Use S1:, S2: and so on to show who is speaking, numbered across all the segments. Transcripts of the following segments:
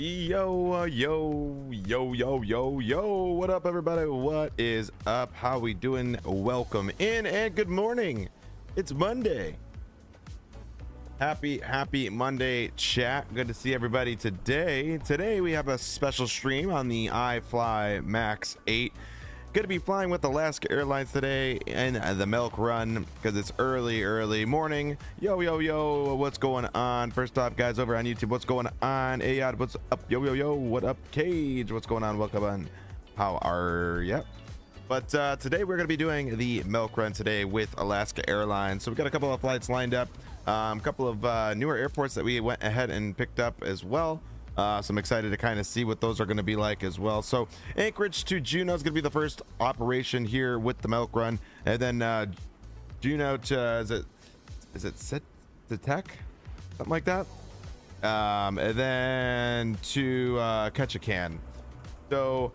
S1: Yo, what up, everybody? What is up? How we doing? Welcome in and good morning. It's Monday. Happy Monday, chat. Good to see everybody today we have a special stream on the IFLY Max 8. Gonna be flying with Alaska Airlines today in the milk run because it's early morning. Yo, what's going on? First off, guys over on YouTube, what's going on? Ayad, what's up? Yo, what up? Cage, what's going on? Welcome on. How are ya? But today we're gonna be doing the milk run today with Alaska Airlines. So we got a couple of flights lined up, a couple of newer airports that we went ahead and picked up as well. So I'm excited to kind of see what those are going to be like as well. So Anchorage to Juneau is going to be the first operation here with the milk run, and then Juneau to is it Zotac, something like that, and then to Ketchikan. So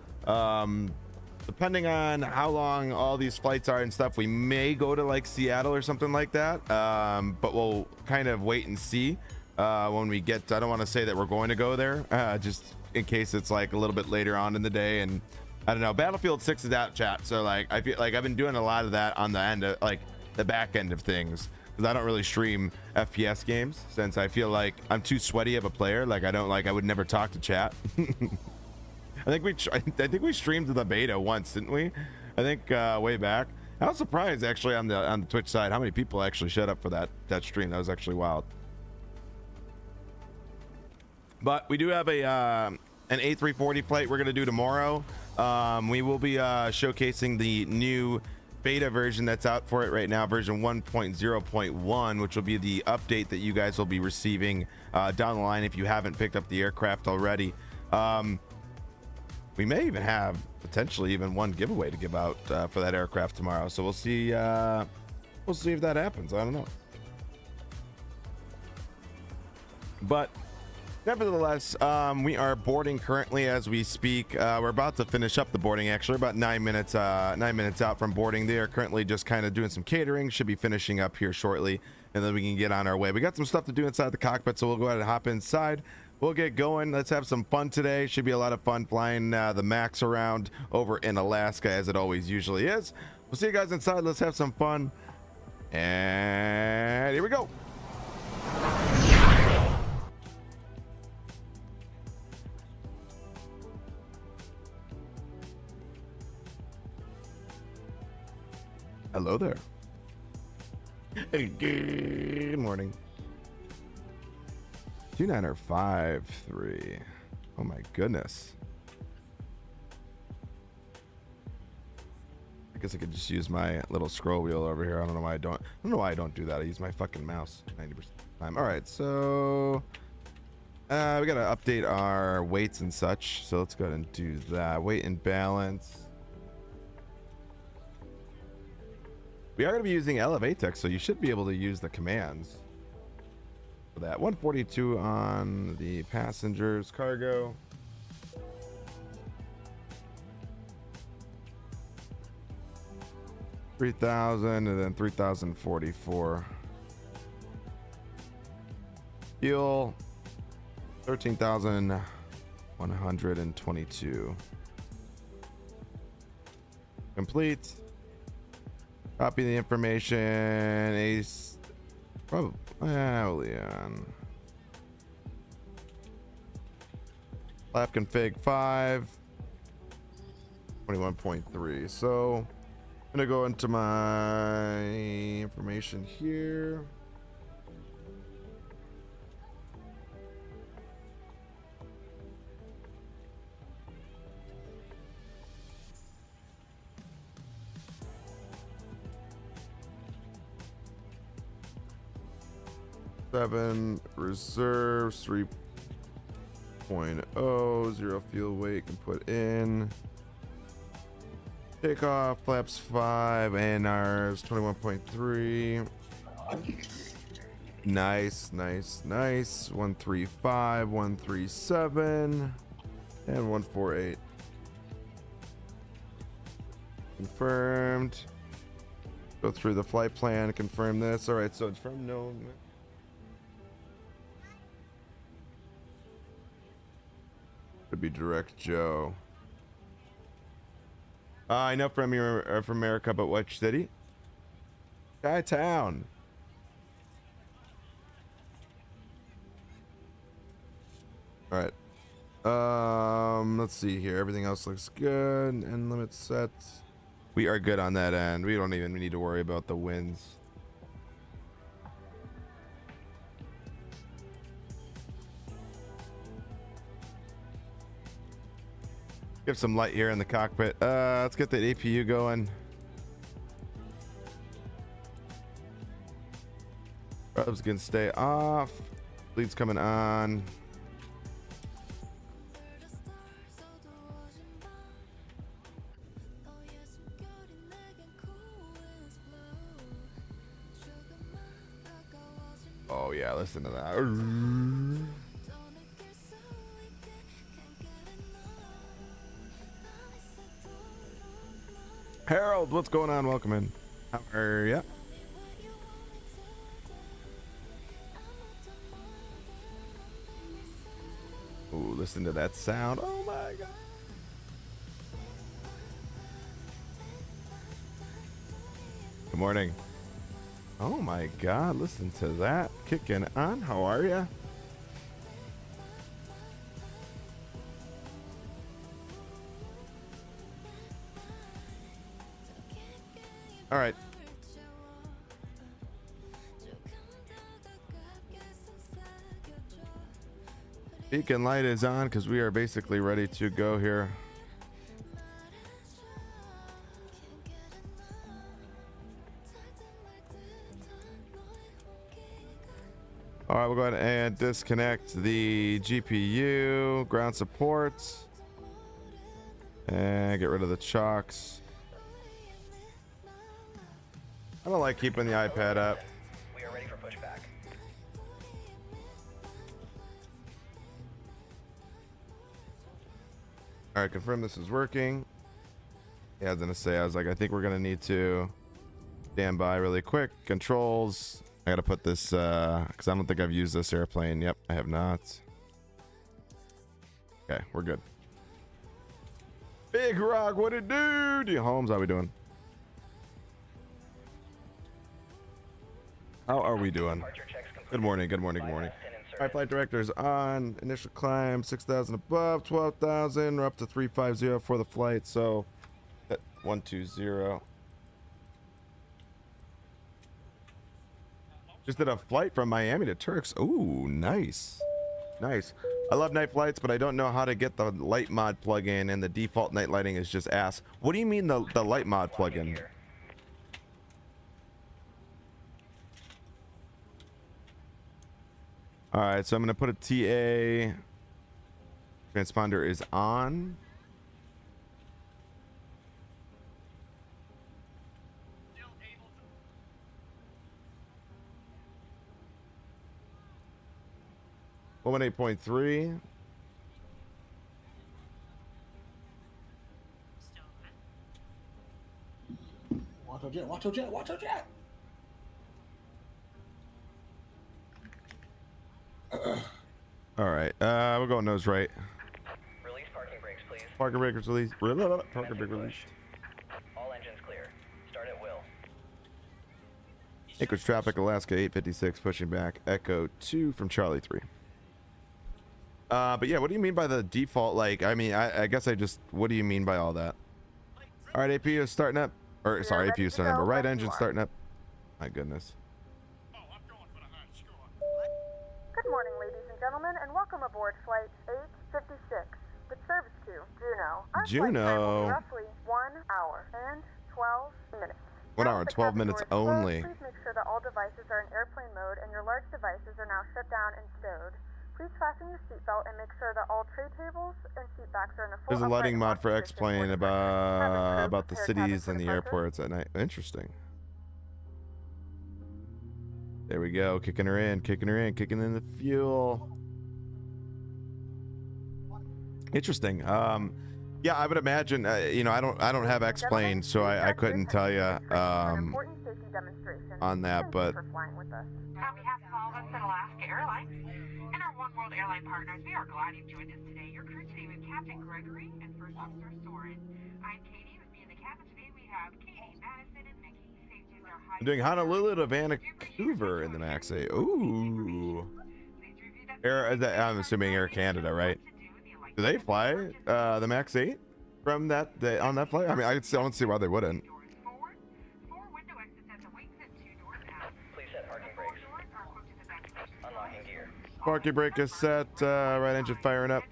S1: depending on how long all these flights are and stuff, we may go to like Seattle or something like that, but we'll kind of wait and see when we get to, I don't want to say that we're going to go there, just in case it's like a little bit later on in the day. And I don't know, Battlefield 6 is out, chat, so like I feel like I've been doing a lot of that on the end of like the back end of things, because I don't really stream FPS games since I feel like I'm too sweaty of a player. Like I would never talk to chat. I think we streamed the beta once, didn't we? I think way back. I was surprised actually on the Twitch side how many people actually showed up for that stream. That was actually wild. But we do have an A340 flight we're going to do tomorrow. We will be showcasing the new beta version that's out for it right now, version 1.0.1, which will be the update that you guys will be receiving down the line if you haven't picked up the aircraft already. We may even have potentially even one giveaway to give out for that aircraft tomorrow. So we'll see if that happens. I don't know. But nevertheless, we are boarding currently as we speak. We're about to finish up the boarding, actually. About 9 minutes out from boarding. They are currently just kind of doing some catering. Should be finishing up here shortly, and then we can get on our way. We got some stuff to do inside the cockpit, so we'll go ahead and hop inside. We'll get going. Let's have some fun today. Should be a lot of fun flying the Max around over in Alaska, as it always usually is. We'll see you guys inside. Let's have some fun. And here we go. Hello there. Good morning. 2953. Oh my goodness. I guess I could just use my little scroll wheel over here. I don't know why I don't do that. I use my fucking mouse 90% of the time. All right, so we gotta update our weights and such. So let's go ahead and do that. Weight and balance. We are going to be using Elevatex, so you should be able to use the commands for that. 142 on the passengers cargo. $3,000 and then $3,044. Fuel $13,122. Complete. Copy the information. Ace. Probably on. Lap config 5. 21.3. So I'm gonna go into my information here. Seven reserves 3.0. 0 fuel weight can put in. Takeoff flaps 5. ANRs 21.3. Nice. 135, 137, and 148. Confirmed. Go through the flight plan, confirm this. All right, so it's from known. be Direct Joe. I know from America, but which city? Chi-town. All right. Let's see here. Everything else looks good. End limit set. We are good on that end. We don't even need to worry about the winds. Give some light here in the cockpit. Let's get the APU going. Rubs can stay off. Lead's coming on. Oh yeah, listen to that. Harold, what's going on? Welcome in. How are ya? Ooh, listen to that sound. Oh my god. Good morning. Oh my god, listen to that. Kicking on. How are ya? All right. Beacon light is on because we are basically ready to go here. All right, we'll go ahead and disconnect the GPU, ground supports, and get rid of the chocks. I don't like keeping the iPad up.
S2: We are ready for pushback.
S1: All right, confirm this is working. Yeah, I was gonna say, I was like, I think we're gonna need to stand by really quick. Controls. I gotta put this because I don't think I've used this airplane. Yep, I have not. Okay, we're good. Big Rock, what it do? D Holmes, how we doing? How are we doing? Good morning, good morning, good morning. All right, flight directors on. Initial climb 6,000 above, 12,000. We're up to 350 for the flight. So, at 120. Just did a flight from Miami to Turks. Ooh, nice. Nice. I love night flights, but I don't know how to get the light mod plug-in, and the default night lighting is just ass. What do you mean the light mod plug-in? All right, so I'm gonna put a TA. Transponder is on. Woman 8.3.
S3: Watch jet, watch jet, watch jet.
S1: All right, we're going nose right.
S2: Release parking brakes, please.
S1: Parking brakes released. Parking brake released.
S2: All engines clear. Start at will.
S1: Anchorage traffic, Alaska 856, pushing back. Echo 2 from Charlie 3. But yeah, what do you mean by the default? Like, I mean, I guess I just, what do you mean by all that? All right, APU is starting up. Or, sorry, APU is starting up. But right engine starting up. My goodness.
S4: Good morning, ladies and gentlemen, and welcome aboard Flight 856 with service to Juneau. Our flight time will be roughly 1 hour and 12 minutes.
S1: 1 hour and 12 minutes only.
S4: Please make sure that all devices are in airplane mode and your large devices are now shut down and stowed. Please fasten your seatbelt and make sure that all tray tables and seat backs are in a full.
S1: There's a lighting mod for
S4: position.
S1: X-Plane about the cities and the airports at night. Interesting. There we go, kicking her in, kicking in the fuel. Interesting. Yeah, I would imagine. You know, I don't have X-Plane, so I couldn't tell you on that. But
S5: On behalf of all of us at Alaska Airlines and our One World Airline Partners, we are glad you've joined us today. Your crew today with Captain Gregory and First Officer Soren. I'm Katie. With me in the cabin today, we have Katie, Madison, and Mickey. Safety is our high.
S1: I'm doing Honolulu to Vancouver in the Max 8. Ooh. I'm assuming Air Canada, right? Do they fly the Max 8 from that on that flight? I mean, I don't see why they wouldn't.
S2: Please set parking brakes. Unlocking gear.
S1: Parking brake is set. Right engine firing up.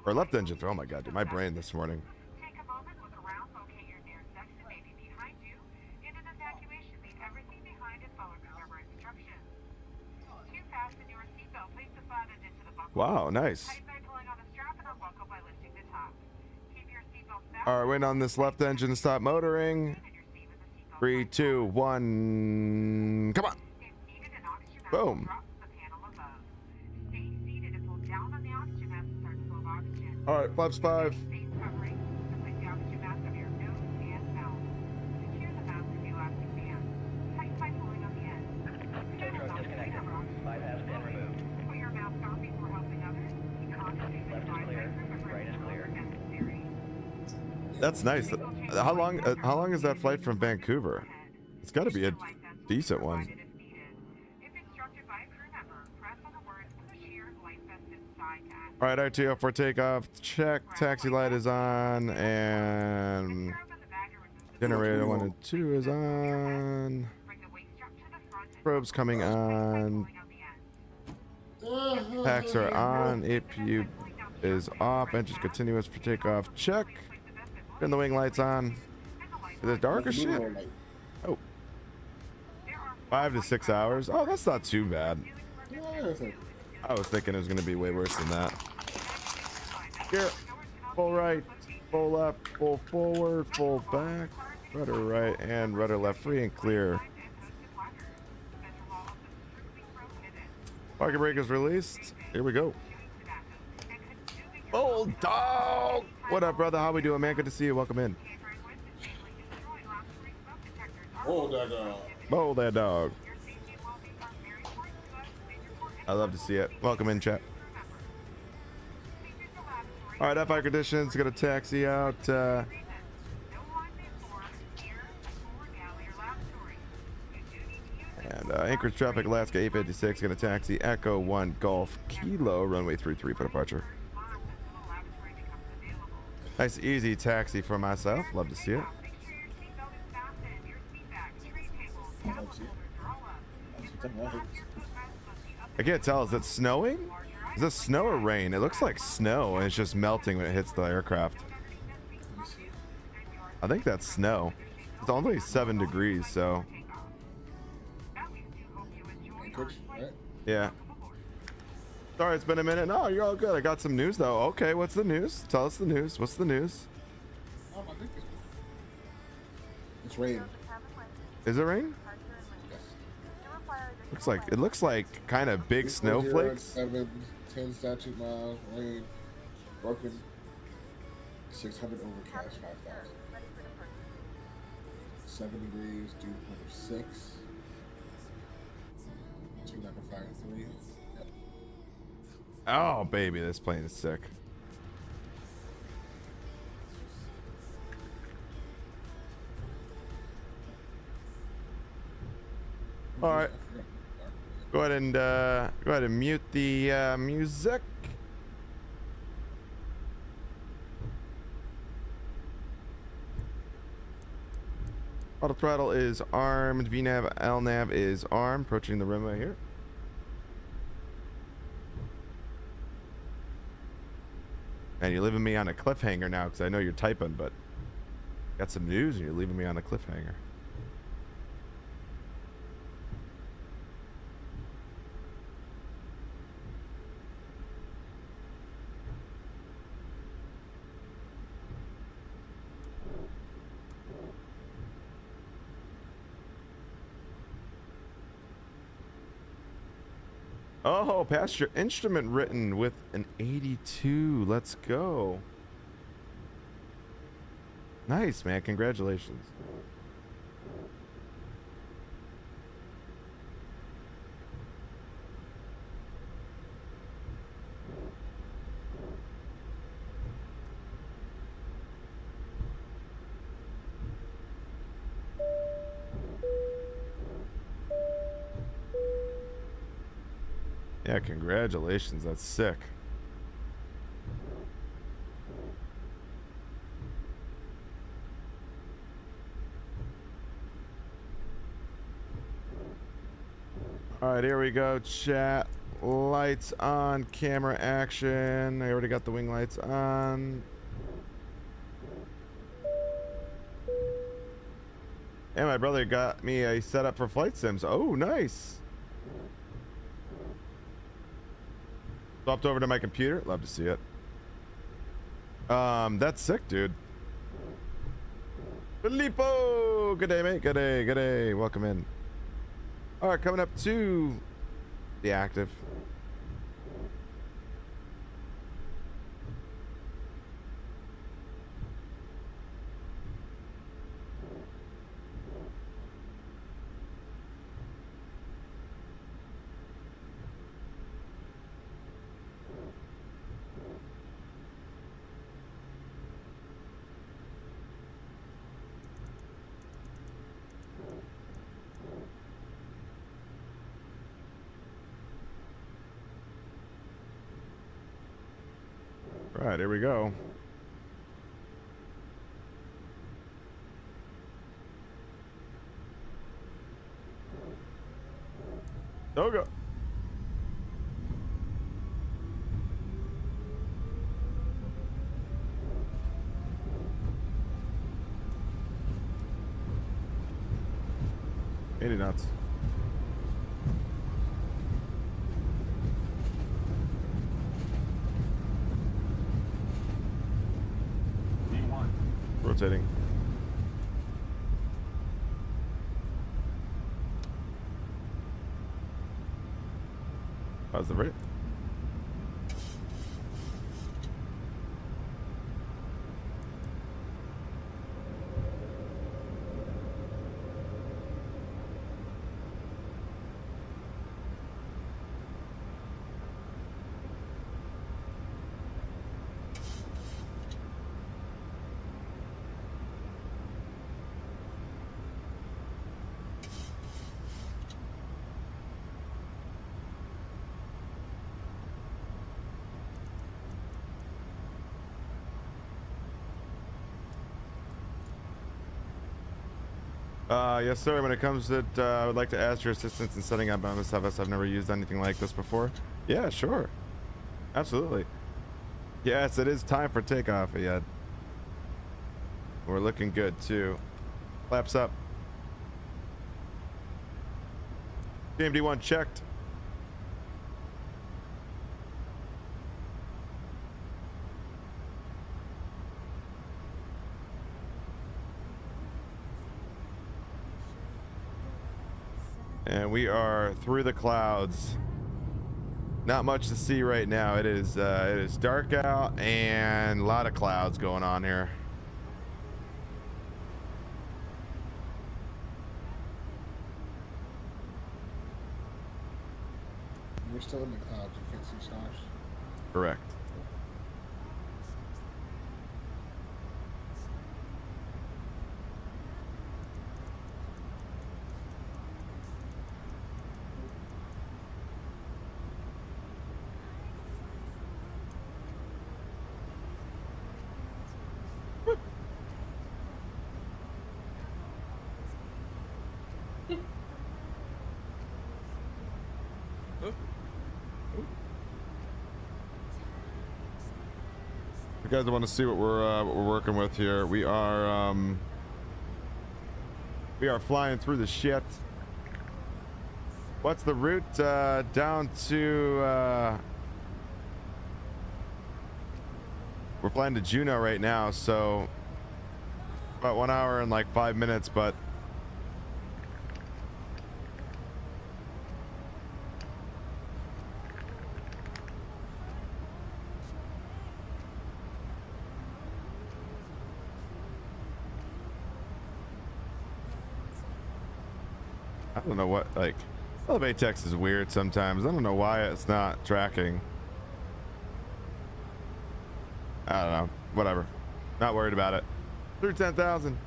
S1: Or left engine. Oh my god, dude, my brain this morning.
S5: Take a moment, look around, locate your nearest exit, maybe behind you. In an evacuation, leave everything behind and follow customer instructions. To fasten your seatbelt, place the flat end into the buckle.
S1: Wow, nice.
S5: Tighten by pulling on the strap and unbuckle by lifting the top. Keep your seatbelt fastened.
S1: All right, waiting on this left engine to stop motoring.
S5: And your seat with the seatbelt
S1: 3, 2, 1. Come on.
S5: If needed, an oxygen mask
S1: Boom.
S5: will drop to the panel above. Stay seated and pull down on the oxygen mask to start the flow of oxygen.
S1: All right, flaps 5.
S5: Face covering to place the oxygen mask over your nose and mouth. Secure the mask with the elastic band. Tighten by pulling on the end.
S2: Tow truck disconnected. Bypass pin removed.
S5: Put your mask on before helping others. Keep contact
S2: Left is clear. Right is clear.
S5: necessary.
S1: That's nice. How long is that flight from Vancouver? It's got to be a decent one.
S5: If instructed by a crew member, press on the word push here, light vest inside to ask.
S1: All right, RTO for takeoff. Check. Taxi light is on, and generator 1 and 2 is on.
S5: Bring the waist strap to the front and
S1: Probes coming on.
S5: pulling on the end.
S1: Packs are on. APU is off. Engines continuous for takeoff. Check. Turn the wing lights on. Is it dark or shit? Oh. 5 to 6 hours. Oh, that's not too bad. I was thinking it was going to be way worse than that. Here. Full right, full left, full forward, full back, rudder right, and rudder left, free and clear. Parking brake is released. Here we go. Old dog! What up, brother? How we doing, man? Good to see you. Welcome in.
S3: Oh, that dog.
S1: Oh, that dog. I love to see it. Welcome in, chat. All right, F-I conditions. Gonna taxi out. And Anchorage traffic, Alaska 856. Gonna taxi Echo 1 Golf Kilo, runway 33 for departure. Nice, easy taxi for myself. Love to see it. I can't tell. Is it snowing? Is it snow or rain? It looks like snow, and it's just melting when it hits the aircraft. I think that's snow. It's only 7 degrees, so. Yeah. Sorry, it's been a minute. No, you're all good. I got some news, though. Okay, what's the news? Tell us the news. What's the news?
S3: It's rain.
S1: Is it rain? Looks like kind of big snowflakes.
S3: 7, 10 statute miles, rain, broken, 600 overcast, 5,000. 7 degrees, dew point of 6. 295.3. Yep.
S1: Oh, baby, this plane is sick. All right. Go ahead and mute the music. Auto throttle is armed. VNAV, LNAV is armed. Approaching the runway here. And you're leaving me on a cliffhanger now because I know you're typing, but got some news and you're leaving me on a cliffhanger. Oh, passed your instrument written with an 82. Let's go. Nice, man. Congratulations. Yeah, congratulations. That's sick. All right, here we go, chat. Lights on, camera action. I already got the wing lights on. And my brother got me a setup for flight sims. Oh, nice. Swapped over to my computer. Love to see it. That's sick, dude. Filippo! Good day, mate. Good day, good day. Welcome in. All right, coming up to the active. All right, here we go. Go. Ain't it nuts? Rotating. How's the rate? Yes, sir. When it comes to it, I would like to ask your assistance in setting up MSFS. I've never used anything like this before. Yeah, sure. Absolutely. Yes, it is time for takeoff, yet. We're looking good, too. Flaps up. GMD1 checked. And we are through the clouds. Not much to see right now. It is dark out and a lot of clouds going on here.
S3: We're still in the clouds. You can't see stars.
S1: Correct. You guys want to see what we're working with here? We are flying through the shit. What's the route down to? We're flying to Juneau right now, so about 1 hour and like 5 minutes, but I don't know what, like, Elevatex is weird sometimes. I don't know why it's not tracking. I don't know. Whatever. Not worried about it. Through 10,000.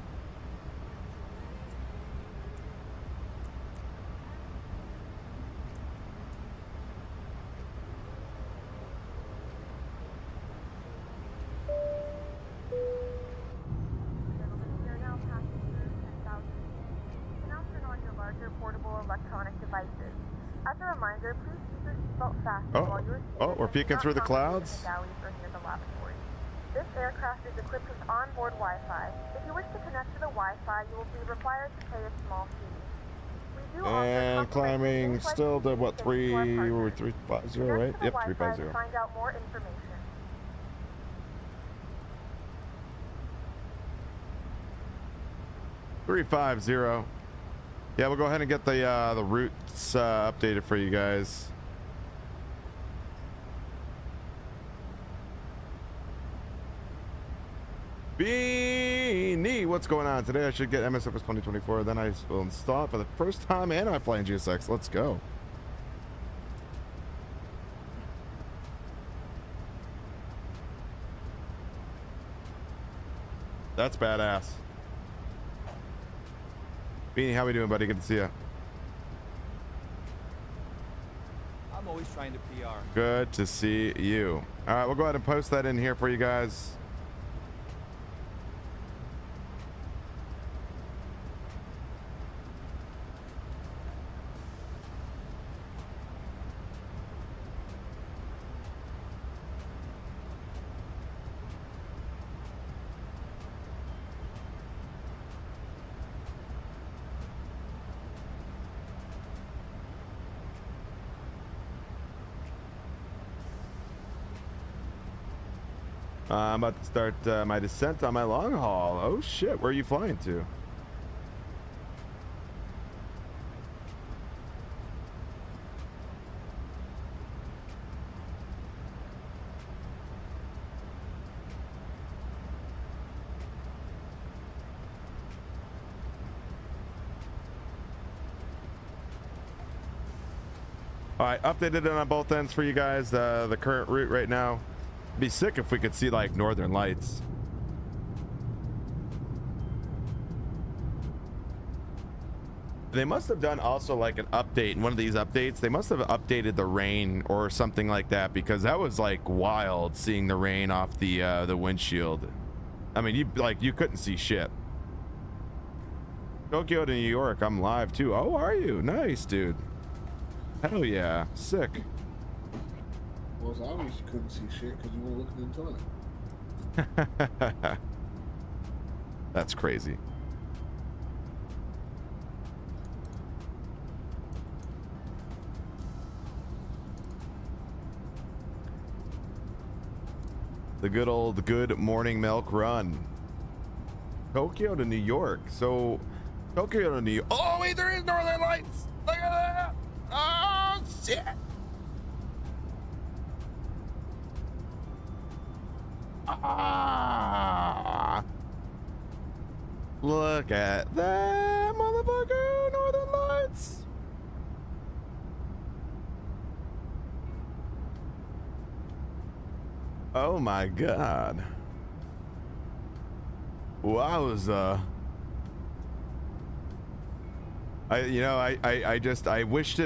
S4: seatbelt fastened
S1: Oh,
S4: while you were
S1: oh,
S4: seated
S1: we're
S4: and do
S1: peeking
S4: not
S1: through the
S4: congregate in
S1: clouds.
S4: the galleys or near the lavatory. This aircraft is equipped with onboard Wi-Fi. If you wish to connect to the Wi-Fi, you will be required to pay a small fee. We do offer
S1: And
S4: complimentary
S1: climbing
S4: in-flight
S1: still to what,
S4: communications to our partners.
S1: 350,
S4: Connect
S1: right?
S4: to the
S1: Yep,
S4: Wi-Fi to
S1: 350.
S4: find out more information.
S1: 350. Yeah, we'll go ahead and get the routes updated for you guys. Beanie, what's going on today? I should get MSFS 2024, then I will install it for the first time, and I fly in GSX. Let's go. That's badass. Beanie, how we doing, buddy? Good to see you.
S6: I'm always trying to PR.
S1: Good to see you. All right, we'll go ahead and post that in here for you guys. I'm about to start my descent on my long haul. Oh shit, where are you flying to? All right, updated it on both ends for you guys. The current route right now. Be sick if we could see like northern lights. They must have done also like an update. In one of these updates, they must have updated the rain or something like that, because that was like wild seeing the rain off the windshield. I mean, you couldn't see shit. Tokyo to New York, I'm live too. Oh, are you? Nice, dude. Hell yeah, sick.
S3: Well, it's obvious you couldn't see shit because you weren't looking in the toilet.
S1: That's crazy. The good old good morning milk run. Tokyo to New York. So Tokyo to New York. Oh wait, there is northern lights. Look at that. Oh shit. Ah. Look at that motherfucker, northern lights. Oh my god. Wowza. I wished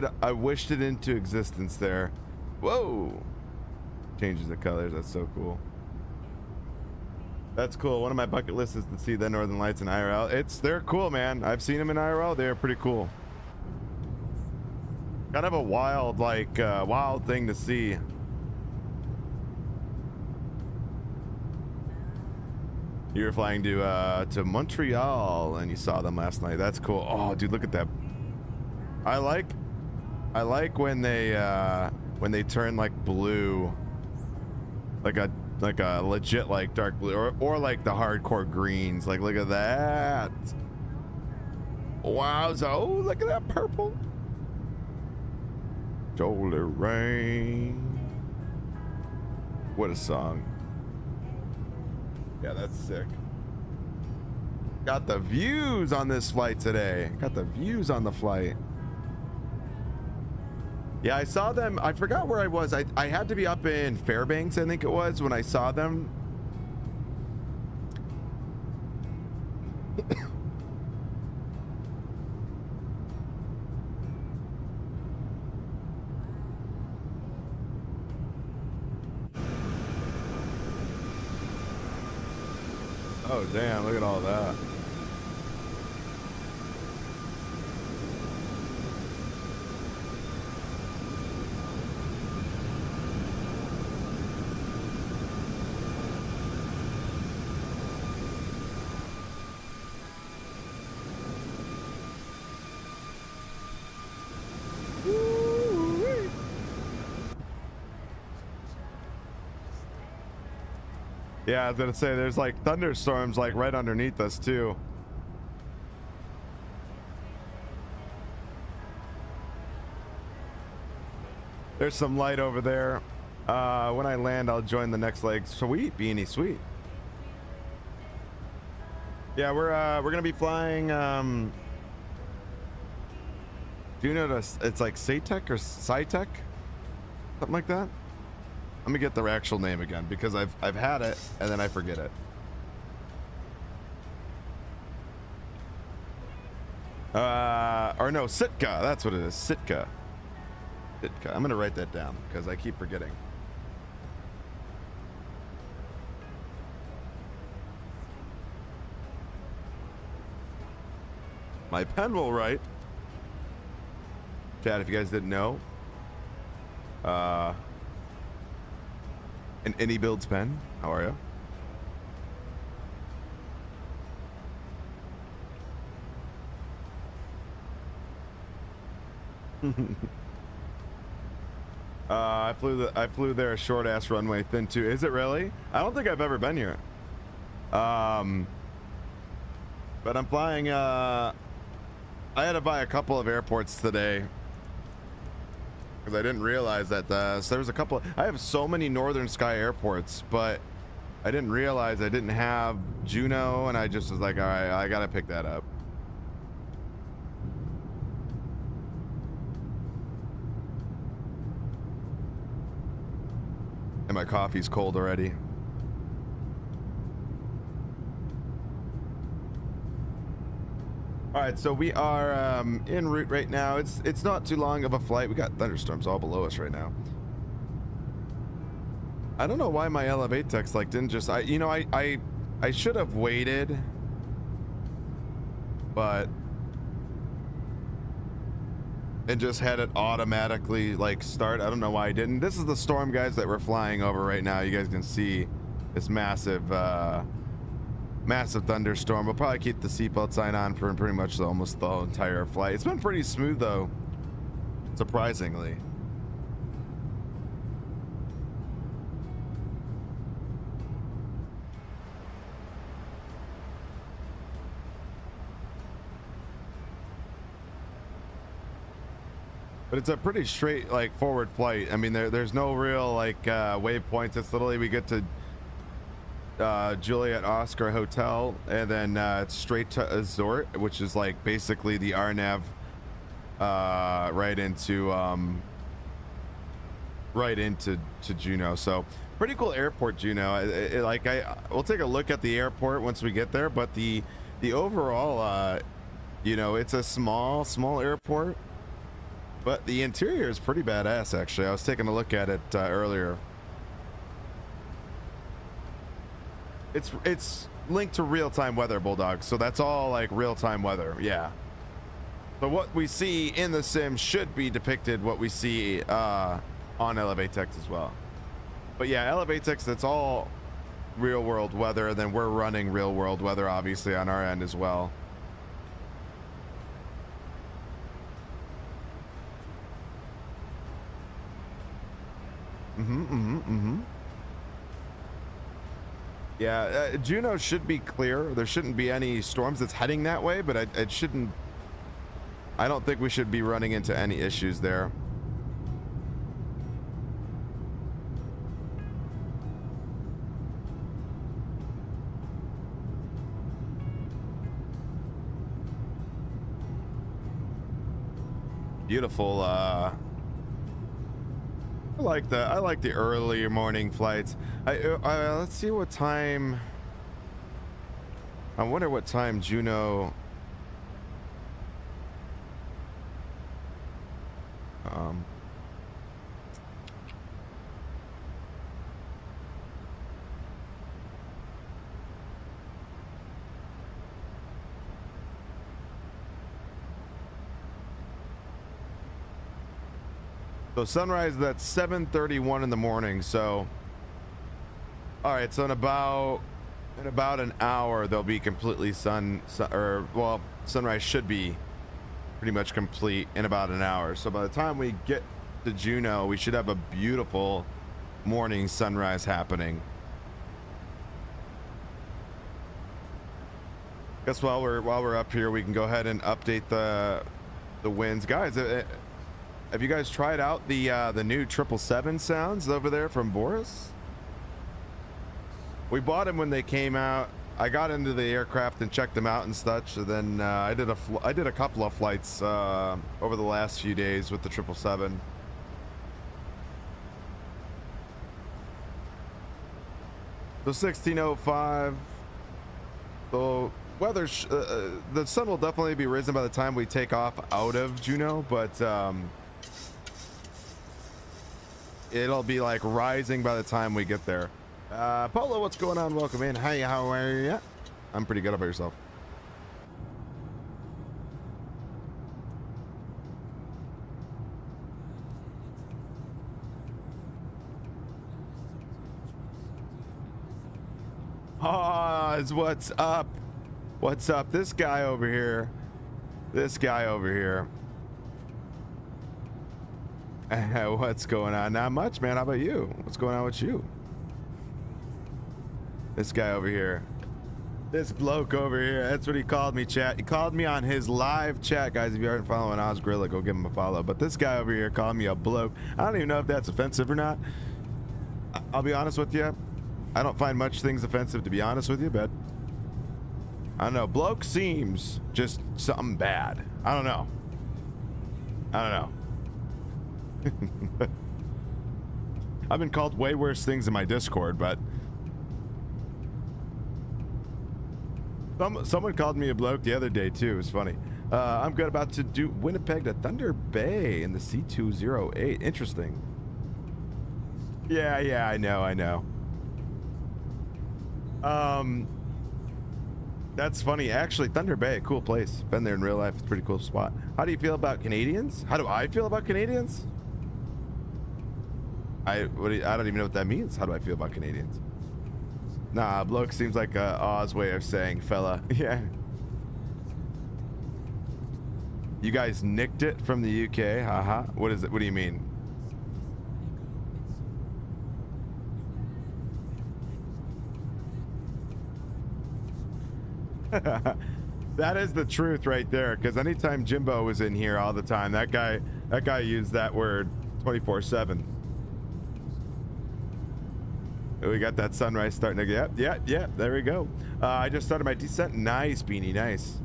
S1: it into existence there. Whoa. Changes the colors, that's so cool. That's cool. One of my bucket lists is to see the northern lights in IRL. They're cool, man. I've seen them in IRL. They're pretty cool. Kind of a wild, wild thing to see. You were flying to Montreal and you saw them last night. That's cool. Oh, dude, look at that. I like when they turn like blue, like a legit like dark blue, or like the hardcore greens. Like, look at that. Wow. So look at that purple. Shoulder rain. What a song. Yeah, that's sick. Got the views on this flight today. Got the views on the flight. Yeah, I saw them. I forgot where I was. I had to be up in Fairbanks, I think it was, when I saw them. Oh, damn, look at all that. Yeah, I was gonna say there's like thunderstorms like right underneath us too. There's some light over there. When I land, I'll join the next leg. Sweet, Beanie, sweet. Yeah, we're gonna be flying Juno to, it's like Satec or Cytec, something like that. Let me get the actual name again because I've had it and then I forget it. Or no, Sitka. That's what it is. Sitka. Sitka. I'm gonna write that down because I keep forgetting. My pen will write. Chat, if you guys didn't know, an Any Builds pen. How are you? I flew there a short ass runway, thin too. Is it really? I don't think I've ever been here. But I'm flying. I had to buy a couple of airports today because I didn't realize that. So there was a couple. I have so many Northern Sky airports, but I didn't realize I didn't have Juno, and I just was like, all right, I gotta pick that up. And my coffee's cold already. All right, so we are en route right now. It's not too long of a flight. We got thunderstorms all below us right now. I don't know why my elevate text like didn't just I should have waited, but and just had it automatically like start. I don't know why I didn't. This is the storm, guys, that we're flying over right now. You guys can see this massive massive thunderstorm. We'll probably keep the seatbelt sign on for pretty much almost the entire flight. It's been pretty smooth though, surprisingly. But it's a pretty straight like forward flight. I mean, there's no real like waypoints. It's literally we get to Juliet Oscar Hotel, and then it's straight to Azort, which is like basically the RNAV right into Juneau. So pretty cool airport, Juneau. We'll take a look at the airport once we get there, but the overall it's a small airport, but the interior is pretty badass. Actually, I was taking a look at it earlier. It's linked to real-time weather, Bulldog, so that's all like real-time weather. Yeah, so what we see in the sim should be depicted what we see on ElevateX as well. But yeah, ElevateX, that's all real-world weather. Then we're running real-world weather obviously on our end as well. Yeah, Juneau should be clear. There shouldn't be any storms that's heading that way, but it shouldn't. I don't think we should be running into any issues there. Beautiful. I like the early morning flights. Let's see what time. I wonder what time Juneau. So sunrise is at 7:31 in the morning. So, all right. So in about an hour, they'll be completely sunrise should be pretty much complete in about an hour. So by the time we get to Juneau, we should have a beautiful morning sunrise happening. Guess while we're up here, we can go ahead and update the wins, guys. Have you guys tried out the new 777 sounds over there from Boris? We bought them when they came out. I got into the aircraft and checked them out and such. And then I did a couple of flights over the last few days with the 777. So 1605. So weather, the sun will definitely be risen by the time we take off out of Juneau, but it'll be like rising by the time we get there. Polo, what's going on? Welcome in. Hi, how are you? I'm pretty good. How about yourself? Oz, what's up? What's up? This guy over here. This guy over here. What's going on? Not much, man. How about you? What's going on with you? This guy over here. This bloke over here. That's what he called me, chat. He called me on his live chat, guys. If you aren't following Oz Gorilla, go give him a follow. But this guy over here called me a bloke. I don't even know if that's offensive or not. I'll be honest with you. I don't find much things offensive, to be honest with you, but I don't know. Bloke seems just something bad. I don't know. I don't know. I've been called way worse things in my Discord, but someone called me a bloke the other day too. It was funny. I'm good about to do Winnipeg to Thunder Bay in the C208. Interesting. Yeah, I know. That's funny. Actually, Thunder Bay, cool place. Been there in real life. It's a pretty cool spot. How do you feel about Canadians? How do I feel about Canadians? I don't even know what that means. How do I feel about Canadians? Nah, bloke seems like a Oz way of saying fella. Yeah. You guys nicked it from the UK? Haha. What is it? What do you mean? That is the truth right there, because anytime Jimbo was in here all the time, that guy used that word 24/7. We got that sunrise starting to get. Yep, there we go. I just started my descent. Nice, Beanie, nice.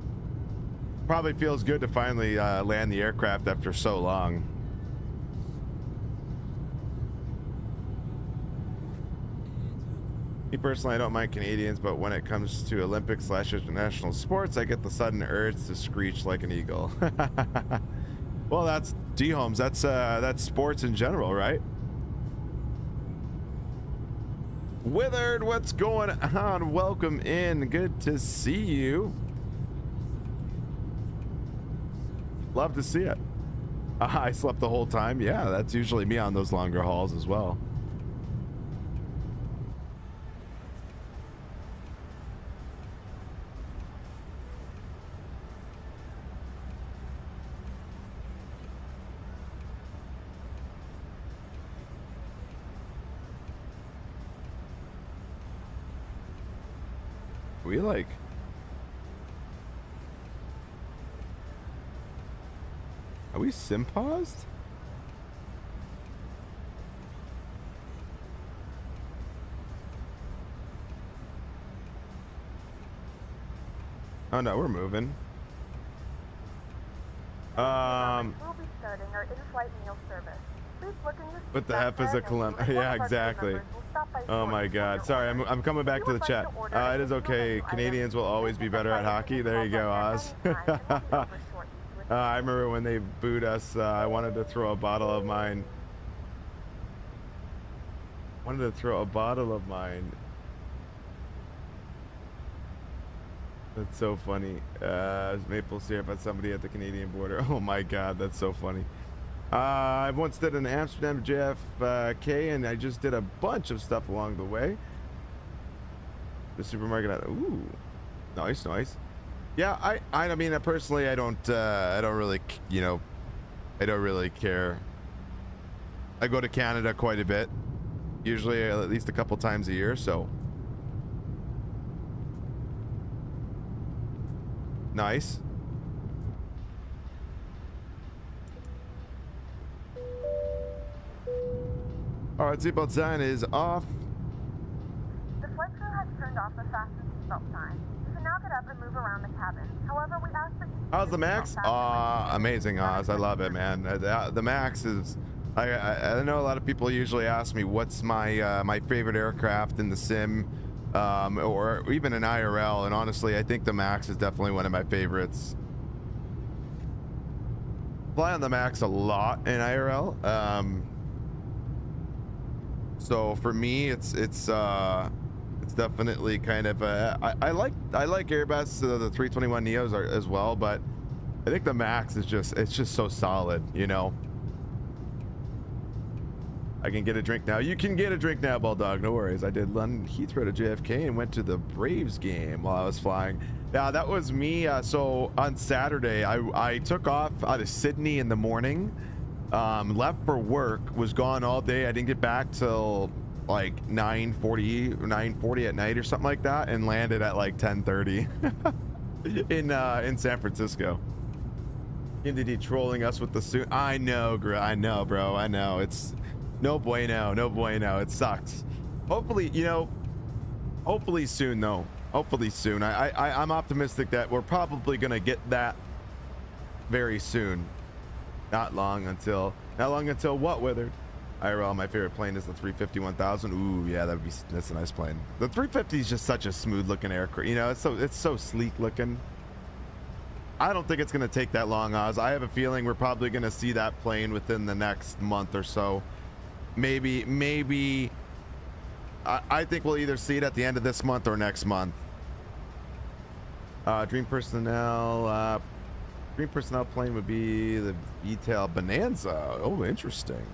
S1: Probably feels good to finally land the aircraft after so long. Me personally, I don't mind Canadians, but when it comes to Olympic/international sports, I get the sudden urge to screech like an eagle. Well, that's D-Holmes. That's sports in general, right? Withered, what's going on? Welcome in. Good to see you. Love to see it. I slept the whole time. Yeah, that's usually me on those longer hauls as well. Are we sim paused? Oh no, we're moving.
S4: We'll be starting our in-flight meal service. Please look in your
S1: What the F is a Colum? Yeah, exactly. Oh my God. Sorry, I'm coming back to the chat. It is okay. Canadians will always be better at hockey. There you go, Oz. I remember when they booed us. I wanted to throw a bottle of mine. That's so funny. Maple syrup at somebody at the Canadian border. Oh my God, that's so funny. I once did an Amsterdam JFK, and I just did a bunch of stuff along the way. The supermarket. Ooh, nice. Yeah, I mean, personally, I don't really, I don't really care. I go to Canada quite a bit, usually at least a couple times a year, so. Nice. All right, seatbelt sign is off.
S4: The flight crew has turned off the fasten seatbelt sign. You can now get up and move around the cabin. However, we ask that you...
S1: How's the Max? Amazing, Oz. I love it, man. The Max is... I know a lot of people usually ask me what's my my favorite aircraft in the sim, or even in IRL, and honestly, I think the Max is definitely one of my favorites. Fly on the Max a lot in IRL. So for me, it's definitely kind of I like Airbus, the 321 Neos as well, but I think the Max is just so solid, you know. I can get a drink now. You can get a drink now, Bulldog. No worries. I did London Heathrow to JFK and went to the Braves game while I was flying. Yeah, that was me. So on Saturday, I took off out of Sydney in the morning, left for work, was gone all day. I didn't get back till like 9:40 or 9:40 at night or something like that, and landed at like 10:30 in San Francisco. MDD trolling us with the suit. I know, bro. I know. It's no bueno. No bueno. It sucks. Hopefully, you know, hopefully soon though. Hopefully soon. I'm optimistic that we're probably gonna get that very soon. Not long until what, Withered? IRL, my favorite plane is the 350-1000. Ooh, yeah, that's a nice plane. The 350 is just such a smooth looking aircraft. You know, it's so sleek looking. I don't think it's gonna take that long, Oz. I have a feeling we're probably gonna see that plane within the next month or so. Maybe. I think we'll either see it at the end of this month or next month. Dream personnel plane would be the VTAL Bonanza. Oh, interesting.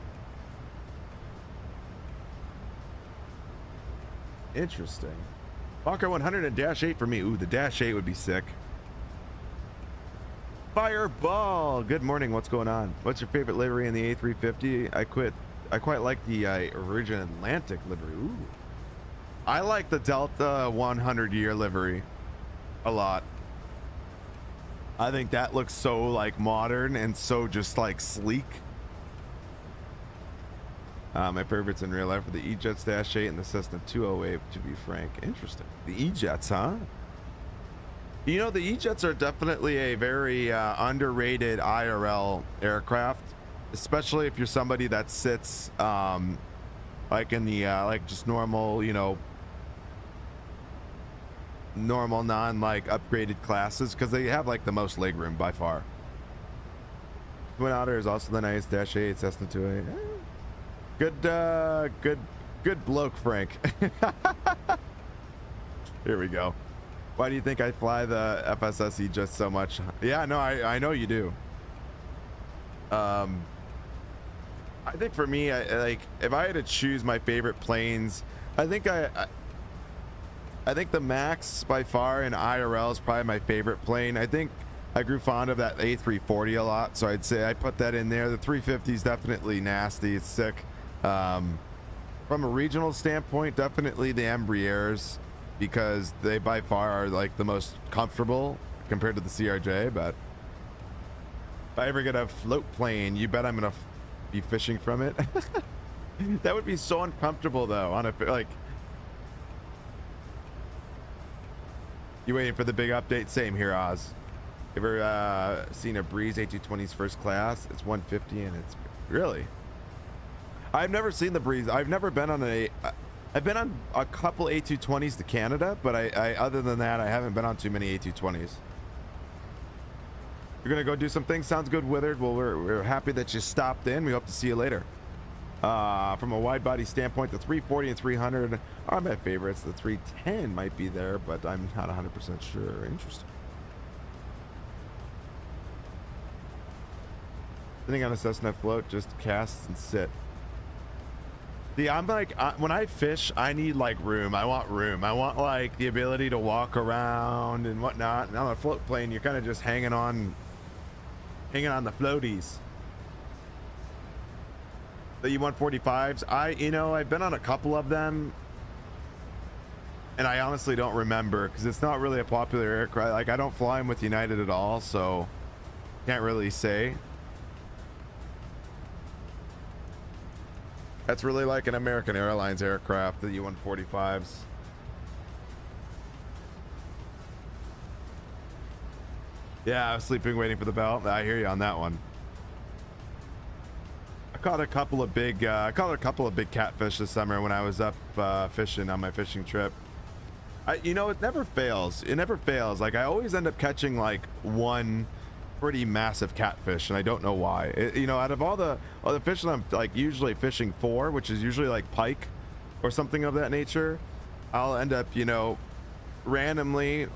S1: Walker 100 and Dash 8 for me. Ooh, the Dash 8 would be sick. Fireball. Good morning. What's going on? What's your favorite livery in the A350? I quite like the Origin Atlantic livery. Ooh. I like the Delta 100-year livery a lot. I think that looks so like modern and so just like sleek. My favorites in real life are the E-Jets Dash 8 and the Cessna 208, to be frank. Interesting. The E-Jets, huh? You know, the E-Jets are definitely a very underrated IRL aircraft, especially if you're somebody that sits like in the like just normal, you know, normal non like upgraded classes, because they have like the most legroom by far. Twin Otter is also the nice Dash 8 Cessna 208. Good bloke, Frank. Here we go. Why do you think I fly the FSSE just so much? Yeah, no, I know you do. I think for me, like if I had to choose my favorite planes, I think the Max by far in IRL is probably my favorite plane. I think I grew fond of that A340 a lot, so I'd say I put that in there. The 350 is definitely nasty. It's sick. From a regional standpoint, definitely the Embraers, because they by far are like the most comfortable compared to the CRJ. But if I ever get a float plane, you bet I'm gonna be fishing from it. That would be so uncomfortable though. On a like, you waiting for the big update? Same here, Oz. Ever seen a Breeze A220's first class? It's 150 and it's really. I've never seen the Breeze. I've never been on I've been on a couple A220s to Canada, but I other than that, I haven't been on too many A220s. You're gonna go do some things. Sounds good, Withered. Well, we're happy that you stopped in. We hope to see you later. From a wide body standpoint, the 340 and 300 are my favorites. The 310 might be there, but I'm not 100% sure. Interesting. Sitting on a Cessna float, just cast and sit. See, I'm like, when I fish, I need like room. I want room. I want like the ability to walk around and whatnot. And on a float plane, you're kind of just hanging on the floaties. The E145s, I've been on a couple of them. And I honestly don't remember because it's not really a popular aircraft. Like, I don't fly them with United at all, so can't really say. That's really like an American Airlines aircraft, the U-145s. Yeah, I was sleeping waiting for the bell. I hear you on that one. I caught a couple of big catfish this summer when I was up fishing on my fishing trip. You know, it never fails. It never fails. Like, I always end up catching like one pretty massive catfish, and I don't know why. You know, out of all the fish that I'm like usually fishing for, which is usually like pike or something of that nature, I'll end up, you know, randomly,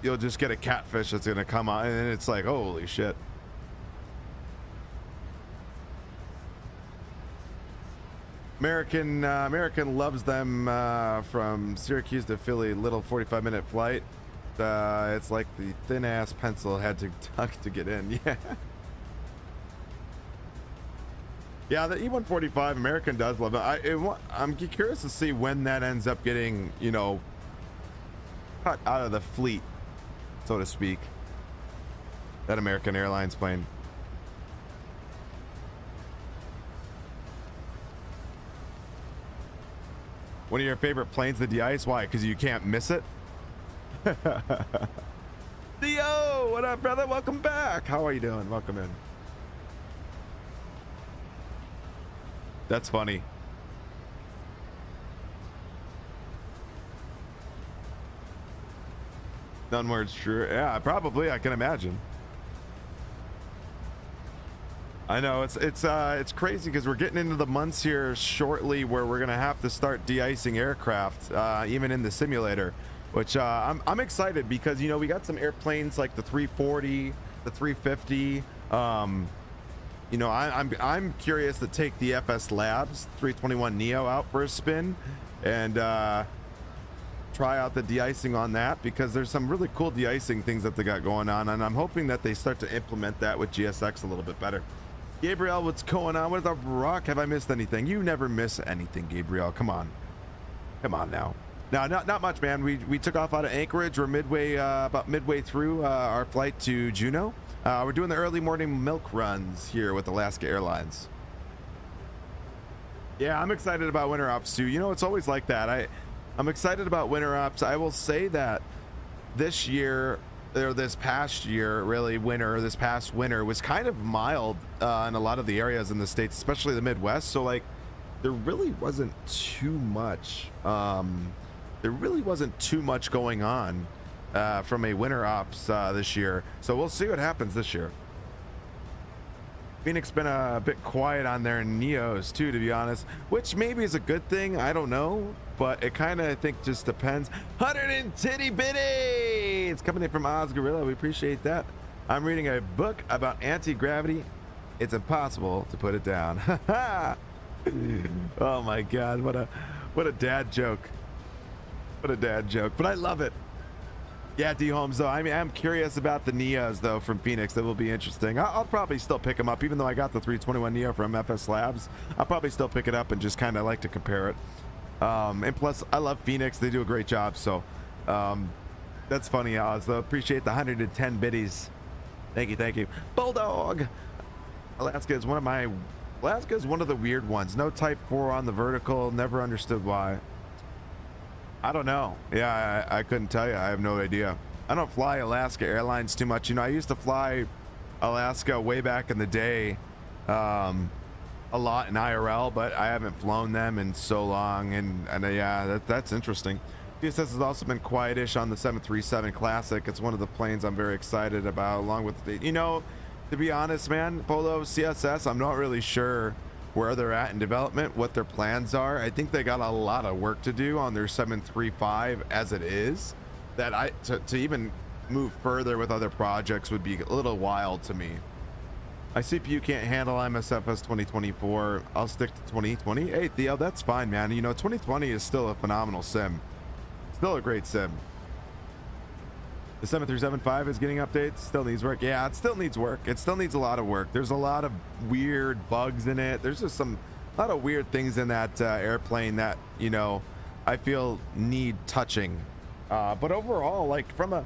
S1: you'll just get a catfish that's gonna come on, and it's like, holy shit. American loves them from Syracuse to Philly, little 45-minute flight. It's like the thin ass pencil had to tuck to get in. Yeah. Yeah, the E-145 American does love it. I'm curious to see when that ends up getting, you know, cut out of the fleet, so to speak. That American Airlines plane. One of your favorite planes, the de-ice? Why? Because you can't miss it? Theo, what up, brother? Welcome back. How are you doing? Welcome in. That's funny. None words true. Yeah, probably. I can imagine. I know it's crazy because we're getting into the months here shortly where we're gonna have to start de-icing aircraft, even in the simulator, which I'm excited because, you know, we got some airplanes like the 340, the 350. You know, I'm curious to take the FS Labs 321 Neo out for a spin and try out the de-icing on that, because there's some really cool de-icing things that they got going on, and I'm hoping that they start to implement that with GSX a little bit better. Gabriel, what's going on? What the rock? Have I missed anything? You never miss anything, Gabriel. Come on. Come on now. No, not much, man. We took off out of Anchorage. We're midway, about midway through our flight to Juneau. We're doing the early morning milk runs here with Alaska Airlines. Yeah, I'm excited about winter ops too. You know, it's always like that. I'm excited about winter ops. I will say that this year, or this past year, really, this past winter was kind of mild in a lot of the areas in the States, especially the Midwest. So like, there really wasn't too much. There really wasn't too much going on from a winter ops this year. So we'll see what happens this year. Phoenix been a bit quiet on their Neos too, to be honest, which maybe is a good thing. I don't know, but it kind of, I think, just depends. 100 and titty bitty! It's coming in from Oz Gorilla. We appreciate that. I'm reading a book about anti-gravity. It's impossible to put it down. Oh my God, what a dad joke. What a dad joke, but I love it. Yeah, D Holmes though. I mean, I'm curious about the Neos though from Phoenix. That will be interesting. I'll probably still pick them up, even though I got the 321 Neo from FS Labs. I'll probably still pick it up and just kind of like to compare it. And plus, I love Phoenix. They do a great job. So that's funny, Oz. Though, appreciate the 110 biddies. Thank you, thank you. Bulldog. Alaska is one of the weird ones. No Type 4 on the vertical. Never understood why. I don't know. Yeah, I couldn't tell you. I have no idea. I don't fly Alaska Airlines too much. You know, I used to fly Alaska way back in the day, a lot in IRL, but I haven't flown them in so long. And yeah, that's interesting. PSS has also been quietish on the 737 Classic. It's one of the planes I'm very excited about, along with the, you know, to be honest, man, Polo CSS, I'm not really sure where they're at in development, what their plans are. I think they got a lot of work to do on their 735 as it is, that to even move further with other projects would be a little wild to me. My CPU can't handle MSFS 2024. I'll stick to 2020. Hey Theo, that's fine, man. You know, 2020 is still a phenomenal sim. Still a great sim. The 7375 is getting updates. Still needs work. Yeah, it still needs work. It still needs a lot of work. There's a lot of weird bugs in it. There's just a lot of weird things in that airplane that, you know, I feel need touching. But overall, like from a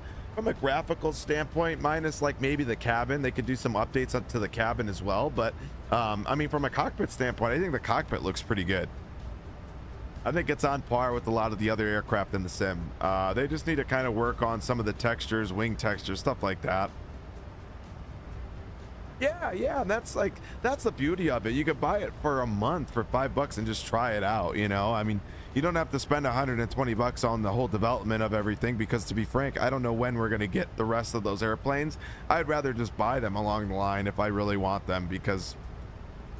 S1: graphical standpoint, minus like maybe the cabin, they could do some updates up to the cabin as well. But I mean, from a cockpit standpoint, I think the cockpit looks pretty good. I think it's on par with a lot of the other aircraft in the sim. They just need to kind of work on some of the textures, wing textures, stuff like that. Yeah, and that's the beauty of it. You could buy it for a month for $5 and just try it out, you know? I mean, you don't have to spend $120 on the whole development of everything, because to be frank, I don't know when we're going to get the rest of those airplanes. I'd rather just buy them along the line if I really want them, because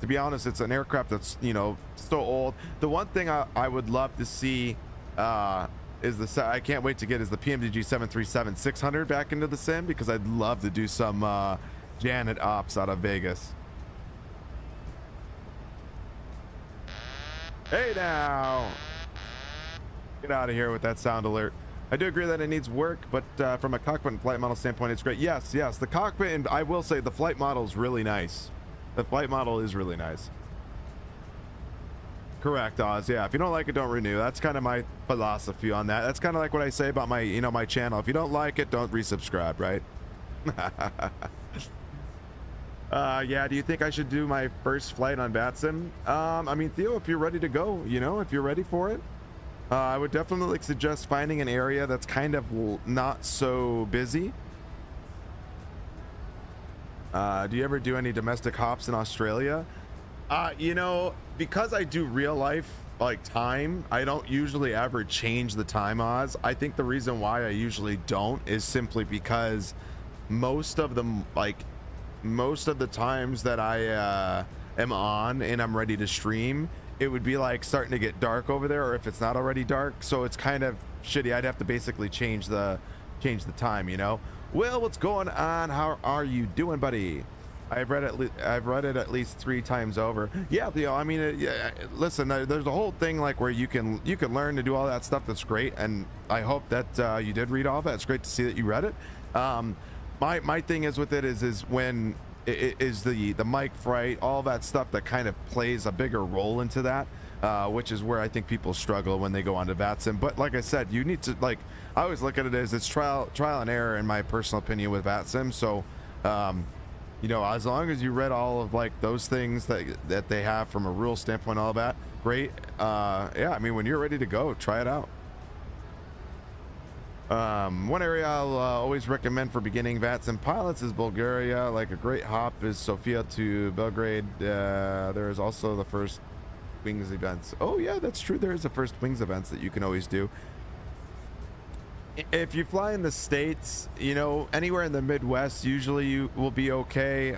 S1: to be honest, it's an aircraft that's, you know, so old. The one thing I would love to see is I can't wait to get is the PMDG 737-600 back into the sim, because I'd love to do some Janet ops out of Vegas. Hey now, get out of here with that sound alert. I do agree that it needs work, but from a cockpit and flight model standpoint, it's great. Yes, the cockpit, and I will say the flight model is really nice. The flight model is really nice. Correct, Oz. Yeah, if you don't like it, don't renew. That's kind of my philosophy on that. That's kind of like what I say about my, you know, my channel. If you don't like it, don't resubscribe, right? Yeah, do you think I should do my first flight on Vatsim? I mean, Theo, if you're ready to go, you know, if you're ready for it, I would definitely suggest finding an area that's kind of not so busy. Do you ever do any domestic hops in Australia? You know, because I do real life like time, I don't usually ever change the time, Oz. I think the reason why I usually don't is simply because most of the times that I am on and I'm ready to stream, it would be like starting to get dark over there, or if it's not already dark, so it's kind of shitty. I'd have to basically change the time, you know. Will, what's going on? How are you doing, buddy? I've read it at least 3 times over. Yeah, Theo, I mean, yeah, listen, there's a whole thing like where you can learn to do all that stuff. That's great, and I hope that you did read all of it. It's great to see that you read it. My thing is with it is when it is the mic fright, all that stuff that kind of plays a bigger role into that, which is where I think people struggle when they go onto Vatsim. But like I said, you need to, like, I always look at it as it's trial and error in my personal opinion with Vatsim. So you know, as long as you read all of like those things that they have from a rule standpoint, all of that, great. Yeah, I mean, when you're ready to go, try it out. One area I'll always recommend for beginning Vatsim pilots is Bulgaria. Like a great hop is Sofia to Belgrade. There is also the first wings events. Oh yeah, that's true. There is a first wings events that you can always do. If you fly in the States, you know, anywhere in the Midwest, usually you will be okay.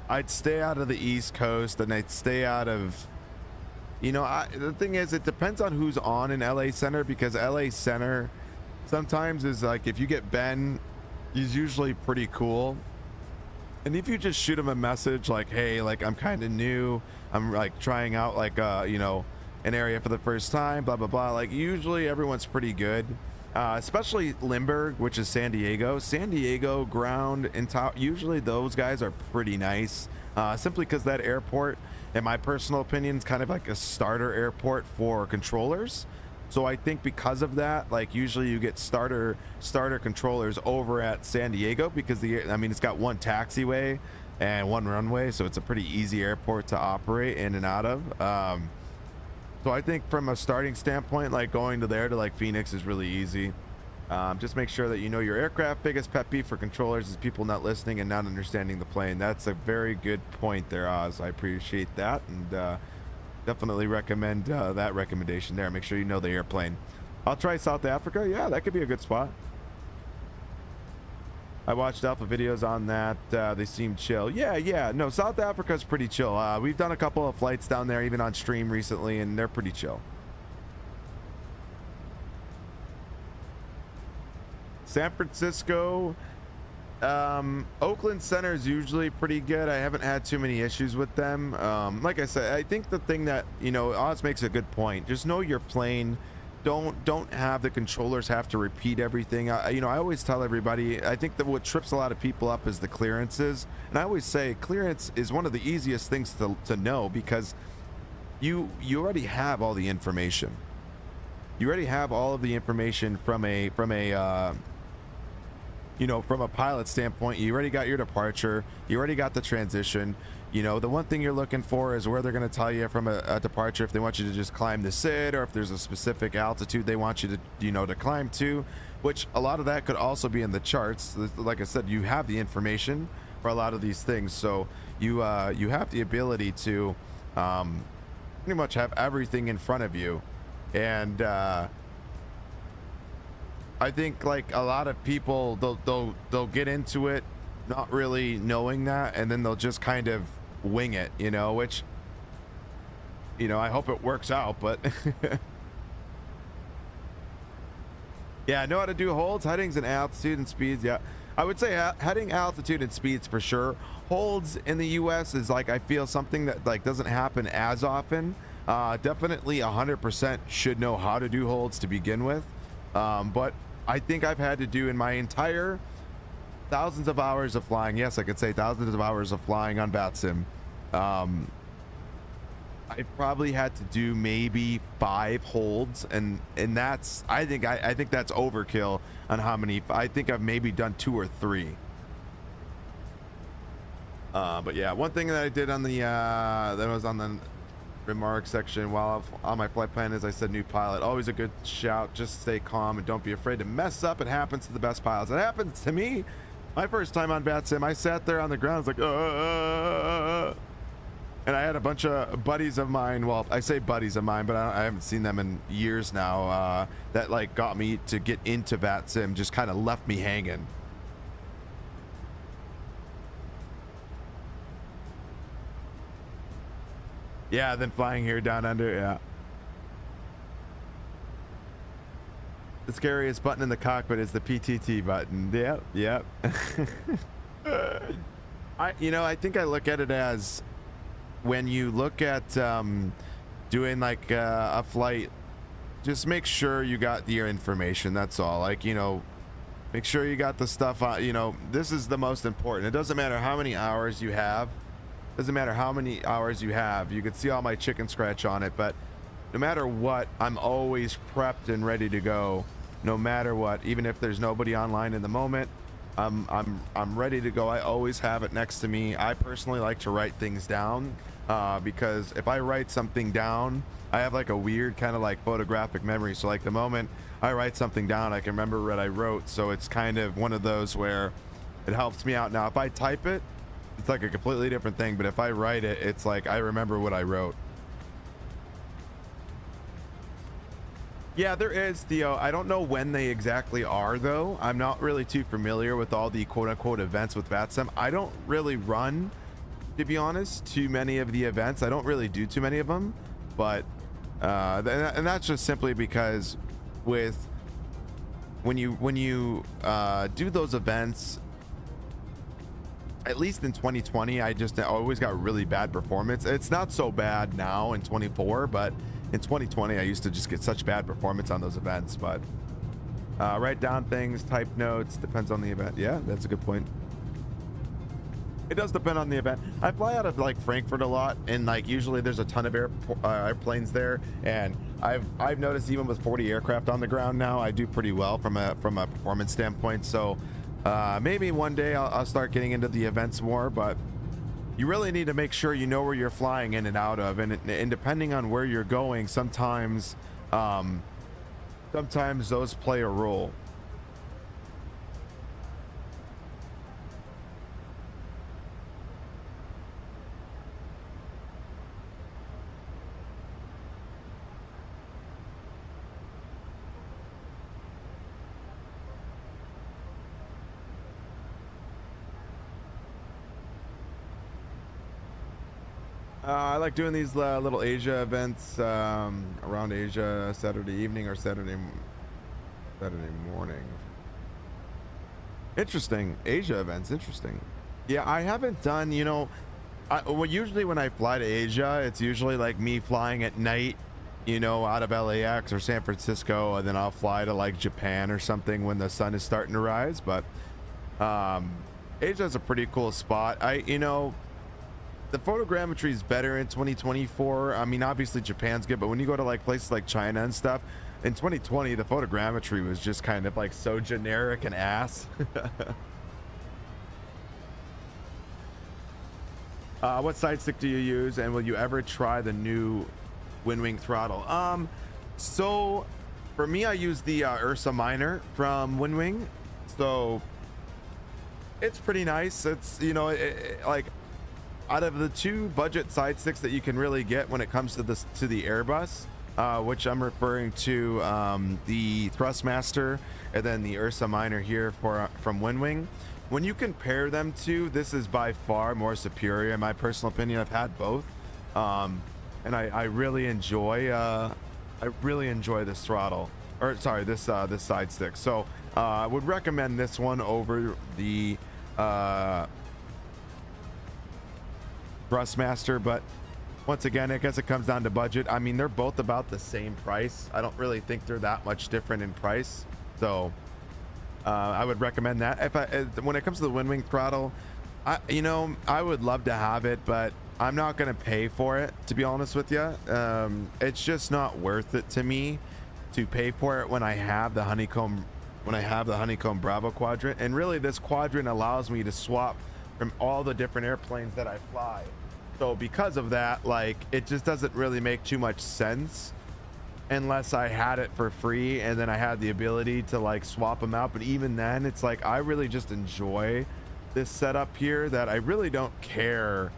S1: I'd stay out of the East Coast, and I'd stay out of, you know, the thing is, it depends on who's on in LA Center, because LA Center sometimes is like, if you get Ben, he's usually pretty cool. And if you just shoot him a message like, hey, like, I'm kind of new, I'm like trying out like, you know, an area for the first time, blah, blah, blah. Like, usually everyone's pretty good. Especially Limburg, which is San Diego ground and top. Usually those guys are pretty nice, simply because that airport, in my personal opinion, is kind of like a starter airport for controllers. So I think because of that, like, usually you get starter controllers over at San Diego, because I mean, it's got one taxiway and one runway, so it's a pretty easy airport to operate in and out of. So I think from a starting standpoint, like going to there to like Phoenix is really easy. Just make sure that you know your aircraft. Biggest pet peeve for controllers is people not listening and not understanding the plane. That's a very good point there, Oz. I appreciate that, and definitely recommend that recommendation there. Make sure you know the airplane. I'll try South Africa. Yeah, that could be a good spot. I watched alpha videos on that. They seem chill. Yeah. No, South Africa is pretty chill. We've done a couple of flights down there, even on stream recently, and they're pretty chill. San Francisco, Oakland Center is usually pretty good. I haven't had too many issues with them. Like I said, I think the thing that, you know, Oz makes a good point. Just know your plane. Don't have the controllers have to repeat everything. You know, I always tell everybody, I think that what trips a lot of people up is the clearances. And I always say clearance is one of the easiest things to know, because you already have all the information. you already have all of the information from a you know, from a pilot standpoint. You already got your departure, you already got the transition. You know, the one thing you're looking for is where they're going to tell you from a departure, if they want you to just climb the SID, or if there's a specific altitude they want you to, you know, to climb to, which a lot of that could also be in the charts. Like I said, you have the information for a lot of these things, so you have the ability to pretty much have everything in front of you. And I think like a lot of people, they'll get into it not really knowing that, and then they'll just kind of wing it, you know, which, you know, I hope it works out, but yeah, I know how to do holds, headings, and altitude and speeds. Yeah, I would say heading, altitude, and speeds for sure. Holds in the US is like, I feel something that like doesn't happen as often. Definitely 100% should know how to do holds to begin with, but I think I've had to do in my entire thousands of hours of flying, yes, I could say thousands of hours of flying on Vatsim, I probably had to do maybe 5 holds, and that's, I think that's overkill on how many. I think I've maybe done 2 or 3. But yeah, one thing that I did on the that was on the remarks section while on my flight plan is I said, new pilot, always a good shout, just stay calm and don't be afraid to mess up. It happens to the best pilots. It happens to me. My first time on Vatsim, I sat there on the ground, I was like, and I had a bunch of buddies of mine, well, I say buddies of mine, but I haven't seen them in years now, that like got me to get into Vatsim, just kind of left me hanging. Yeah, then flying here down under, yeah. The scariest button in the cockpit is the PTT button. Yep, yep. I think I look at it as, when you look at doing like a flight, just make sure you got your information. That's all. Like, you know, make sure you got the stuff on, you know, this is the most important. It doesn't matter how many hours you have. Doesn't matter how many hours you have. You can see all my chicken scratch on it, but no matter what, I'm always prepped and ready to go. No matter what, even if there's nobody online in the moment, I'm ready to go. I always have it next to me. I personally like to write things down, because if I write something down, I have like a weird kind of like photographic memory. So like the moment I write something down, I can remember what I wrote. So it's kind of one of those where it helps me out. Now, if I type it, it's like a completely different thing, but if I write it, it's like I remember what I wrote. Yeah, there is, Theo. I don't know when they exactly are, though. I'm not really too familiar with all the quote-unquote events with Vatsim. I don't really run, to be honest, too many of the events. I don't really do too many of them, but and that's just simply because with when you do those events, at least in 2020, I always got really bad performance. It's not so bad now in 24, but in 2020, I used to just get such bad performance on those events. But write down things, type notes, depends on the event. Yeah, that's a good point. It does depend on the event. I fly out of like Frankfurt a lot, and like usually there's a ton of airplanes there, and I've noticed even with 40 aircraft on the ground now, I do pretty well from a performance standpoint. So maybe one day I'll start getting into the events more, but you really need to make sure you know where you're flying in and out of, and depending on where you're going, sometimes those play a role. I like doing these little Asia events around Asia, Saturday evening or Saturday morning. Interesting. Asia events, interesting. Yeah, I haven't done, you know, well, usually when I fly to Asia, it's usually like me flying at night, you know, out of LAX or San Francisco, and then I'll fly to like Japan or something when the sun is starting to rise. But Asia is a pretty cool spot. You know, the photogrammetry is better in 2024. I mean, obviously Japan's good, but when you go to like places like China and stuff, in 2020, the photogrammetry was just kind of like so generic and ass. What side stick do you use, and will you ever try the new WinWing throttle? So for me, I use the Ursa Minor from WinWing. So it's pretty nice. It's, you know, like out of the 2 budget side sticks that you can really get when it comes to this, to the Airbus, which I'm referring to, the Thrustmaster and then the Ursa Minor here from WinWing. When you compare them to, this is by far more superior in my personal opinion. I've had both, and I really enjoy this throttle, or sorry, this side stick. So I would recommend this one over the Thrustmaster, but once again, I guess it comes down to budget. I mean, they're both about the same price. I don't really think they're that much different in price, so I would recommend that. When it comes to the WinWing throttle, I would love to have it, but I'm not going to pay for it, to be honest with you. It's just not worth it to me to pay for it when I have the honeycomb Bravo quadrant. And really, this quadrant allows me to swap from all the different airplanes that I fly. So because of that, like, it just doesn't really make too much sense unless I had it for free and then I had the ability to like swap them out. But even then, it's like I really just enjoy this setup here, that I really don't care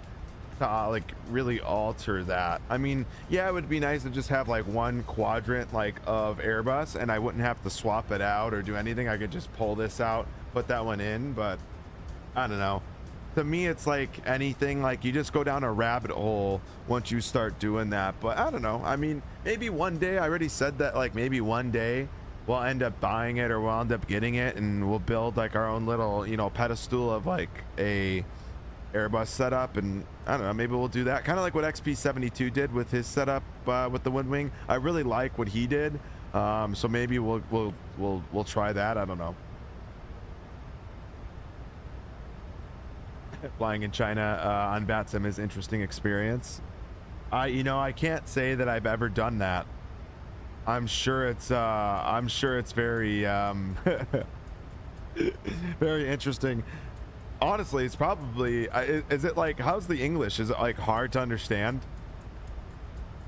S1: to like really alter that. I mean, yeah, it would be nice to just have like one quadrant like of Airbus and I wouldn't have to swap it out or do anything. I could just pull this out, put that one in. But I don't know, to me it's like anything, like you just go down a rabbit hole once you start doing that. But I don't know, I mean, maybe one day, I already said that, like maybe one day we'll end up buying it, or we'll end up getting it, and we'll build like our own little, you know, pedestal of like a Airbus setup. And I don't know, maybe we'll do that, kind of like what XP72 did with his setup with the WinWing. I really like what he did, so maybe we'll try that. I don't know. Flying in China on Vatsim is interesting experience. I can't say that I've ever done that. I'm sure it's very very interesting. Honestly, it's probably, is it like, how's the English? Is it like hard to understand?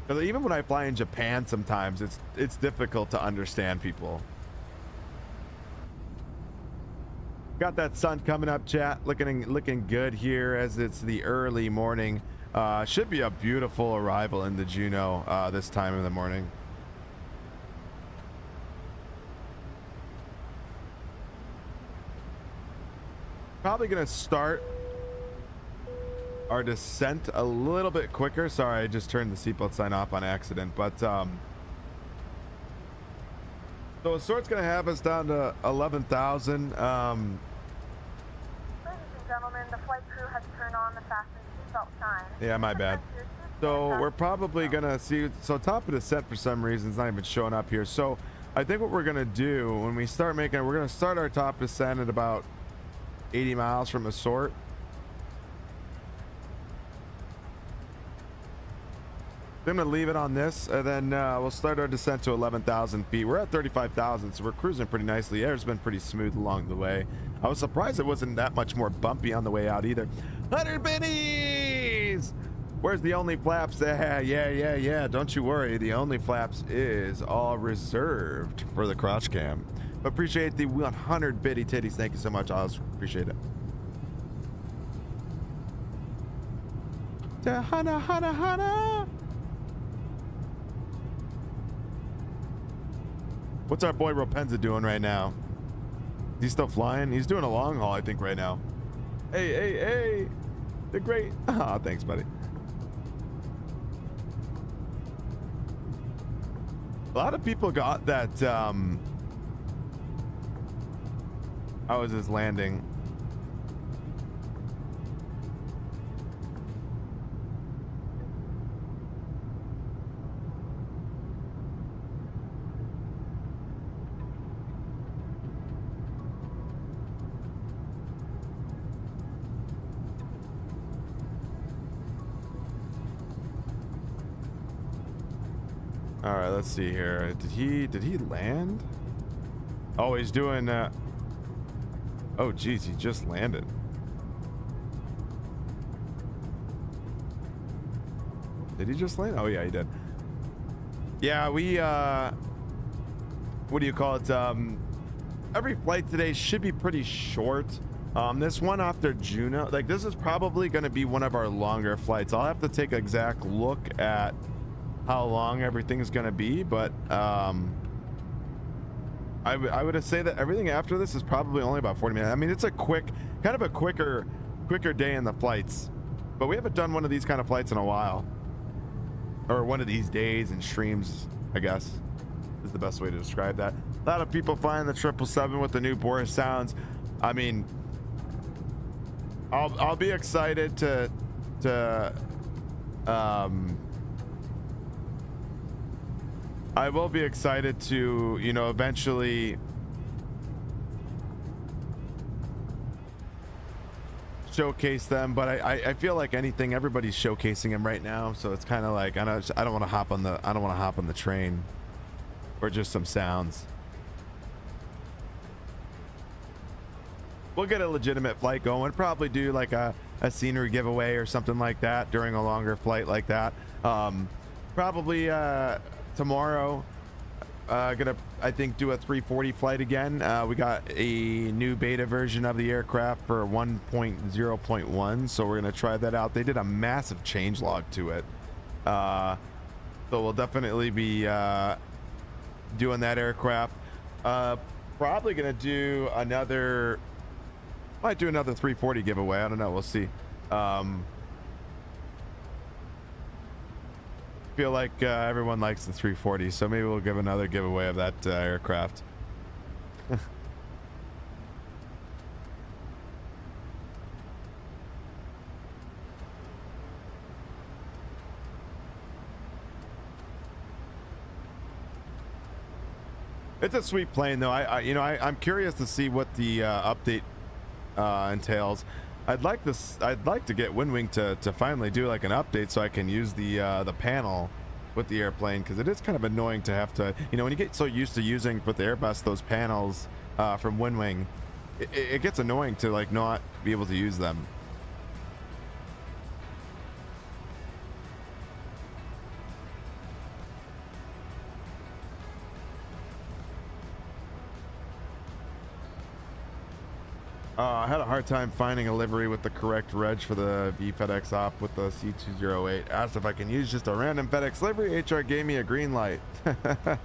S1: Because even when I fly in Japan, sometimes it's difficult to understand people. Got that sun coming up, chat. Looking good here as it's the early morning. Should be a beautiful arrival in the Juno this time of the morning. Probably gonna start our descent a little bit quicker. Sorry, I just turned the seatbelt sign off on accident. But so a sort's gonna have us down to 11,000.
S4: Ladies and gentlemen, the flight crew has turned on the fasten seatbelt sign.
S1: Yeah, my bad. So we're probably gonna see, so top of descent for some reason is not even showing up here. So I think what we're gonna do when we start making it, we're gonna start our top descent at about 80 miles from a sort. I'm gonna leave it on this, and then we'll start our descent to 11,000 feet. We're at 35,000, so we're cruising pretty nicely. Air's been pretty smooth along the way. I was surprised it wasn't that much more bumpy on the way out either. 100 bennies! Where's the only flaps? Yeah. Don't you worry. The only flaps is all reserved for the crotch cam. But appreciate the 100 bitty titties. Thank you so much, Oz. Appreciate it. Hana. What's our boy Ropenza doing right now? Is he still flying? He's doing a long haul, I think, right now. Hey. They're great. Ah, thanks, buddy. A lot of people got that, how was his landing? All right, let's see here. Did he land? Oh, he's doing oh geez, he just landed. Did he just land? Oh yeah, he did. Yeah, we what do you call it? Every flight today should be pretty short. This one after Juneau, like this is probably going to be one of our longer flights. I'll have to take an exact look at how long everything's going to be, but I would say that everything after this is probably only about 40 minutes. I mean, it's a quick, kind of a quicker day in the flights, but we haven't done one of these kind of flights in a while, or one of these days and streams, I guess is the best way to describe that. A lot of people flying the 777 with the new Boris sounds. I mean, I'll be excited to I will be excited to, you know, eventually showcase them, but I feel like anything, everybody's showcasing them right now, so it's kind of like I don't want to hop on the train or just some sounds. We'll get a legitimate flight going, probably do like a scenery giveaway or something like that during a longer flight like that. Probably tomorrow gonna, I think, do a 340 flight again. We got a new beta version of the aircraft for 1.0.1, so we're gonna try that out. They did a massive changelog to it, so we'll definitely be doing that aircraft. Probably gonna do another, might do another 340 giveaway. I don't know, we'll see. Feel like everyone likes the 340, so maybe we'll give another giveaway of that aircraft. It's a sweet plane, though. I'm curious to see what the update entails. I'd like to get Windwing to finally do like an update so I can use the panel with the airplane, because it is kind of annoying to have to, you know, when you get so used to using with the Airbus those panels from Windwing, it gets annoying to like not be able to use them. I had a hard time finding a livery with the correct reg for the FedEx op with the C208. Asked if I can use just a random FedEx livery. HR gave me a green light. I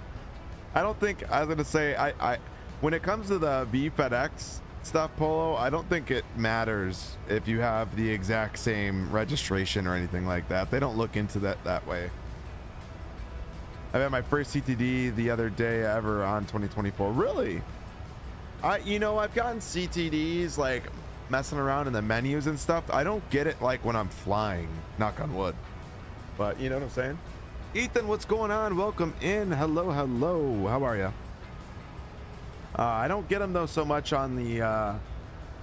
S1: don't think, I was gonna say, I when it comes to the FedEx stuff, Polo, I don't think it matters if you have the exact same registration or anything like that. They don't look into that way. I had my first CTD the other day ever on 2024. Really? I've gotten CTDs like messing around in the menus and stuff. I don't get it like when I'm flying, knock on wood. But you know what I'm saying? Ethan, what's going on? Welcome in. Hello. How are you? I don't get them though so much on the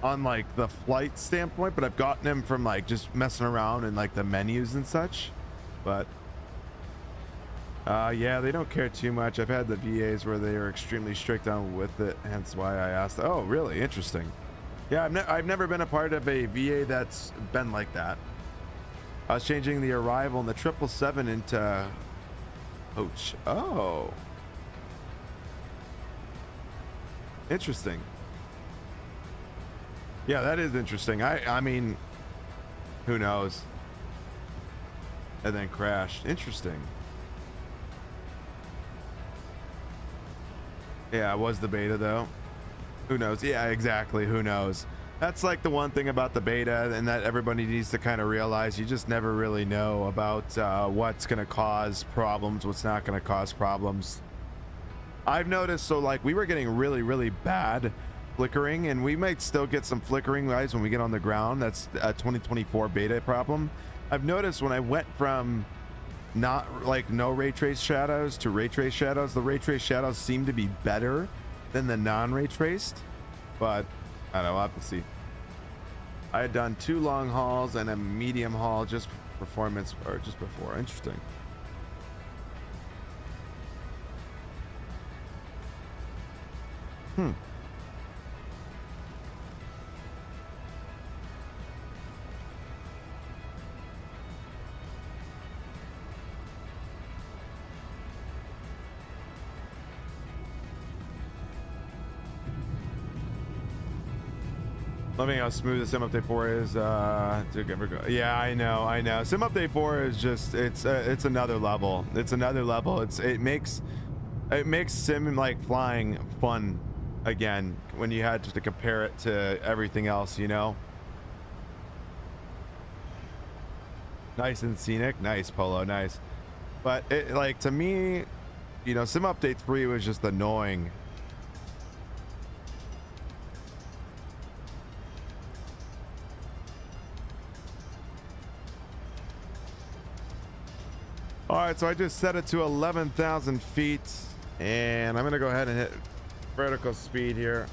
S1: on like the flight standpoint, but I've gotten them from like just messing around in like the menus and such. But yeah, they don't care too much. I've had the VAs where they are extremely strict on with it, hence why I asked. Oh, really? Interesting. Yeah, I've never been a part of a VA that's been like that. I was changing the arrival in the 777 into Coach. Oh, interesting. Yeah, that is interesting. I mean, who knows? And then crashed. Interesting. Yeah, it was the beta though. Who knows? Yeah, exactly. Who knows? That's like the one thing about the beta, and that everybody needs to kind of realize. You just never really know about what's going to cause problems, what's not going to cause problems. I've noticed, so like we were getting really bad flickering, and we might still get some flickering, guys, when we get on the ground. That's a 2024 beta problem. I've noticed when I went from not like no ray trace shadows to ray trace shadows, the ray trace shadows seem to be better than the non-ray traced, but I don't know, I'll have to see. I had done 2 long hauls and a medium haul just performance or just before. Interesting. Let me know how smooth the sim update 4 is. Yeah, I know. Sim update 4 is just it's another level. It's another level. It makes sim like flying fun again when you had to compare it to everything else, you know. Nice and scenic. Nice, Polo. Nice. But it, like, to me, you know, sim update 3 was just annoying. All right, so I just set it to 11,000 feet, and I'm gonna go ahead and hit vertical speed here.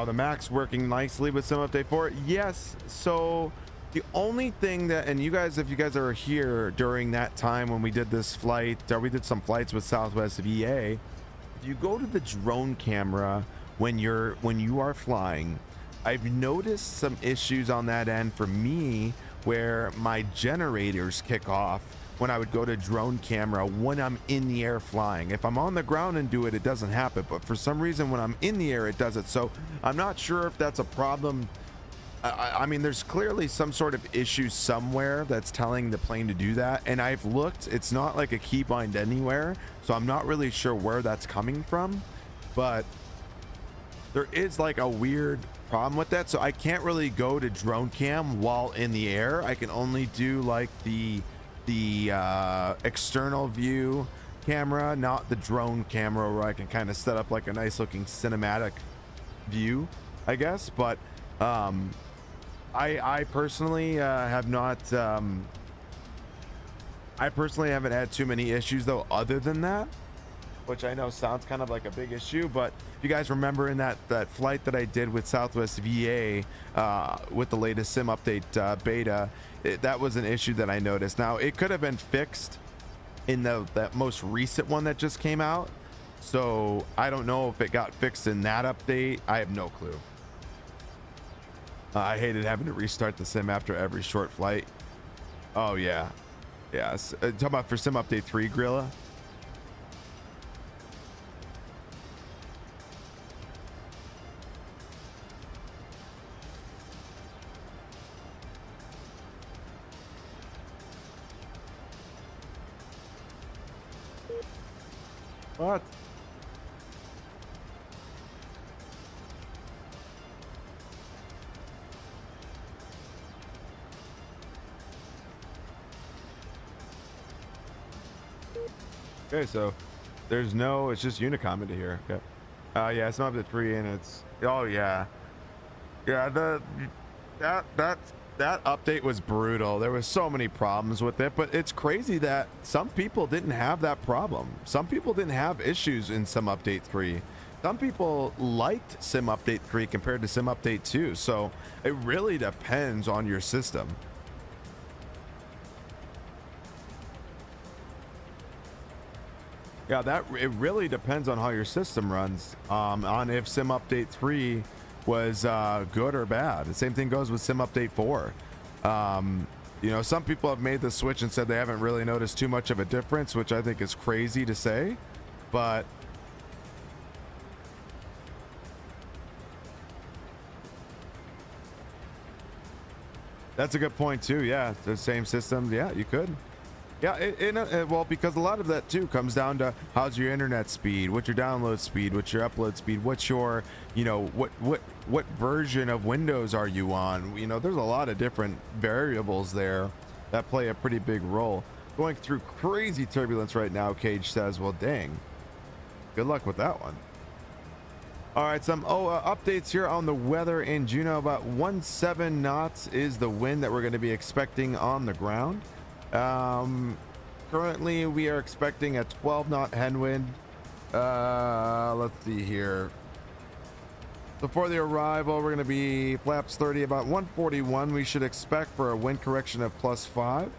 S1: The Max working nicely with Sim Update 4. Yes, so the only thing that, and you guys, if you guys are here during that time when we did this flight, or we did some flights with Southwest VA, if you go to the drone camera when you are flying, I've noticed some issues on that end for me where my generators kick off when I would go to drone camera when I'm in the air flying. If I'm on the ground and do it, it doesn't happen, but for some reason when I'm in the air it does it. So I'm not sure if that's a problem. I mean, there's clearly some sort of issue somewhere that's telling the plane to do that, and I've looked. It's not like a keybind anywhere, so I'm not really sure where that's coming from, but there is like a weird problem with that. So I can't really go to drone cam while in the air. I can only do like the external view camera, not the drone camera, where I can kind of set up like a nice looking cinematic view, I guess. But I personally have not I personally haven't had too many issues though other than that, which I know sounds kind of like a big issue. But if you guys remember in that flight that I did with Southwest VA with the latest sim update beta, that was an issue that I noticed. Now it could have been fixed in that most recent one that just came out, so I don't know if it got fixed in that update. I have no clue. I hated having to restart the sim after every short flight. Oh yeah, talking about for sim update 3, Grilla. What? Okay, so there's no, it's just Unicom into here. Okay. Yeah, it's not up to 3 and it's, oh yeah. Yeah, that update was brutal. There was so many problems with it, but it's crazy that some people didn't have that problem. Some people didn't have issues in Sim Update 3. Some people liked Sim Update 3 compared to Sim Update 2. So it really depends on your system. Yeah, it really depends on how your system runs, on if Sim Update 3 was good or bad. The same thing goes with Sim Update 4. You know, some people have made the switch and said they haven't really noticed too much of a difference, which I think is crazy to say, but that's a good point too. Yeah, the same system. Yeah, you could. Yeah, well, because a lot of that too comes down to how's your internet speed, what's your download speed, what's your upload speed, what's your, you know, what version of Windows are you on? You know, there's a lot of different variables there that play a pretty big role. Going through crazy turbulence right now, Cage says. Well, dang. Good luck with that one. All right, some updates here on the weather in Juneau. About 17 knots is the wind that we're going to be expecting on the ground. Currently we are expecting a 12 knot headwind. Let's see here. So for the arrival, we're going to be flaps 30 about 141. We should expect for a wind correction of +5.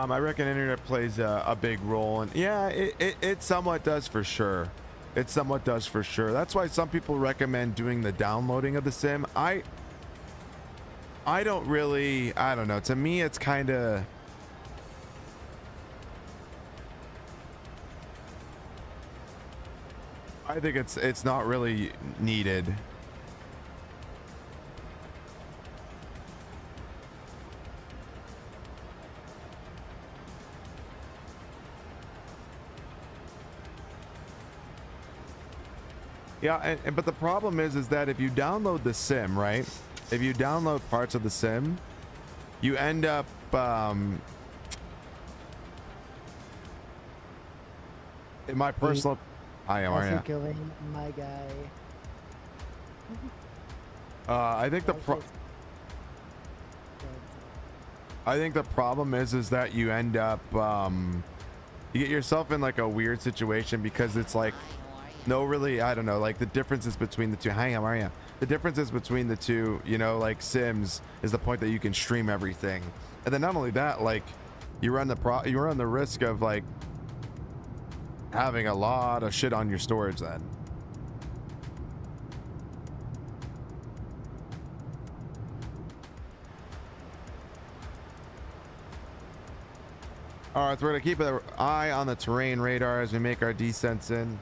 S1: I reckon internet plays a big role, and yeah, it somewhat does for sure. It somewhat does for sure. That's why some people recommend doing the downloading of the sim. I don't really, I don't know. To me, it's kind of, I think it's not really needed. Yeah, but the problem is that if you download the sim, right? If you download parts of the sim, you end up in my personal. Hi, how are you?
S7: Killing my guy.
S1: I think the problem is that you end up you get yourself in like a weird situation because it's like no, really, I don't know, like the differences between the two. Hi, how are you? The differences between the two, you know, like Sims is the point that you can stream everything, and then not only that, like you run the risk of like having a lot of shit on your storage then. All right, so we're gonna keep an eye on the terrain radar as we make our descents in.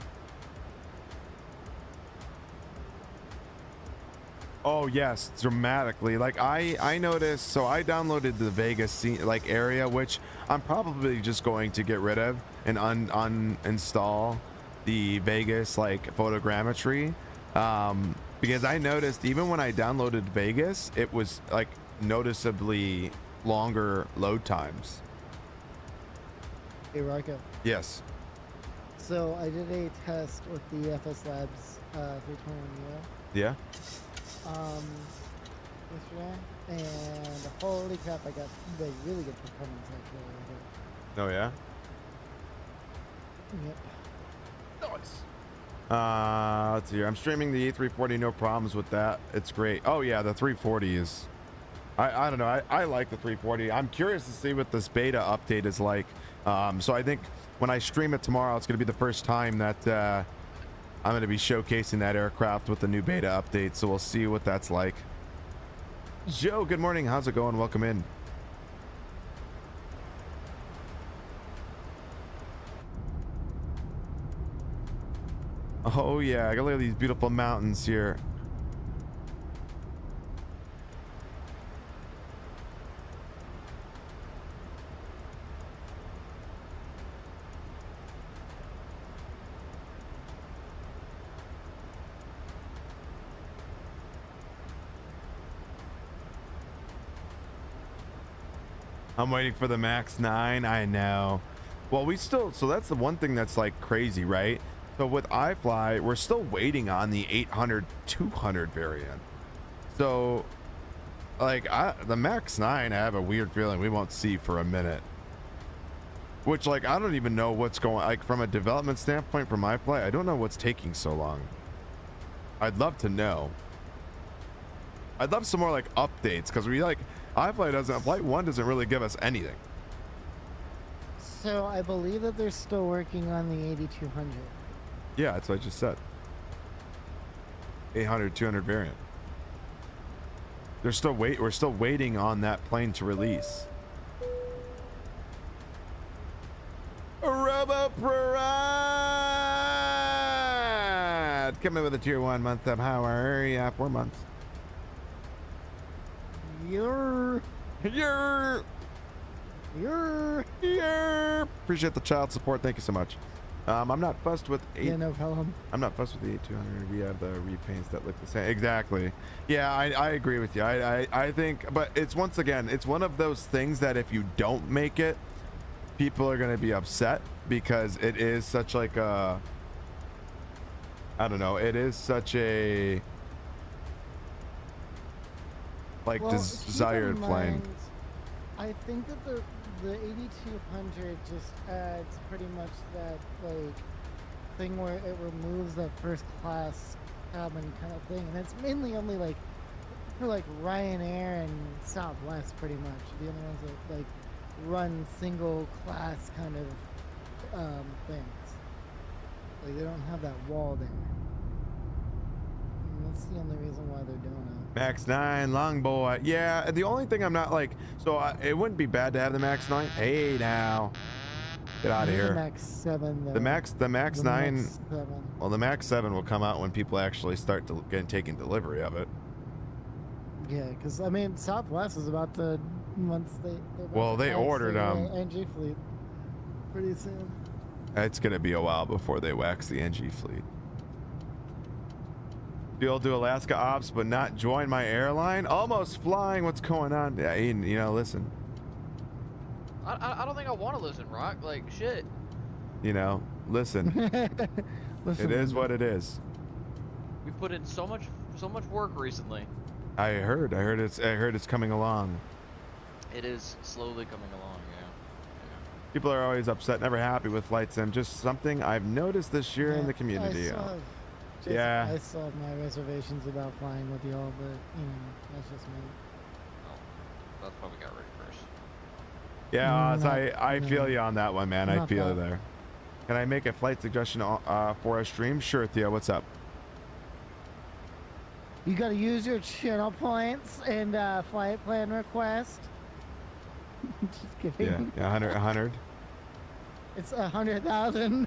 S1: Oh yes, dramatically. Like I noticed, so I downloaded the Vegas scene, like area, which I'm probably just going to get rid of and uninstall the Vegas like photogrammetry, because I noticed even when I downloaded Vegas, it was like noticeably longer load times.
S7: Hey Rocco.
S1: Yes.
S7: So I did a test with the FS Labs 320 Neo.
S1: Yeah.
S7: Yesterday, and holy crap, I got like really good performance actually.
S1: Oh yeah.
S7: Yep.
S1: Nice. Let's see here. I'm streaming the E340, no problems with that. It's great. Oh yeah, the 340 is. I don't know. I like the 340. I'm curious to see what this beta update is like. So I think when I stream it tomorrow, it's going to be the first time that I'm going to be showcasing that aircraft with the new beta update, so we'll see what that's like. Joe, good morning. How's it going? Welcome in. Oh yeah, I got to look at these beautiful mountains here. I'm waiting for the Max 9. I know. Well, so that's the one thing that's like crazy, right? So with iFly, we're still waiting on the 800-200 variant. So like the Max 9, I have a weird feeling we won't see for a minute. Which like, I don't even know what's going, like from a development standpoint from iFly, I don't know what's taking so long. I'd love to know. I'd love some more like updates, because we like, Flight 1 doesn't really give us anything.
S7: So I believe that they're still working on the 8200.
S1: Yeah, that's what I just said. 800-200 variant. We're still waiting on that plane to release. Robo Parade! Come in with a tier 1 month up. How are you? 4 months.
S7: You're.
S1: Appreciate the child support. Thank you so much. I'm not fussed with
S7: Yeah, no problem.
S1: I'm not fussed with the 8200. We have the repaints that look the same. Exactly. Yeah, I agree with you. I think, but it's once again, it's one of those things that if you don't make it, people are going to be upset, because it is such like a, I don't know, it is such a like
S7: Well,
S1: desired
S7: keep in
S1: plane.
S7: mind, I think that the 8200 just adds pretty much that like thing where it removes that first class cabin kind of thing, and it's mainly only like for like Ryanair and Southwest, pretty much the only ones that like run single class kind of things. Like they don't have that wall there. And that's the only reason why they're doing it.
S1: Max 9 long boy. Yeah, the only thing I'm not like, so it wouldn't be bad to have the Max 9. Hey now, get out of
S7: Maybe
S1: here.
S7: The Max 7 though.
S1: The Max 9.
S7: Max 7.
S1: Well, the Max 7 will come out when people actually start to get taking delivery of it.
S7: Yeah, because I mean Southwest is about to
S1: They ordered
S7: NG fleet pretty soon.
S1: It's gonna be a while before they wax the NG fleet. You'll do Alaska ops, but not join my airline. Almost flying. What's going on? Yeah, you know, listen.
S8: I don't think I want to listen, Rock. Like shit.
S1: You know, listen.
S7: Listen,
S1: It is what it is.
S8: We put in so much work recently.
S1: I heard it's coming along.
S8: It is slowly coming along, yeah.
S1: People are always upset, never happy with flight sim. Just something I've noticed this year in the community.
S7: I still have my reservations about flying with y'all, but you know, that's just me.
S8: Oh, that's why we got ready first.
S1: Yeah, Oz, I feel you on that one, man. I
S7: Not
S1: feel you
S7: that.
S1: there. Can I make a flight suggestion for a stream? Sure, Theo. What's up?
S7: You gotta use your channel points and flight plan request. Just kidding.
S1: Yeah, 100.
S7: It's 100,000.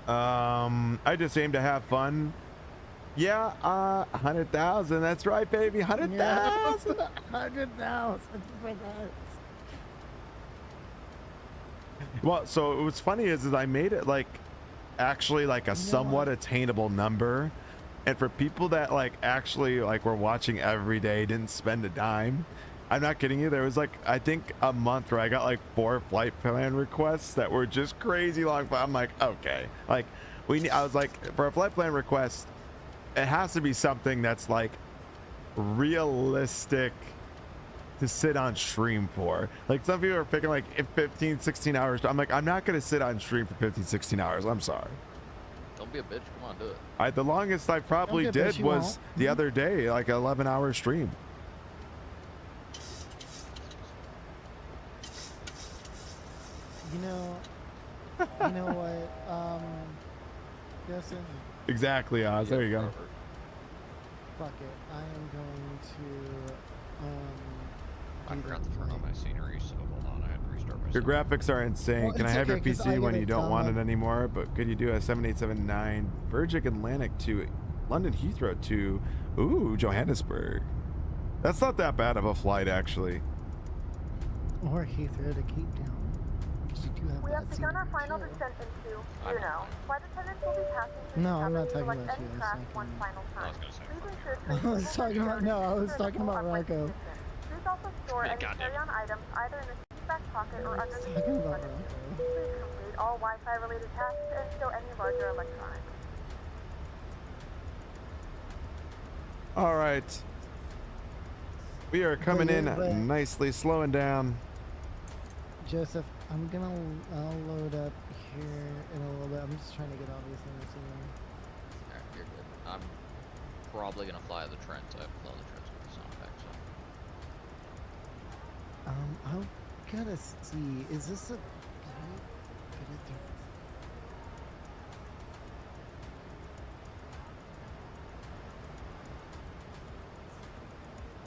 S1: I just aim to have fun. Yeah, 100,000. That's right, baby. 100,000.
S7: 100,000 for that.
S1: Well, so what's funny is I made it like actually like a somewhat attainable number, and for people that like actually like were watching every day, didn't spend a dime. I'm not kidding you. There was like I think a month where I got like 4 flight plan requests that were just crazy long. But I'm like, okay, like I was like, for a flight plan request, it has to be something that's like realistic to sit on stream for. Like some people are picking like 15, 16 hours. I'm like, I'm not gonna sit on stream for 15, 16 hours. I'm sorry.
S8: Don't be a bitch. Come on, do it.
S1: The longest I probably
S7: Don't be a bitch,
S1: did
S7: you
S1: was
S7: won't.
S1: the other day, like an 11-hour stream.
S7: You know what? Justin,
S1: Exactly, Oz. There you go.
S7: fuck it. I am going to
S8: I
S7: do
S8: forgot
S7: the
S8: to turn on
S7: flight.
S8: my scenery, so hold on. I had to restart my
S1: Your graphics are insane.
S7: Well,
S1: Can I
S7: it's
S1: have your
S7: okay, 'cause I
S1: PC when
S7: gotta
S1: you don't
S7: tell
S1: want it
S7: them.
S1: anymore? But could you do a 7879 Virgin Atlantic to London Heathrow to Johannesburg? That's not that bad of a flight, actually.
S7: Or Heathrow to Cape Town. Because you do have
S4: We
S7: that
S4: have begun our
S7: scenery,
S4: final
S7: too.
S4: descent into Juneau. Flight attendants will be passing through
S7: No,
S4: the
S7: I'm not
S4: cabin to
S7: talking
S4: select
S7: about
S4: any
S7: you, I was
S4: craft
S7: talking-
S4: one final
S8: I
S4: time.
S8: was gonna say.
S4: Please ensure to
S7: I was talking about- no, I was talking about Rocco.
S4: Please also store
S8: Yeah,
S4: any
S8: goddamn.
S4: carry-on items either in the seat back pocket or under the
S7: Talking
S4: seat
S7: about
S4: underneath.
S7: Rocco.
S4: Please complete all Wi-Fi related tasks and stow any larger electronics.
S1: All right. We are coming in
S7: but-
S1: nicely, slowing down.
S7: Joseph, I'll load up here in a little bit. I'm just trying to get all these things in.
S8: Alright, you're good. I'm probably gonna fly the Trent. I have to fly the Trent with the sound pack, so.
S7: I gotta see. Is this a?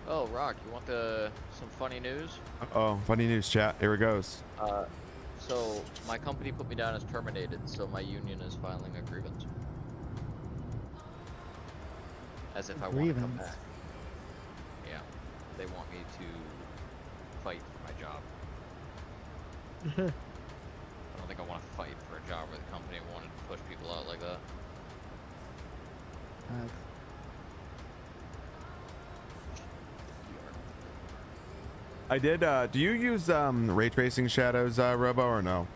S8: Oh, Rock, you want some funny news?
S1: Oh, funny news, chat. Here it goes.
S8: So my company put me down as terminated, so my union is filing a grievance. As if I want to come
S7: Grievance?
S8: back. Yeah, they want me to fight for my job. I don't think I want to fight for a job where the company wanted to push people out like that.
S1: I did. Do you use ray tracing shadows, Robo, or no?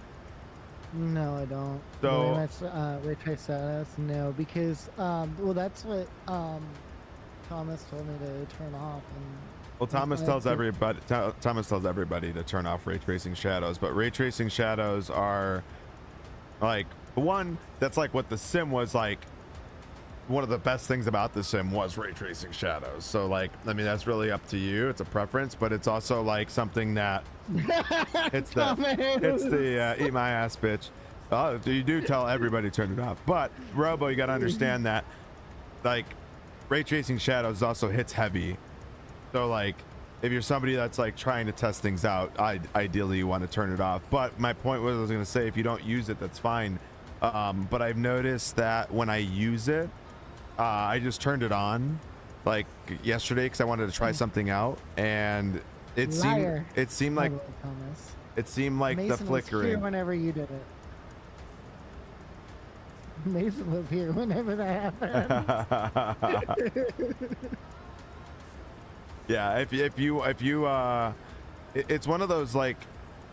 S7: No, I don't.
S1: So-
S7: ray trace status, no, because well, that's what Thomas told me to turn off. And
S1: Well, Thomas tells everybody. Thomas tells everybody to turn off ray tracing shadows, but ray tracing shadows are like one. That's like what the sim was like. One of the best things about the sim was ray tracing shadows. So like, I mean, that's really up to you. It's a preference, but it's also like something that it's the eat my ass, bitch. Oh, you do tell everybody to turn it off, but Robo, you got to understand that like ray tracing shadows also hits heavy. So like, if you're somebody that's like trying to test things out, ideally you want to turn it off. But my point was, I was going to say, if you don't use it, that's fine. But I've noticed that when I use it, I just turned it on like yesterday because I wanted to try something out, and it seemed like
S7: Thomas.
S1: it seemed like
S7: Mason
S1: the
S7: was
S1: flickering.
S7: here whenever you did it. Mason was here whenever that happened.
S1: Yeah, it's one of those like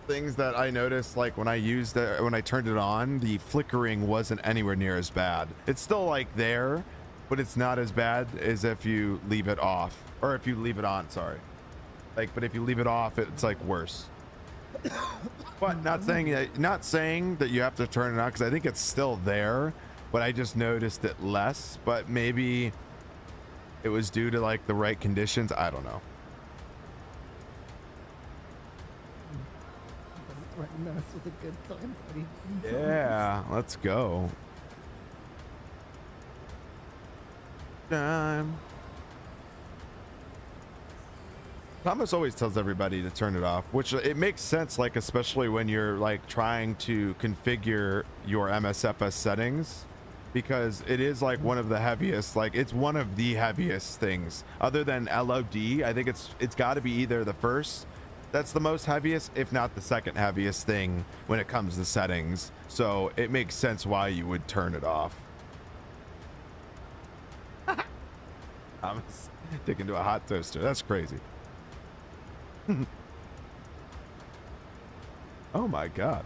S1: things that I noticed, like when I turned it on, the flickering wasn't anywhere near as bad. It's still like there, but it's not as bad as if you leave it off, or if you leave it on, sorry. Like, but if you leave it off, it's like worse. But not saying that you have to turn it on, because I think it's still there, but I just noticed it less. But maybe it was due to like the right conditions. I don't know.
S7: Threaten us with a good time, buddy.
S1: Yeah, let's go. Time. Thomas always tells everybody to turn it off, which it makes sense, like especially when you're like trying to configure your MSFS settings, because it is like one of the heaviest, like it's one of the heaviest things other than LOD. I think it's got to be either the first that's the most heaviest, if not the second heaviest thing when it comes to settings. So it makes sense why you would turn it off. I'm sticking to a hot toaster. That's crazy. Oh my god.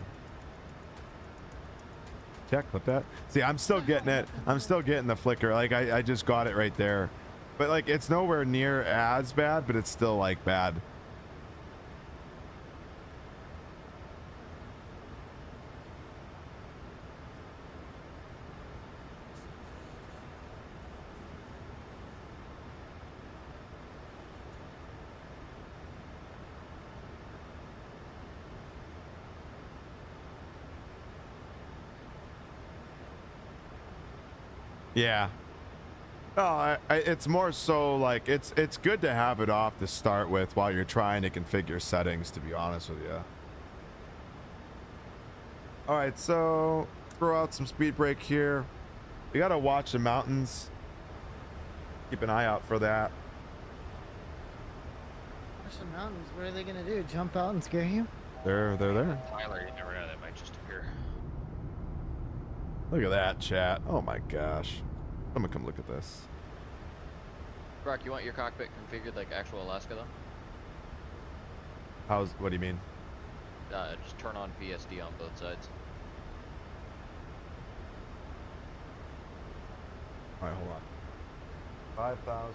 S1: Yeah, clip that. See, I'm still getting it. I'm still getting the flicker. Like I just got it right there. But like it's nowhere near as bad, but it's still like bad. Yeah. Oh, it's more so like it's good to have it off to start with while you're trying to configure settings, to be honest with you. All right, so throw out some speed brake here. We got to watch the mountains. Keep an eye out for that.
S7: Watch the mountains. What are they gonna do? Jump out and scare you?
S1: They're there.
S8: Tyler, you never know, that might just appear.
S1: Look at that, chat. Oh my gosh. I'm gonna come look at this.
S8: Brock, you want your cockpit configured like actual Alaska though?
S1: What do you mean?
S8: Just turn on VSD on both sides.
S1: All right, hold on. 5,000.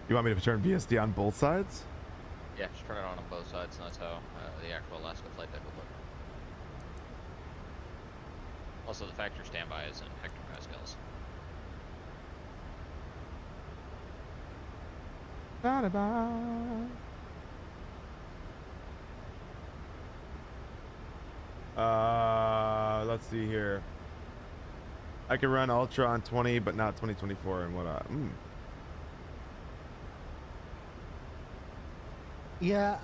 S1: You want me to turn VSD on both sides?
S8: Yeah, just turn it on both sides, and that's how the actual Alaska flight deck will look. Also, the factory standby is in hectopascals.
S1: Let's see here. I can run Ultra on 20, but not 2024 and whatnot.
S7: Yeah,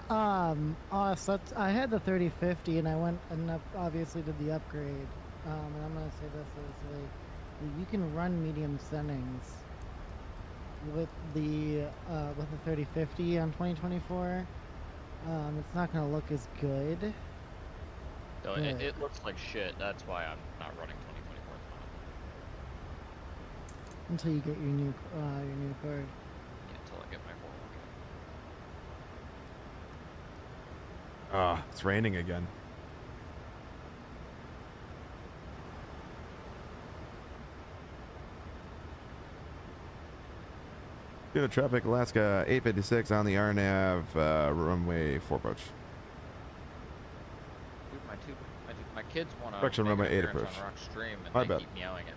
S7: so I had the 3050 and I went and obviously did the upgrade. And I'm gonna say this is like, you can run medium settings with the 3050 on 2024. It's not gonna look as good.
S8: So it looks like shit. That's why I'm not running 2024
S7: until you get your new card.
S1: Ah, it's raining again. Due to traffic, Alaska 856 on the RNAV runway 4 approach.
S8: Dude, my kids want to
S1: Direction runway 8 approach.
S8: on Rock Stream, and
S1: I
S8: they
S1: bet.
S8: keep meowing it.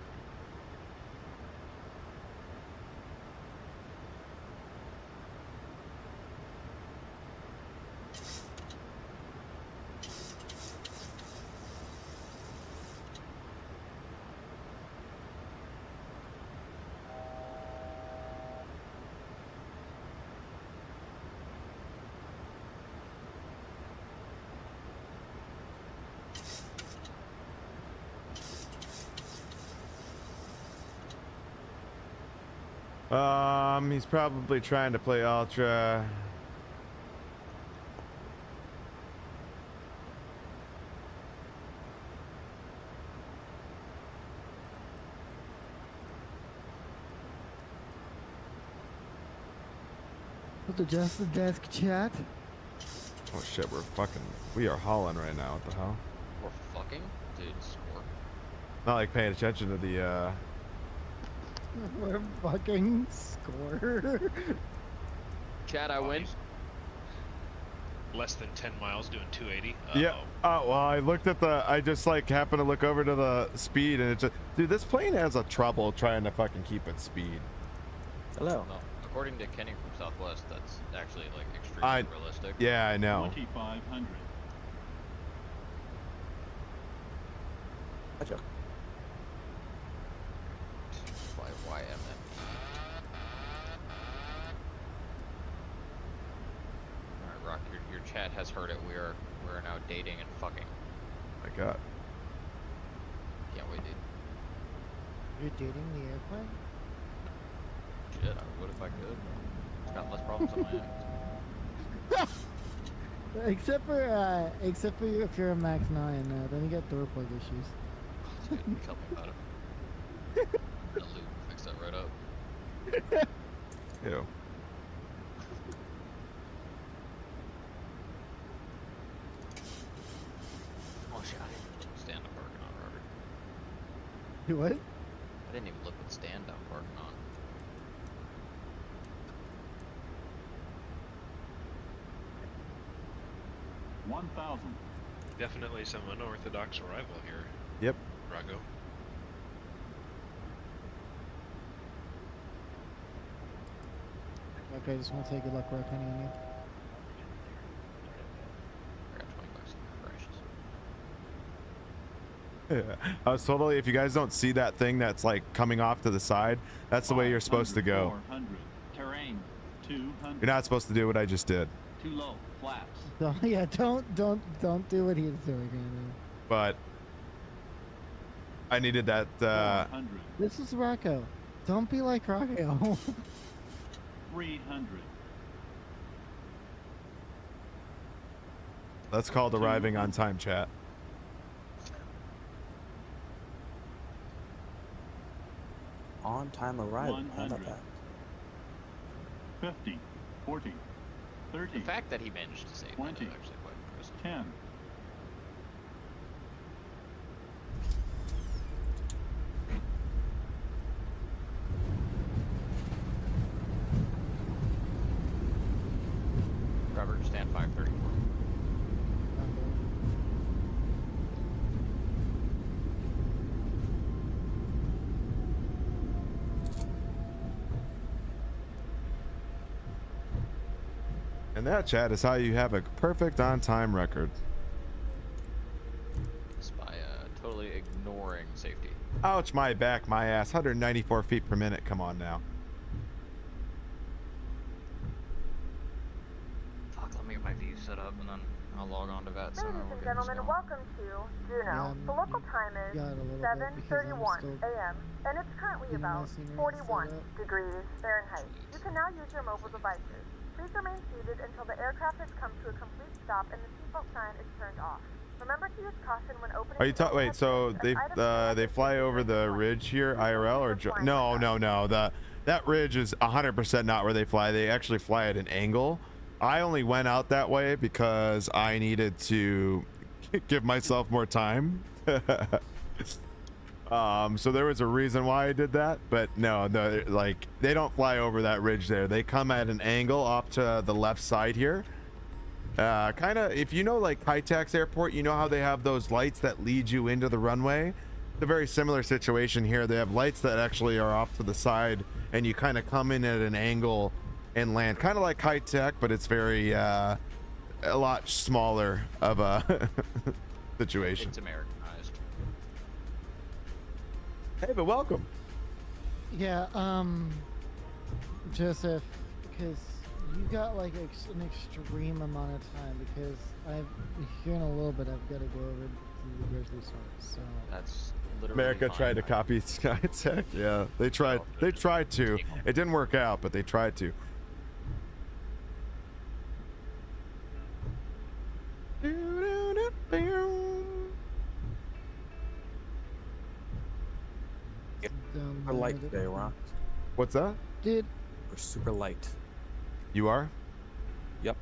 S1: He's probably trying to play Ultra.
S7: Adjust the desk chat.
S1: Oh shit, we are hauling right now. What the hell?
S8: We're fucking? Dude, score.
S1: Not like paying attention to the,
S7: We're fucking score.
S8: Chad, I win.
S9: Less than 10 miles doing 280.
S1: Yeah. Oh, well, I looked at I just like happened to look over to the speed and it's just, dude, this plane has a trouble trying to fucking keep its speed.
S10: Hello.
S8: No, according to Kenny from Southwest, that's actually like extremely realistic.
S1: Yeah, I know.
S11: 2500.
S10: Gotcha.
S8: YMM. Alright, Rock, your chat has heard it. We're now dating and fucking.
S1: My God.
S8: Can't wait, dude.
S7: You're dating the airplane?
S8: Shit, I would if I could. It's got less problems on my end.
S7: Except for if you're a Max 9, then you get door plug issues.
S8: Tell me about it. I'll fix that right up.
S1: Ew.
S8: Oh shit, I didn't even look what stand I'm parking on, Robert.
S7: You what?
S8: I didn't even look what stand I'm parking on.
S9: Definitely some unorthodox arrival here.
S1: Yep.
S9: Rago.
S7: Okay, I just want to say good luck working on you.
S8: I got $20 in crashes.
S1: I was totally, if you guys don't see that thing that's like coming off to the side, that's the way you're supposed to go.
S11: 400. Terrain. 200.
S1: You're not supposed to do what I just did.
S11: Too low. Flaps.
S7: So yeah, don't do what he's doing right now.
S1: But I needed that.
S11: 400.
S7: This is Rocco. Don't be like Rocco.
S11: 300.
S1: That's called arriving on time, chat.
S10: On time arrival. How about
S11: 100.
S10: that?
S11: 50. 40. 30.
S8: The fact that he managed to save that
S11: 20.
S8: is actually quite impressive.
S11: 10.
S8: Robert, stand 534.
S1: And that, chat, is how you have a perfect on-time record.
S8: Just by totally ignoring safety.
S1: Ouch, my back, my ass. 194 feet per minute. Come on now.
S8: Fuck, let me get my view set up and then I'll log on to Vatsim.
S4: Ladies and gentlemen, welcome to Juneau. The local time is 7:31 a.m. and it's currently about 41 degrees Fahrenheit. You can now use your mobile devices. Please remain seated until the aircraft has come to a complete stop and the seatbelt sign is turned off. Remember to use caution when opening.
S1: Are you talking? Wait, so they fly over the ridge here, IRL, or no? That ridge is 100% not where they fly. They actually fly at an angle, I only went out that way because I needed to give myself more time. So there was a reason why I did that, but no, like they don't fly over that ridge there. They come at an angle off to the left side here. Kind of, if you know like High-Tax Airport, you know how they have those lights that lead you into the runway. It's a very similar situation here. They have lights that actually are off to the side, and you kind of come in at an angle and land, kind of like High-Tech, but it's very a lot smaller of a situation.
S8: It's Americanized.
S1: Hey, but welcome.
S7: Yeah, Joseph, because you got like an extreme amount of time, because here in a little bit I've got to go over to the grocery store. So
S8: That's literally
S1: America
S8: fine.
S1: tried to copy SkyTech. Yeah, they tried. They tried to. It didn't work out, but they tried to.
S10: Super light today, Rock.
S1: What's that?
S7: Dude,
S10: we're super light.
S1: You are?
S10: Yep.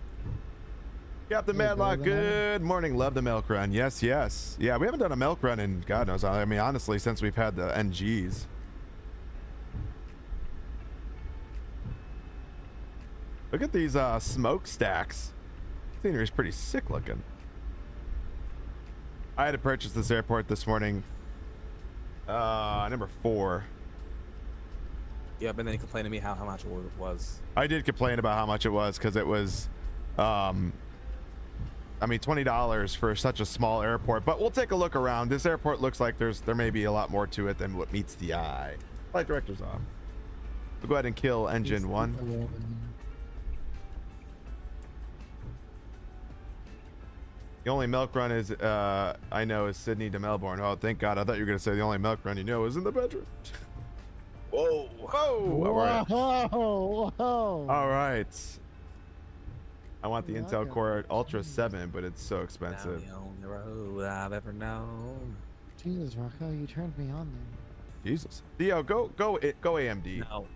S1: Captain Madlock, good morning. Love the milk run. Yes, yes. Yeah, we haven't done a milk run in God knows. I mean, honestly, since we've had the NGs. Look at these smokestacks. Scenery's pretty sick looking. I had to purchase this airport this morning. Number 4.
S10: Yeah, but then he complained to me how much it was.
S1: I did complain about how much it was because it was, I mean, $20 for such a small airport. But we'll take a look around. This airport looks like there may be a lot more to it than what meets the eye. Flight director's off. We'll go ahead and kill engine 1. The only milk run is I know is Sydney to Melbourne. Oh, thank God! I thought you were gonna say the only milk run you know is in the bedroom. Whoa! Whoa! All right.
S7: Whoa! Whoa!
S1: All right. I want the Intel Core Ultra 7, but it's so expensive.
S10: Down the only road I've ever known.
S7: Jesus, Rocco, you turned me on there.
S1: Jesus. Theo, go AMD.
S10: No.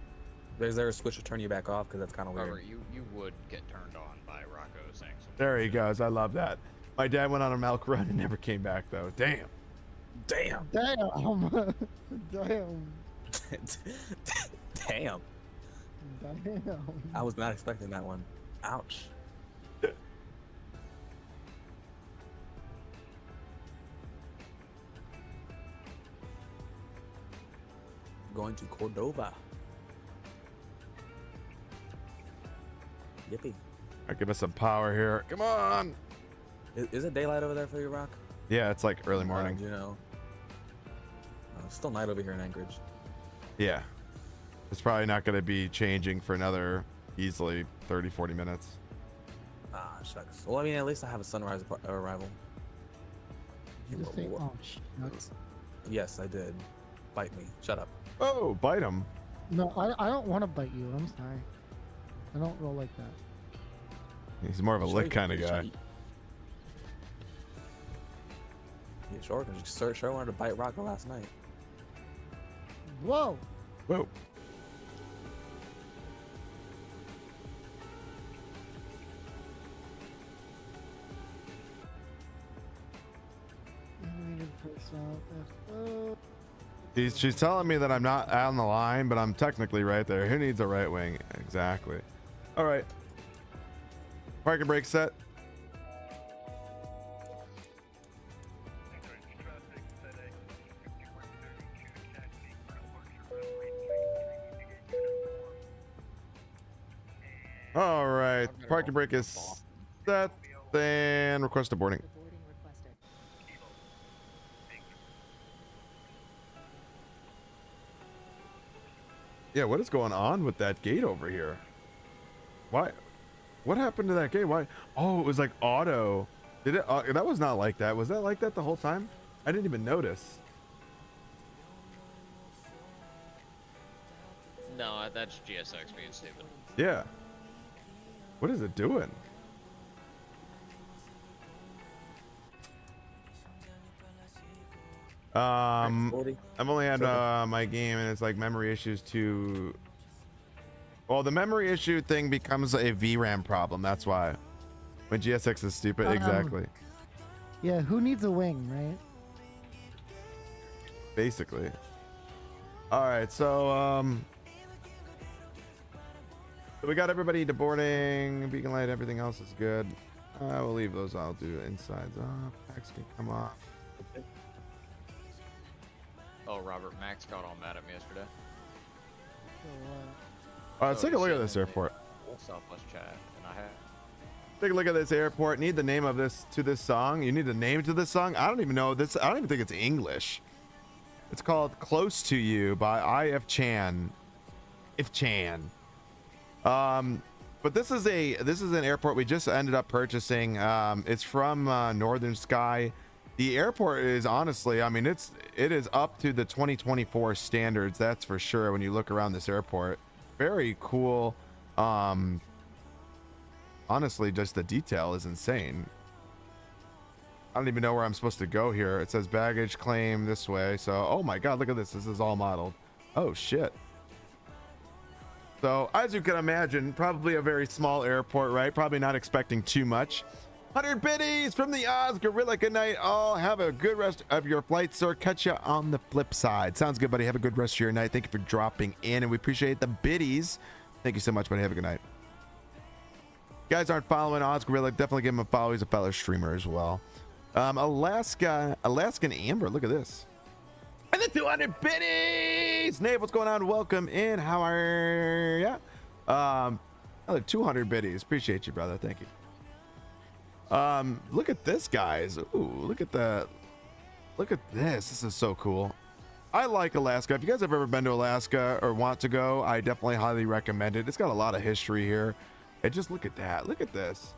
S10: Is there a switch to turn you back off? Because that's kind of weird.
S8: However, you would get turned on by Rocco saying something.
S1: There he goes. I love that. My dad went on a milk run and never came back though. Damn.
S10: Damn.
S7: Damn. Damn.
S10: Damn.
S7: Damn.
S10: I was not expecting that one. Ouch. Going to Cordova. Yippee.
S1: Alright, give us some power here. Come on.
S10: Is it daylight over there for you, Rock?
S1: Yeah, it's like early morning.
S10: You know. It's still night over here in Anchorage.
S1: Yeah. It's probably not going to be changing for another easily 30-40 minutes.
S10: Ah, shucks. Well, I mean, at least I have a sunrise arrival.
S7: Oh, shucks.
S10: Yes, I did. Bite me. Shut up.
S1: Oh, bite him.
S7: No, I don't want to bite you. I'm sorry. I don't roll like that.
S1: He's more of a lick kind of guy.
S10: Yeah, sure. Because sure wanted to bite Rocco last night.
S7: Whoa.
S1: Whoa. She's telling me that I'm not on the line, but I'm technically right there. Who needs a right wing? Exactly. All right. Parking brake set. All right. Parking brake is set. Then request a boarding. Yeah, what is going on with that gate over here? Why? What happened to that gate? Why? Oh, it was like auto. Did it? That was not like that. Was that like that the whole time? I didn't even notice.
S8: No, that's GSX being stupid.
S1: Yeah. What is it doing? I've only had my game and it's like memory issues to Well, the memory issue thing becomes a VRAM problem. That's why. When GSX is stupid, exactly.
S7: Yeah, who needs a wing, right?
S1: Basically. All right, so we got everybody to boarding, beacon light, everything else is good. We'll leave those. I'll do insides off. Packs can come off.
S8: Oh, Robert Max got all mad at me yesterday.
S1: Let's take a look at this airport.
S8: Southwest chat, and I have.
S1: Take a look at this airport. Need the name of this to this song. You need a name to this song. I don't even know this. I don't even think it's English. It's called "Close to You" by IFLY Max. But this is an airport we just ended up purchasing. It's from Northern Sky. The airport is honestly, I mean, it is up to the 2024 standards. That's for sure. When you look around this airport, very cool. Honestly, just the detail is insane. I don't even know where I'm supposed to go here. It says baggage claim this way. So, oh my God, look at this. This is all modeled. Oh shit. So as you can imagine, probably a very small airport, right? Probably not expecting too much. 100 biddies from the Oz Gorilla. Good night. Oh, have a good rest of your flight, sir. Catch you on the flip side. Sounds good, buddy. Have a good rest of your night. Thank you for dropping in, and we appreciate the biddies. Thank you so much, buddy. Have a good night. You guys aren't following Oz Gorilla, definitely give him a follow. He's a fellow streamer as well. Alaskan Amber. Look at this. And the 200 biddies. Nate, what's going on? Welcome in. How are ya? Another 200 biddies. Appreciate you, brother. Thank you. Look at this, guys. Ooh, look at this. This is so cool. I like Alaska. If you guys have ever been to Alaska or want to go, I definitely highly recommend it. It's got a lot of history here. And just look at that. Look at this.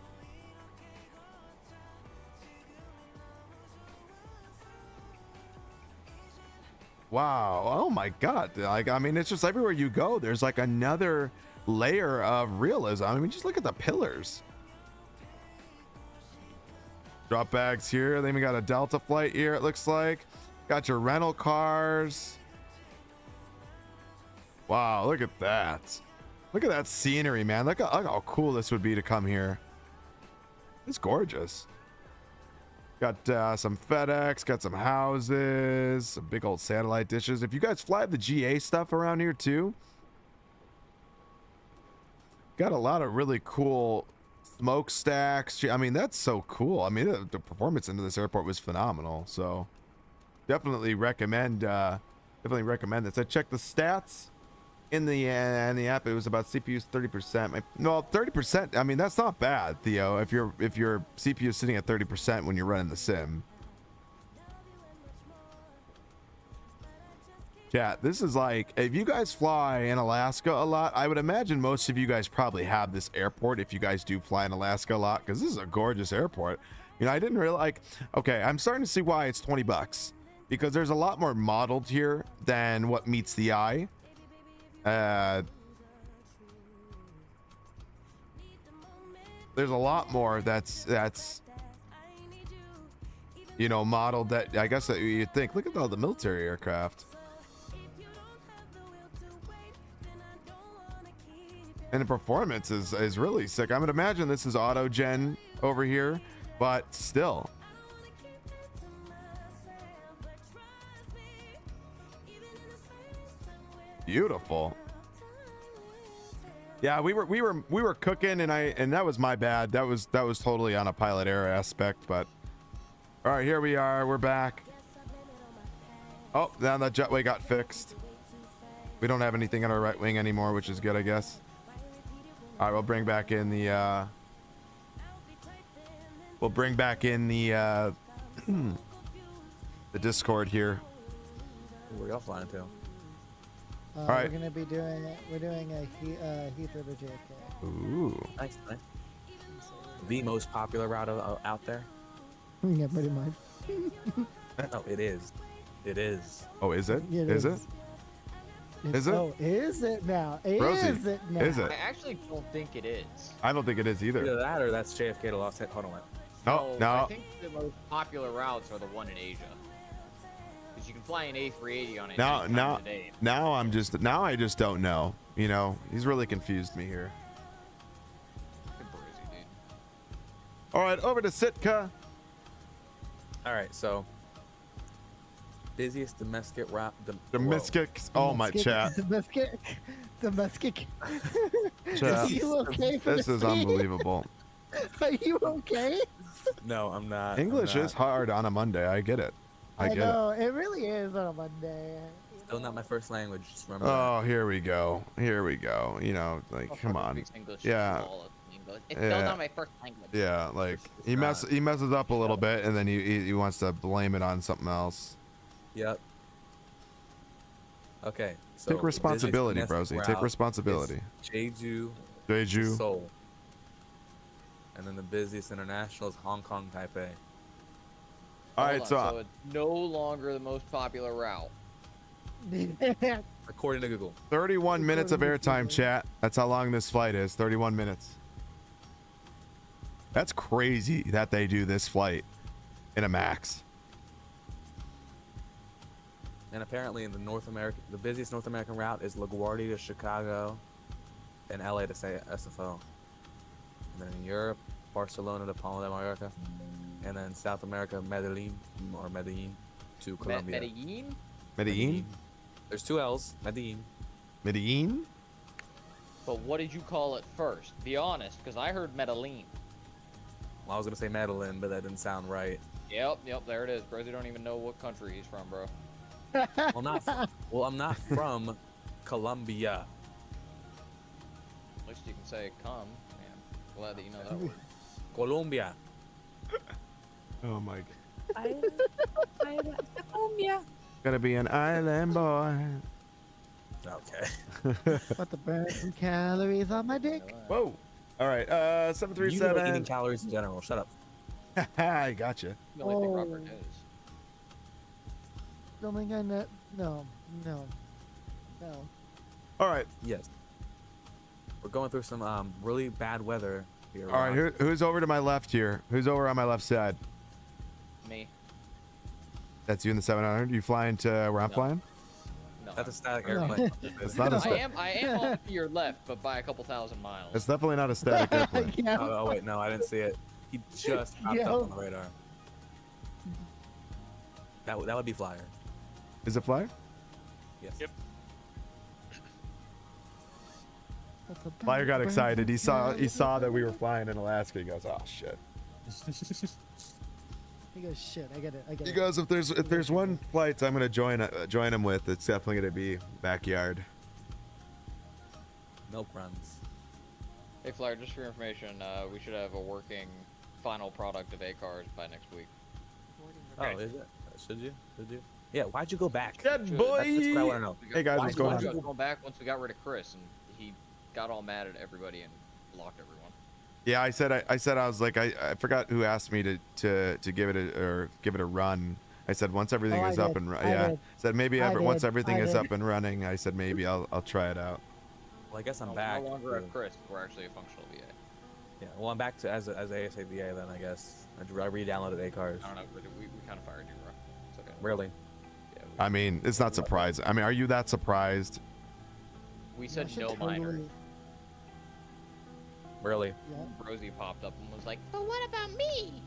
S1: Wow. Oh my God. Like, I mean, it's just everywhere you go, there's like another layer of realism. I mean, just look at the pillars. Drop bags here. Then we got a Delta flight here, it looks like. Got your rental cars. Wow, look at that. Look at that scenery, man. Look how cool this would be to come here. It's gorgeous. Got some FedEx, got some houses, some big old satellite dishes. If you guys fly the GA stuff around here too, got a lot of really cool smokestacks. I mean, that's so cool. I mean, the performance into this airport was phenomenal. So definitely recommend this. I checked the stats in the app. It was about CPU's 30%. No, 30%. I mean, that's not bad, Theo. If your CPU is sitting at 30% when you're running the sim. Yeah, this is like, if you guys fly in Alaska a lot, I would imagine most of you guys probably have this airport if you guys do fly in Alaska a lot, because this is a gorgeous airport. You know, I didn't really like, okay, I'm starting to see why it's $20, because there's a lot more modeled here than what meets the eye. There's a lot more that's you know, modeled that I guess that you'd think. Look at all the military aircraft. And the performance is really sick. I would imagine this is auto gen over here, but still. Beautiful. Yeah, we were cooking, and that was my bad. That was totally on a pilot error aspect. But all right, here we are. We're back. Oh, now that jetway got fixed. We don't have anything on our right wing anymore, which is good, I guess. All right, we'll bring back in the the Discord here.
S10: Where y'all flying to?
S7: All right. We're doing a Heathrow to JFK.
S1: Ooh.
S10: Nice. The most popular route out there.
S7: Yeah, pretty much.
S10: No, it is. It is.
S1: Oh, is it?
S7: Yeah,
S1: is it? Is it?
S7: Oh, is it now?
S1: Rosie,
S7: is it now?
S1: Is it?
S8: I actually don't think it is.
S1: I don't think it is either.
S10: Either that or that's JFK to Los Angeles. Hold on.
S1: No.
S8: I think the most popular routes are the one in Asia. Because you can fly an A380 on it.
S1: Now I just don't know. You know, he's really confused me here.
S8: Good Bruzy, dude.
S1: All right, over to Sitka.
S10: All right, so busiest domestic route.
S1: Domestic. Oh my chat.
S7: Domestic.
S1: Chat.
S7: Are you okay for
S1: This is unbelievable.
S7: Are you okay?
S10: No, I'm not.
S1: English is hard on a Monday. I get it. I get
S7: know it really is on a Monday.
S10: Still not my first language. Just remember
S1: Oh, here we go. Here we go. You know, like, come on. Yeah.
S8: It's still not my first language.
S1: Yeah, like he messes up a little bit, and then he wants to blame it on something else.
S10: Yep. Okay. So
S1: Take responsibility, Brosy. Take responsibility. Jeju.
S10: Seoul. And then the busiest international is Hong Kong, Taipei.
S1: All right,
S8: so it's no longer the most popular route.
S10: According to Google.
S1: 31 minutes of airtime, chat. That's how long this flight is. 31 minutes. That's crazy that they do this flight in a Max.
S10: And apparently in the busiest North American route is LaGuardia to Chicago and LA to say SFO. And then in Europe, Barcelona to Palma de Mallorca. And then South America, Medellin to Colombia.
S1: Medellin?
S10: There's two L's. Medellin.
S1: Medellin?
S8: But what did you call it first? Be honest, because I heard Medellin.
S10: Well, I was gonna say Medellin, but that didn't sound right.
S8: Yep, there it is. Bros, you don't even know what country he's from, bro.
S10: I'm not from Colombia.
S8: At least you can say come. Man, glad that you know that word.
S10: Colombia.
S1: Oh my god. Colombia. Gonna be an island boy.
S10: Okay.
S7: About to burn some calories on my dick.
S1: Whoa. All right. 737.
S10: You know eating calories in general. Shut up.
S1: I gotcha.
S8: The only thing Robert knows.
S7: Don't think I know. No.
S1: All right.
S10: Yes. We're going through some really bad weather here.
S1: All right. Who's over to my left here? Who's over on my left side?
S8: Me.
S1: That's you in the 700. You flying to where I'm flying?
S8: No.
S10: That's a static airplane.
S1: It's not a
S8: I am off to your left, but by a couple thousand miles.
S1: It's definitely not a static airplane.
S7: Yeah.
S10: Oh wait, no, I didn't see it. He just popped up on the radar. That would be Flyer.
S1: Is it Flyer?
S10: Yes.
S9: Yep.
S1: Flyer got excited. He saw that we were flying in Alaska. He goes, "Oh shit."
S7: He goes, "Shit, I get it."
S1: He goes, "If there's one flight I'm gonna join him with, it's definitely gonna be backyard."
S10: Milk runs.
S8: Hey, Flyer, just for your information, we should have a working final product of A-cars by next week.
S10: Oh, is it? Should you? Yeah, why'd you go back?
S1: Good boy!
S10: That's what I want to know.
S1: Hey guys, what's going on?
S8: Why'd you go back once we got rid of Chris, and he got all mad at everybody and blocked everyone?
S1: Yeah, I said I was like I forgot who asked me to give it a run. I said once everything is up and said maybe once everything is up and running. I said maybe I'll try it out.
S10: Well, I guess I'm back.
S8: No longer at Chris. We're actually a functional VA.
S10: Yeah, well, I'm back to as ASA VA then, I guess. I re-downloaded A-cars.
S8: I don't know. We kind of fired you, bro. It's okay.
S10: Really?
S8: Yeah.
S1: I mean, it's not surprising. I mean, are you that surprised?
S8: We said no minor.
S10: Really?
S7: Yeah.
S8: Rosie popped up and was like, "But what about me?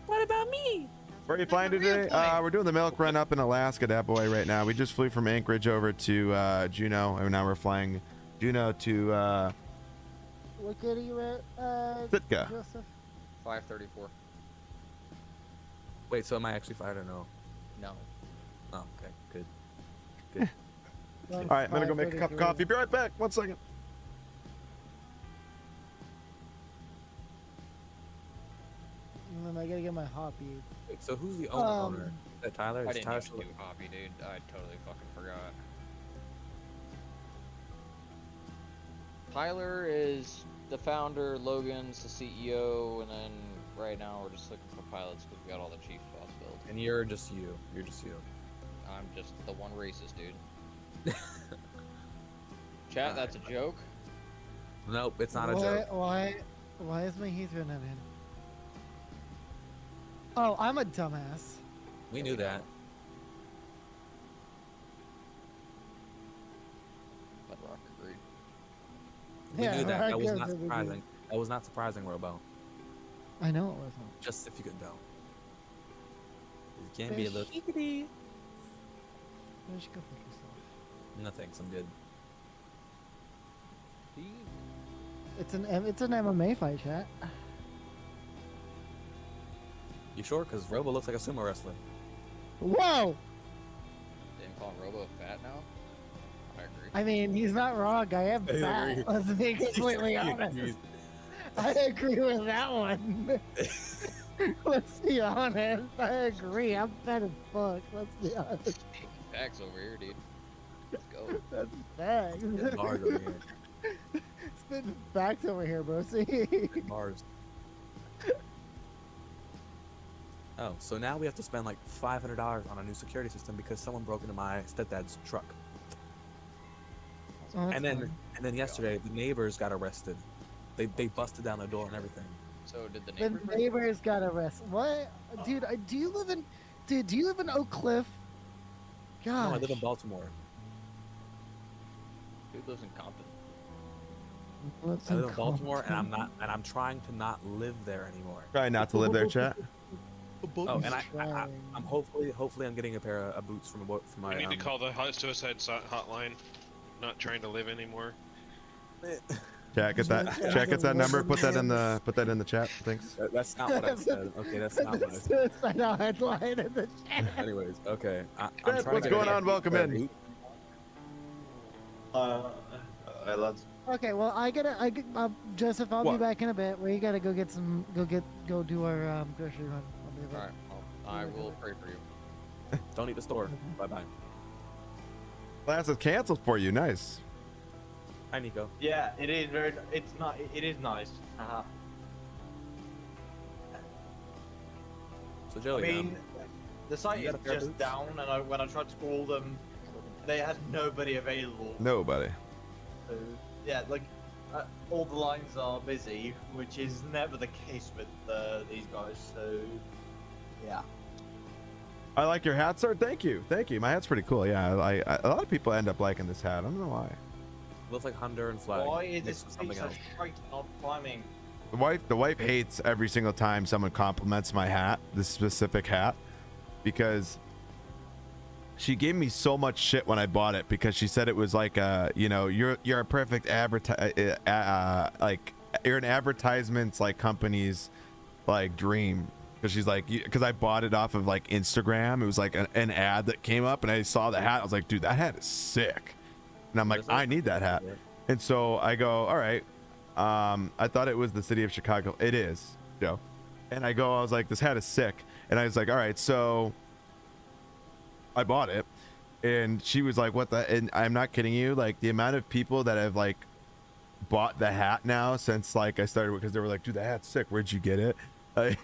S7: What about me?"
S1: Where are you flying today? We're doing the milk run up in Alaska, that boy, right now. We just flew from Anchorage over to Juneau, and now we're flying Juneau to
S7: What good are you at,
S1: Sitka.
S7: Joseph?
S8: 534.
S10: Wait, so am I actually fired or no?
S8: No.
S10: Oh, okay, good.
S1: All right, I'm gonna go make a cup of coffee. Be right back. 1 second.
S7: And then I gotta get my hoppy.
S10: Wait, so who's the owner? Is that Tyler?
S8: I
S10: Is
S8: didn't
S10: Tyler
S8: even do hoppy, dude. I totally fucking forgot. Tyler is the founder, Logan's the CEO, and then right now we're just looking for pilots because we got all the chief spots filled.
S10: And you're just you. You're just you.
S8: I'm just the one racist, dude. Chat, that's a joke.
S10: Nope, it's not a joke.
S7: Why is my Heathrow not in? Oh, I'm a dumbass.
S10: We knew that.
S8: Bedrock agreed.
S10: We
S7: Yeah,
S10: knew that. That was
S7: Rob
S10: not
S7: goes to the
S10: surprising. That was not surprising, Robo.
S7: I know it wasn't.
S10: Just if you could know. You can't be a little chickadee.
S7: Why don't you go fuck yourself?
S10: No thanks, I'm good.
S7: It's an MMA fight, chat.
S10: You sure? Because Robo looks like a sumo wrestler.
S7: Whoa!
S8: Didn't call Robo fat now? I agree.
S7: I mean, he's not wrong. I am fat. Let's be completely honest. I agree with that one. Let's be honest. I agree. I'm fat as fuck. Let's be honest.
S8: Facts over here, dude. Let's go.
S7: That's facts.
S10: Bars over here.
S7: Spitting facts over here, bro. See?
S10: Bars. Oh, so now we have to spend like $500 on a new security system because someone broke into my stepdad's truck.
S7: Oh,
S10: and then yesterday the neighbors got arrested. They busted down the door and everything.
S8: So did the
S7: The
S8: neighbors?
S7: neighbors got arrested. What, dude? Do you live in Oak Cliff? God.
S10: No, I live in Baltimore.
S8: Dude lives in Compton.
S10: I live in Baltimore, and I'm trying to not live there anymore.
S1: Try not to live there, chat.
S10: Oh, and I'm hopefully I'm getting a pair of boots from my.
S9: I need to call the suicide hotline. Not trying to live anymore.
S1: Chat, get that number. Put that in the chat. Thanks.
S10: That's not what I said. Okay, that's not what I said.
S7: Suicidal headline in the chat.
S10: Anyways, okay. I'm
S1: Chad,
S10: trying
S1: what's
S10: to
S1: going on? Welcome in.
S12: Hey lads.
S7: Okay, well, Joseph, I'll be back in a bit. We gotta go do our grocery run. I'll be
S8: Alright, I will pray for you.
S10: Don't eat the store. Bye bye.
S1: Class is canceled for you. Nice.
S10: Hi, Nico.
S12: Yeah, it is very. It's not. It is nice.
S10: So Joey,
S12: I mean, the site is just down, and when I tried to call them, they had nobody available.
S1: Nobody.
S12: So, yeah, like all the lines are busy, which is never the case with these guys. So, yeah.
S1: I like your hat, sir. Thank you. My hat's pretty cool. Yeah, a lot of people end up liking this hat. I don't know why.
S10: Looks like Hunter and Flag.
S12: Why is this
S10: something
S12: piece
S10: else?
S12: straight, not climbing?
S1: The wife hates every single time someone compliments my hat, this specific hat, because she gave me so much shit when I bought it because she said it was like you're a perfect like you're an advertisements like company's like dream, because she's like, because I bought it off of like Instagram. It was like an ad that came up and I saw the hat. I was like, dude, that hat is sick. And I'm like, I need that hat. And so I go, all right. I thought it was the city of Chicago. It is, Joe. And I was like, this hat is sick. And I was like, all right, so I bought it. And she was like, what the? And I'm not kidding you. Like, the amount of people that have like bought the hat now since like I started, because they were like, dude, the hat's sick. Where'd you get it?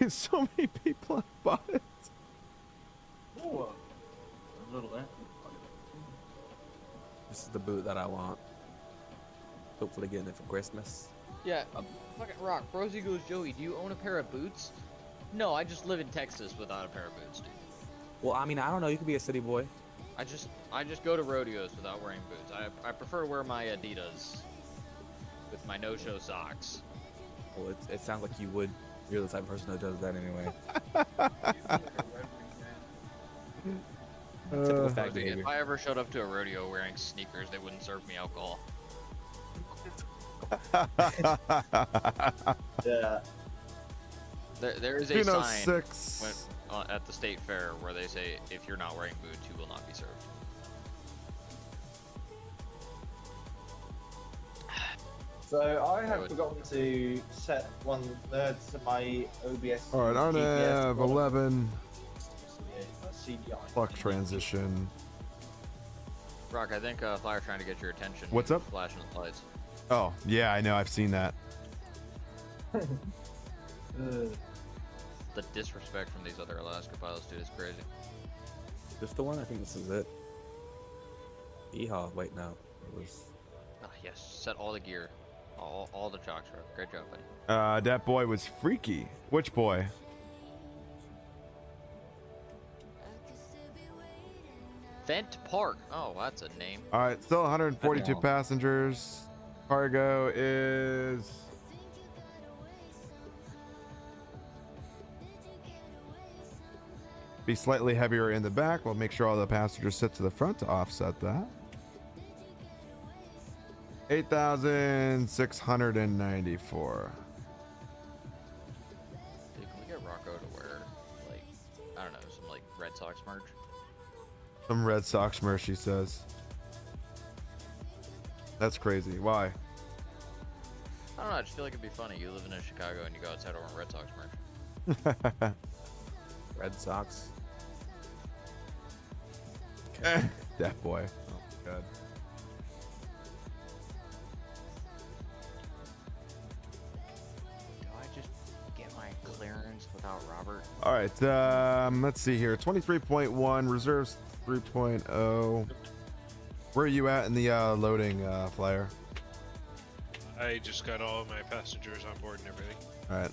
S1: So many people have bought it.
S12: Oh, a little bit.
S10: This is the boot that I want. Hopefully getting it for Christmas.
S8: Yeah, fucking rock. Rosie goes, Joey, do you own a pair of boots? No, I just live in Texas without a pair of boots, dude.
S10: Well, I mean, I don't know. You could be a city boy.
S8: I just go to rodeos without wearing boots. I prefer to wear my Adidas with my no-show socks.
S10: Well, it sounds like you would. You're the type of person that does that anyway. Typical fag behavior.
S8: If I ever showed up to a rodeo wearing sneakers, they wouldn't serve me alcohol.
S12: Yeah.
S8: There is a sign at the state fair where they say, if you're not wearing boots, you will not be served.
S12: So I have forgotten to set one to my OBS.
S1: All right, I have 11.
S12: CDI.
S1: Fuck transition.
S8: Rock, I think Flyer's trying to get your attention.
S1: What's up?
S8: Flashing the lights.
S1: Oh, yeah, I know. I've seen that.
S8: The disrespect from these other Alaska pilots, dude, is crazy.
S10: This the one? I think this is it. Yeehaw. Wait, no. It was...
S8: Ah, yes. Set all the gear. All the chocks, bro. Great job, buddy.
S1: That boy was freaky. Which boy?
S8: Fent Park. Oh, that's a name.
S1: All right, still 142 passengers. Cargo is be slightly heavier in the back. We'll make sure all the passengers sit to the front to offset that. 8,694.
S8: Dude, can we get Rocco to wear, like, I don't know, some, like, Red Sox merch?
S1: Some Red Sox merch, she says. That's crazy. Why?
S8: I don't know, I just feel like it'd be funny. You live in Chicago and you go outside wearing Red Sox merch.
S10: Red Sox.
S1: That boy. Oh my god.
S8: Do I just get my clearance without Robert?
S1: All right. Let's see here. 23.1 reserves 3.0. Where are you at in the loading flyer?
S9: I just got all of my passengers on board and everything.
S1: All right.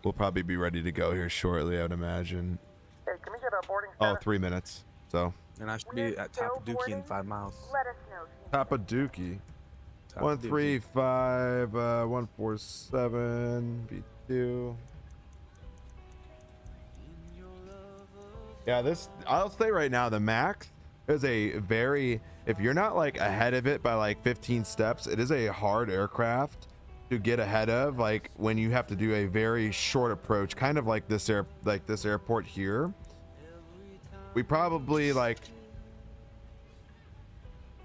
S1: We'll probably be ready to go here shortly, I would imagine.
S4: Hey, can we get a boarding
S1: Oh,
S4: status?
S1: 3 minutes. So.
S10: And I should be at Tapaduki in 5 miles.
S4: Let us know.
S1: Tapaduki. 135, 147, B2. Yeah, this, I'll say right now, the Max is a very, if you're not like ahead of it by like 15 steps, it is a hard aircraft to get ahead of, like when you have to do a very short approach, kind of like this airport here. We probably like,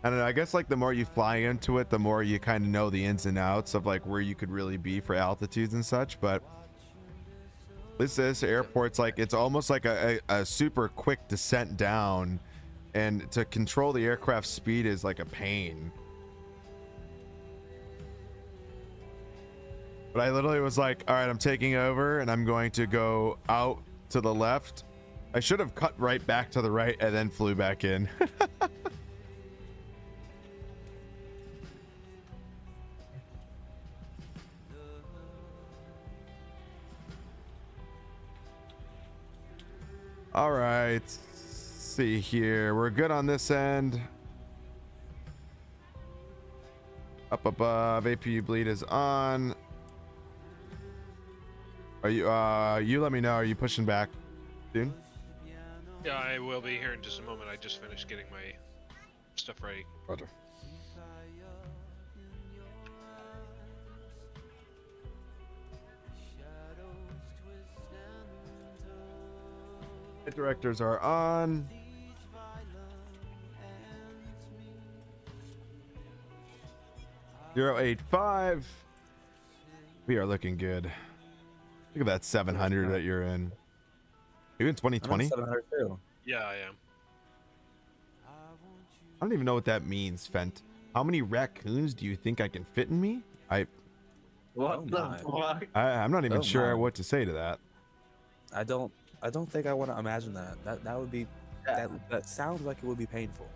S1: I don't know, I guess like the more you fly into it, the more you kind of know the ins and outs of like where you could really be for altitudes and such. But this airport's like, it's almost like a super quick descent down, and to control the aircraft speed is like a pain. But I literally was like, all right, I'm taking over and I'm going to go out to the left. I should have cut right back to the right and then flew back in. All right, let's see here. We're good on this end. Up above, APU bleed is on. Are you you let me know, are you pushing back soon?
S9: Yeah, I will be here in just a moment. I just finished getting my stuff ready.
S1: Roger. Flight directors are on. .085. We are looking good. Look at that 700 that you're in. You're in 2020?
S10: 700 too.
S9: Yeah, I am.
S1: I don't even know what that means, Fent. How many raccoons do you think I can fit in me?
S12: What the fuck?
S1: I'm not even sure what to say to that.
S10: I don't think I want to imagine that. That would be that sounds like it would be painful.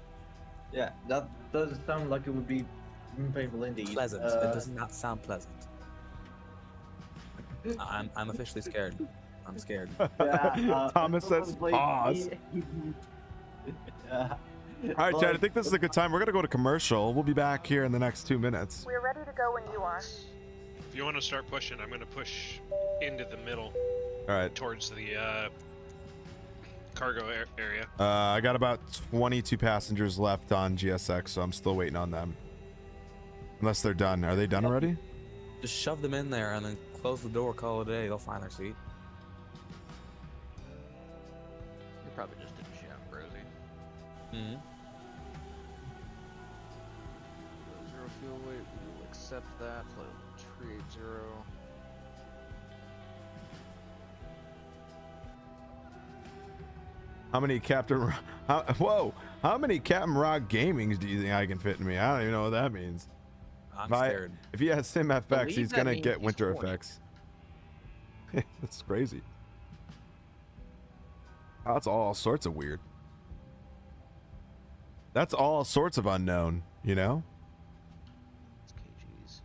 S12: Yeah, that does sound like it would be painful indeed.
S10: Pleasant. It does not sound pleasant. I'm officially scared. I'm scared.
S12: Yeah,
S1: Thomas says pause.
S12: Yeah.
S1: All right, Chad, I think this is a good time. We're going to go to commercial. We'll be back here in the next 2 minutes.
S4: We're ready to go when you are.
S9: If you want to start pushing, I'm going to push into the middle.
S1: All right.
S9: Towards the cargo area.
S1: I got about 22 passengers left on GSX, so I'm still waiting on them. Unless they're done. Are they done already?
S10: Just shove them in there and then close the door, call it a day. They'll find their seat.
S8: You probably just didn't shout, Rosie.
S10: Mm-hmm.
S8: Zero fuel weight, we will accept that. Flight 380.
S1: How many Captain how many Captain Rock Gamings do you think I can fit in me? I don't even know what that means.
S10: I'm scared.
S1: If he has Sim FX,
S8: Believe
S1: he's
S8: that
S1: gonna
S8: means
S1: get
S8: he's
S1: winter
S8: horny.
S1: effects. That's crazy. Oh, that's all sorts of weird. That's all sorts of unknown, you know?
S8: It's kgs.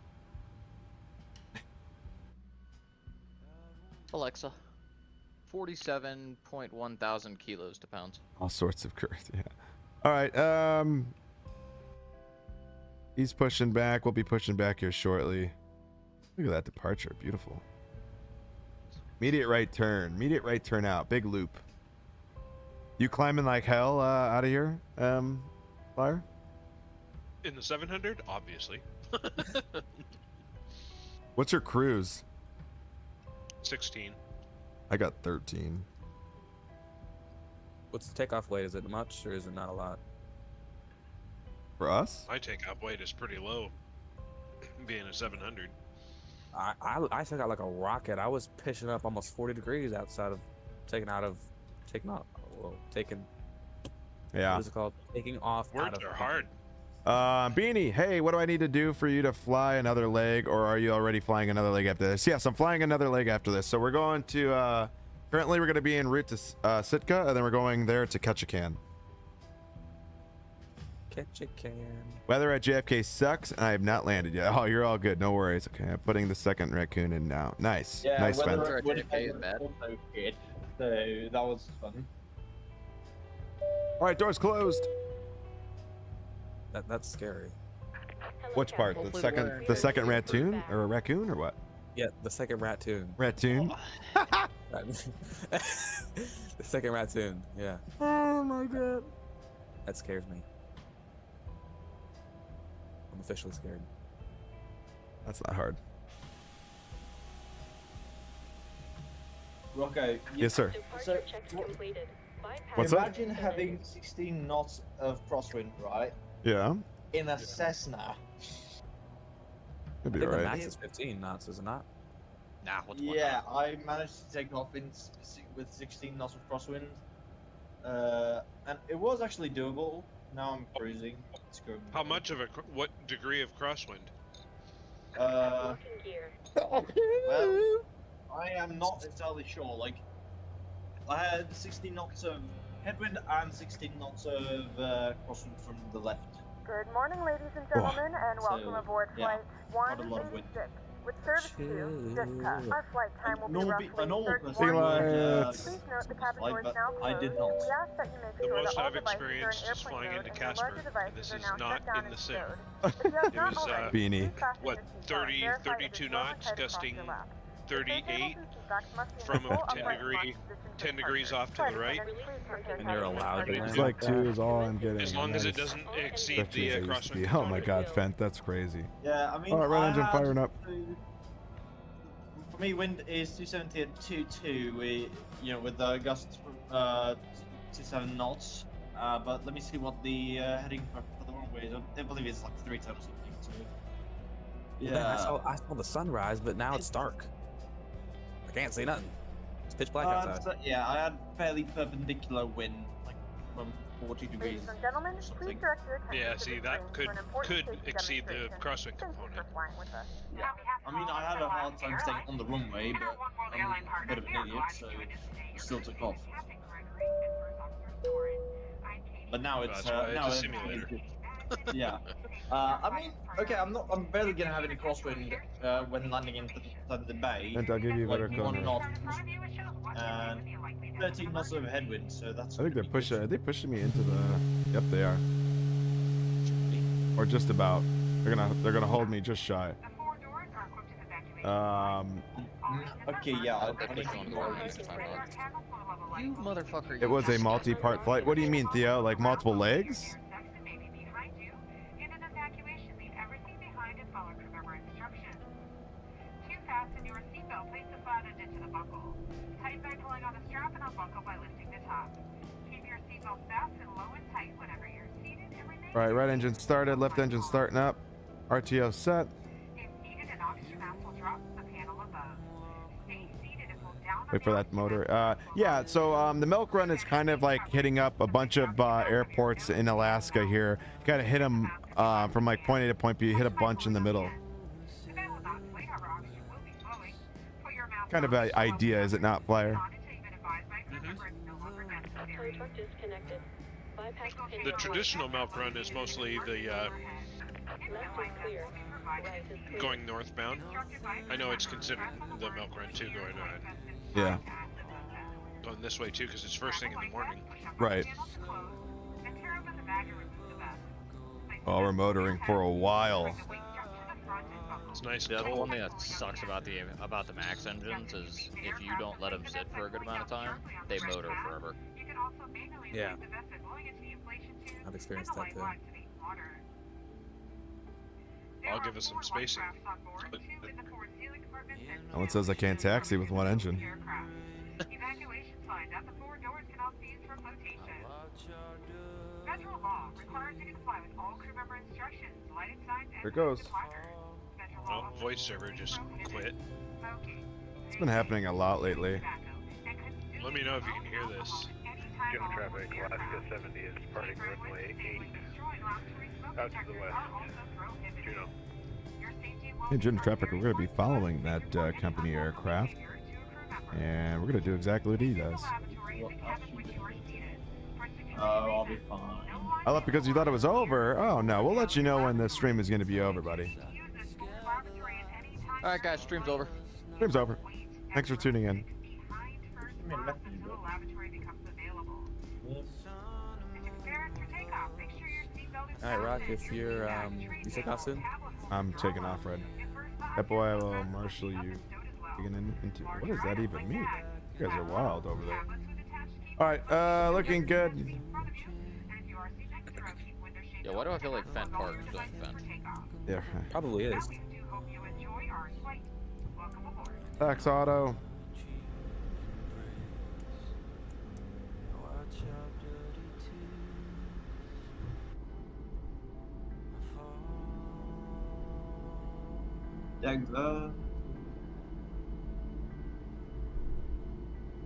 S8: Alexa, 47.1 thousand kilos to pounds.
S1: All sorts of curse, yeah. All right, He's pushing back. We'll be pushing back here shortly. Look at that departure. Beautiful. Immediate right turn. Immediate right turn out. Big loop. You climbing like hell out of here, Flyer?
S9: In the 700, obviously.
S1: What's your cruise?
S9: 16.
S1: I got 13.
S10: What's the takeoff weight? Is it much or is it not a lot?
S1: For us?
S9: My takeoff weight is pretty low, being a 700.
S10: I took out like a rocket. I was pitching up almost 40 degrees outside of taking
S1: Yeah.
S10: What is it called? Taking off.
S9: Words are hard.
S1: Beanie, hey, what do I need to do for you to fly another leg, or are you already flying another leg after this? Yes, I'm flying another leg after this. So we're going to, currently we're going to be en route to Sitka, and then we're going there to Ketchikan. Weather at JFK sucks, and I have not landed yet. Oh, you're all good. No worries. Okay, I'm putting the second raccoon in now. Nice.
S12: Yeah,
S1: nice, Sven.
S12: weather at JFK is bad. Also good, so that was fun.
S1: All right, doors closed.
S10: That's scary.
S1: Which part? The second raccoon or a raccoon or what?
S10: Yeah, the second ratoon.
S1: Ratoon.
S10: The second ratoon. Yeah.
S1: Oh my god.
S10: That scares me. I'm officially scared.
S1: That's not hard.
S12: Rocco.
S1: Yes, sir.
S12: So,
S1: What's up?
S12: imagine having 16 knots of crosswind, right?
S1: Yeah.
S12: In a Cessna.
S1: It'd be
S10: I think the
S1: alright.
S10: max is 15 knots, is it not?
S8: Nah, what's
S12: Yeah, I managed to take off with 16 knots of crosswind. And it was actually doable. Now I'm cruising. It's going
S9: How much of a what degree of crosswind?
S12: well, I am not entirely sure. Like, I had 16 knots of headwind and 16 knots of crosswind from the left.
S4: Good morning, ladies and gentlemen, and welcome aboard
S12: yeah,
S4: Flight
S12: not a lot of wind.
S4: 186 with service to Sitka. Our flight time will be roughly
S12: A normal
S4: 31
S12: person
S4: minutes.
S1: Please
S4: Please note the cabin
S12: flight,
S4: doors
S12: but
S4: now
S12: I
S4: closed.
S12: did not.
S4: We ask that you make
S9: The
S4: sure
S9: most
S4: that all
S9: I've
S4: devices are in
S9: experienced is
S4: airplane
S9: flying
S4: mode
S9: into
S4: and the larger
S9: Casper,
S4: devices
S9: and this
S4: are
S9: is
S4: now
S9: not
S4: shut down
S9: in the
S4: and
S9: sim.
S4: stowed. If you have
S9: It
S4: not
S9: was,
S4: already,
S1: Beanie.
S4: please fasten
S9: what,
S4: your seatbelt.
S9: 30,
S4: Verify that
S9: 32
S4: there's no
S9: knots,
S4: tight across
S9: gusting
S4: your lap.
S9: 38
S4: from
S9: from a 10 degrees off to the right.
S10: And you're allowed to
S1: It's
S10: land.
S1: like 2 is all I'm getting.
S9: As long as it
S1: Nice.
S9: doesn't exceed
S1: Especially
S9: the
S1: as I used to
S9: crosswind.
S1: be. Oh my god, Fent, that's crazy.
S12: Yeah, I mean,
S1: All right, red
S12: I
S1: engine
S12: had
S1: firing up.
S12: For me, wind is 270 at 2.2. With the gusts 27 knots. But let me see what the heading for the wrong way is. I believe it's like 3 times something. So,
S10: Yeah, I saw the sunrise, but now it's dark. I can't see nothing. It's pitch black outside.
S12: So, yeah, I had fairly perpendicular wind, like from 40 degrees.
S4: Ladies and gentlemen,
S12: or
S4: please
S12: something.
S4: direct your attention
S9: Yeah,
S4: to
S9: see,
S4: the
S9: that
S4: screen for an important
S9: could
S4: safety
S9: exceed the
S4: demonstration.
S9: crosswind
S4: Thank you for
S9: component.
S4: flying with us.
S12: Yeah. I mean, I had a hard time staying on the runway, but I'm a bit of an idiot, so I still took off. But now it's
S9: That's why
S12: now
S9: it's a
S12: it's
S9: simulator.
S12: yeah. I mean, okay, I'm barely gonna have any crosswind when landing into the bay.
S1: And I'll give you a better
S12: like 1
S1: corner.
S12: knot and 13 knots of headwind, so that's.
S1: I think they're
S12: pretty
S1: pushing.
S12: good.
S1: Are they pushing me into the? Yep, they are. Or just about. They're gonna hold me just shy.
S12: Okay, yeah.
S8: Definitely going to work if I'm not. You motherfucker.
S1: It was a multi-part flight. What do you mean, Theo? Like multiple legs?
S5: Fasten your seatbelt, place the flat end into the buckle. Tighten by pulling on the strap and unbuckle by lifting the top. Keep your seatbelt fastened low and tight whenever you're seated and remain.
S1: Right, right engine started, left engine starting up. RTO set.
S5: If needed, an oxygen mask will drop to the panel above. Stay seated and pull down on
S1: Wait for that motor. Yeah, so the milk run is kind of like hitting up a bunch of airports in Alaska here. You gotta hit them from like point A to point B. You hit a bunch in the middle. Kind of an idea, is it not, Flyer?
S9: The traditional milk run is mostly the going northbound. I know it's considered the milk run too,
S1: Yeah.
S9: going this way too, because it's first thing in the morning.
S1: Right. Oh, we're motoring for a while.
S9: It's nice
S8: Yeah,
S9: and
S8: the
S9: cold.
S8: one thing that sucks about the Max engines is if you don't let them sit for a good amount of time, they motor forever.
S10: Yeah. I've experienced that too.
S9: I'll give us some spacing.
S1: No one says I can't taxi with one engine.
S5: Evacuation signs at the four doors cannot be used for flotation. Federal law requires you to comply with all crew member instructions, lighted signs, and
S1: Here it goes.
S9: Oh, voice server just quit.
S1: It's been happening a lot lately.
S9: Let me know if you can hear this.
S13: General traffic, Alaska 70 is departing runway 8 out to the west. Juno.
S1: In general traffic, we're going to be following that company aircraft, and we're going to do exactly what he does.
S12: I'll be fine.
S1: I thought because you thought it was over. Oh no, we'll let you know when the stream is going to be over, buddy.
S8: Alright guys, stream's over.
S1: Stream's over. Thanks for tuning in.
S10: Alright, Rock, if you're, you take off soon?
S1: I'm taking off, Red. That boy, I will marshal you. Into what does that even mean? You guys are wild over there. All right, looking good.
S8: Yeah, why do I feel like Fent Park is doing Fent?
S1: Yeah,
S10: probably is.
S1: Fax Auto.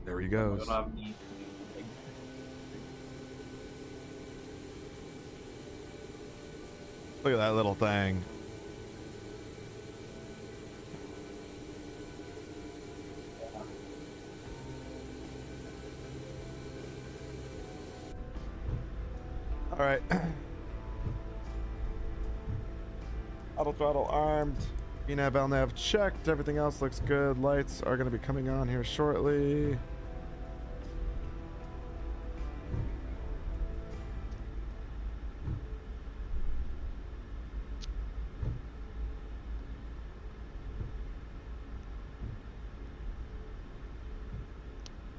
S1: There he goes. Look at that little thing. All right. Auto throttle armed. VNAV, LNAV checked. Everything else looks good. Lights are going to be coming on here shortly.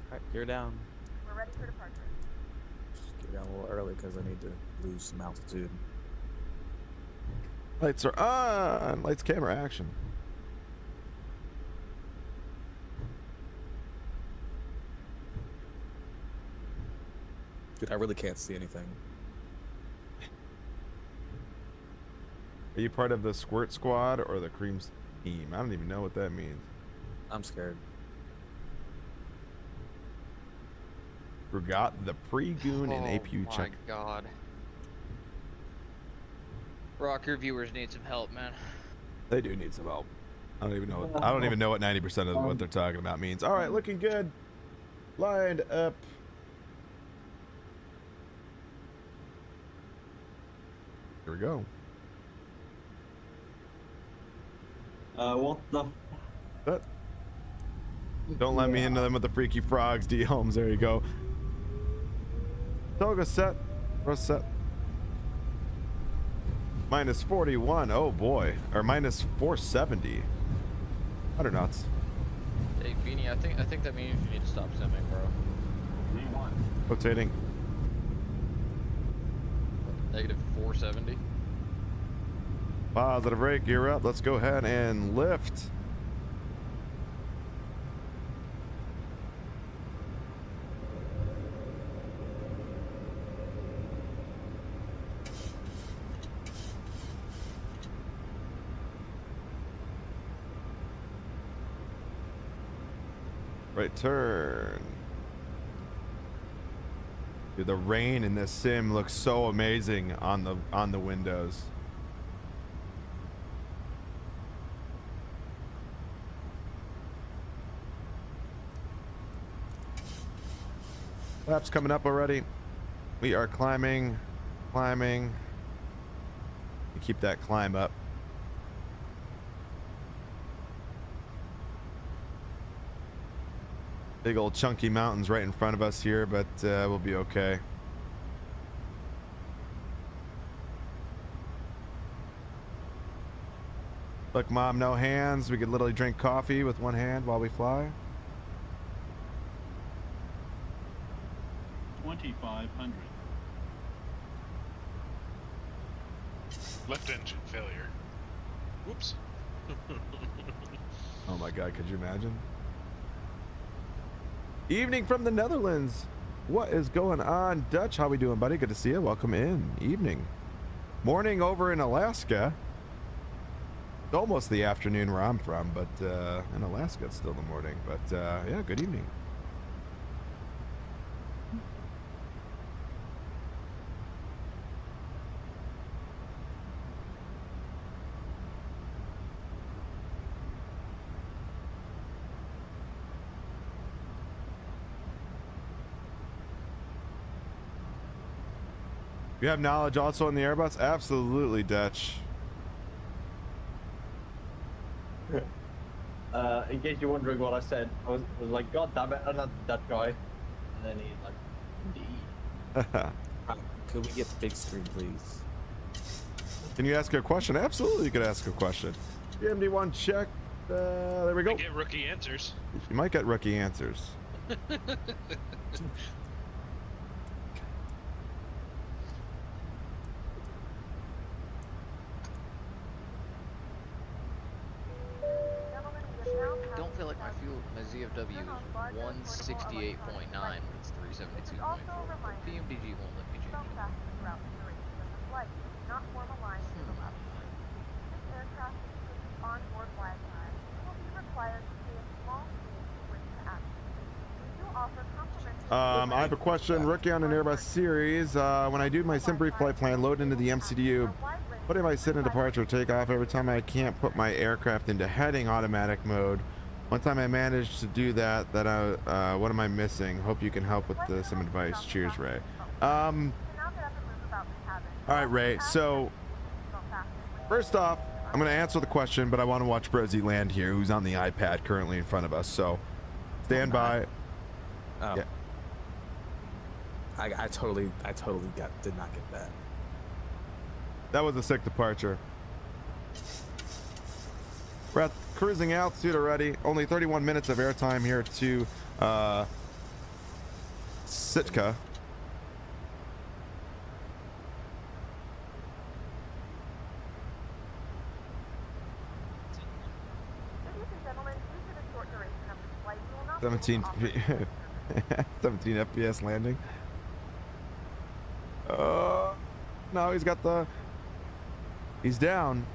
S10: Alright, gear down.
S4: We're ready for departure.
S10: Just gear down a little early because I need to lose some altitude.
S1: Lights are on. Lights, camera, action.
S10: Dude, I really can't see anything.
S1: Are you part of the Squirt Squad or the Cream team? I don't even know what that means.
S10: I'm scared.
S1: Forgot the pre-goon and APU check.
S8: Oh my god. Rock, your viewers need some help, man.
S1: They do need some help. I don't even know. I don't even know what 90% of what they're talking about means. All right, looking good. Lined up. Here we go.
S12: What the?
S1: Don't let me into them with the freaky frogs, D. Holmes. There you go. Toga set. Rust set. Minus 41. Oh boy. Or minus 470. 100 knots.
S8: Hey, Beanie, I think that means you need to stop simming, bro.
S1: Rotating.
S8: Negative 470.
S1: Positive rate. Gear up. Let's go ahead and lift. Right turn. Dude, the rain in this sim looks so amazing on the windows. Laps coming up already. We are climbing. You keep that climb up. Big old chunky mountains right in front of us here, but we'll be okay. Look, Mom, no hands. We could literally drink coffee with one hand while we fly.
S11: 2,500.
S9: Left engine failure. Whoops.
S1: Oh my God, could you imagine? Evening from the Netherlands. What is going on, Dutch? How we doing, buddy? Good to see you. Welcome in. Evening. Morning over in Alaska. It's almost the afternoon where I'm from, but in Alaska it's still the morning. But yeah, good evening. You have knowledge also in the Airbus? Absolutely, Dutch.
S12: In case you're wondering what I said, I was like, God damn it, I'm not that guy. And then he's like, indeed.
S10: Could we get the big screen, please?
S1: Can you ask a question? Absolutely, you could ask a question. MD1 check. There we go.
S9: I get rookie answers.
S1: You might get rookie answers.
S8: Don't feel like my ZFW is 168.9, but it's 372.4. PMDG won't let me change it.
S4: Not form a line to the left. This aircraft is onboard Wi-Fi. You will be required to pay a small fee to switch to access. We do offer complimentary.
S1: I have a question. Rookie on an Airbus series. When I do my Simply flight plan, load into the MCDU. What if I sit in departure takeoff every time I can't put my aircraft into heading automatic mode? One time I managed to do that. What am I missing? Hope you can help with some advice. Cheers, Ray. All right, Ray. So first off, I'm going to answer the question, but I want to watch Brezzy land here, who's on the iPad currently in front of us. So stand by.
S10: Oh.
S1: Yeah.
S10: I totally did not get that.
S1: That was a sick departure. We're at cruising altitude already. Only 31 minutes of airtime here to Sitka.
S4: Ladies and gentlemen, due to the short duration of the flight, you will not
S1: 17 17 FPS landing. No, he's down.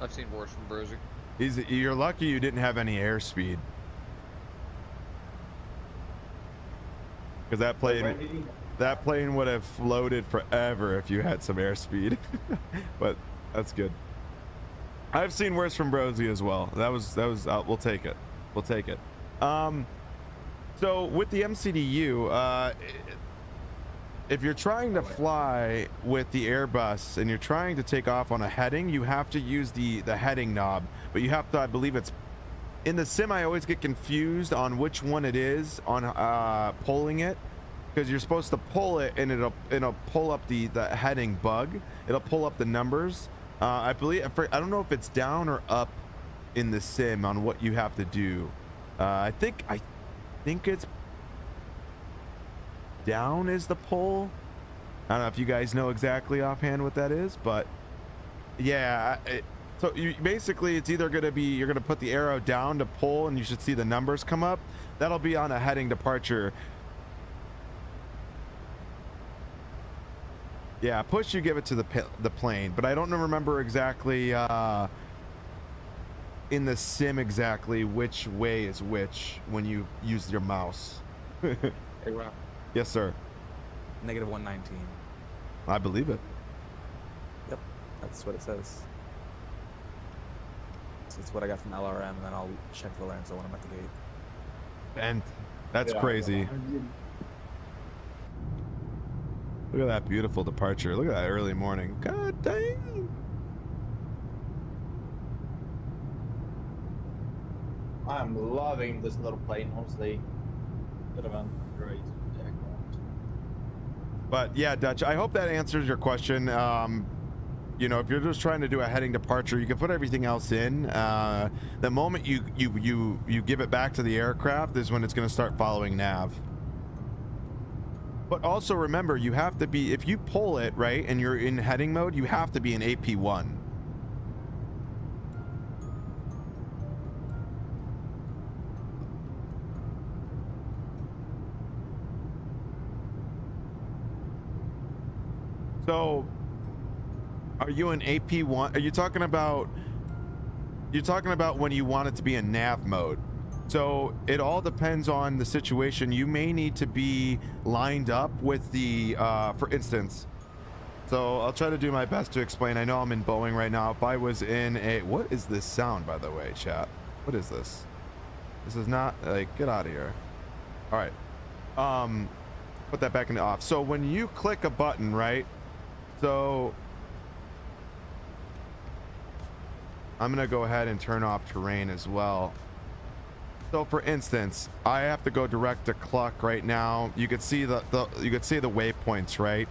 S8: I've seen worse from Brozy.
S1: You're lucky you didn't have any airspeed. Because that plane would have floated forever if you had some airspeed. But that's good. I've seen worse from Brozy as well. That was we'll take it. We'll take it. So with the MCDU, if you're trying to fly with the Airbus and you're trying to take off on a heading, you have to use the heading knob, but you have to, I believe it's in the sim. I always get confused on which one it is on pulling it, because you're supposed to pull it and it'll pull up the heading bug. It'll pull up the numbers. I believe, I don't know if it's down or up in the sim on what you have to do. I think it's down is the pull. I don't know if you guys know exactly offhand what that is, but yeah. So basically it's either going to be, you're going to put the arrow down to pull and you should see the numbers come up. That'll be on a heading departure. Yeah, push, you give it to the plane, but I don't remember exactly in the sim exactly which way is which when you use your mouse.
S10: Hey, Rob.
S1: Yes, sir.
S10: Negative 119.
S1: I believe it.
S10: Yep, that's what it says. So it's what I got from LRM, and then I'll check the Lorenzo when I'm at the gate.
S1: And that's crazy. Look at that beautiful departure. Look at that early morning. God dang.
S12: I'm loving this little plane, honestly. Could have been great.
S1: But yeah, Dutch, I hope that answers your question. You know, if you're just trying to do a heading departure, you can put everything else in. The moment you give it back to the aircraft is when it's going to start following nav. But also remember, you have to be, if you pull it, right, and you're in heading mode, you have to be in AP1. So, are you in AP1? Are you talking about, when you want it to be in nav mode? So it all depends on the situation. You may need to be lined up with the, for instance, so I'll try to do my best to explain. I know I'm in Boeing right now. If I was in a, what is this sound, by the way, chat? What is this? This is not, like, get out of here. All right. Put that back into off. So when you click a button, right? So I'm gonna go ahead and turn off terrain as well. So for instance, I have to go direct to Cluck right now. You could see the waypoints, right?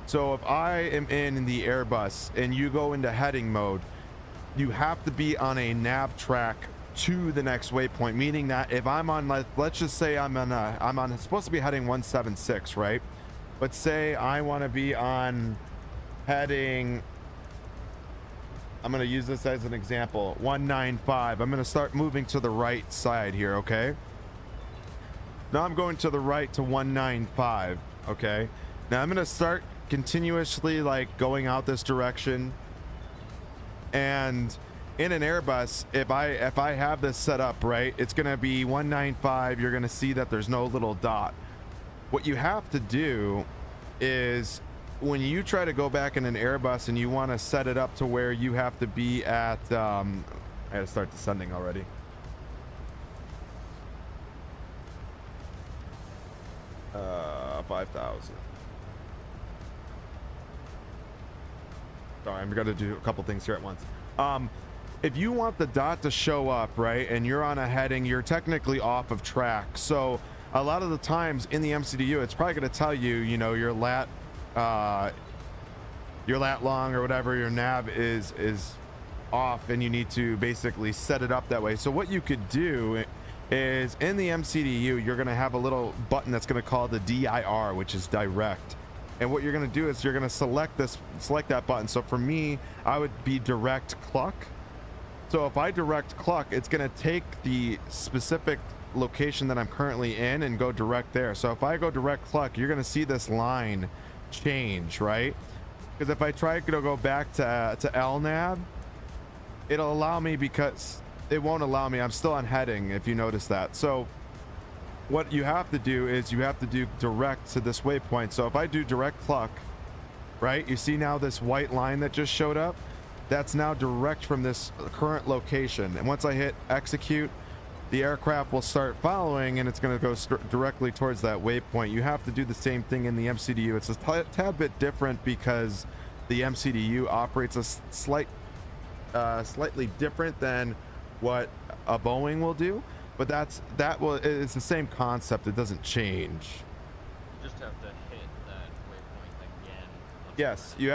S1: So if I am in the Airbus and you go into heading mode, you have to be on a nav track to the next waypoint, meaning that if I'm on, let's just say I'm supposed to be heading 176, right? But say I want to be on heading, I'm going to use this as an example, 195. I'm going to start moving to the right side here, okay? Now I'm going to the right to 195, okay? Now I'm going to start continuously, like, going out this direction. And in an Airbus, if I have this set up, right, it's going to be 195. You're going to see that there's no little dot. What you have to do is, when you try to go back in an Airbus and you want to set it up to where you have to be at, I gotta start descending already. Uh, 5,000. Sorry, I'm gonna do a couple things here at once. If you want the dot to show up, right, and you're on a heading, you're technically off of track. So a lot of the times in the MCDU, it's probably gonna tell you, you know, your lat long or whatever, your nav is off, and you need to basically set it up that way. So what you could do is, in the MCDU, you're going to have a little button that's going to call the DIR, which is direct. And what you're going to do is you're going to select that button. So for me, I would be direct Cluck. So if I direct Cluck, it's going to take the specific location that I'm currently in and go direct there. So if I go direct Cluck, you're going to see this line change, right? Because if I try to go back to LNAV, it'll allow me, because it won't allow me. I'm still on heading, if you notice that. So what you have to do is you have to do direct to this waypoint. So if I do direct Cluck, right, you see now this white line that just showed up? That's now direct from this current location. And once I hit execute, the aircraft will start following, and it's going to go directly towards that waypoint. You have to do the same thing in the MCDU. It's a tad bit different because the MCDU operates a slightly different than what a Boeing will do, but it's the same concept. It doesn't change.
S8: You just have to hit that waypoint again.
S1: Yes, you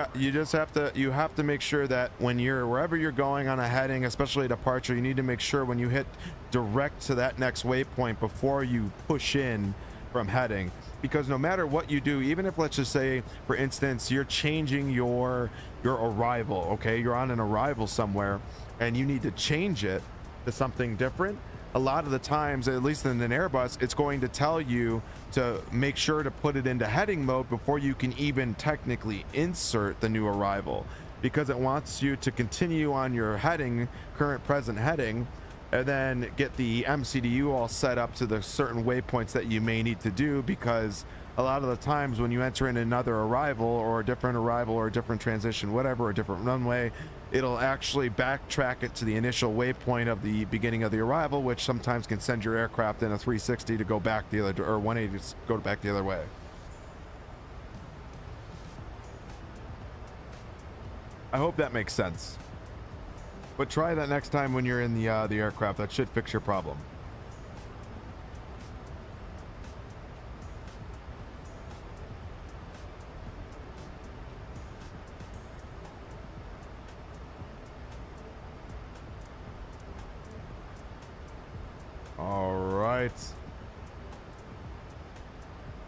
S1: have to make sure that when you're wherever you're going on a heading, especially a departure, you need to make sure when you hit direct to that next waypoint before you push in from heading. Because no matter what you do, even if, let's just say, for instance, you're changing your arrival, okay, you're on an arrival somewhere and you need to change it to something different, a lot of the times, at least in an Airbus, it's going to tell you to make sure to put it into heading mode before you can even technically insert the new arrival, because it wants you to continue on your heading, current present heading, and then get the MCDU all set up to the certain waypoints that you may need to do, because a lot of the times when you enter in another arrival or a different transition, whatever, a different runway, it'll actually backtrack it to the initial waypoint of the beginning of the arrival, which sometimes can send your aircraft in a 360 to go back the other, or 180 to go back the other way. I hope that makes sense. But try that next time when you're in the aircraft. That should fix your problem.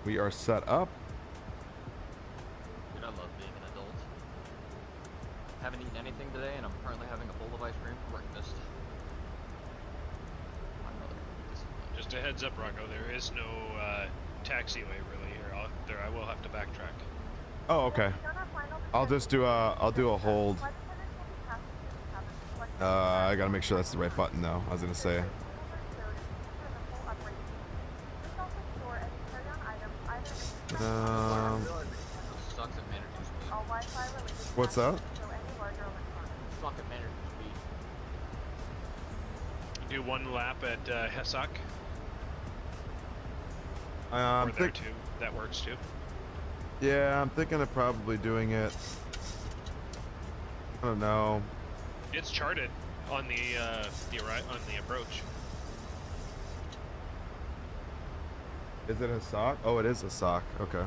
S1: We are set up.
S8: Dude, I love being an adult. Haven't eaten anything today, and I'm currently having a bowl of ice cream for breakfast.
S9: Just a heads up, Rocco. There is no taxiway really here. I will have to backtrack.
S1: Oh, okay. I'll just do a hold. I gotta make sure that's the right button though. I was gonna say. What's that?
S8: Suck at managing speed.
S9: Do one lap at Hessock.
S1: Or
S9: there too. That works too.
S1: Yeah, I'm thinking of probably doing it. I don't know.
S9: It's charted on the approach.
S1: Is it a sock? Oh, it is a sock. Okay.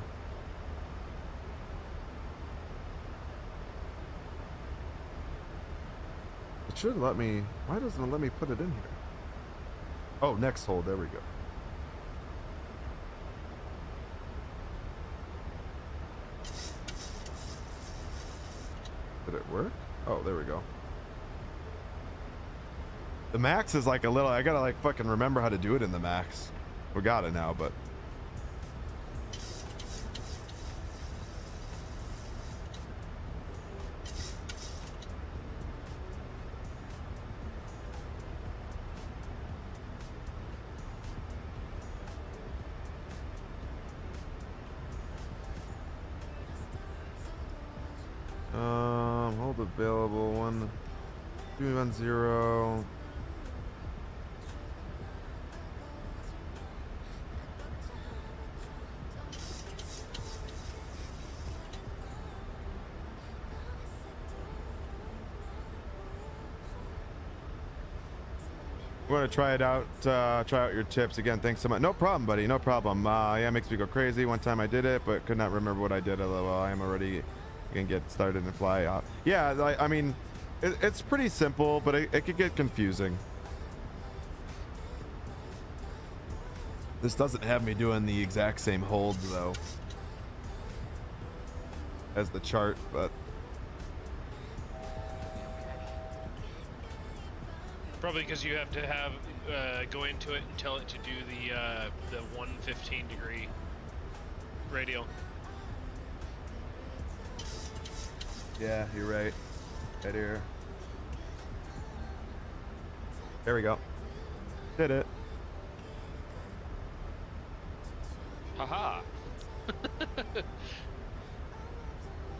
S1: It should let me. Why doesn't it let me put it in here? Oh, next hold. There we go. Did it work? Oh, there we go. The max is like a little. I gotta like fucking remember how to do it in the max. We got it now, but. Hold available 1210. Want to try it out? Try out your tips again. Thanks so much. No problem, buddy. No problem. Yeah, it makes me go crazy. One time I did it, but could not remember what I did. Although I am already gonna get started and fly out. Yeah, I mean, it's pretty simple, but it could get confusing. This doesn't have me doing the exact same holds though as the chart, but.
S9: Probably because you have to have go into it and tell it to do the 115 degree radial.
S1: Yeah, you're right. Right here. There we go. Did it.
S9: Haha.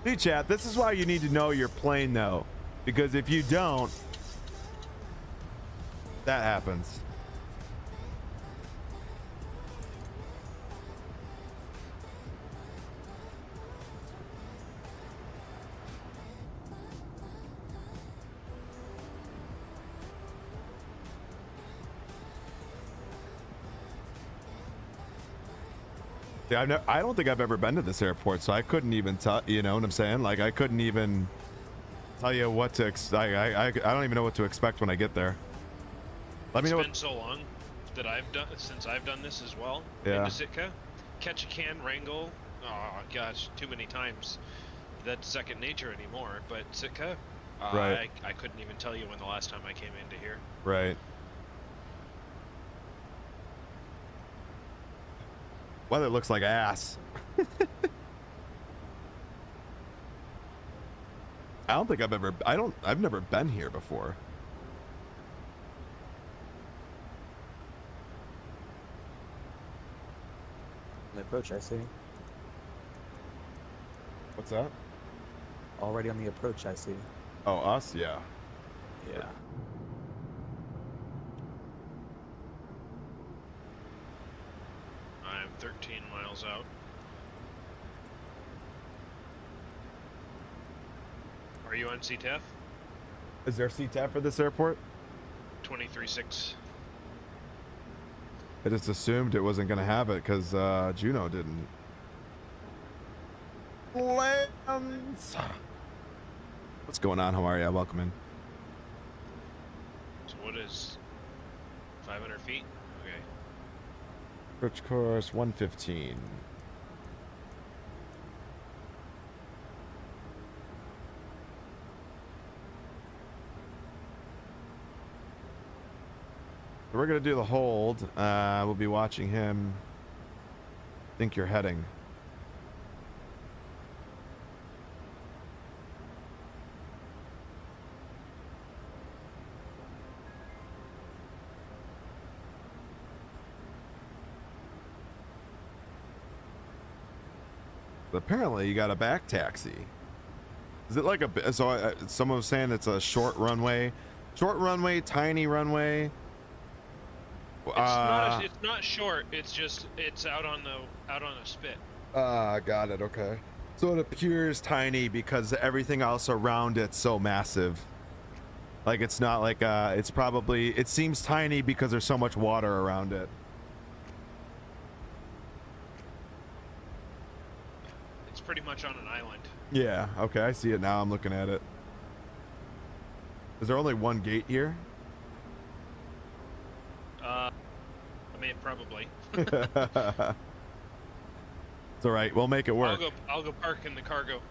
S1: See, chat, this is why you need to know your plane though, because if you don't, that happens. See, I don't think I've ever been to this airport, so I couldn't even tell. You know what I'm saying? Like I couldn't even tell you what to expect. I don't even know what to expect when I get there. Let me know.
S9: It's been so long that since I've done this as well.
S1: Yeah.
S9: Into Sitka, catch a can, wrangle. Oh gosh, too many times. That's second nature anymore. But Sitka,
S1: right.
S9: I couldn't even tell you when the last time I came into here.
S1: Right. Weather looks like ass. I've never been here before.
S10: On the approach, I see.
S1: What's that?
S10: Already on the approach, I see.
S1: Oh, us? Yeah.
S10: Yeah.
S9: I'm 13 miles out. Are you on CTAF?
S1: Is there CTAF for this airport?
S9: 23.6.
S1: I just assumed it wasn't going to have it because Juno didn't. Lands. What's going on? How are you? Welcome in.
S9: So what is 500 feet? Okay.
S1: Approach course 115. We're gonna do the hold. We'll be watching him. Think you're heading. Apparently you got a back taxi. Is it like a, so someone was saying it's a short runway, tiny runway.
S9: It's not short. It's just it's out on a spit.
S1: Got it. Okay. So it appears tiny because everything else around it's so massive. Like it's not like it's probably, it seems tiny because there's so much water around it.
S9: It's pretty much on an island.
S1: Yeah, okay, I see it now. I'm looking at it. Is there only one gate here?
S9: I mean, probably.
S1: It's all right. We'll make it work.
S9: I'll go park in the cargo.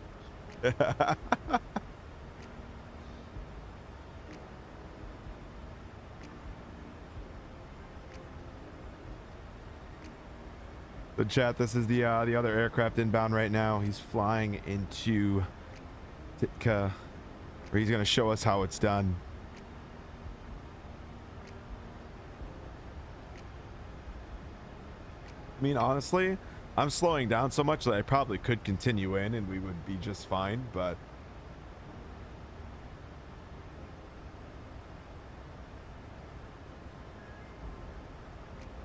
S1: The chat, this is the other aircraft inbound right now. He's flying into Sitka, where he's going to show us how it's done. I mean, honestly, I'm slowing down so much that I probably could continue in and we would be just fine, but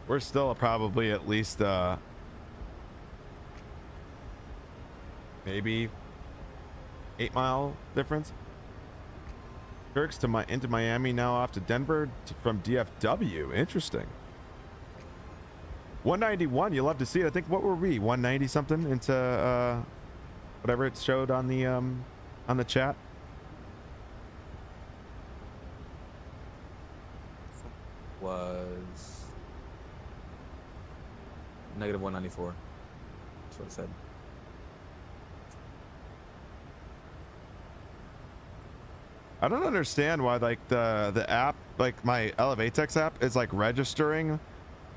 S1: we're still probably at least maybe 8-mile difference. Turks to into Miami, now off to Denver from DFW. Interesting. 191. You love to see it. I think, what were we, 190 something into whatever it showed on the chat.
S10: Was negative 194. That's what it said.
S1: I don't understand why like the app, like my Elevatex app, is like registering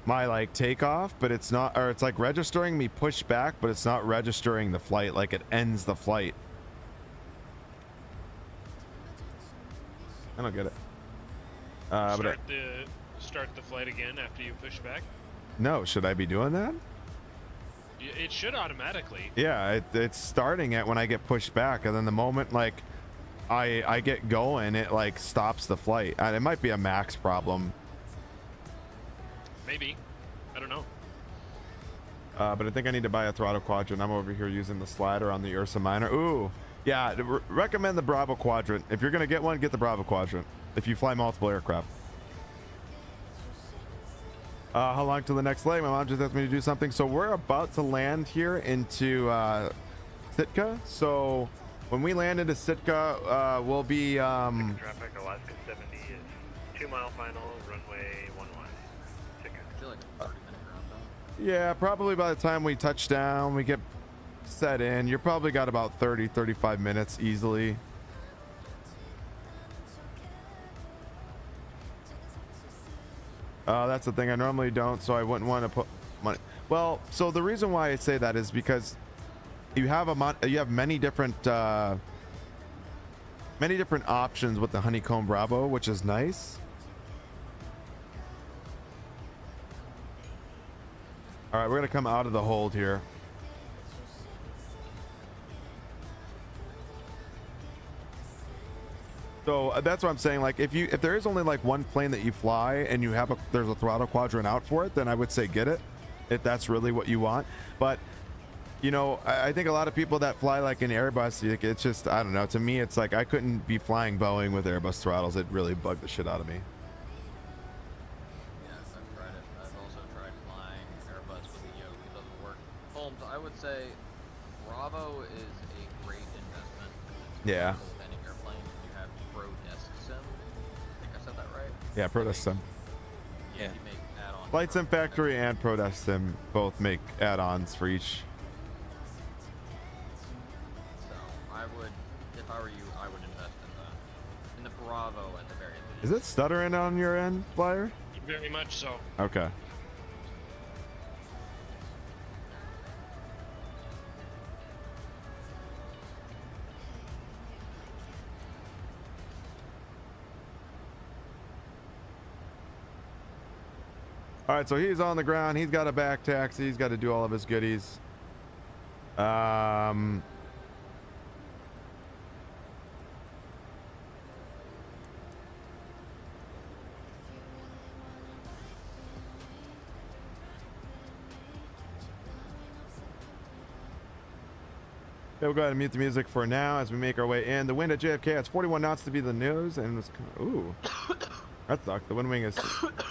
S1: my like takeoff, but it's not, or it's like registering me push back, but it's not registering the flight. Like it ends the flight. I don't get it.
S9: Start the flight again after you push back.
S1: No, should I be doing that?
S9: It should automatically.
S1: Yeah, it's starting it when I get pushed back, and then the moment like I get going, it like stops the flight. It might be a Max problem.
S9: Maybe. I don't know.
S1: But I think I need to buy a throttle quadrant. I'm over here using the slider on the Ursa Minor. Ooh, yeah, recommend the Bravo quadrant. If you're gonna get one, get the Bravo quadrant. If you fly multiple aircraft. How long till the next leg? My mom just asked me to do something. So we're about to land here into Sitka. So when we land into Sitka, we'll be
S13: Traffic Alaska 70 is 2-mile final, runway 11. Sitka.
S8: I feel like a 30-minute ground though.
S1: yeah, probably by the time we touch down, we get set in, you're probably got about 30-35 minutes easily. That's the thing, I normally don't, so I wouldn't want to put money. Well, so the reason why I say that is because you have many different options with the Honeycomb Bravo, which is nice. All right, we're gonna come out of the hold here. So that's what I'm saying. Like if there is only like one plane that you fly and you have there's a throttle quadrant out for it, then I would say get it if that's really what you want. But you know, I think a lot of people that fly like an Airbus, it's just, I don't know, to me it's like I couldn't be flying Boeing with Airbus throttles. It really bugged the shit out of me.
S8: Yes, I've tried it. I've also tried flying Airbus with a yoke. It doesn't work. Holmes, I would say Bravo is a great investment.
S1: Yeah.
S8: Landing airplane. You have ProDesk Sim. I think I said that right.
S1: Yeah, ProDesk Sim.
S8: Yeah. You make add-ons.
S1: Flight Sim Factory and ProDesk Sim both make add-ons for each.
S8: So I would, if I were you, I would invest in the Bravo at the very least.
S1: Is it stuttering on your end, Flyer?
S9: Very much so.
S1: Okay. All right, so he's on the ground. He's got a back taxi. He's got to do all of his goodies. Yeah, we'll go ahead and mute the music for now as we make our way in. The wind at JFK, it's 41 knots to be the news, and it's ooh, that sucks. The wind wing is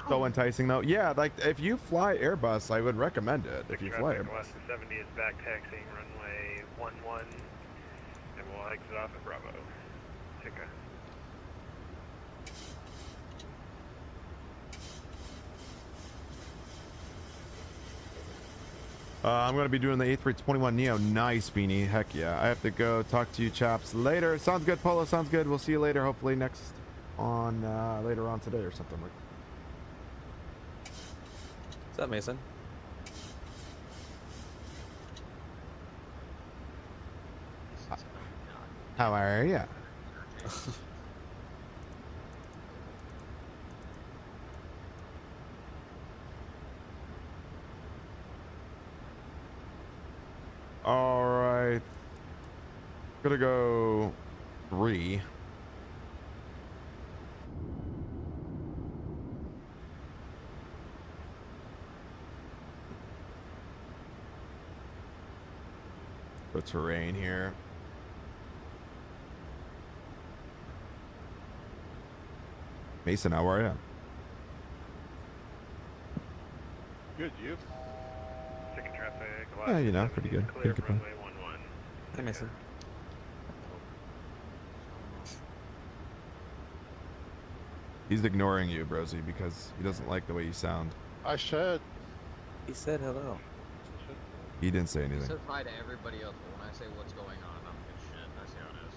S1: so enticing though. Yeah, like if you fly Airbus, I would recommend it. If you fly Airbus.
S13: West 70 is back taxiing runway 11, and we'll exit off at Bravo. Take a.
S1: I'm going to be doing the A321 Neo. Nice, Beanie. Heck yeah. I have to go talk to you chaps later. Sounds good, Polo. Sounds good. We'll see you later. Hopefully next on later on today or something like.
S10: What's up, Mason?
S1: How are ya? All right. Gonna go 3. The terrain here. Mason, how are you?
S13: Good, you? Second traffic.
S1: Yeah, you know, pretty good.
S13: Clear
S1: Pretty good.
S13: runway 11.
S10: Hey, Mason.
S1: He's ignoring you, Brosy, because he doesn't like the way you sound.
S13: I said.
S10: He said hello.
S1: He didn't say
S8: He
S1: anything.
S8: said hi to everybody else, but when I say what's going on, I don't give a shit. That's how it is.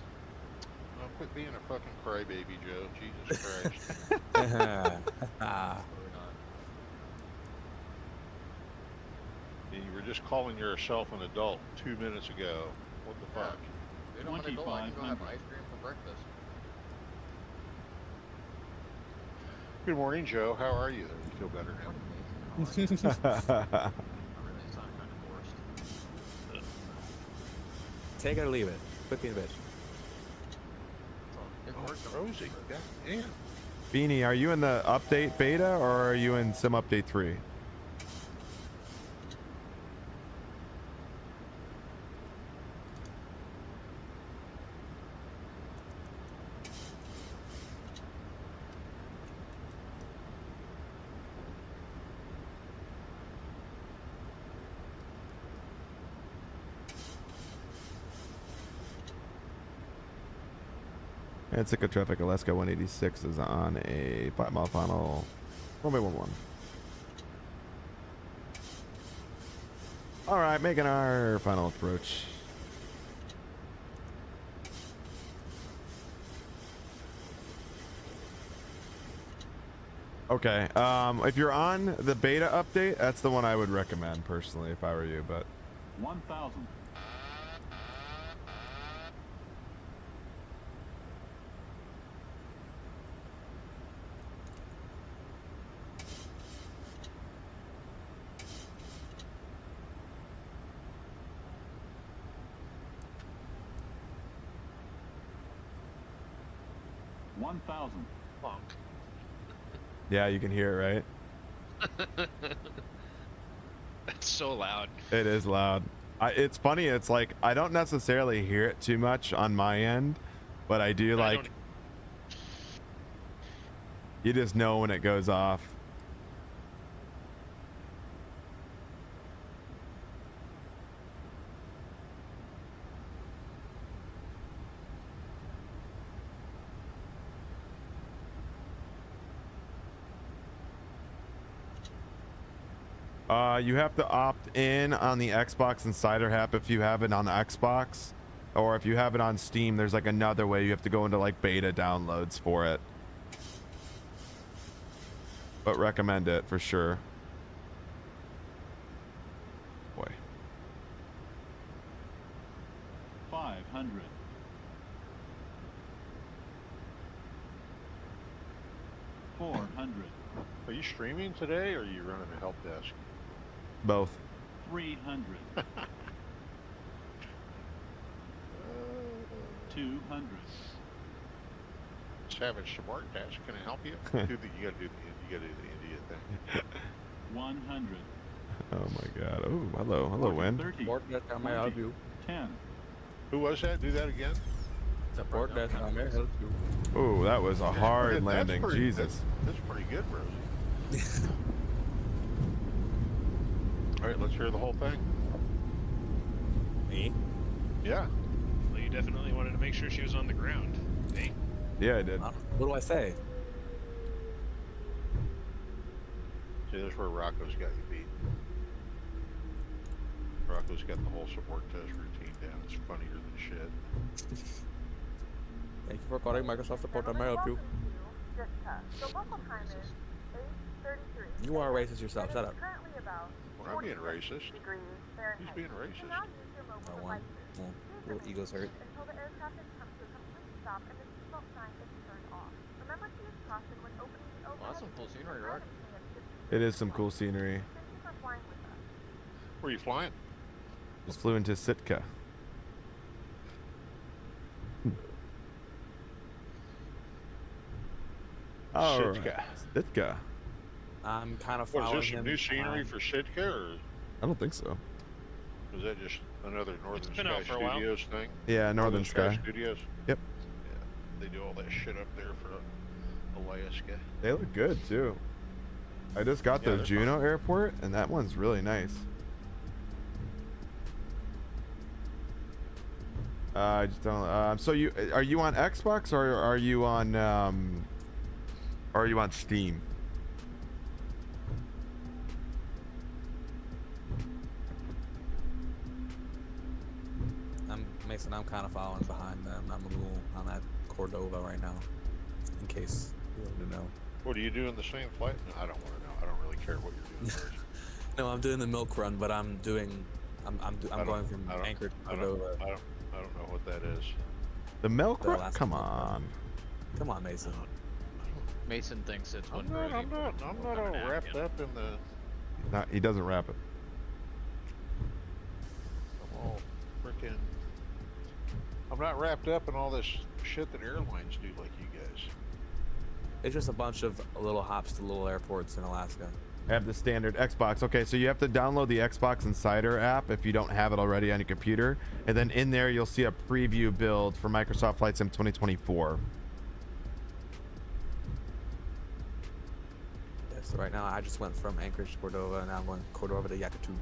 S13: Oh, quit being a fucking crybaby, Joe. Jesus Christ.
S8: What's going on?
S13: You were just calling yourself an adult 2 minutes ago. What the fuck?
S8: Dude, I'm an adult. I can go have ice cream for breakfast.
S13: Good morning, Joe. How are you? You feel better now?
S8: I'm really sound kind of forced.
S10: Take it or leave it. Quit being a bitch.
S13: Rosie, god damn.
S1: Beanie, are you in the update beta or are you in Sim Update 3? And Sicko Traffic Alaska 186 is on a 5-mile final. Runway 11. All right, making our final approach. Okay, if you're on the beta update, that's the one I would recommend personally if I were you, but
S11: 1,000.
S1: yeah, you can hear it, right?
S9: That's so loud.
S1: It is loud. It's funny. It's like I don't necessarily hear it too much on my end, but I do like. You just know when it goes off. You have to opt in on the Xbox Insider app if you have it on the Xbox, or if you have it on Steam, there's like another way you have to go into like beta downloads for it. but recommend it for sure. Boy.
S11: 500. 400.
S13: Are you streaming today, or are you running a help desk?
S1: Both.
S11: 300. 200.
S13: Savage support desk, can I help you? You gotta do the India thing.
S11: 100.
S1: Oh my God. Oh, hello, Win.
S11: 30.
S10: Support desk, how may I help you?
S11: 10.
S13: Who was that? Do that again.
S10: Support desk, how may I help you?
S1: Oh, that was a hard
S13: That's
S1: landing.
S13: pretty-
S1: Jesus.
S13: That's pretty good, Rosie. All right, let's hear the whole thing.
S10: Me?
S13: Yeah.
S9: Well, you definitely wanted to make sure she was on the ground. Hey.
S1: Yeah, I did.
S10: What do I say?
S13: See, that's where Rocco's got you beat. Rocco's got the whole support test routine down. It's funnier than shit.
S10: Thank you for calling Microsoft Support. How may I help you?
S4: The local time is 8:33.
S10: You are racist yourself. Shut up.
S4: Currently about
S13: We're not being racist.
S4: degrees
S13: Who's
S4: Fahrenheit.
S13: being
S4: You
S13: racist?
S4: can now use your mobile
S10: I won.
S4: devices.
S10: Well,
S4: Please
S10: little
S4: remain
S10: ego's hurt.
S4: seated until the air traffic comes to a complete stop and the seatbelt sign is turned off. Remember to use caution when opening the overhead.
S8: Awesome, cool scenery, Rock.
S1: It is some cool scenery.
S4: Thank you for flying with us.
S13: Where are you flying?
S1: Just flew into Sitka. Oh,
S13: Sitka.
S1: Sitka.
S10: I'm kind of
S13: What,
S10: following
S13: is this some
S10: him.
S13: new scenery for Sitka, or
S1: I don't think so.
S13: was that just another Northern
S9: been
S13: Sky
S9: out for a while.
S13: Studios thing?
S1: Yeah, Northern Sky.
S13: Studios?
S1: Yep.
S13: Yeah, they do all that shit up there for Alaska.
S1: They look good too. I just got
S13: Yeah,
S1: the
S13: they're
S1: Juneau airport, and that one's really nice. I just don't. So are you on Xbox or are you on Steam?
S10: Mason, I'm kind of following behind them. I'm at Cordova right now, in case you wanted to know.
S13: What, are you doing the same flight? No, I don't want to know. I don't really care what you're doing first.
S10: No, I'm doing the milk run, but I'm going from Anchorage to Cordova.
S13: I don't know what that is.
S1: The milk
S10: The
S1: run?
S10: last
S1: Come
S10: milk run.
S1: on.
S10: Come on, Mason.
S8: Mason thinks it's when
S13: I'm not all
S8: napkin.
S13: wrapped up in the.
S1: He doesn't wrap it.
S13: I'm all freaking. I'm not wrapped up in all this shit that airlines do like you guys.
S10: It's just a bunch of little hops to little airports in Alaska.
S1: I have the standard Xbox. Okay, so you have to download the Xbox Insider app if you don't have it already on your computer. And then in there, you'll see a preview build for Microsoft Flight Sim 2024.
S10: Yeah, so right now, I just went from Anchorage to Cordova, and now I'm going Cordova to Yakutut.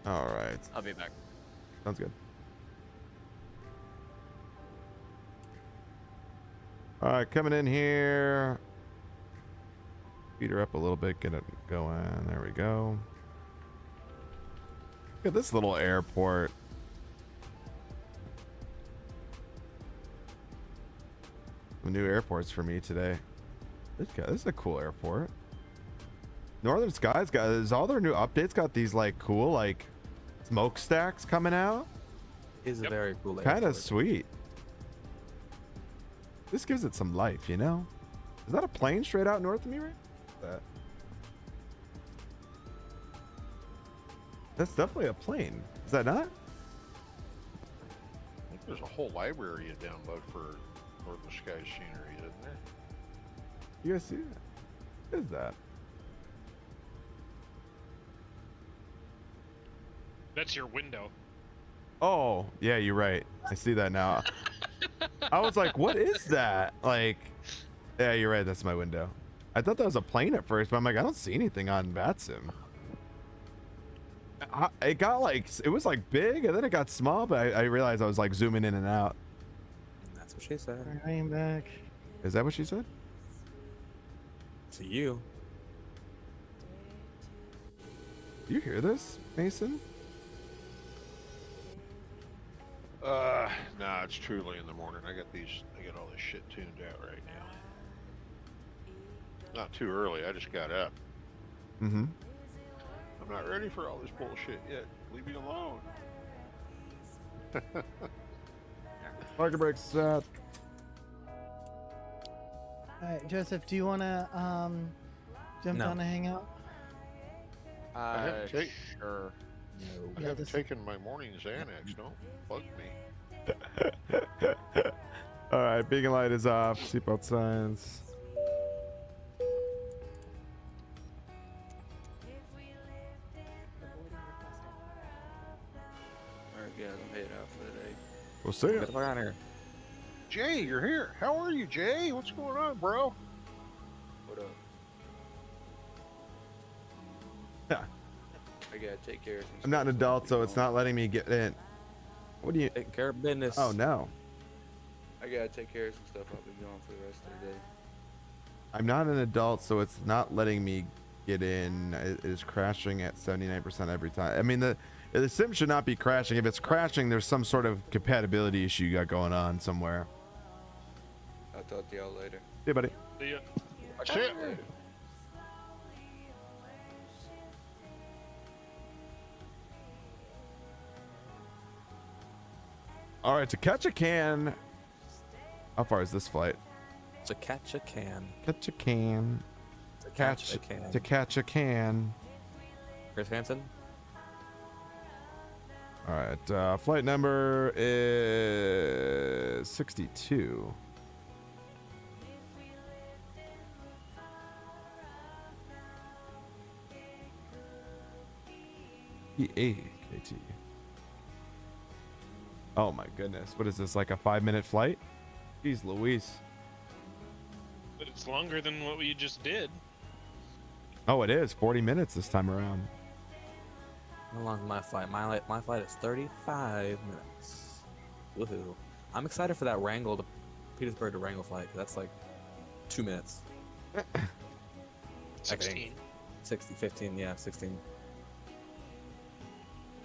S1: All right.
S8: I'll be back.
S1: Sounds good. All right, coming in here. Speed her up a little bit, get it going. There we go. Look at this little airport. Some new airports for me today. This is a cool airport. Northern Skies is all their new updates got these like cool like smokestacks coming out.
S10: Is a very cool airport.
S1: Kind of sweet. This gives it some life, you know? Is that a plane straight out north of me, right? That's definitely a plane. Is that not?
S13: I think there's a whole library you download for Northern Skies scenery, isn't there?
S1: You guys see that? What is that?
S9: That's your window.
S1: Oh, yeah, you're right. I see that now. I was like, what is that? Like, yeah, you're right. That's my window. I thought that was a plane at first, but I'm like, I don't see anything on Vatsim. It got like, it was like big and then it got small, but I realized I was like zooming in and out.
S10: That's what she said.
S7: I am back.
S1: Is that what she said?
S10: To you.
S1: Do you hear this, Mason?
S13: Nah, it's truly in the morning. I got all this shit tuned out right now. Not too early. I just got up.
S1: Mm-hmm.
S13: I'm not ready for all this bullshit yet. Leave me alone.
S1: Market break set.
S7: Alright, Joseph, do you want to jump
S10: No.
S7: on a hangout?
S8: Sure.
S13: I haven't taken my morning Xanax. Don't bug me.
S1: All right, beacon light is off. Seatbelt signs.
S14: Alright, guys, I'm heading out for the day.
S1: We'll see you.
S10: Get the fuck out of here.
S13: Jay, you're here. How are you, Jay? What's going on, bro?
S14: What up?
S1: Yeah.
S14: I gotta take care of some
S1: I'm not an
S14: stuff,
S1: adult, so
S14: I'll be
S1: it's not letting me get in. What do you?
S10: Taking care of business.
S1: Oh no.
S14: I gotta take care of some stuff. I'll be gone for the rest of the day.
S1: I'm not an adult, so it's not letting me get in. It is crashing at 79% every time. I mean, the sim should not be crashing. If it's crashing, there's some sort of compatibility issue you got going on somewhere.
S14: I'll talk to y'all later.
S1: Hey, buddy.
S9: See ya.
S13: That's it.
S1: All right, to catch a can. How far is this flight?
S10: To catch a can.
S1: Catch a can.
S10: To catch a can.
S1: To catch a can.
S10: Chris Hansen.
S1: All right, flight number is 62. KT. Oh my goodness, what is this, like a 5-minute flight? Jeez Louise.
S9: But it's longer than what we just did.
S1: Oh, it is 40 minutes this time around.
S10: How long is my flight? My flight is 35 minutes. Woohoo. I'm excited for that Wrangell to Petersburg to Wrangell flight. That's like 2 minutes.
S9: 16.
S10: 15, yeah, 16.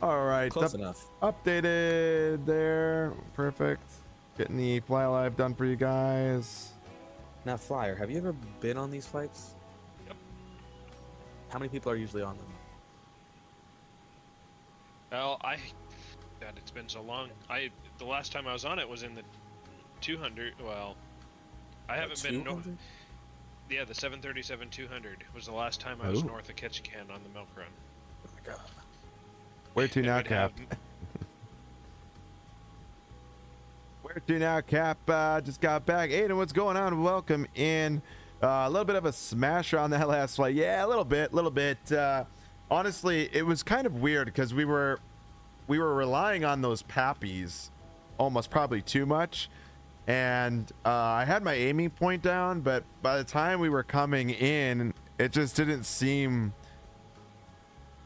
S1: All right,
S10: Close enough.
S1: Updated there. Perfect. Getting the Fly Alive done for you guys.
S10: Now, Flyer, have you ever been on these flights?
S9: Yep.
S10: How many people are usually on them?
S9: Well, God, it's been so long. The last time I was on it was in the 200. Well, I haven't been. Yeah, the 737-200 was the last time I was north of Ketchikan on the Milk Run.
S10: Oh my god.
S1: Where to now, Cap? Where to now, Cap? Just got back. Aiden, what's going on? Welcome in. A little bit of a smasher on that last flight. Yeah, a little bit. Honestly, it was kind of weird because we were relying on those pappies almost probably too much. And I had my aiming point down, but by the time we were coming in, it just didn't seem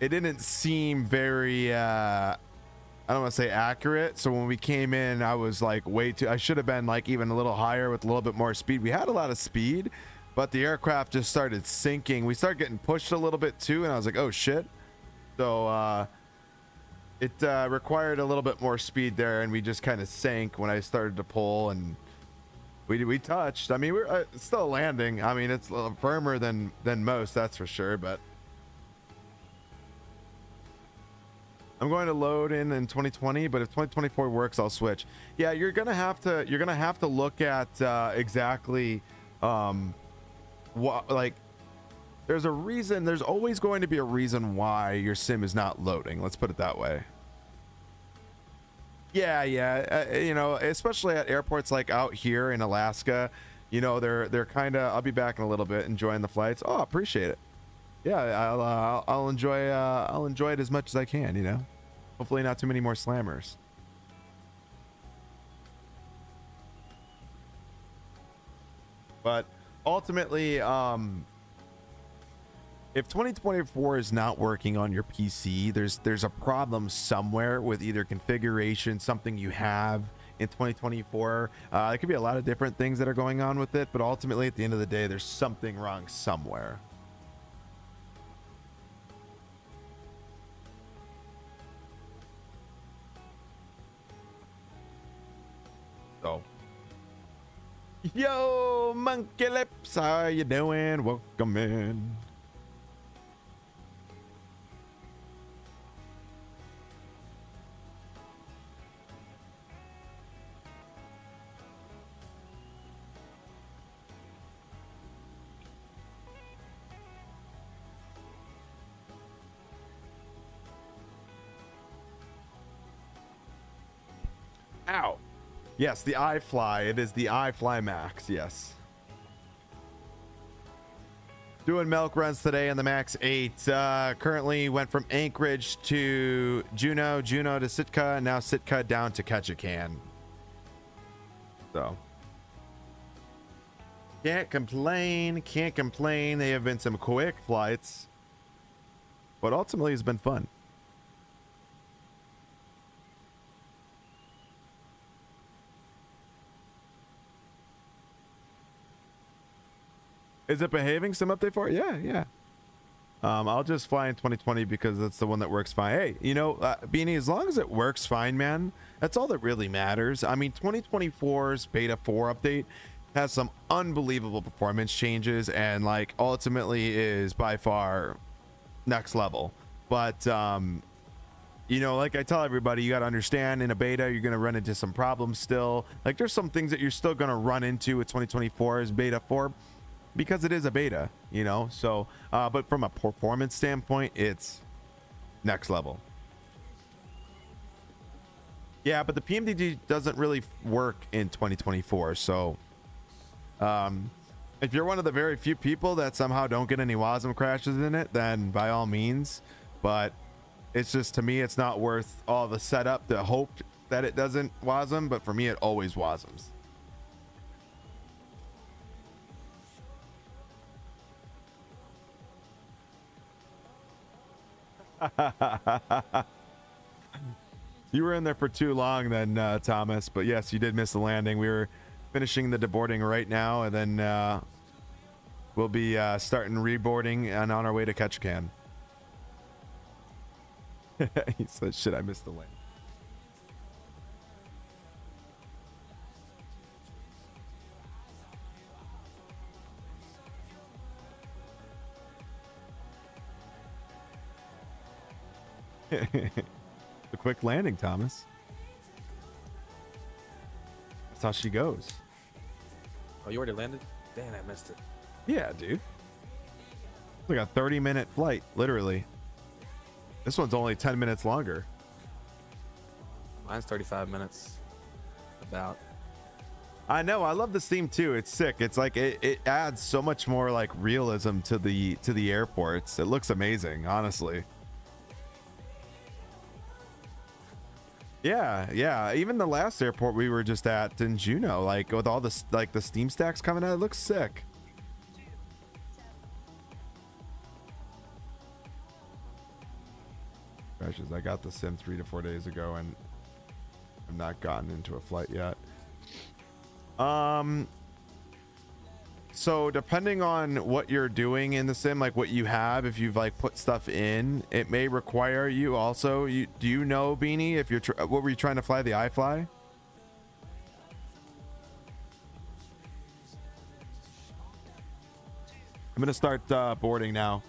S1: very I don't want to say accurate. So when we came in, I was like I should have been like even a little higher with a little bit more speed. We had a lot of speed, but the aircraft just started sinking. We started getting pushed a little bit too, and I was like, oh shit. So it required a little bit more speed there, and we just kind of sank when I started to pull, and we touched. I mean, we're still landing. I mean, it's a little firmer than most, that's for sure, but I'm going to load in 2020, but if 2024 works, I'll switch. Yeah, you're gonna have to look at exactly what, like, there's a reason. There's always going to be a reason why your sim is not loading. Let's put it that way. Yeah, you know, especially at airports like out here in Alaska, you know, they're kind of. I'll be back in a little bit, enjoying the flights. Oh, appreciate it. Yeah, I'll enjoy it as much as I can, you know. Hopefully not too many more slammers. But ultimately, if 2024 is not working on your PC, there's a problem somewhere with either configuration, something you have in 2024. It could be a lot of different things that are going on with it, but ultimately at the end of the day, there's something wrong somewhere. So, yo, Monkey Lips, how you doing? Welcome in. Ow. Yes, the IFLY. It is the IFLY Max. Yes. Doing milk runs today on the Max 8. Currently went from Anchorage to Juneau, Juneau to Sitka, and now Sitka down to Ketchikan. So. Can't complain. Can't complain. They have been some quick flights. But ultimately, it's been fun. Is it behaving? Some update for it? Yeah, yeah. I'll just fly in 2020 because that's the one that works fine. Hey, you know, Beanie, as long as it works fine, man, that's all that really matters. I mean, 2024's Beta 4 update has some unbelievable performance changes and, like, ultimately is by far next level. But, you know, like I tell everybody, you got to understand in a beta, you're going to run into some problems still. Like, there's some things that you're still going to run into with 2024's Beta 4. Because it is a beta, you know, so but from a performance standpoint, it's next level. Yeah, but the PMDG doesn't really work in 2024, so if you're one of the very few people that somehow don't get any WASM crashes in it, then by all means, but it's just, to me, it's not worth all the setup to hope that it doesn't WASM, but for me, it always WASMs. You were in there for too long then, Thomas, but yes, you did miss the landing. We were finishing the deboarding right now, and then we'll be starting reboarding and on our way to Ketchikan. He said, shit, I missed the landing. The quick landing, Thomas. That's how she goes.
S10: Oh, you already landed? Damn, I missed it.
S1: Yeah, dude. It's like a 30-minute flight, literally. This one's only 10 minutes longer.
S10: Mine's 35 minutes. About.
S1: I know. I love this theme too. It's sick. It's like it adds so much more like realism to the airports. It looks amazing, honestly. Yeah, yeah. Even the last airport we were just at in Juneau, like with all the like the steam stacks coming out, it looks sick. Crashes. I got the sim 3 to 4 days ago, and I've not gotten into a flight yet. So depending on what you're doing in the sim, like what you have, if you've like put stuff in, it may require you also. Do you know, Beanie, if you're what were you trying to fly, the IFLY? I'm gonna start boarding now.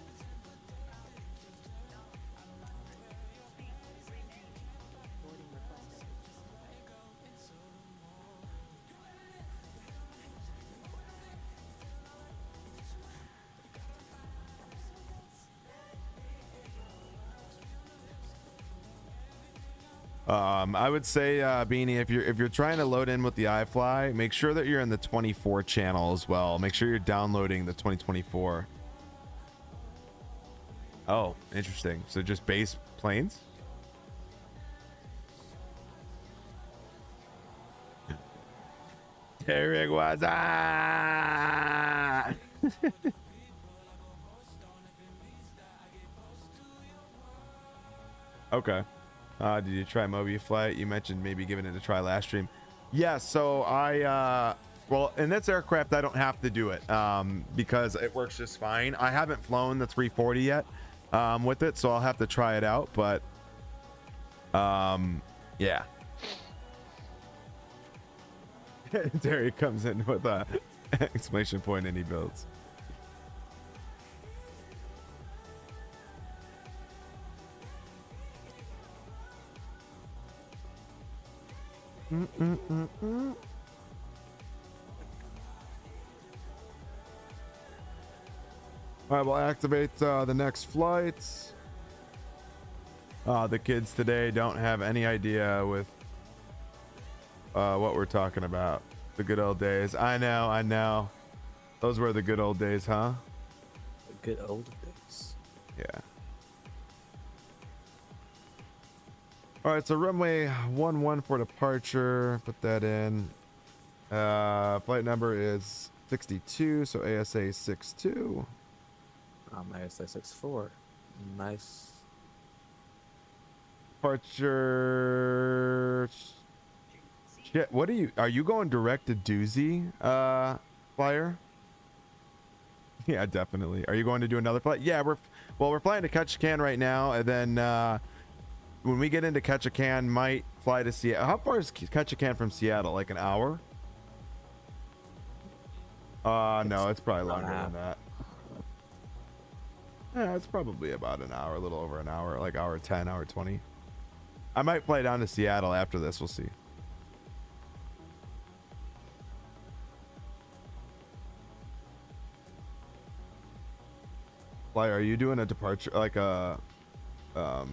S1: I would say, Beanie, if you're trying to load in with the IFLY, make sure that you're in the 24 channel as well. Make sure you're downloading the 2024. Oh, interesting. So just base planes? Derek was Okay. Did you try Mobi Flight? You mentioned maybe giving it a try last stream. Yeah, so well, in this aircraft, I don't have to do it because it works just fine. I haven't flown the 340 yet with it, so I'll have to try it out, but yeah. Terry comes in with a exclamation point and he builds. All right, we'll activate the next flights. The kids today don't have any idea with what we're talking about. The good old days. I know. Those were the good old days, huh?
S10: The good old days.
S1: Yeah. All right, so runway 11 for departure. Put that in. Flight number is 62, so ASA 62.
S10: ASA 64. Nice.
S1: Departure. Shit, what are you going direct to Doozy, flyer? Yeah, definitely. Are you going to do another flight? Yeah, we're flying to Ketchikan right now, and then when we get into Ketchikan, might fly to Seattle. How far is Ketchikan from Seattle? Like an hour? No, it's probably longer than that. Yeah, it's probably about an hour, a little over an hour, like hour 10, hour 20. I might fly down to Seattle after this. We'll see. Fly, are you doing a departure, like a, I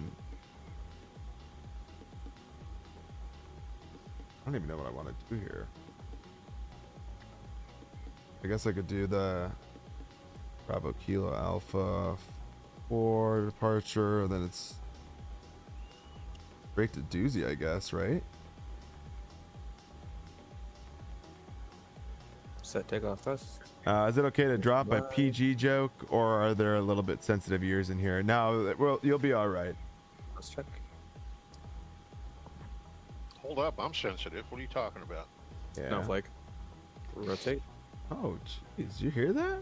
S1: don't even know what I want to do here. I guess I could do the Bravo Kilo Alpha 4 departure, then it's straight to Doozy, I guess, right?
S10: Set takeoff thrust.
S1: Is it okay to drop a PG joke, or are there a little bit sensitive ears in here? No, well, you'll be all right.
S10: Let's check.
S13: Hold up, I'm sensitive. What are you talking about?
S1: Yeah.
S10: Snowflake. Rotate.
S1: Oh, jeez, you hear that?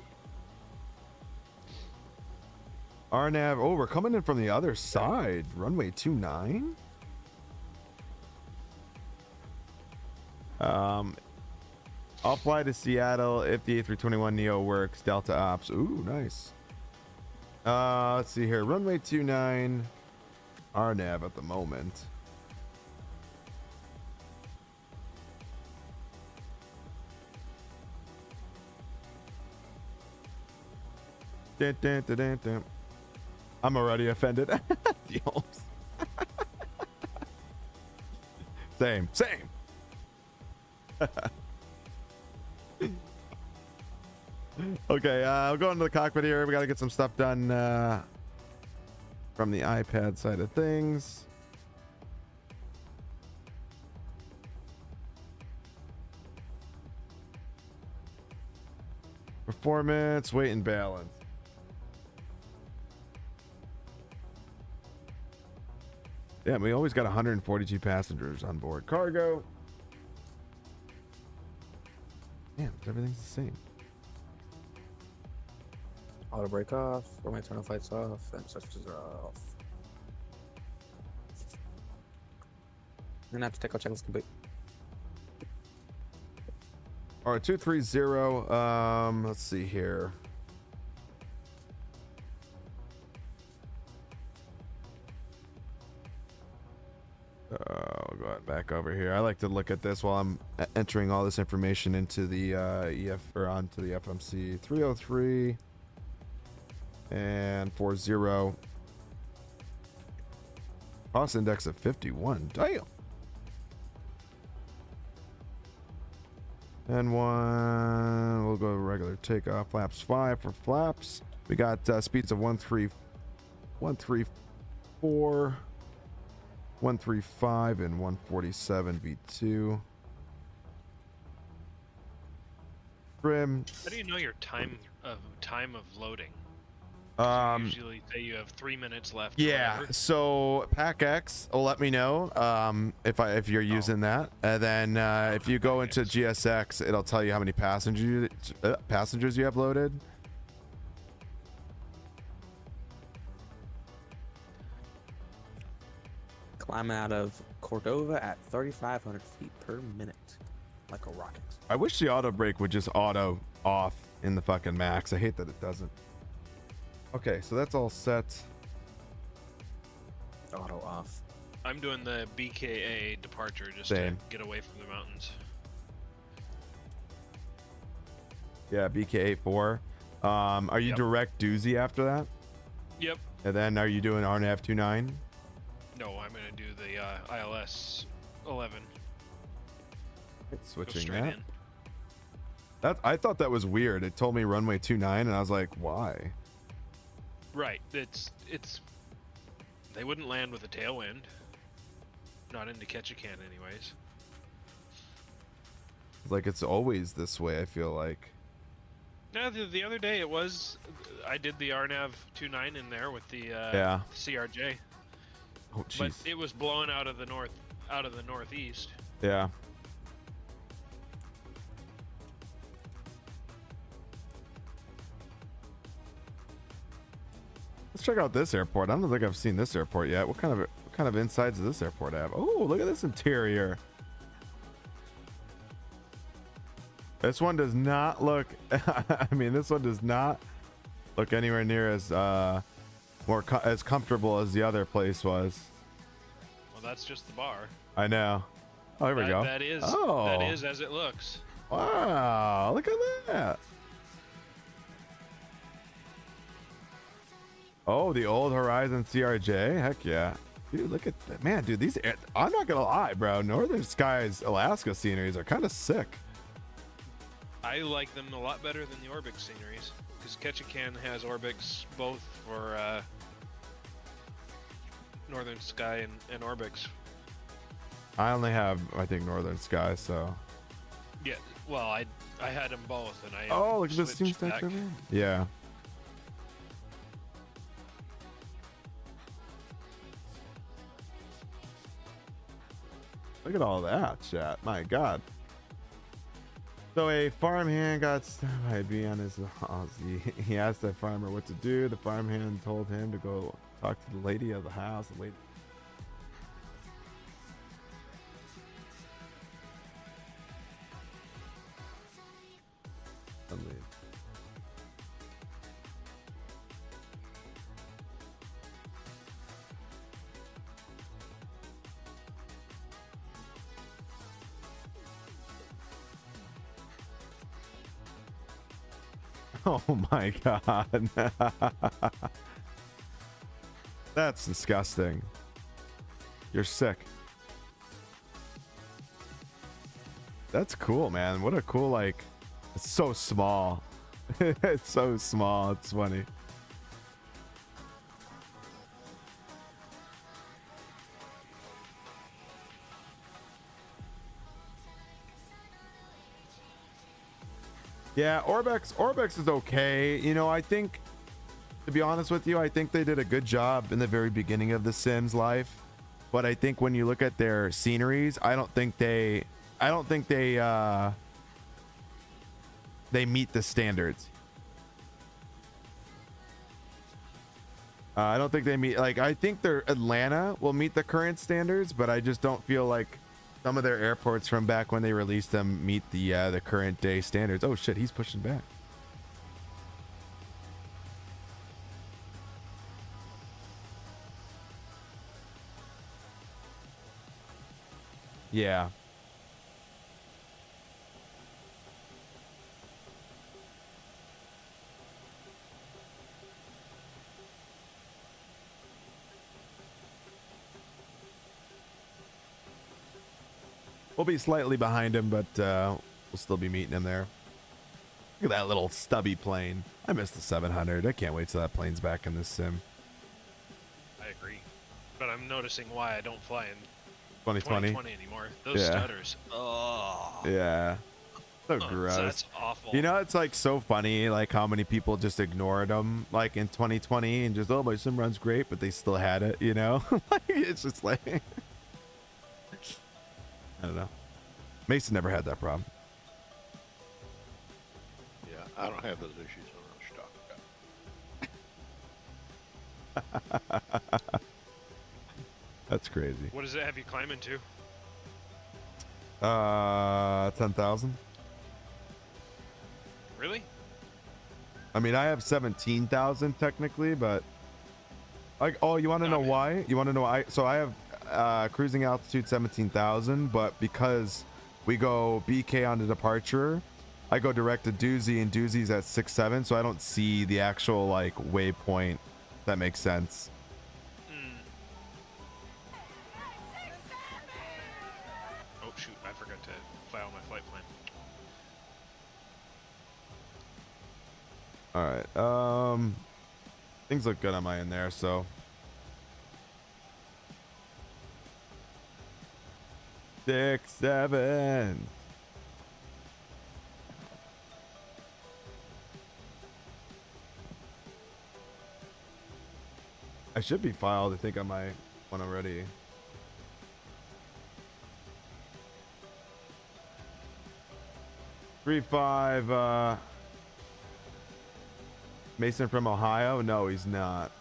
S1: RNAV. Oh, we're coming in from the other side. Runway 29. I'll fly to Seattle if the A321neo works. Delta Ops. Ooh, nice. Let's see here. Runway 29. RNAV at the moment. Dun, dun, dun, dun, dun. I'm already offended. Same. Okay, I'll go into the cockpit here. We got to get some stuff done from the iPad side of things. Performance, weight, and balance. Yeah, we always got 142 passengers on board. Cargo. Damn, everything's the same.
S10: Auto brake off. Runway internal flights off. And switches are off. And after takeoff checklist complete.
S1: All right, 230. Let's see here. I'll go back over here. I like to look at this while I'm entering all this information into the onto the FMC. 303 and 40. Cost index of 51. Damn. And one. We'll go regular takeoff. Flaps 5 for flaps. We got speeds of 134. 135 and 147 V2. Trim.
S9: How do you know your time of loading? Usually say you have 3 minutes left.
S1: Yeah. So PACX will let me know if you're using that, and then if you go into GSX, it'll tell you how many passengers you have loaded.
S10: Climbing out of Cordova at 3,500 feet per minute. like a rocket.
S1: I wish the auto brake would just auto off in the fucking Max. I hate that it doesn't. Okay, so that's all set.
S10: Auto off.
S9: I'm doing the BKA departure just
S1: Same.
S9: to get away from the mountains.
S1: Yeah, BKA4. Are you direct doozy after that?
S9: Yep.
S1: And then are you doing RNAV 29?
S9: No, I'm gonna do the ILS 11.
S1: Switching
S9: straight
S1: that.
S9: in.
S1: That I thought that was weird. It told me runway 29, and I was like, why?
S9: Right. It's they wouldn't land with a tailwind. Not into Ketchikan anyways.
S1: Like it's always this way. I feel like.
S9: No, the other day it was. I did the RNAV 29 in there with the CRJ.
S1: Oh jeez.
S9: But it was blowing out of the northeast.
S1: Yeah. Let's check out this airport. I don't think I've seen this airport yet. What kind of insides does this airport have? Oh, look at this interior. This one does not look. I mean, this one does not look anywhere near as as comfortable as the other place was.
S9: Well, that's just the bar.
S1: I know. Oh, here we go.
S9: That is as it looks.
S1: Wow, look at that. Oh, the old Horizon CRJ. Heck yeah. Dude, look at that. Man, dude, these I'm not gonna lie, bro. Northern Skies Alaska sceneries are kind of sick.
S9: I like them a lot better than the Orbix sceneries because Ketchikan has Orbix both for Northern Sky and Orbix.
S1: I only have, I think, Northern Sky, so.
S9: Yeah, well, I had them both, and I
S1: Oh, look at this
S9: switched
S1: team
S9: back.
S1: stack. Yeah. Look at all that, chat. My God. So a farmhand got stabbed by a bee on his Aussie. He asked the farmer what to do. The farmhand told him to go talk to the lady of the house. The lady. Oh my God. That's disgusting. You're sick. That's cool, man. What a cool, like, it's so small. It's so small. It's funny. Yeah, Orbix is okay. You know, I think, to be honest with you, I think they did a good job in the very beginning of the Sims life. But I think when you look at their sceneries, I don't think they meet the standards. I don't think they meet, like, I think their Atlanta will meet the current standards, but I just don't feel like some of their airports from back when they released them meet the current day standards. Oh shit, he's pushing back. Yeah. We'll be slightly behind him, but we'll still be meeting him there. Look at that little stubby plane. I miss the 700. I can't wait till that plane's back in this sim.
S9: I agree, but I'm noticing why I don't fly in
S1: 2020
S9: anymore. Those stutters. Oh.
S1: Yeah. So gross.
S9: That's awful.
S1: You know, it's like so funny, like how many people just ignored them, like in 2020, and just, oh, my sim runs great, but they still had it. You know, like it's just like. I don't know. Mason never had that problem.
S13: Yeah, I don't have those issues on our stock.
S1: That's crazy.
S9: What does it have you climbing to?
S1: 10,000.
S9: Really?
S1: I mean, I have 17,000 technically, but like, oh, you want to know why? You want to know why? So I have cruising altitude 17,000, but because we go BK on the departure, I go direct to Doozy, and Doozy's at 6.7, so I don't see the actual like waypoint. That makes sense.
S9: Oh shoot, I forgot to file my flight plan.
S1: All right. Things look good on my end there, so. Six, seven. I should be filed, I think, on my one already. Three, five, Mason from Ohio? No, he's not.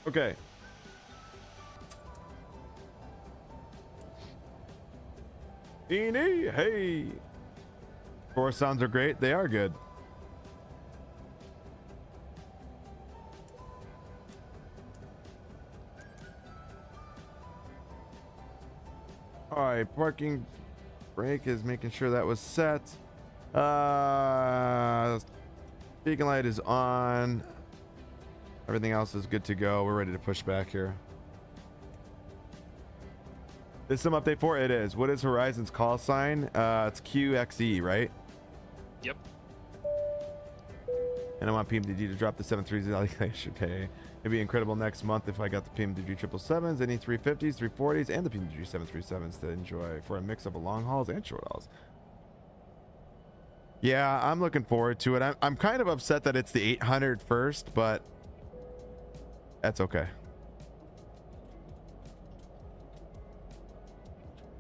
S1: Okay. Eenie, hey. Four sounds are great. They are good. All right, parking brake is making sure that was set. Beacon light is on. Everything else is good to go. We're ready to push back here. This some update 4? It is. What is Horizon's call sign? It's QXE, right?
S9: Yep.
S1: And I want PMDG to drop the 730s yesterday. It'd be incredible next month if I got the PMDG 777s, any 350s, 340s, and the PMDG 737s to enjoy for a mix of long hauls and short hauls. Yeah, I'm looking forward to it. I'm kind of upset that it's the 800 first, but that's okay.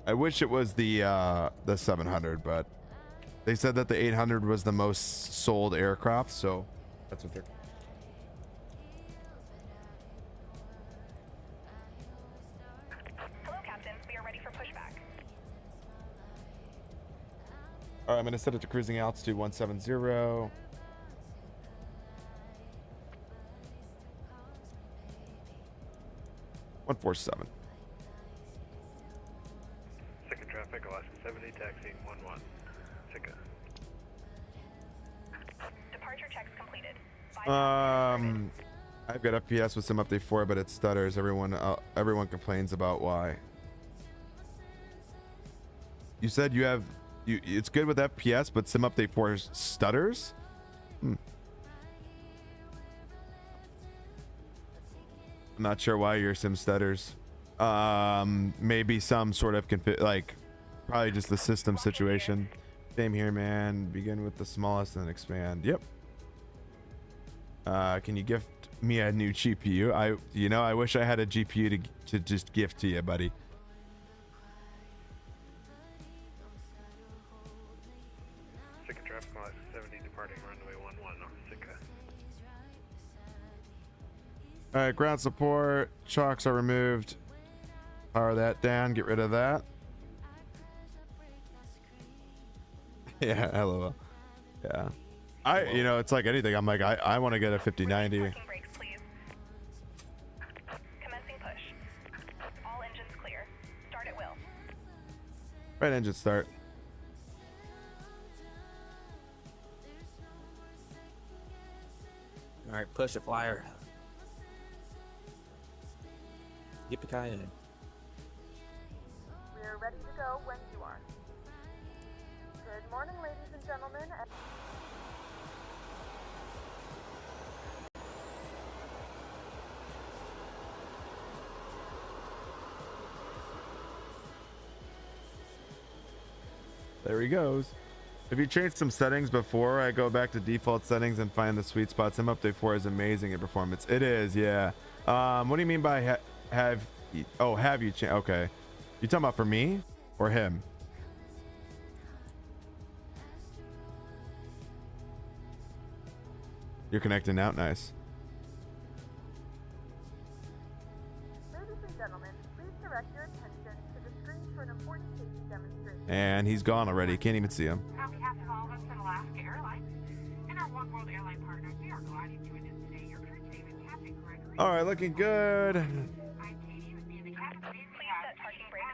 S1: I wish it was the 700, but they said that the 800 was the most sold aircraft, so that's what they're.
S4: Hello, captains. We are ready for pushback.
S1: All right, I'm gonna set it to cruising altitude 170. 147.
S13: Second traffic, Alaska 70, taxiing 11. Sika.
S4: Departure checks completed.
S1: I've got FPS with some update 4, but it stutters. Everyone complains about why. You said you have it's good with FPS, but sim update 4 stutters? I'm not sure why your sim stutters. Maybe some sort of probably just the system situation. Same here, man. Begin with the smallest and then expand. Yep. Can you gift me a new GPU? I wish I had a GPU to just gift to you, buddy.
S13: Second traffic, Alaska 70, departing runway 11 on Sika.
S1: All right, ground support. Chocks are removed. Power that down. Get rid of that. Yeah, LOL. Yeah. It's like anything. I'm like, I want to get a 5090.
S4: Brakes, please. Commencing push. All engines clear. Start at will.
S1: Right engine start.
S10: All right, push it, flyer. Yippee-ki-yay.
S4: We are ready to go when you are. Good morning, ladies and gentlemen.
S1: There he goes. If you change some settings before I go back to default settings and find the sweet spot, Sim Update 4 is amazing in performance. It is, yeah. What do you mean by have you changed? Okay. You talking about for me or him? You're connecting out. Nice.
S4: redirect your attention to the screen for an important safety demonstration.
S1: And he's gone already. Can't even see him.
S5: On behalf of all of us at Alaska Airlines and our One World Airline partners, we are glad you joined us today. Your crew today was Captain Gregory.
S1: All right, looking good.
S5: I'm Katie with me in the cabin. Please set parking brake.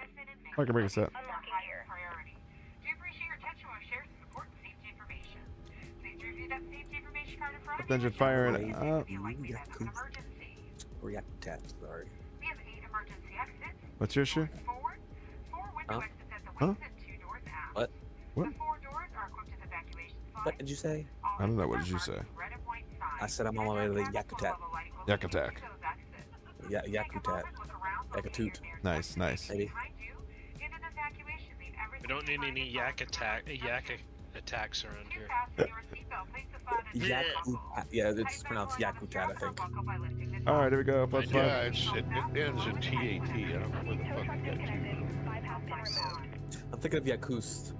S1: Parking brake set.
S5: Unlocking gear. Priority. Do appreciate your attention while sharing some important safety information. Please review that safety information card in front of you.
S1: Engine firing up.
S10: React, sorry.
S5: We have 8 emergency exits.
S1: What's your issue?
S5: Forward, 4 window exits at the
S1: Huh?
S5: wings and 2 doors aft.
S10: What?
S1: What?
S5: The 4 doors are equipped with evacuation slides.
S10: What did you say?
S1: I don't know. What did you say?
S5: Red and white signs.
S10: I said I'm on my way to the Yakutat.
S1: Yak attack.
S10: Yeah, Yakutat. Yakatoot.
S1: Nice, nice.
S10: Maybe.
S9: We don't need any yak attacks around here.
S10: Yeah, it's pronounced Yakutat, I think.
S1: All right, here we go. Plus
S13: Yeah,
S1: five.
S13: it ends in TAT. I don't know where the fuck you got to.
S10: I'm thinking of Yakust.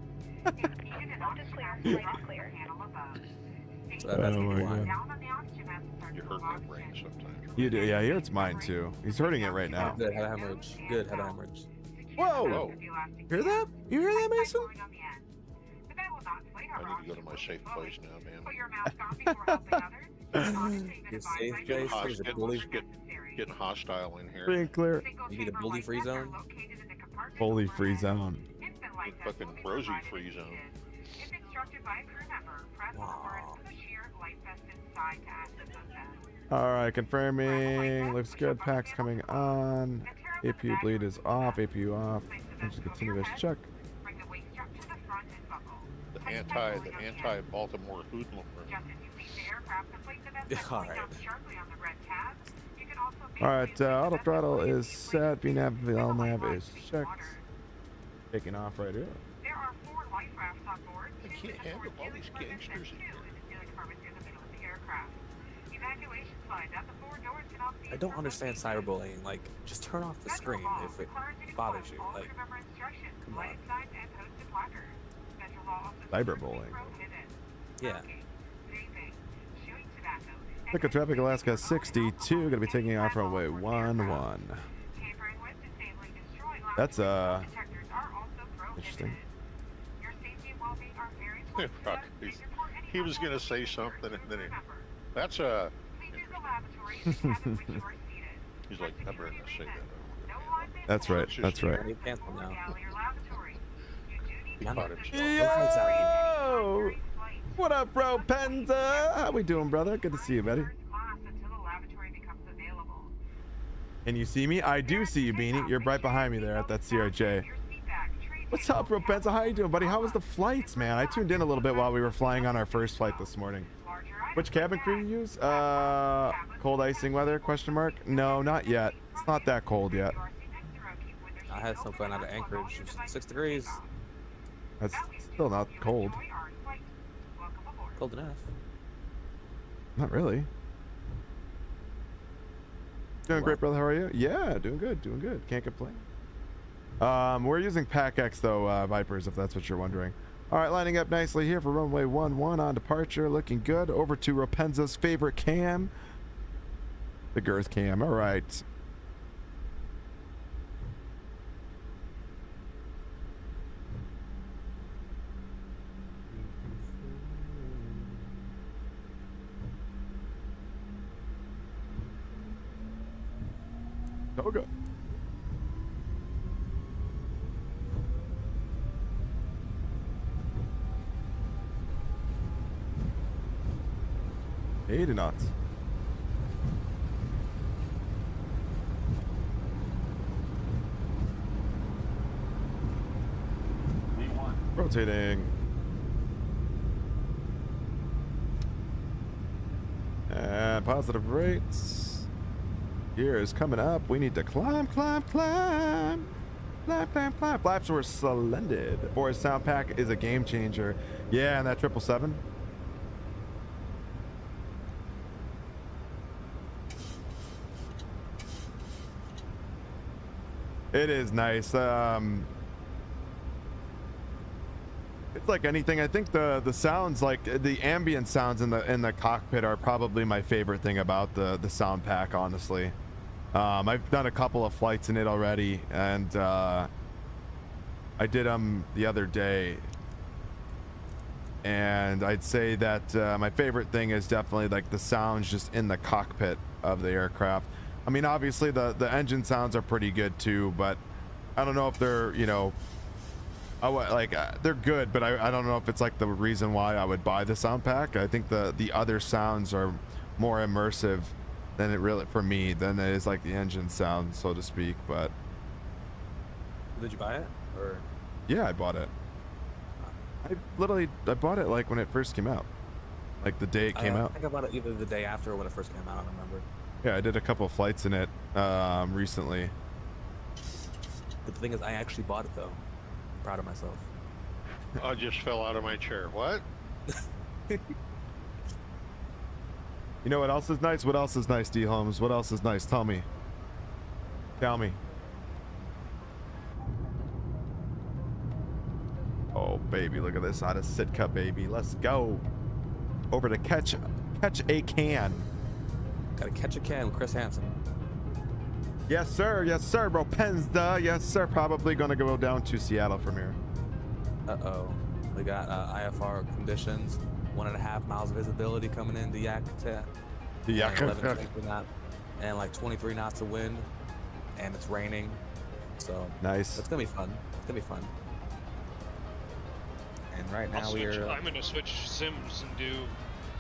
S10: So that's
S1: Oh my
S10: why.
S1: God.
S13: You hurt my brain sometimes.
S1: You do, yeah. Here it's mine too. He's hurting it right now.
S10: Good, had a hemorrhage. Good, had a hemorrhage.
S1: Whoa! Hear that? You hear that, Mason?
S13: I need to go to my safe place now, man.
S10: Your safe place is a bully.
S13: Getting hostile in here.
S1: Free and clear.
S10: You need a bully free zone?
S1: Fully free zone.
S13: Fucking Rosie free zone.
S10: Wow.
S1: All right, confirming. Looks good. Pack's coming on. APU bleed is off. APU off. Let's continue this check.
S13: The anti-Baltimore hoodlum.
S10: Alright.
S1: All right, auto throttle is set. VNAV, VLNAV is checked. Taking off right here.
S5: There are 4 life rafts on board.
S13: I can't handle all these gangsters in here.
S5: Evacuation slides at the 4 doors can also be
S10: I don't understand cyberbullying. Like, just turn off the screen if it bothers you. Like, come on.
S1: Cyberbullying.
S10: Yeah.
S1: Look at traffic, Alaska 62. Gonna be taking off runway 11. That's interesting.
S13: Fuck. He was gonna say something, and then that's he's like, I better not say that.
S1: That's right. That's right. Yo! What up, bro? Penza? How we doing, brother? Good to see you, buddy. Can you see me? I do see you, Beanie. You're right behind me there at that CRJ. What's up, bro? Penza? How you doing, buddy? How was the flights, man? I tuned in a little bit while we were flying on our first flight this morning. Which cabin crew you use? Cold icing weather? Question mark? No, not yet. It's not that cold yet.
S10: I had some fun out of Anchorage. It was 6 degrees.
S1: That's still not cold.
S10: Cold enough.
S1: Not really. Doing great, brother. How are you? Yeah, doing good. Doing good. Can't complain. We're using PAC X though, Vipers, if that's what you're wondering. All right, lining up nicely here for runway 11 on departure. Looking good. Over to Rapenza's favorite cam, the girth cam. All right. Toga. 80 knots. Rotating. And positive rates. Gear is coming up. We need to climb, climb, climb. Climb, climb, climb. Flaps were splendid. Boys, sound pack is a game changer. Yeah, and that 777. It is nice. It's like anything. I think the sounds, like the ambient sounds in the cockpit, are probably my favorite thing about the sound pack, honestly. I've done a couple of flights in it already, and I did them the other day. And I'd say that my favorite thing is definitely like the sounds just in the cockpit of the aircraft. I mean, obviously the engine sounds are pretty good too, but I don't know if they're, you know, they're good, but I don't know if it's like the reason why I would buy the sound pack. I think the other sounds are more immersive than it really, for me, than it is like the engine sound, so to speak. But
S10: did you buy it, or?
S1: Yeah, I bought it. I bought it like when it first came out, like the day it came out.
S10: I think I bought it either the day after or when it first came out. I don't remember.
S1: Yeah, I did a couple of flights in it recently.
S10: But the thing is, I actually bought it though. I'm proud of myself.
S13: I just fell out of my chair. What?
S1: You know what else is nice? What else is nice, D Holmes? What else is nice? Tell me. Tell me. Oh baby, look at this out of Sitka, baby. Let's go over to catch a can.
S10: Gotta catch a can with Chris Hansen.
S1: Yes sir, bro. Penzda, yes sir. Probably gonna go down to Seattle from here.
S10: We got IFR conditions, 1.5 miles of visibility coming in to Yakutat.
S1: The
S10: Yakutat. And like 23 knots of wind, and it's raining. So
S1: nice.
S10: It's gonna be fun. It's gonna be fun. And right now
S9: I'm gonna switch sims and do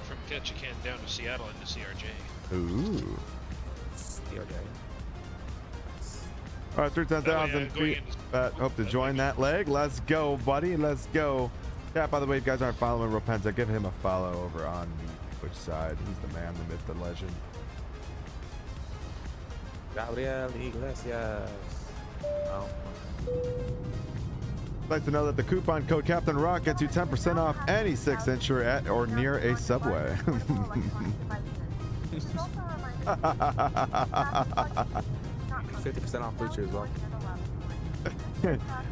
S9: from Ketchikan down to Seattle into CRJ.
S1: Ooh.
S10: CRJ.
S1: All right, through 10,000 feet. Hope to join that leg. Let's go, buddy. Let's go. Yeah, by the way, if you guys aren't following Ropenza, give him a follow over on the Twitch side. He's the man, the myth, the legend.
S10: Gabriel Iglesias. Oh.
S1: I'd like to know that the coupon code Captain Rock gets you 10% off any 6-incher at or near a Subway.
S10: 50% off Bluetooth as well.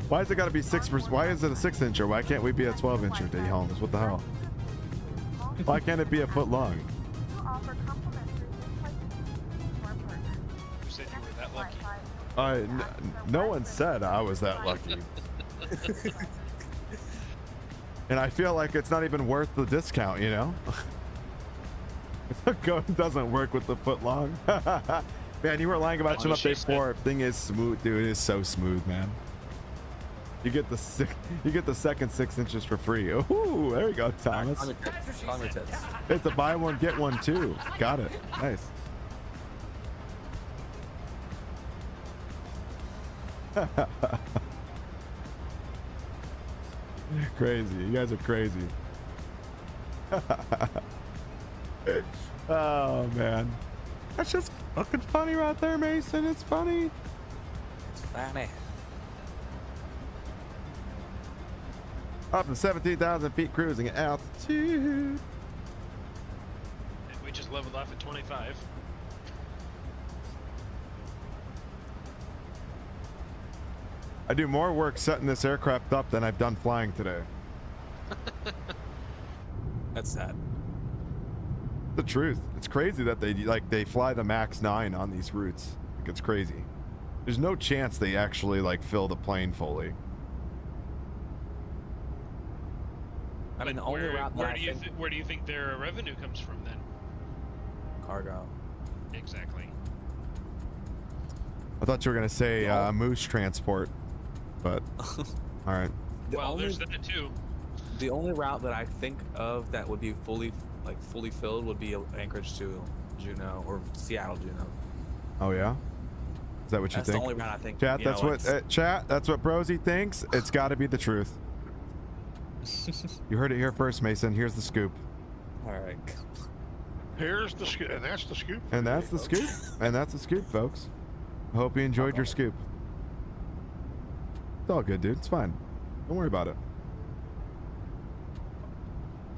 S1: Why is it got to be 6%? Why is it a 6-incher? Why can't we be a 12-incher, D Holmes? What the hell? Why can't it be a foot long?
S9: You said you were that lucky.
S1: No one said I was that lucky. And I feel like it's not even worth the discount, you know? The code doesn't work with the foot long. Man, you were lying about Chip Update 4. Thing is smooth, dude. It is so smooth, man. You get the second 6 inches for free. Ooh, there you go, Thomas. It's a buy one get one too. Got it. Nice. Crazy. You guys are crazy. Oh man, that's just fucking funny right there, Mason. It's funny.
S10: It's funny.
S1: Up to 17,000 feet cruising at altitude.
S9: And we just leveled off at 25.
S1: I do more work setting this aircraft up than I've done flying today.
S10: That's sad.
S1: The truth. It's crazy that they fly the Max 9 on these routes. Like, it's crazy. There's no chance they actually fill the plane fully.
S10: I mean, the only route
S9: where do you think their revenue comes from then?
S10: Cargo.
S9: Exactly.
S1: I thought you were gonna say moose transport, but all right.
S9: Well, there's that too.
S10: The only route that I think of that would be fully filled would be Anchorage to Juneau or Seattle Juneau.
S1: Oh yeah. Is that what you think?
S10: That's the only route I think.
S1: Chat. That's what chat. That's what Brosy thinks. It's got to be the truth. You heard it here first, Mason. Here's the scoop.
S10: All right.
S13: Here's the scoop, and that's the scoop.
S1: And that's the scoop. And that's the scoop, folks. I hope you enjoyed your scoop. It's all good, dude. It's fine. Don't worry about it.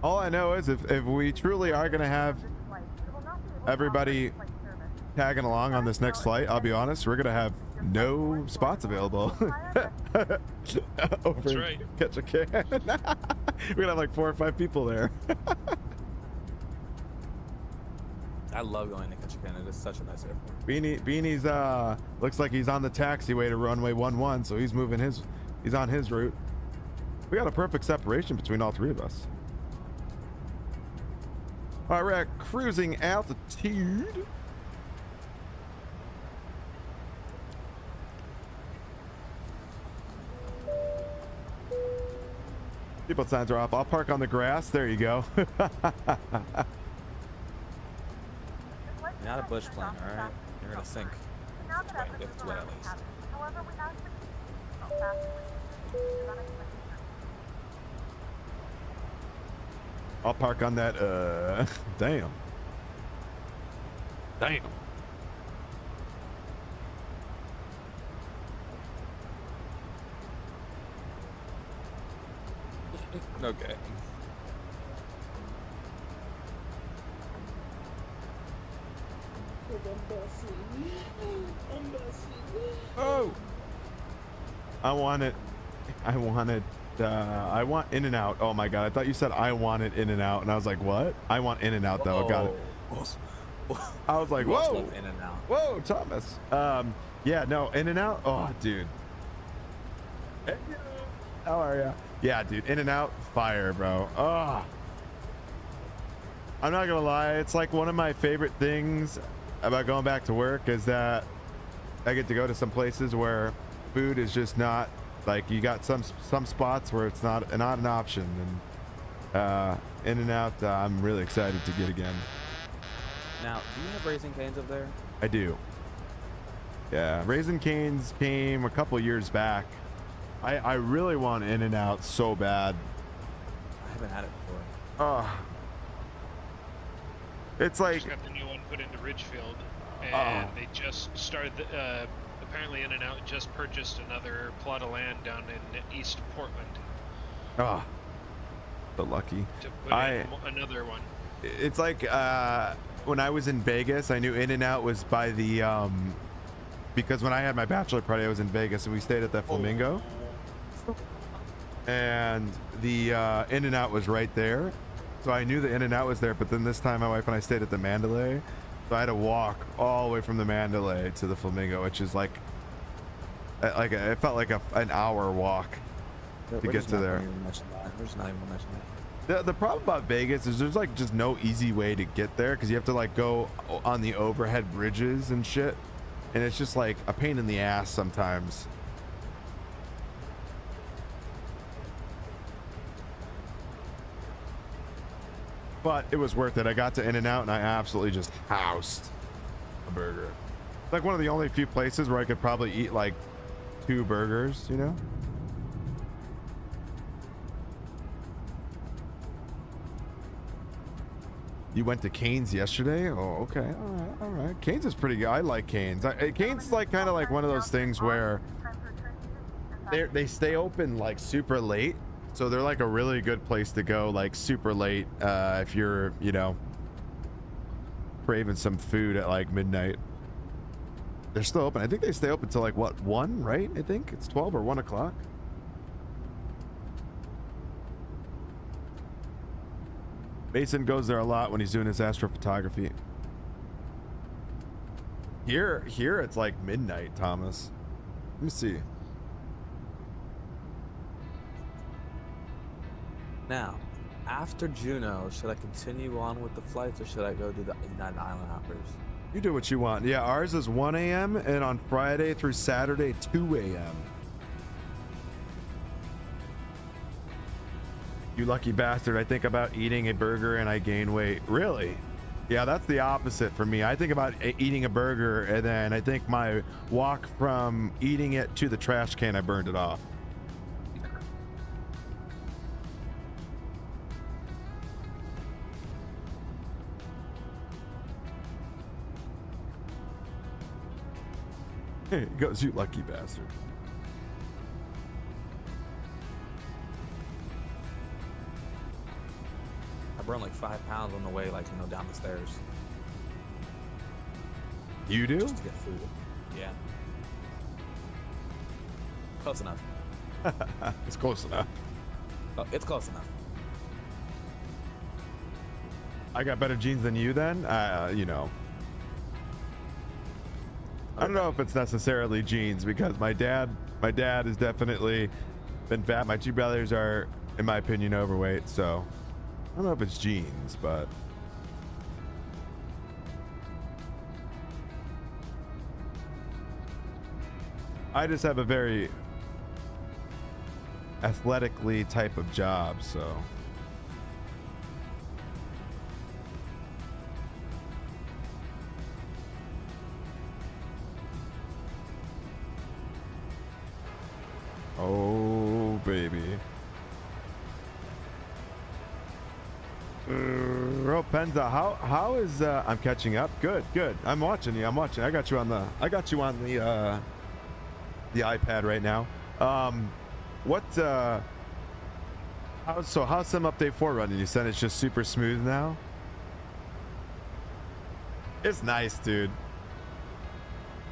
S1: All I know is if we truly are going to have everybody tagging along on this next flight, I'll be honest, we're going to have no spots available. Over
S9: That's right.
S1: Catch a can. We're going to have like 4 or 5 people there.
S10: I love going to Ketchikan. It is such a nice airport.
S1: Beanie's looks like he's on the taxiway to runway 11, so he's moving he's on his route. We got a perfect separation between all three of us. All right, we're at cruising altitude. Seatbelt signs are off. I'll park on the grass. There you go.
S10: Not a bush plane, all right? You're gonna sink. If it's wet, at least.
S1: I'll park on that. Damn. Damn.
S10: Okay.
S1: Oh! I want In-N-Out. Oh my god, I thought you said I wanted In-N-Out, and I was like, what? I want In-N-Out though. Got it. I was like, whoa! Whoa, Thomas. Yeah, no, In-N-Out. Oh, dude. Hey, how are ya? Yeah, dude, In-N-Out, fire, bro. Oh. I'm not gonna lie, it's like one of my favorite things about going back to work is that I get to go to some places where food is just not like, you got some spots where it's not an option, and In-N-Out, I'm really excited to get again.
S10: Now, do you have Raising Cane's up there?
S1: I do. Yeah, Raising Cane's came a couple years back. I really want In-N-Out so bad.
S10: I haven't had it before.
S1: Oh. It's like,
S9: just got the new one put into Ridgefield, and they just started. Apparently, In-N-Out just purchased another plot of land down in East Portland.
S1: Oh, but lucky.
S9: To put in another one.
S1: It's like when I was in Vegas, I knew In-N-Out was by the because when I had my bachelor party, I was in Vegas and we stayed at the Flamingo, and the In-N-Out was right there. So I knew the In-N-Out was there, but then this time my wife and I stayed at the Mandalay, so I had to walk all the way from the Mandalay to the Flamingo, which is like it felt like an hour walk to get to there.
S10: We're just not even mentioning that.
S1: The problem about Vegas is there's like just no easy way to get there, because you have to like go on the overhead bridges and shit, and it's just like a pain in the ass sometimes. But it was worth it. I got to In-N-Out and I absolutely just housed a burger. It's like one of the only few places where I could probably eat like 2 burgers, you know? You went to Cane's yesterday? Oh, okay. All right. Cane's is pretty good. I like Cane's. Cane's like kind of like one of those things where they stay open like super late. So they're like a really good place to go like super late if you're, you know, craving some food at like midnight. They're still open. I think they stay open till like what, 1, right? I think it's 12 or 1 o'clock. Mason goes there a lot when he's doing his astrophotography. Here it's like midnight, Thomas. Let me see.
S10: Now, after Juneau, should I continue on with the flights or should I go do the United Island Hoppers?
S1: You do what you want. Yeah, ours is 1 a.m. and on Friday through Saturday, 2 a.m. You lucky bastard. I think about eating a burger and I gain weight. Really? Yeah, that's the opposite for me. I think about eating a burger and then I think my walk from eating it to the trash can, I burned it off. He goes, you lucky bastard.
S10: I burned like 5 pounds on the way, like, you know, down the stairs.
S1: You do?
S10: Just to get food. Yeah. Close enough.
S1: It's close enough.
S10: Oh, it's close enough.
S1: I got better genes than you then? You know. I don't know if it's necessarily genes because my dad has definitely been fat. My two brothers are, in my opinion, overweight. So I don't know if it's genes, but I just have a very athletically type of job, so. Oh, baby. Penza, how is I'm catching up? Good. I'm watching you. I got you on the iPad right now. How's Sim Update 4 running? You said it's just super smooth now? It's nice, dude.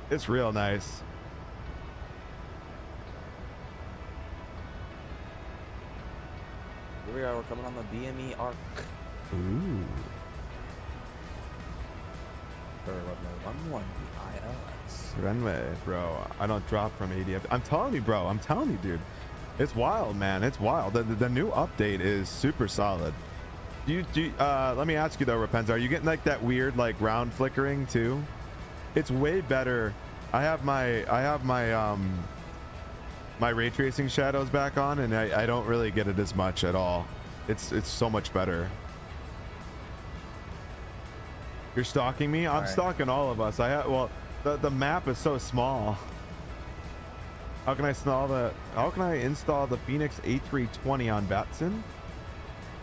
S1: It's real nice.
S10: Here we are, we're coming on the BME arc.
S1: Ooh.
S10: For runway 11, ILS.
S1: Runway, bro. I don't drop from 80. I'm telling you, bro. I'm telling you, dude. It's wild, man. It's wild. The new update is super solid. Let me ask you though, Rapenza, are you getting like that weird like round flickering too? It's way better. I have my my ray tracing shadows back on, and I don't really get it as much at all. It's so much better. You're stalking me? I'm stalking all of us. The map is so small. How can I install the Phoenix A320 on Vatsim?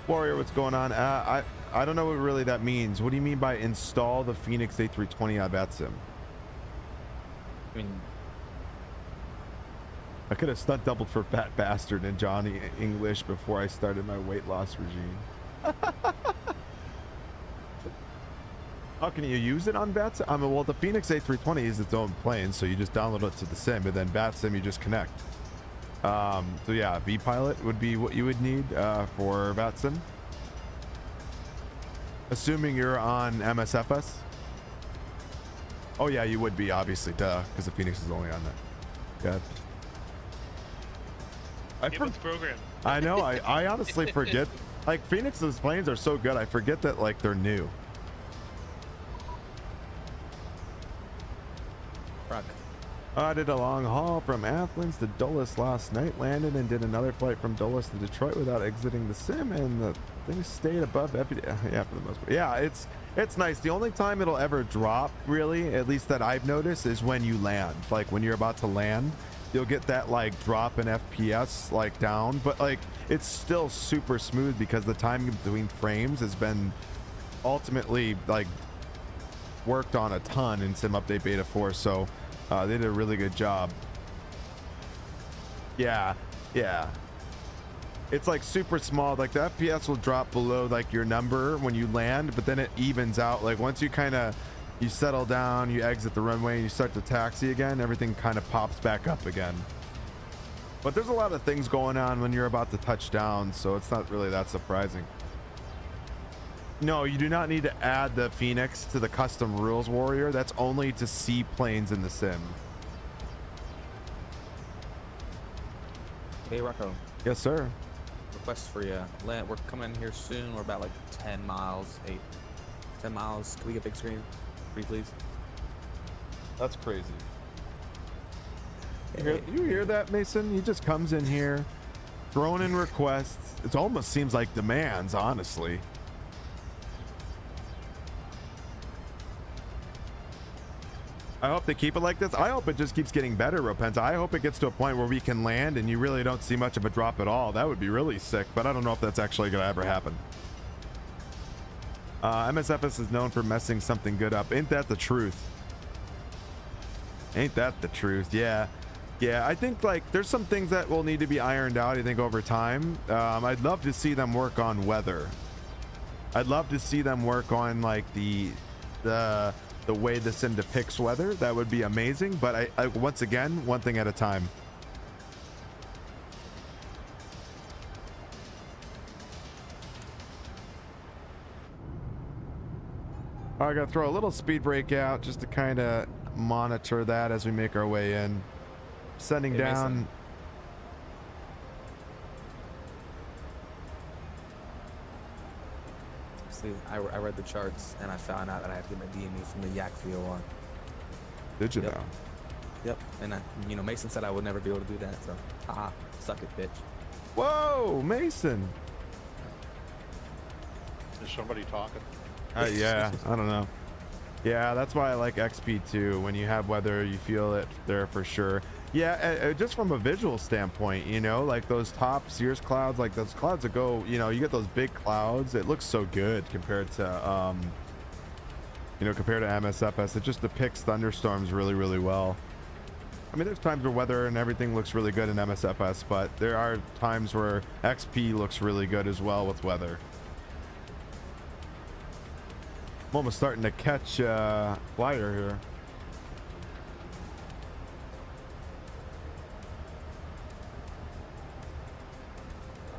S1: Warrior, what's going on? I don't know what really that means. What do you mean by install the Phoenix A320 on Vatsim?
S10: I mean,
S1: I could have stunt doubled for Fat Bastard and Johnny English before I started my weight loss regime. How can you use it on Vatsim? I mean, well, the Phoenix A320 is its own plane, so you just download it to the sim, and then Vatsim you just connect. So yeah, V-Pilot would be what you would need for Vatsim. Assuming you're on MSFS. Oh yeah, you would be, obviously, duh, because the Phoenix is only on that. God.
S9: Get with the program.
S1: I know, I honestly forget. Like, Phoenix's planes are so good, I forget that, like, they're new.
S10: Rock.
S1: I did a long haul from Athens to Dulles last night, landed and did another flight from Dulles to Detroit without exiting the sim, and the thing stayed above yeah, for the most part. Yeah, it's nice. The only time it'll ever drop, really, at least that I've noticed, is when you land. Like, when you're about to land, you'll get that, like, drop in FPS, like, down, but, like, it's still super smooth because the time between frames has been ultimately, like, worked on a ton in Sim Update Beta 4, so they did a really good job. Yeah, it's like super small. Like, the FPS will drop below like your number when you land, but then it evens out. Like, once you you settle down, you exit the runway, and you start to taxi again, everything kind of pops back up again. But there's a lot of things going on when you're about to touch down, so it's not really that surprising. No, you do not need to add the Phoenix to the custom rules, Warrior. That's only to see planes in the sim.
S10: Hey, Rocco.
S1: Yes, sir.
S10: Request for you. We're coming here soon. We're about like 10 miles. 10 miles. Can we get big screen? Free, please.
S1: That's crazy. You hear that, Mason? He just comes in here, throwing in requests. It almost seems like demands, honestly. I hope they keep it like this. I hope it just keeps getting better, Ropenza. I hope it gets to a point where we can land and you really don't see much of a drop at all. That would be really sick, but I don't know if that's actually going to ever happen. MSFS is known for messing something good up. Ain't that the truth? Ain't that the truth? Yeah. I think, like, there's some things that will need to be ironed out, I think, over time. I'd love to see them work on weather. I'd love to see them work on, like, the way the sim depicts weather. That would be amazing, but I once again, one thing at a time. I gotta throw a little speed brake out just to kind of monitor that as we make our way in. Sending
S10: Hey,
S1: down.
S10: Mason. See, I read the charts and I found out that I had to get my DME from the Yak VOR.
S1: Did you
S10: Yep.
S1: know?
S10: Yep. And you know, Mason said I would never be able to do that. So, haha, suck it, bitch.
S1: Whoa, Mason.
S13: Is somebody talking?
S1: Yeah, I don't know. Yeah, that's why I like XP2. When you have weather, you feel it there for sure. Yeah, just from a visual standpoint, you know, like those top Cirrus clouds, like those clouds that go, you know, you get those big clouds. It looks so good compared to, you know, compared to MSFS. It just depicts thunderstorms really, really well. I mean, there's times where weather and everything looks really good in MSFS, but there are times where XP looks really good as well with weather. I'm almost starting to catch flyer here.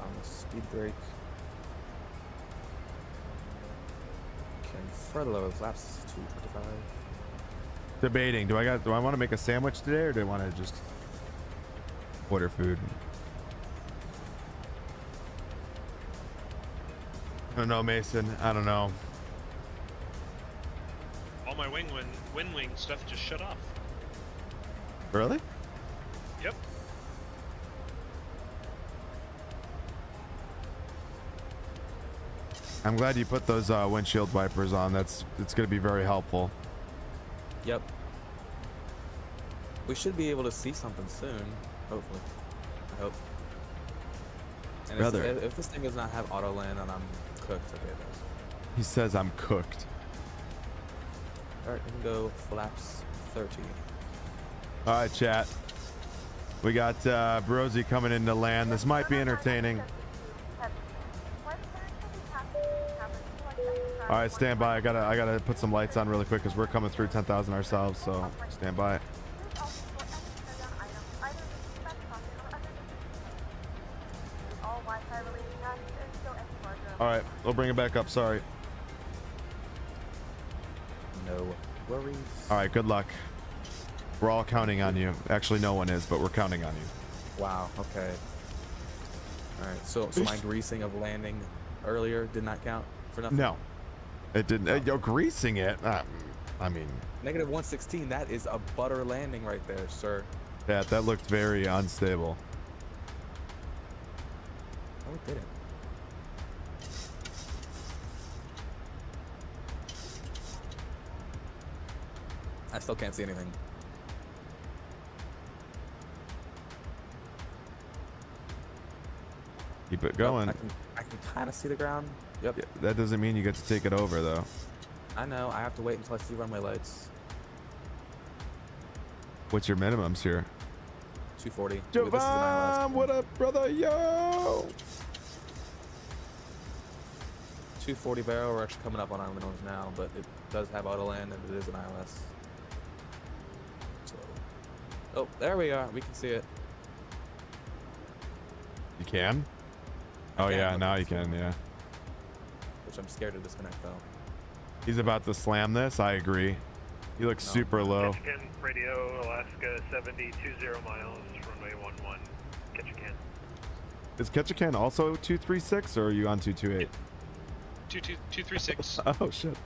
S10: On the speed brake. Can further lower flaps to 25.
S1: Debating. Do I want to make a sandwich today, or do I want to just order food? I don't know, Mason. I don't know.
S9: All my wing stuff just shut off.
S1: Really?
S9: Yep.
S1: I'm glad you put those windshield wipers on. It's going to be very helpful.
S10: Yep. We should be able to see something soon, hopefully. I hope. And
S1: Brother.
S10: if this thing does not have auto land and I'm cooked, okay, it does.
S1: He says I'm cooked.
S10: Alright, we can go flaps 30.
S1: All right, chat. We got Brosy coming into land. This might be entertaining. All right, stand by. I gotta put some lights on really quick because we're coming through 10,000 ourselves. So stand by. All right, we'll bring it back up. Sorry.
S10: No worries.
S1: All right, good luck. We're all counting on you. Actually, no one is, but we're counting on you.
S10: Wow. Okay. All right. So my greasing of landing earlier did not count for nothing.
S1: No, it didn't. You're greasing it. I mean,
S10: Negative 116. That is a butter landing right there, sir.
S1: that looked very unstable.
S10: Oh, it didn't. I still can't see anything.
S1: Keep it going.
S10: I can kind of see the ground. Yep.
S1: Yeah, that doesn't mean you get to take it over, though.
S10: I know. I have to wait until I see runway lights.
S1: What's your minimums here?
S10: 240.
S1: Javon, what up, brother? Yo!
S10: 240 barrel. We're actually coming up on our minimums now, but it does have auto land and it is an ILS. So, oh, there we are. We can see it.
S1: You can? Oh, yeah, now you can, yeah.
S10: Which I'm scared to disconnect, though.
S1: He's about to slam this. I agree. He looks super low.
S13: Ketchikan, radio, Alaska 70, 20 miles, runway 11, Ketchikan.
S1: Is Ketchikan also 236, or are you on 228?
S9: 236.
S1: Oh, shit.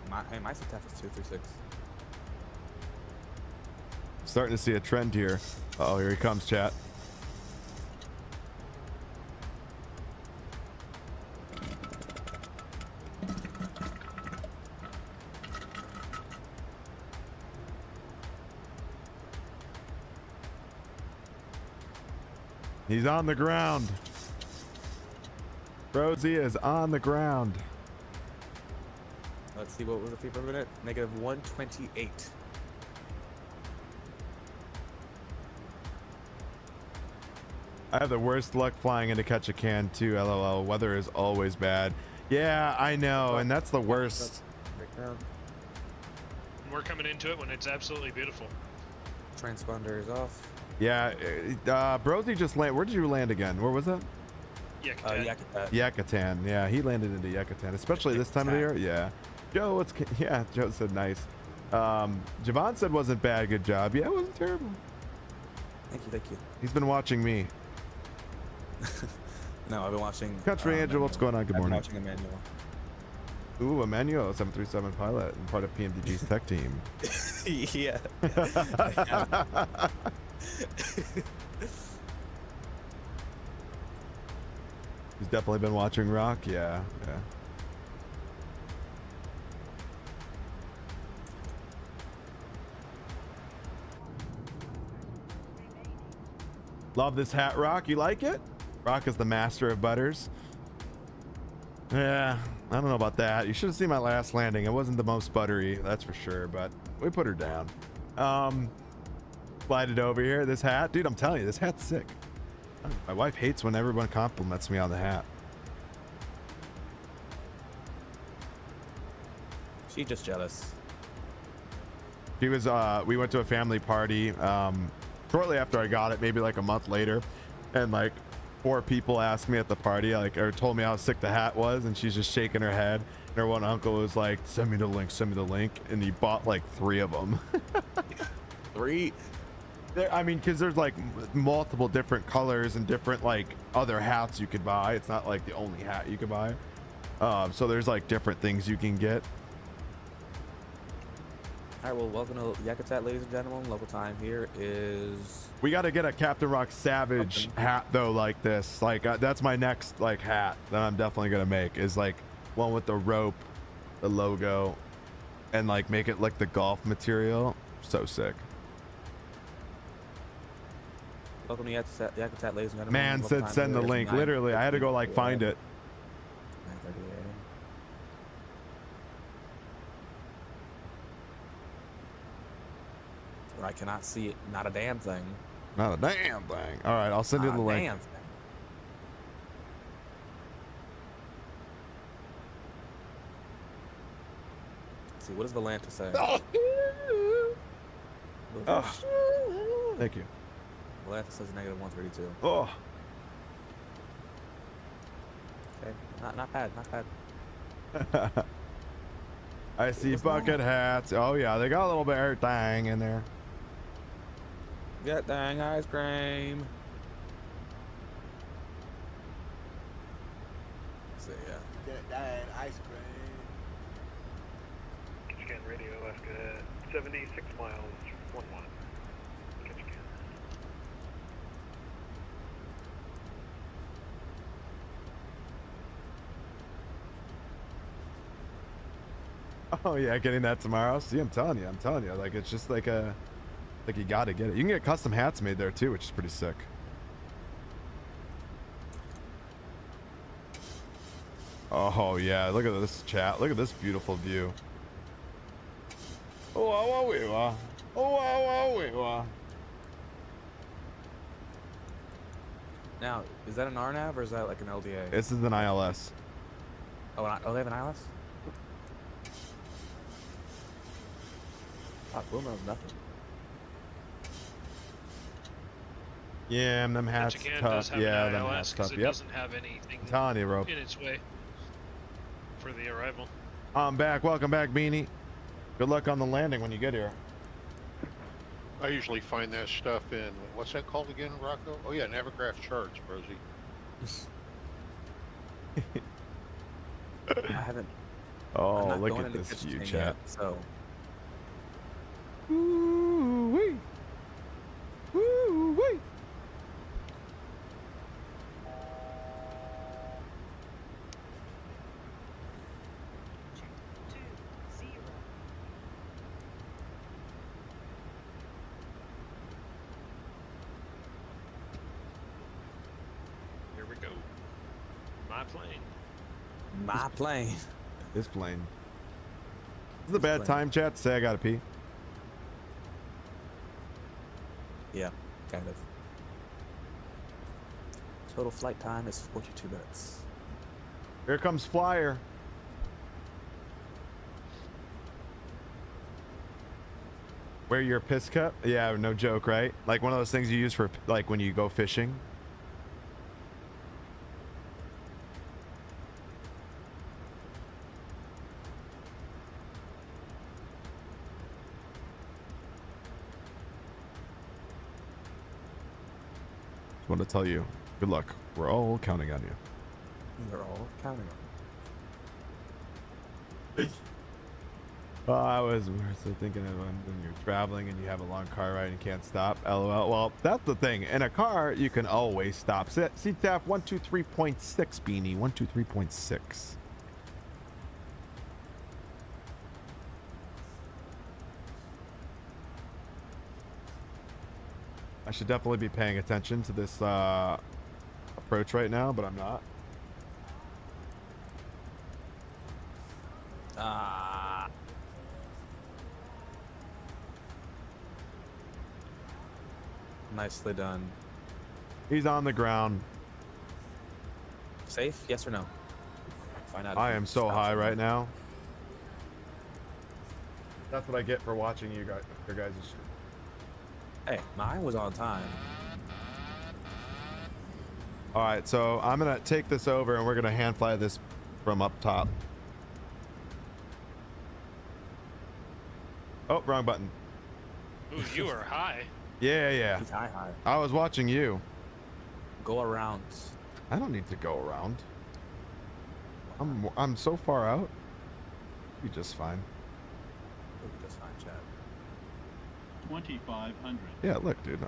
S10: My CTF is 236.
S1: Starting to see a trend here. Uh-oh, here he comes, chat. He's on the ground. Rosie is on the ground.
S10: Let's see, what was the feet per minute? Negative 128.
S1: I have the worst luck flying into Ketchikan too, LOL. Weather is always bad. Yeah, I know, and that's the worst.
S9: We're coming into it when it's absolutely beautiful.
S10: Transponder is off.
S1: Yeah, Brosy just landed. Where did you land again? Where was that?
S9: Yucatan.
S1: Yucatan. Yeah, he landed into Yucatan, especially this time of the year. Yeah. Joe, yeah, Joe said nice. Javon said wasn't bad. Good job. Yeah, it wasn't terrible.
S10: Thank you, thank you.
S1: He's been watching me.
S10: No, I've been watching.
S1: Country Angel, what's going on? Good morning.
S10: I've been watching Emmanuel.
S1: Ooh, Emmanuel, 737 pilot and part of PMDG's tech team.
S10: Yeah.
S1: He's definitely been watching Rock. Yeah, yeah. Love this hat, Rock. You like it? Rock is the master of butters. Yeah, I don't know about that. You should have seen my last landing. It wasn't the most buttery, that's for sure, but we put her down. Slide it over here. This hat, dude, I'm telling you, this hat's sick. My wife hates when everyone compliments me on the hat.
S10: She's just jealous.
S1: She was, we went to a family party shortly after I got it, maybe like a month later, and like 4 people asked me at the party, like, or told me how sick the hat was, and she's just shaking her head. And her one uncle was like, send me the link, send me the link, and he bought like 3 of them.
S10: 3?
S1: I mean, because there's like multiple different colors and different like other hats you could buy. It's not like the only hat you could buy. So there's like different things you can get.
S10: All right, well, welcome to Yucatan, ladies and gentlemen. Local time here is...
S1: We got to get a Captain Rock Savage hat though, like this. Like that's my next like hat that I'm definitely gonna make, is like one with the rope, the logo, and like make it like the golf material. So sick.
S10: Welcome to Yucatan, ladies and gentlemen.
S1: Man said send the link. Literally, I had to go like find it.
S10: I cannot see it. Not a damn thing.
S1: Not a damn thing. All right, I'll send you the link.
S10: Damn thing. Let's see, what does Valanta say?
S1: Oh. Thank you.
S10: Valanta says negative 132.
S1: Oh.
S10: Okay, not bad, not bad.
S1: I see bucket hats. Oh yeah, they got a little bit of everything in there.
S10: Get dang ice cream. So yeah.
S3: Get dang ice cream.
S13: Scan radio, Alaska 76 miles, 11. Catch again.
S1: Oh yeah, getting that tomorrow. See, I'm telling you, like it's just like a, like you gotta get it. You can get custom hats made there too, which is pretty sick. Oh yeah, look at this chat. Look at this beautiful view. Oh wow, we wa. Oh wow, we wa.
S10: Now, is that an RNAV or is that like an LDA?
S1: This is an ILS.
S10: Oh, they have an ILS? Boom knows nothing.
S1: Yeah, and them hats tough. Yeah, them hats tough.
S9: It doesn't have anything
S1: I'm telling you, Rope.
S9: in its way for the arrival.
S1: I'm back. Welcome back, Beanie. Good luck on the landing when you get here.
S15: I usually find that stuff in, what's that called again, Rocco? Oh yeah, Navigraph charts, Rosie.
S10: I haven't.
S1: Oh, look at this view, chat.
S10: Yet, so.
S1: Woo-wee. Woo-wee.
S9: Here we go. My plane.
S10: My plane.
S1: This plane. This is a bad time, chat, to say I gotta pee.
S10: Yeah, kind of. Total flight time is 42 minutes.
S1: Here comes Flyer. Wear your piss cup? Yeah, no joke, right? Like one of those things you use for like when you go fishing. want to tell you, good luck. We're all counting on you.
S10: We're all counting on you.
S1: I was thinking of when you're traveling and you have a long car ride and you can't stop. LOL. Well, that's the thing. In a car, you can always stop. CTAF 123.6 Beanie. 123.6. I should definitely be paying attention to this approach right now, but I'm not.
S10: Nicely done.
S1: He's on the ground.
S10: Safe? Yes or no? Find out.
S1: I am so high right now. That's what I get for watching you guys. Your guys' shit.
S10: Hey, mine was on time.
S1: All right, so I'm gonna take this over and we're gonna hand fly this from up top. Oh, wrong button.
S9: Ooh, you are high.
S1: Yeah.
S10: He's high.
S1: I was watching you.
S10: Go around.
S1: I don't need to go around. I'm so far out. You'll be just fine.
S10: You'll be just fine, Chad.
S11: 2,500.
S1: Yeah, look, dude.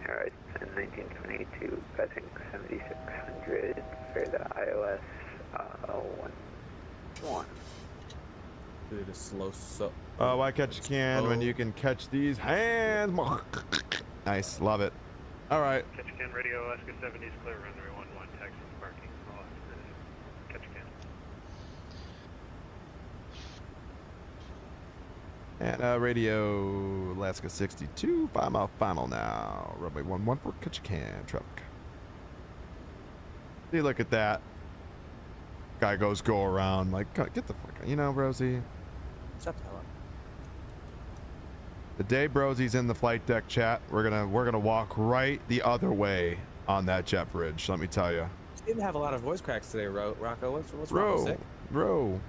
S16: Alright, 1922, passing 7,600 for the iOS 1.
S10: Dude, it's slow so.
S1: Oh, why catch can when you can catch these hands? Nice, love it. All right.
S13: Catch can radio, Alaska 70 is clear, runway 11, taxi to parking. All catch can.
S1: And radio Alaska 62, 5 mile final now. Runway 11 for catch can traffic. See, look at that. Guy goes go around like get the fuck out. You know, Rosie.
S10: Shut the hell up.
S1: The day Brosie's in the flight deck chat, we're gonna walk right the other way on that jet bridge. Let me tell you.
S10: You didn't have a lot of voice cracks today, Rocco. What's wrong?
S1: Bro,
S10: Sick?
S1: bro.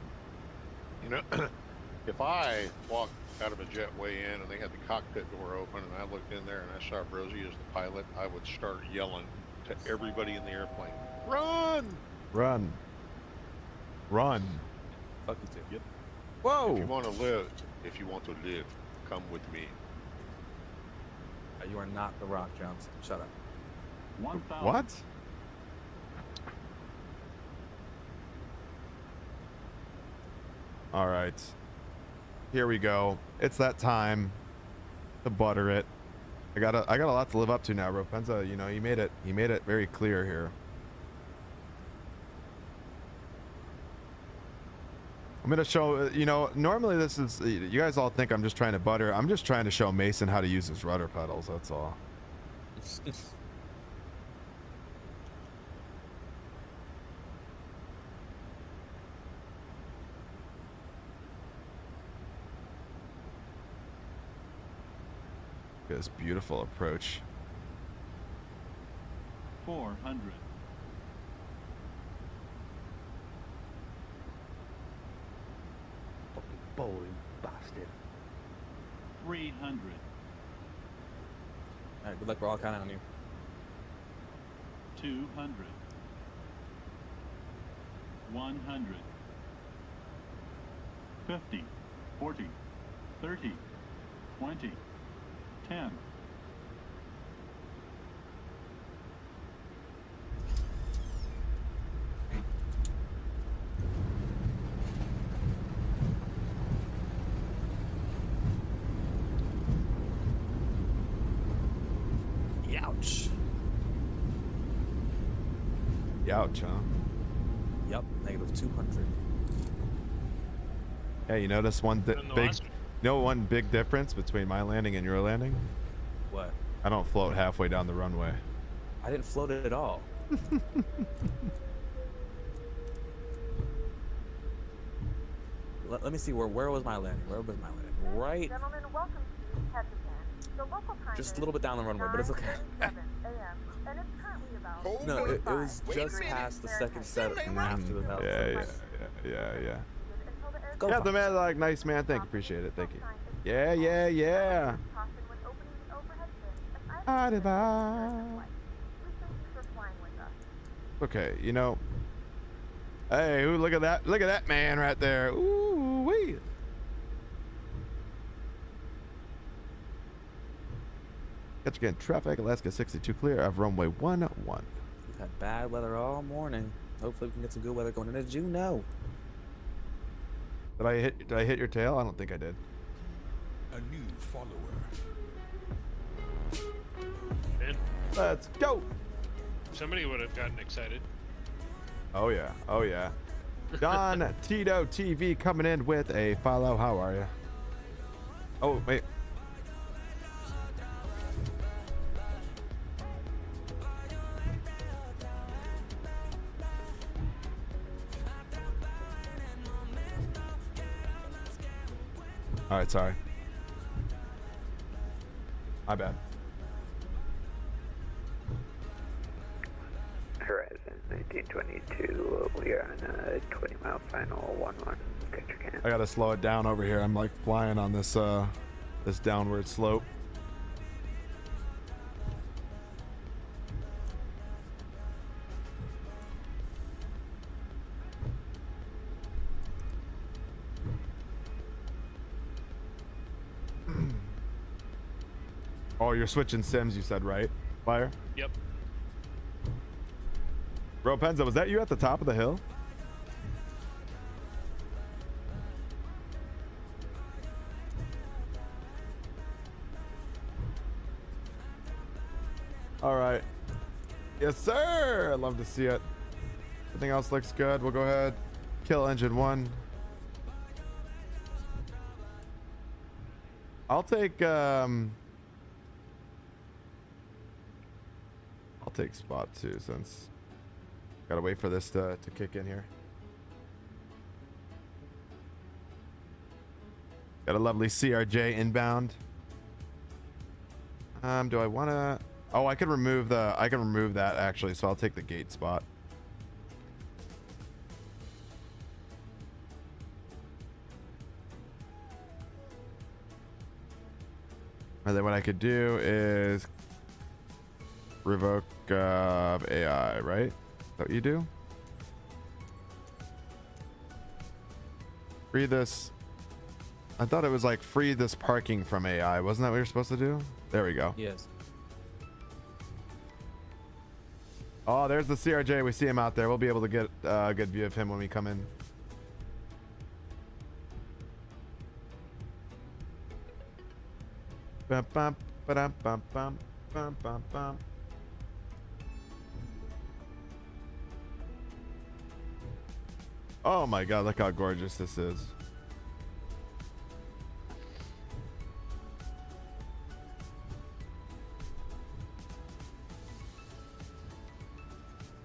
S15: You know, if I walked out of a jet way in and they had the cockpit door open and I looked in there and I saw Rosie as the pilot, I would start yelling to everybody in the airplane, "Run!
S1: Run! Run!"
S10: Fuck you too.
S15: Yep.
S1: Whoa!
S15: If you want to live, come with me.
S10: You are not the Rock Johnson. Shut up.
S11: 1,000.
S1: What? All right. Here we go. It's that time to butter it. I got a lot to live up to now, Ropenza. You know, you made it very clear here. I'm gonna show, you know, normally this is, you guys all think I'm just trying to butter. I'm just trying to show Mason how to use his rudder pedals, that's all. This beautiful approach.
S11: 400.
S16: Bowling bastard.
S11: 300.
S10: Alright, good luck. We're all counting on you.
S11: 200. 100. 50. 40. 30. 20. 10.
S10: Ouch.
S1: Ouch, huh?
S10: Yep, negative 200.
S1: Hey, you notice one big difference between my landing and your landing?
S10: What?
S1: I don't float halfway down the runway.
S10: I didn't float it at all. Let me see, where was my landing? Where was my landing? Right.
S4: Gentlemen, welcome to Kazakhstan. The local time
S10: Just a little bit down the runway, but it's okay.
S4: 9:37 a.m. and it's currently about
S10: No, it was just past the second set after the house.
S1: Yeah.
S10: Go
S1: Yeah,
S10: fuck
S1: the man, like, nice man. Thank you, appreciate it. Thank you. Yeah. Arriba. Okay, you know. Hey, ooh, look at that! Look at that man right there! Ooh wee! Catch again. Traffic. Alaska 62 clear of runway 11.
S10: We've had bad weather all morning. Hopefully we can get some good weather going into Juneau.
S1: Did I hit your tail? I don't think I did.
S17: A new follower.
S9: Man,
S1: Let's go!
S9: somebody would have gotten excited.
S1: Oh yeah, oh yeah. Don Tito TV coming in with a follow. How are you? Oh wait. All right, sorry. My bad.
S16: Horizon 1922, we are on a 20-mile final 1-1. Catch your can.
S1: I gotta slow it down over here. I'm like flying on this this downward slope. Oh, you're switching sims, you said, right? Fire?
S9: Yep.
S1: Ropenza, was that you at the top of the hill? All right. Yes, sir. I'd love to see it. Everything else looks good. We'll go ahead. Kill engine 1. I'll take spot 2 since gotta wait for this to kick in here. Got a lovely CRJ inbound. Do I want to? Oh, I can remove that actually, so I'll take the gate spot. And then what I could do is revoke AI, right? Is that what you do? Free this. I thought it was like free this parking from AI. Wasn't that what you're supposed to do? There we go.
S10: Yes.
S1: Oh, there's the CRJ. We see him out there. We'll be able to get a good view of him when we come in. Bum, bum, ba-dum, bum, bum, bum, bum, bum. Oh my god, look how gorgeous this is.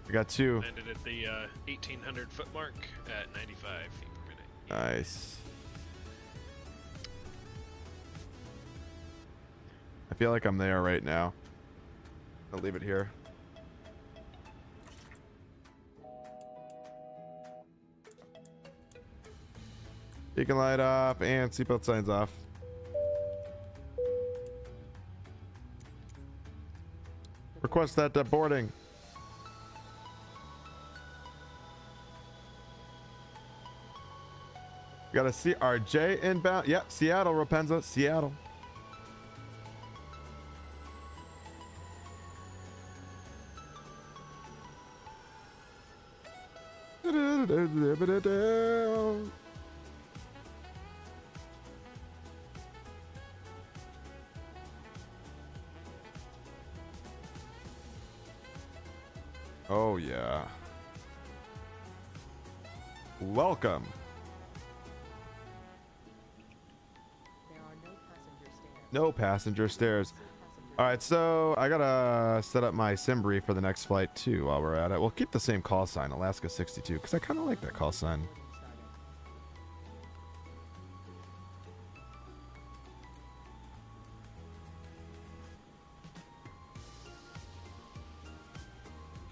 S1: We got 2.
S9: Landed at the 1,800 foot mark at 95 feet per minute.
S1: Nice. I feel like I'm there right now. I'll leave it here. Beacon light off and seatbelt signs off. Request that boarding. We got a CRJ inbound. Yep, Seattle, Rapenza, Seattle. Oh yeah. Welcome. No passenger stairs. All right, so I gotta set up my sim brief for the next flight too while we're at it. We'll keep the same call sign, Alaska 62, because I kind of like that call sign.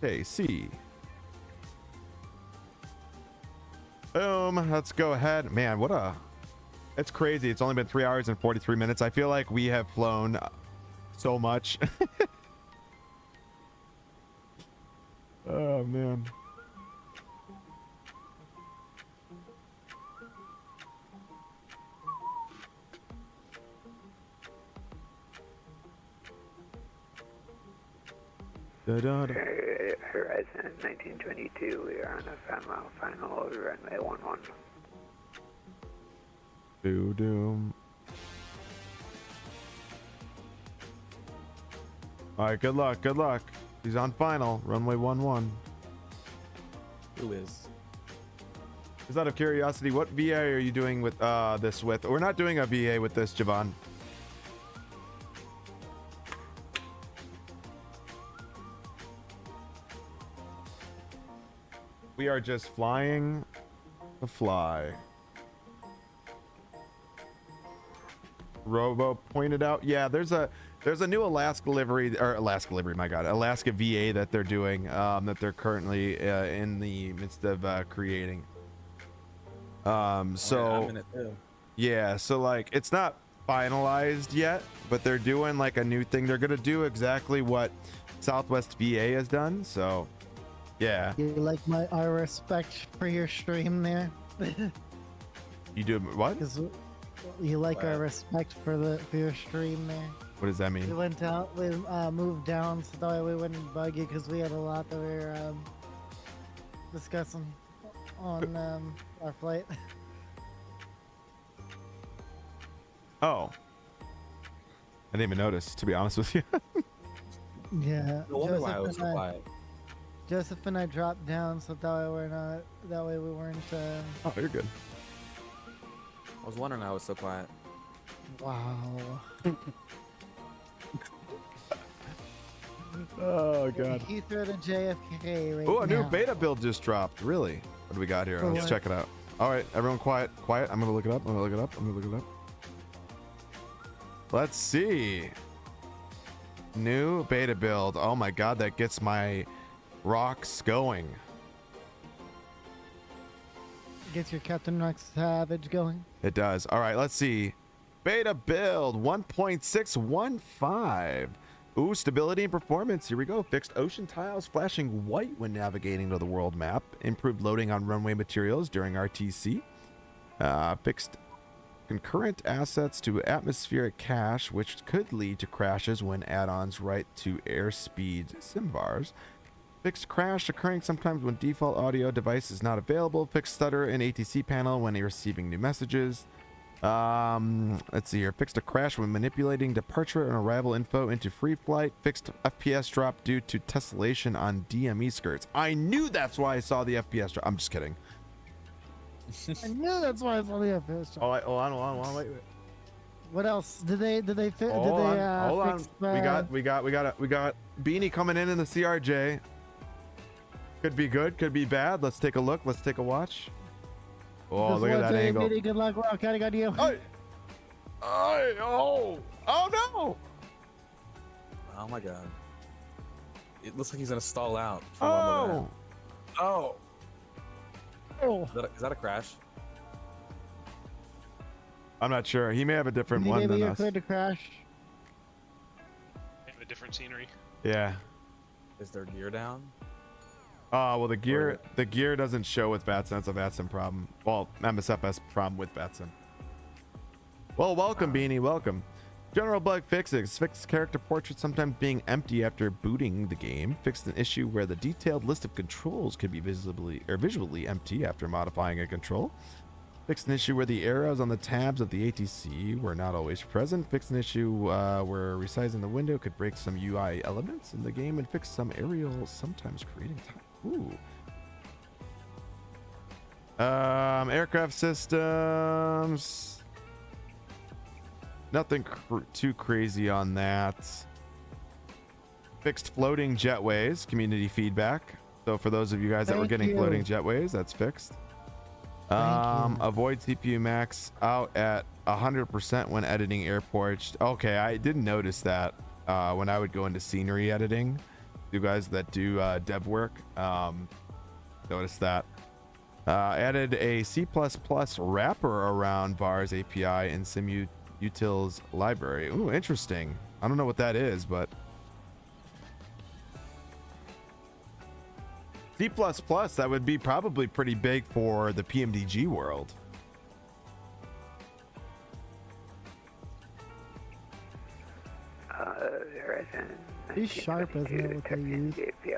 S1: KC. Boom. Let's go ahead. Man, what a... It's crazy. It's only been 3 hours and 43 minutes. I feel like we have flown so much. Oh man. Da-da-da.
S16: Horizon 1922, we are on a 5-mile final over runway 11.
S1: Doom. All right, good luck. Good luck. He's on final, runway 11.
S10: Who is?
S1: Just out of curiosity, what VA are you doing with this with? We're not doing a VA with this, Javon. We are just flying to fly. Robo pointed out, yeah, there's a new Alaska livery, my God, Alaska VA that they're doing, that they're currently in the midst of creating. So
S10: I'm in it too.
S1: yeah, so like it's not finalized yet, but they're doing like a new thing. They're gonna do exactly what Southwest VA has done. So yeah.
S7: You like our respect for your stream there?
S1: You do what?
S7: You like our respect for your stream there?
S1: What does that mean?
S7: We went out, we moved down so that way we wouldn't bug you because we had a lot that we were discussing on our flight.
S1: Oh, I didn't even notice, to be honest with you.
S7: Yeah.
S10: No wonder why I was so quiet.
S7: Joseph and I dropped down so that way we're not. That way we weren't.
S1: Oh, you're good.
S10: I was wondering why I was so quiet.
S7: Wow.
S1: Oh God.
S7: Heathrow to JFK right
S1: Oh, a new
S7: now.
S1: beta build just dropped. Really? What do we got here?
S7: For
S1: Let's
S7: what?
S1: check it out. All right, everyone, quiet. I'm gonna look it up. I'm gonna look it up. Let's see. New beta build. Oh my God, that gets my rocks going.
S7: Gets your Captain Rock Savage going.
S1: It does. All right, let's see. Beta build 1.615. Ooh, stability and performance. Here we go. Fixed ocean tiles flashing white when navigating to the world map. Improved loading on runway materials during RTC. Fixed concurrent assets to atmospheric cache, which could lead to crashes when add-ons write to airspeed sim bars. Fixed crash occurring sometimes when default audio device is not available. Fixed stutter in ATC panel when receiving new messages. Let's see here. Fixed a crash when manipulating departure and arrival info into free flight. Fixed FPS drop due to tessellation on DME skirts. I knew that's why I saw the FPS drop. I'm just kidding.
S7: I knew that's why I saw the FPS drop.
S1: Oh, hold on, wait.
S7: What else? Did they fix?
S1: Hold on.
S7: Fix,
S1: We got Beanie coming in the CRJ. Could be good, could be bad. Let's take a look. Let's take a watch. Oh, look at that angle.
S7: Good luck, Rock. I got you.
S1: Oh no!
S10: Oh my God. It looks like he's gonna stall out.
S1: Oh!
S10: Is that a crash?
S1: I'm not sure. He may have a different one
S7: Maybe
S1: than
S7: you're
S1: us.
S7: cleared to crash.
S9: They have a different scenery.
S1: Yeah.
S10: Is their gear down?
S1: Well, the gear doesn't show with Vatsim. That's a Vatsim problem. Well, MSFS problem with Vatsim. Well, welcome, Beanie. Welcome. General bug fixes. Fixed character portraits sometimes being empty after booting the game. Fixed an issue where the detailed list of controls could be visually empty after modifying a control. Fixed an issue where the arrows on the tabs of the ATC were not always present. Fixed an issue where resizing the window could break some UI elements in the game, and fixed some aerials sometimes creating time. Ooh. Aircraft systems. Nothing too crazy on that. Fixed floating jetways. Community feedback. So for those of you guys that were getting floating jetways, that's fixed. Avoid CPU max out at 100% when editing airports. Okay, I didn't notice that when I would go into scenery editing. You guys that do dev work, notice that. Added a C++ wrapper around VAR's API in SimUtils library. Ooh, interesting. I don't know what that is, but C++, that would be probably pretty big for the PMDG world.
S16: Ryzen.
S7: He's sharp, isn't it, what they use? Yeah.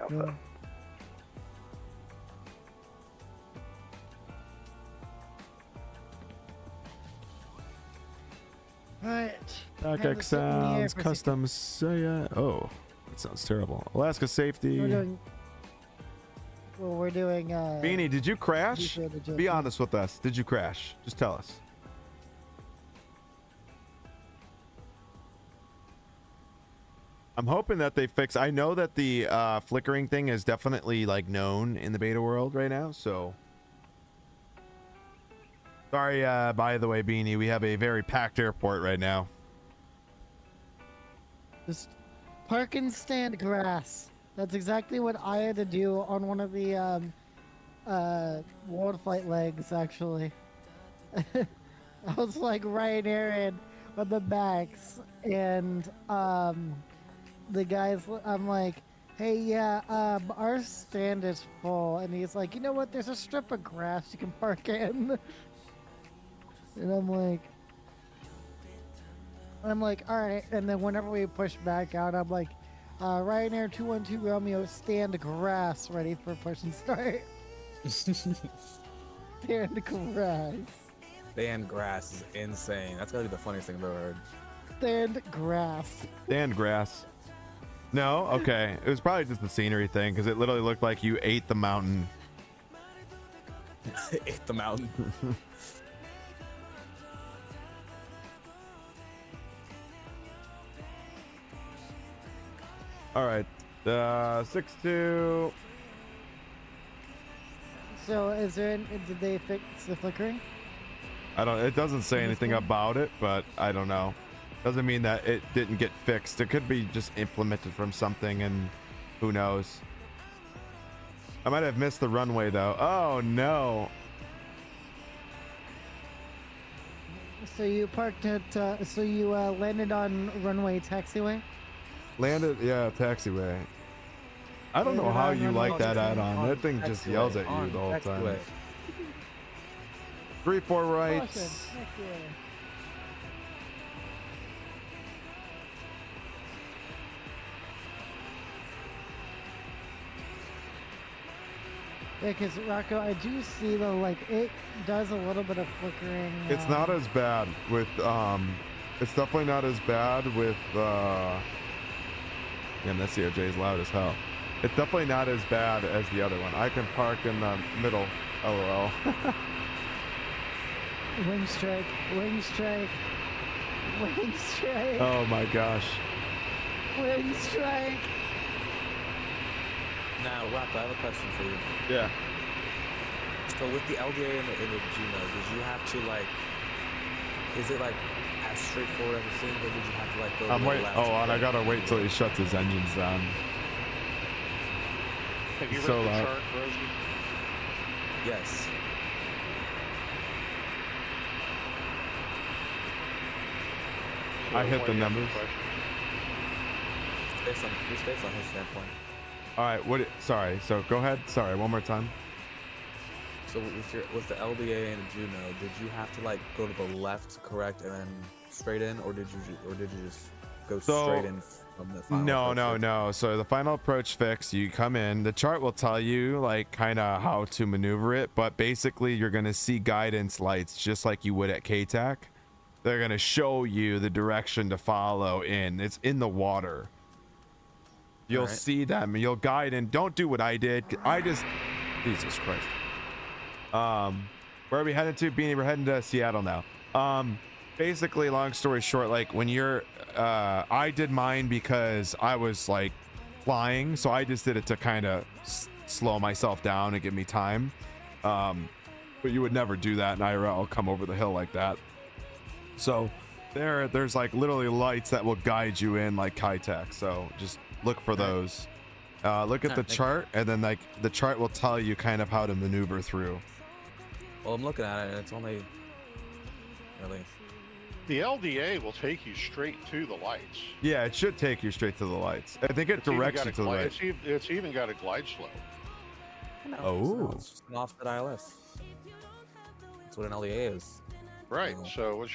S7: Alright.
S1: Dark sounds, customs. Oh, that sounds terrible. Alaska safety.
S7: We're doing.
S1: Beanie, did you crash? Be honest with us. Did you crash? Just tell us. I'm hoping that they fix. I know that the flickering thing is definitely like known in the beta world right now. So sorry. By the way, Beanie, we have a very packed airport right now.
S7: Just park and stand grass. That's exactly what I had to do on one of the world flight legs. Actually, I was like Ryanair on the backs, and the guys, I'm like, hey, yeah, our stand is full. And he's like, you know what? There's a strip of grass you can park in. And I'm like, all right. And then whenever we push back out, I'm like, Ryanair 212 Romeo, stand grass, ready for push and start. Stand grass.
S10: Stand grass is insane. That's gotta be the funniest thing I've ever heard.
S7: Stand grass.
S1: Stand grass. No? Okay. It was probably just the scenery thing because it literally looked like you ate the mountain.
S10: Ate the mountain.
S1: All right. 6-2.
S7: So is there, did they fix the flickering?
S1: I don't, it doesn't say anything about it, but I don't know. Doesn't mean that it didn't get fixed. It could be just implemented from something, and who knows. I might have missed the runway though. Oh no.
S7: So you parked at, so you landed on runway taxiway?
S1: Landed, yeah, taxiway. I don't know how you like that add-on. That thing just yells at you the whole time. 3-4 rights.
S7: Yeah, because Rocco, I do see though, like it does a little bit of flickering.
S1: It's not as bad with, it's definitely not as bad with, damn, that CRJ is loud as hell. It's definitely not as bad as the other one. I can park in the middle, LOL.
S7: Wing strike, wing strike, wing strike.
S1: Oh my gosh.
S7: Wing strike.
S10: Now, Rocco, I have a question for you.
S1: Yeah.
S10: So with the LDA and the Juno, did you have to like, is it like as straightforward as it seems, or did you have to like go?
S1: I'm waiting. Oh, and I gotta wait till he shuts his engines down.
S15: Have you read
S1: So
S15: the
S1: loud.
S15: chart, Rosie?
S10: Yes.
S1: I hit the numbers.
S10: It's based on his standpoint.
S1: All right. What? Sorry. So go ahead. Sorry. One more time.
S10: So with the LDA and Juno, did you have to like go to the left to correct and then straight in, or did you just go straight in from the final?
S1: No. So the final approach fix, you come in. The chart will tell you like kind of how to maneuver it, but basically you're gonna see guidance lights just like you would at KTAC. They're gonna show you the direction to follow in. It's in the water. You'll see them. You'll guide and don't do what I did. I just, Jesus Christ. Where are we headed to, Beanie? We're heading to Seattle now. Basically, long story short, like when you're, I did mine because I was like flying, so I just did it to kind of slow myself down and give me time. But you would never do that in IRL, come over the hill like that. So there's like literally lights that will guide you in like KTAC. So just look for those. Look at the chart, and then like the chart will tell you kind of how to maneuver through.
S10: Well, I'm looking at it, and it's only really.
S15: The LDA will take you straight to the lights.
S1: Yeah, it should take you straight to the lights. I think it directs you to the right.
S15: It's even got a glide slope.
S10: No,
S1: Oh.
S10: it's just an offset ILS. That's what an LEA is.
S15: Right. So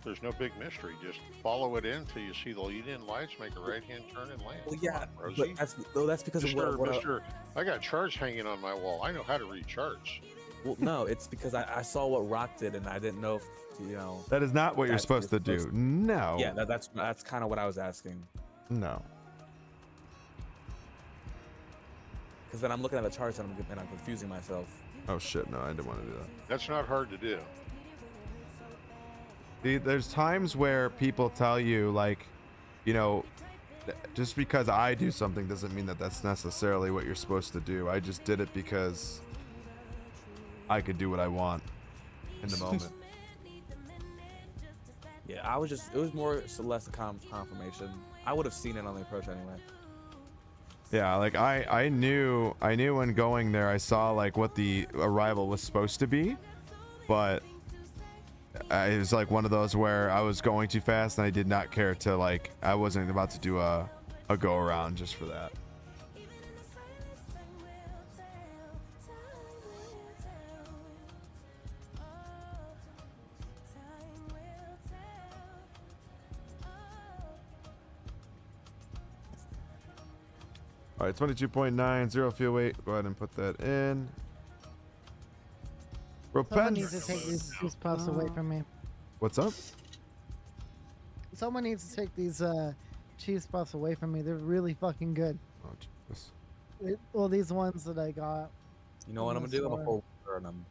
S15: there's no big mystery. Just follow it in until you see the lead-in lights, make a right-hand turn and land.
S10: Well, yeah,
S15: Come on, Rosie.
S10: but that's because of what
S15: I got charts hanging on my wall. I know how to read charts.
S10: Well, no, it's because I saw what Rock did, and I didn't know if, you know.
S1: That is not what you're supposed to do. No.
S10: Yeah, that's kind of what I was asking.
S1: No.
S10: Because then I'm looking at the charts and I'm confusing myself.
S1: Oh shit! No, I didn't want to do that.
S15: That's not hard to do.
S1: See, there's times where people tell you, like, you know, just because I do something doesn't mean that that's necessarily what you're supposed to do. I just did it because I could do what I want in the moment.
S10: Yeah, it was more or less a confirmation. I would have seen it on the approach anyway.
S1: Yeah, like I knew when going there, I saw like what the arrival was supposed to be, but it was like one of those where I was going too fast and I did not care to, like, I wasn't about to do a go around just for that. All right, 22.9, 0 fuel weight. Go ahead and put that in.
S7: Someone needs to take these cheese puffs away from me.
S1: What's up?
S7: Someone needs to take these cheese puffs away from me. They're really fucking good.
S1: Oh, Jesus.
S7: Well, these ones that I got.
S10: You know what I'm gonna do? I'm gonna pour water on them.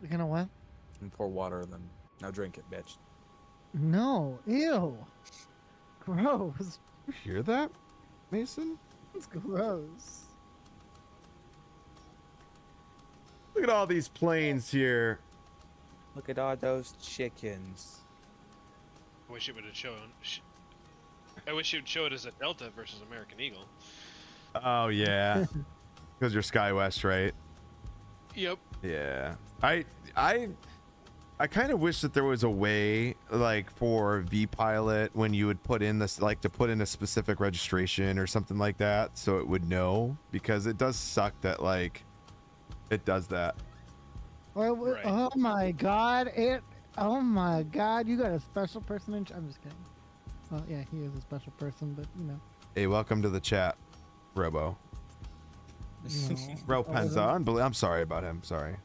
S7: You're gonna what?
S10: I'm gonna pour water on them. Now drink it, bitch.
S7: No. Ew. Gross.
S1: You hear that, Mason?
S7: It's gross.
S1: Look at all these planes here.
S10: Look at all those chickens.
S9: I wish it would have shown. I wish it would show it as a Delta versus American Eagle.
S1: Oh yeah, because you're SkyWest, right?
S9: Yep.
S1: Yeah. I kind of wish that there was a way, like, for vPilot when you would put in this, like, to put in a specific registration or something like that, so it would know, because it does suck that, like, it does that.
S7: Right. Oh my god! Oh my god! You got a special person in. I'm just kidding. Well, yeah, he is a special person, but you know.
S1: Hey, welcome to the chat, Robo.
S7: No.
S1: Ropenza, I'm sorry about him. Sorry.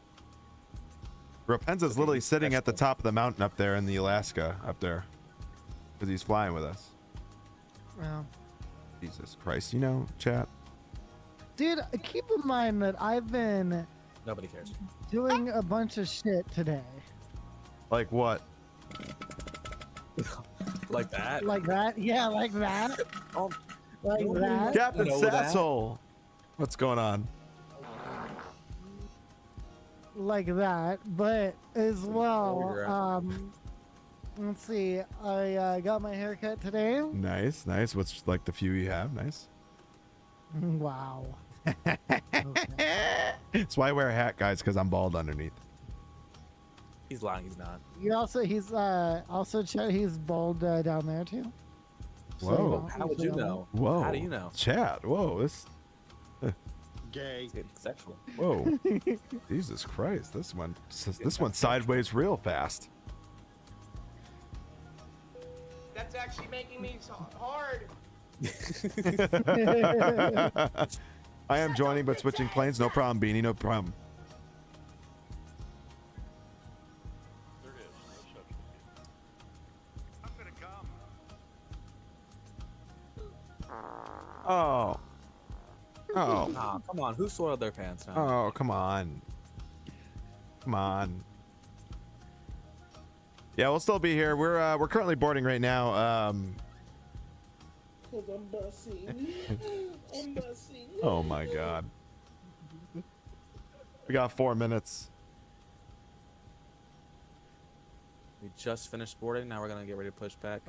S1: Ropenza's literally sitting at the top of the mountain up there in the Alaska up there, because he's flying with us.
S7: Wow.
S1: Jesus Christ, you know, chat.
S7: Dude, keep in mind that I've been.
S10: Nobody cares.
S7: Doing a bunch of shit today.
S1: Like what?
S10: Like that?
S7: Like that? Yeah, like that. Like that.
S1: Captain Sassel. What's going on?
S7: Like that, but as well, let's see, I got my haircut today.
S1: Nice. What's like the few you have? Nice.
S7: Wow. Okay.
S1: That's why I wear a hat, guys, because I'm bald underneath.
S10: He's lying. He's not.
S7: He's Chet, he's bald down there too.
S1: Whoa.
S10: So, how would you know?
S1: Whoa.
S10: How do you know?
S1: Chat. Whoa. This.
S10: Gay. It's sexual.
S1: Whoa. Jesus Christ. This one sideways real fast.
S18: That's actually making me hard.
S1: I am joining but switching planes. No problem, Beanie. No problem.
S15: There is no substitute.
S13: I'm gonna come.
S1: Oh. Oh.
S10: Nah, come on. Who soiled their pants now?
S1: Oh, come on. Come on. Yeah, we'll still be here. We're currently boarding right now.
S18: Cause I'm bussing. I'm bussing.
S1: Oh my god. We got 4 minutes.
S10: We just finished boarding. Now we're gonna get ready to push back.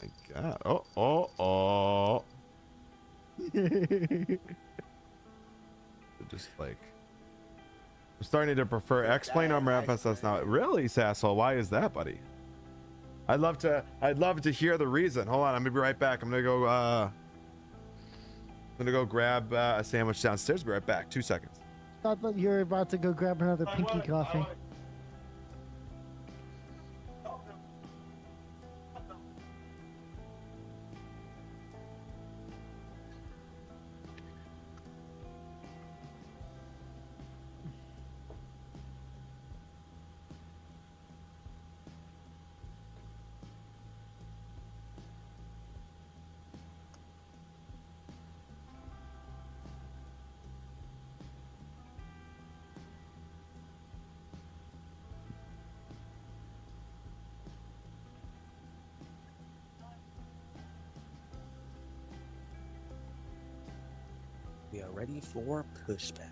S1: My god. Oh. Just like, I'm starting to prefer X-Plane over FSS now. Really, Sassel? Why is that, buddy? I'd love to hear the reason. Hold on, I'm gonna be right back. I'm gonna go grab a sandwich downstairs. Be right back. 2 seconds.
S7: Thought that you were about to go grab another pinky coffee.
S10: We are ready for pushback.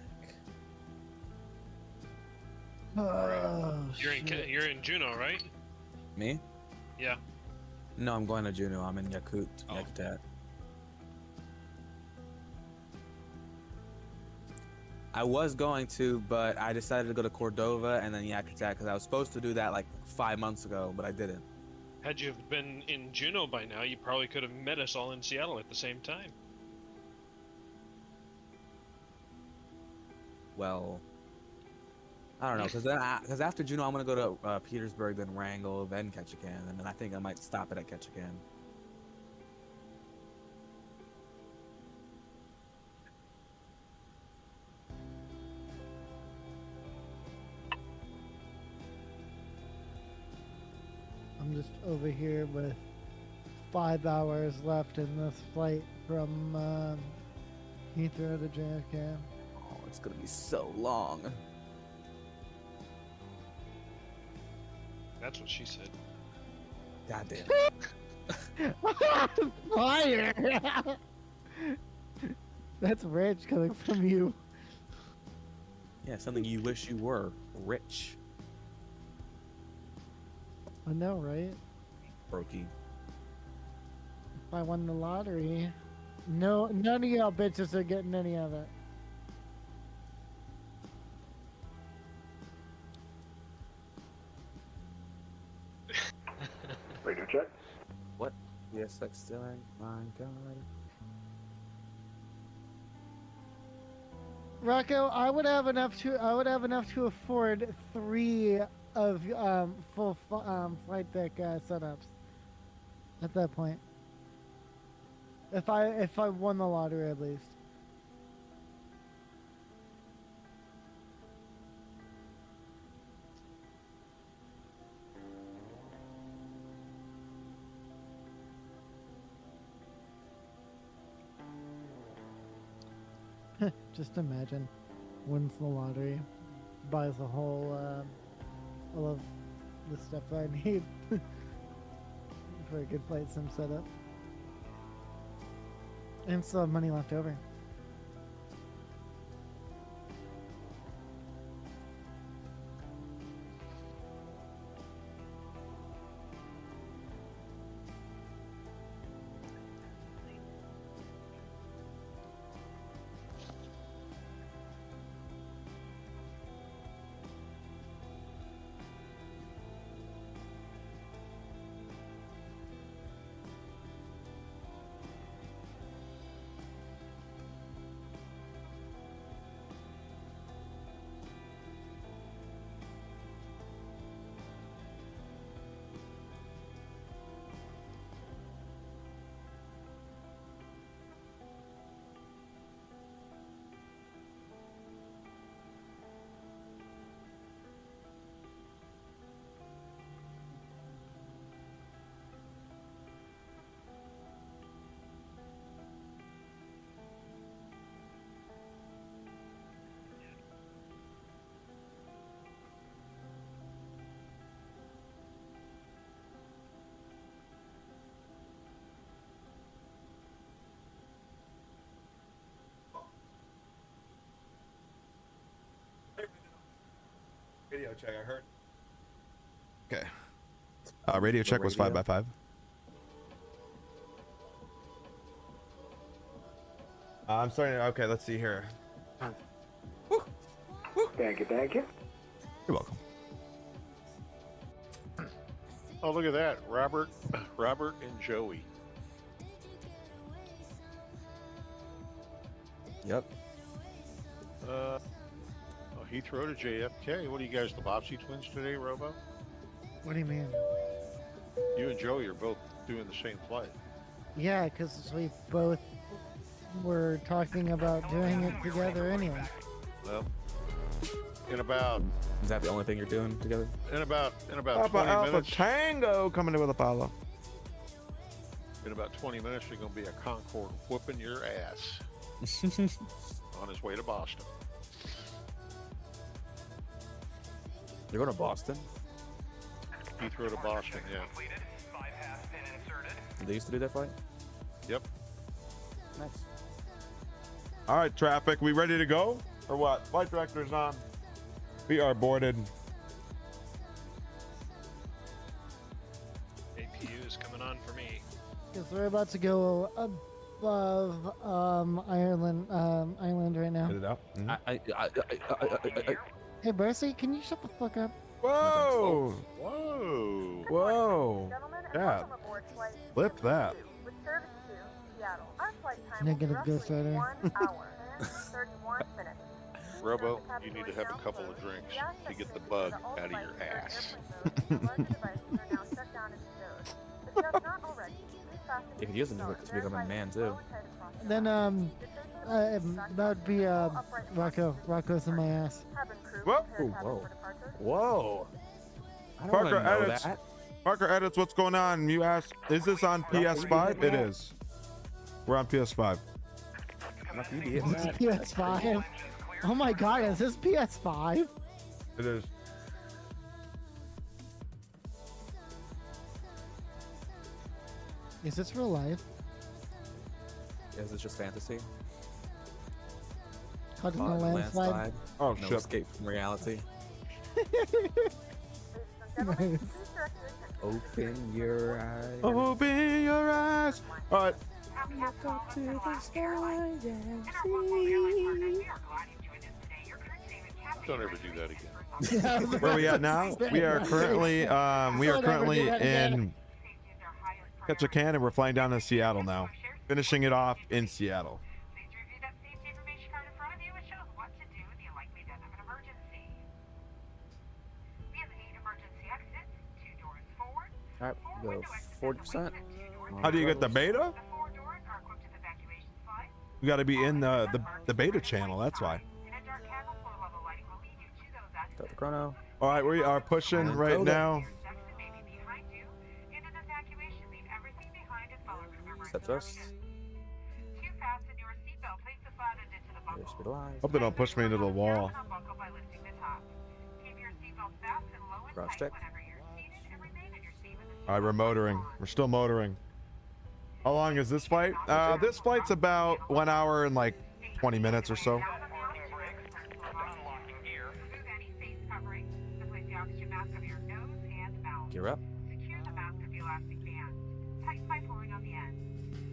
S9: You're in Juneau, right?
S10: Me?
S9: Yeah.
S10: No, I'm going to Juneau. I'm in Yakutat. I was going to, but I decided to go to Cordova and then Yakutat because I was supposed to do that like 5 months ago, but I didn't.
S9: Had you been in Juneau by now, you probably could have met us all in Seattle at the same time.
S10: Well, I don't know, because after Juneau, I'm gonna go to Petersburg, then Wrangell, then Ketchikan, and then I think I might stop it at Ketchikan.
S7: I'm just over here with 5 hours left in this flight from Heathrow to JFK.
S10: Oh, it's gonna be so long.
S9: That's what she said.
S10: God damn.
S7: Fire! That's rich coming from you.
S10: Yeah, something you wish you were. Rich.
S7: I know, right?
S10: Brokey.
S7: If I won the lottery, no, none of y'all bitches are getting any of it.
S13: Radio check.
S10: What? Yes, that's still in. My God.
S7: Rocco, I would have enough to afford 3 of full flight deck setups at that point. If I won the lottery at least. Just imagine, wins the lottery, buys a whole all of the stuff I need for a good flight sim setup, and still have money left over.
S1: Radio check, I heard. Okay. Radio check was 5x5. I'm starting to, okay, let's see here.
S13: Thank you, thank you.
S1: You're welcome.
S15: Oh, look at that. Robert and Joey.
S10: Yep.
S15: Heathrow to JFK. What are you guys, the Bobsey twins today, Robo?
S7: What do you mean?
S15: You and Joey are both doing the same flight.
S7: Yeah, because we both were talking about doing it together anyway.
S15: Well, in about...
S10: Is that the only thing you're doing together?
S15: In about
S1: Alpha
S15: 20
S1: Alpha
S15: minutes.
S1: Tango coming in with Apollo.
S15: In about 20 minutes, you're going to be a Concorde whooping your ass on his way to Boston.
S10: You're going to Boston?
S15: Heathrow to Boston, yeah.
S10: They used to do that flight?
S15: Yep.
S10: Nice.
S1: All right, traffic. We ready to go or what? Flight director's on. We are boarded.
S9: APU is coming on for me.
S7: Because we're about to go above Ireland right now.
S1: Get it out.
S7: Hey, Bercy, can you shut the fuck up?
S1: Whoa!
S15: Whoa!
S1: Whoa! Yeah. Flip that.
S4: With service to Seattle. Our flight time
S7: Negative
S4: will be
S7: Ghost
S4: roughly
S7: Rider.
S4: 1 hour and 31 minutes.
S15: Robo, you need to have a couple of drinks to get the bug out of your ass.
S10: You could use them to become a man too.
S7: Then that'd be Rocco's in my ass.
S1: Whoa!
S10: Whoa! Whoa! I don't
S1: Parker
S10: wanna know
S1: edits.
S10: that.
S1: Parker edits. What's going on? You asked, is this on PS5? It is. We're on PS5.
S7: PS5? Oh my god, is this PS5?
S1: It is.
S7: Is this real life?
S10: Is this just fantasy?
S7: Caught in a landslide?
S1: Oh,
S10: no
S1: shit.
S10: escape from reality.
S7: Nice.
S10: Open your eyes.
S1: Open your eyes. All right.
S10: Look up to the sky and see.
S15: Don't ever do that again.
S1: Where are we at now? We are currently in Ketchikan, and we're flying down to Seattle now. Finishing it off in Seattle.
S10: Alright, go 40%.
S1: How do you get the beta? You got to be in the beta channel. That's why.
S10: Start the chrono.
S1: All right, we are pushing right now.
S10: Set thrust. Speed alive.
S1: Hope they don't push me into the wall.
S10: Cross check.
S1: All right, we're motoring. We're still motoring. How long is this flight? This flight's about 1 hour and like 20 minutes or so.
S10: Gear up.
S5: Secure the mask of the elastic band. Tighten by pulling on the end.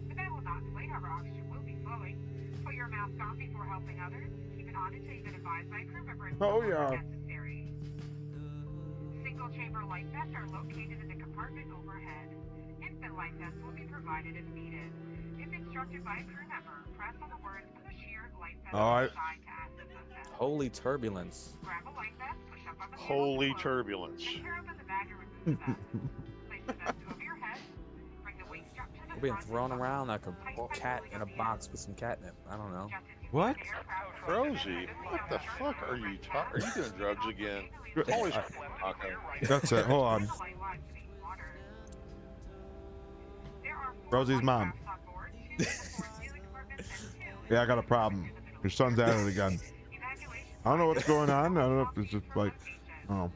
S5: The band will not inflate, however, oxygen will be flowing. Put your mask on before helping others. Keep it on until you've been advised by a crew member
S1: Oh, yeah.
S5: necessary. Single chamber light vests are located in the compartment overhead. Infant light vests will be provided if needed. If instructed by a crew member, press on the words push here light vest
S1: All right.
S5: side to access the vest.
S10: Holy turbulence.
S5: Grab a light vest, push up on the
S15: Holy turbulence.
S5: Take care of the bag and remove the vest. Place the vest over your head. Bring the waist strap to the
S10: We're being
S5: front.
S10: thrown around like a cat in a box with some catnip. I don't know.
S1: What?
S15: Rosie, what the fuck are you talking? Are you doing drugs again? You're always taco.
S1: That's it. Hold on. Rosie's mom. Yeah, I got a problem. Your son's at it again. I don't know what's going on. I don't know if it's just like, oh.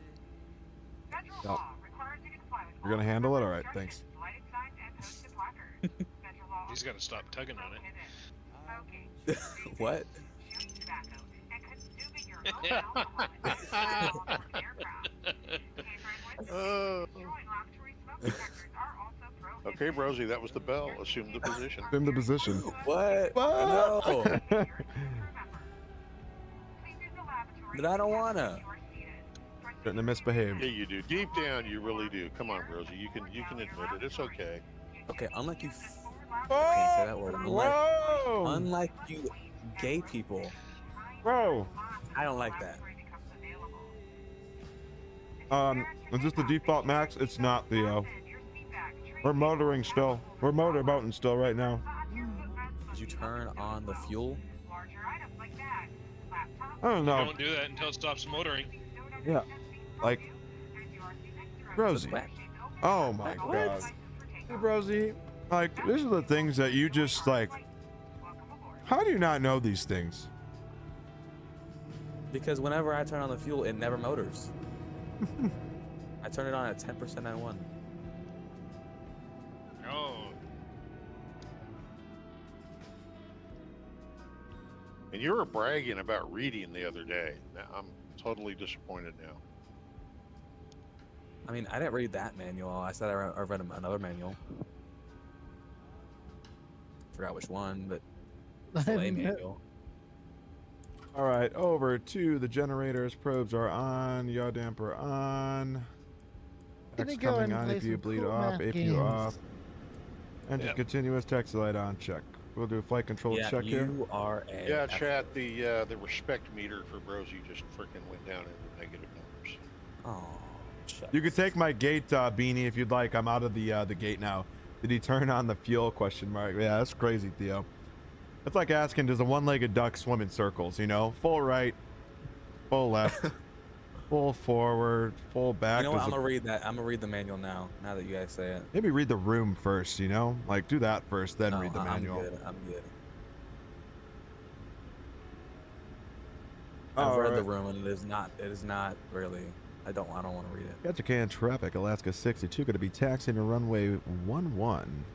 S1: No. You're gonna handle it? All right, thanks.
S9: He's got to stop tugging on it.
S10: What?
S15: Okay, Rosie, that was the bell. Assume the position.
S1: In the position.
S10: What?
S1: What?
S10: No. But I don't wanna.
S1: Shouldn't have misbehaved.
S15: Yeah, you do. Deep down, you really do. Come on, Rosie. You can admit it. It's okay.
S10: Okay, unlike you. I can't say that word. Unlike you gay people.
S1: Bro.
S10: I don't like that.
S1: Is this the default max? It's not, Theo. We're motoring still. We're motorboating still right now.
S10: Did you turn on the fuel?
S1: I don't know.
S9: Don't do that until it stops motoring.
S1: Yeah. Like, Rosie. Oh my God. Hey, Rosie. Like, these are the things that you just like. How do you not know these things?
S10: Because whenever I turn on the fuel, it never motors. I turn it on at 10% on one.
S9: No.
S15: And you were bragging about reading the other day. Now, I'm totally disappointed now.
S10: I mean, I didn't read that manual. I said I read another manual. Forgot which one, but display manual.
S1: All right, over to the generators. Probes are on. Yaw damper on. X coming on. APU bleed off. APU off. Engine continuous. Taxi light on. Check. We'll do a flight control check here.
S10: You are a.
S15: Yeah, chat. The respect meter for Rosie just freaking went down into negative numbers.
S10: Oh.
S1: You could take my gate beanie if you'd like. I'm out of the gate now. Did he turn on the fuel? Question mark. Yeah, that's crazy, Theo. It's like asking, does a one-legged duck swim in circles? You know, full right, full left, full forward, full back.
S10: You know what? I'm gonna read that. I'm gonna read the manual now. Now that you guys say it.
S1: Maybe read the room first. You know, like do that first, then read the manual.
S10: I'm good. I've read the room, and it is not really. I don't want to read it.
S1: Ketchikan traffic, Alaska 62, going to be taxiing to runway 11.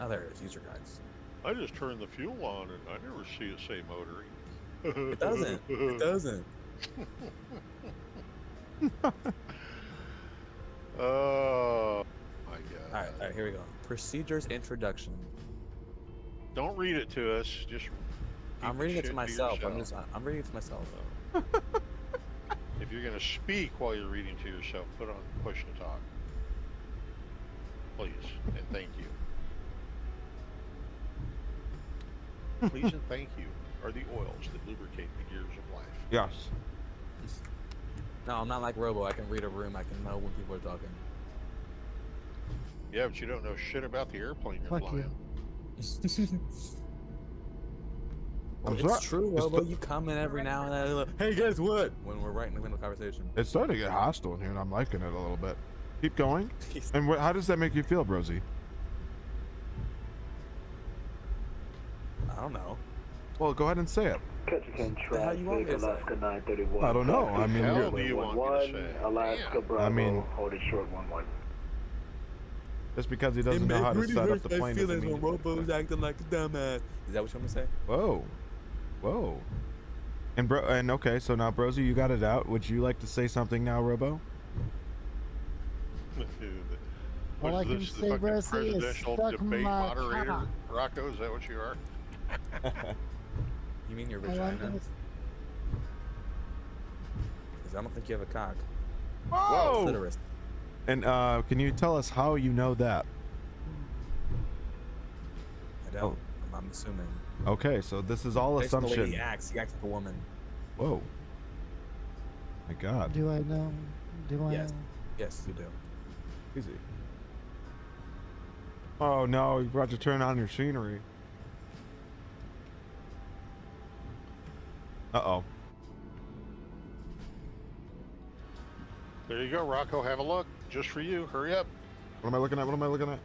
S10: Oh, there it is. User guides.
S15: I just turned the fuel on and I never see it say motoring.
S10: It doesn't. It doesn't.
S15: Oh my God.
S10: All right, here we go. Procedures introduction.
S15: Don't read it to us. Just.
S10: I'm reading it to myself. I'm reading it to myself.
S15: If you're gonna speak while you're reading to yourself, put on push to talk, please, and thank you. Please and thank you are the oils that lubricate the gears of life.
S1: Yes.
S10: No, I'm not like Robo. I can read a room. I can know when people are talking.
S15: Yeah, but you don't know shit about the airplane you're flying.
S10: It's true, Robo. You come in every now and then. Like, hey, guess what? When we're right in the middle of the conversation.
S1: It's starting to get hostile in here, and I'm liking it a little bit. Keep going. And how does that make you feel, Rosie?
S10: I don't know.
S1: Well, go ahead and say it.
S10: How you want me to say?
S1: I don't know. I mean,
S15: what do you want me to say?
S3: Alaska Bravo,
S1: I mean,
S3: hold it short 1-1.
S1: Just because he doesn't know how to set up the plane doesn't mean.
S10: When Robo's acting like a dumbass. Is that what you want me to say?
S1: Whoa. Whoa. And okay, so now Brozy, you got it out. Would you like to say something now, Robo?
S15: What
S7: All I
S15: is
S7: can
S15: this,
S7: say,
S15: the fucking
S7: Brozy, is
S15: presidential
S7: suck
S15: debate
S7: my
S15: moderator?
S7: cock.
S15: Rocco, is that what you are?
S10: You mean your vagina? Because I don't think you have a cock.
S1: Whoa!
S10: Clitoris.
S1: And can you tell us how you know that?
S10: I don't. I'm assuming.
S1: Okay, so this is all
S10: Based on the way
S1: assumption.
S10: he acts like a woman.
S1: Whoa. My God.
S7: Do I know? Do I
S10: Yes.
S7: know?
S10: Yes, you do.
S1: Easy. Oh no, you brought to turn on your scenery. Uh-oh.
S15: There you go, Rocco. Have a look. Just for you. Hurry up.
S1: What am I looking at? What am I looking at?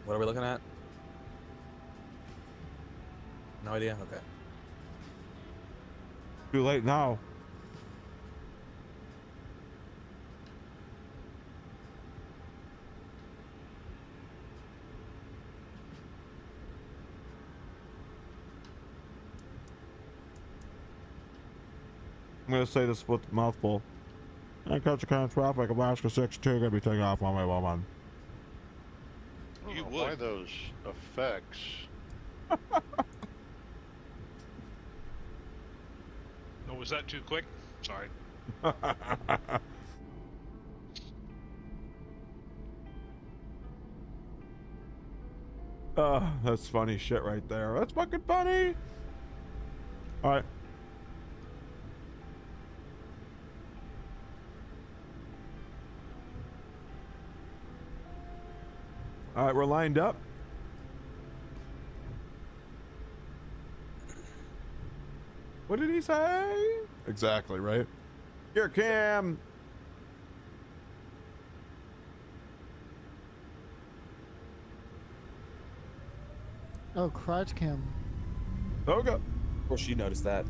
S10: What are we looking at? No idea? Okay.
S1: Too late now. I'm gonna say this with mouthful. And catch a kind of traffic. Alaska 62 gonna be taking off one way, one.
S15: You would. Why those effects?
S9: Oh, was that too quick? Sorry.
S1: That's funny shit right there. That's fucking funny. All right. All right, we're lined up. What did he say? Exactly, right? Here, Cam.
S7: Oh, crotch cam.
S1: Okay.
S10: Of course, you noticed that.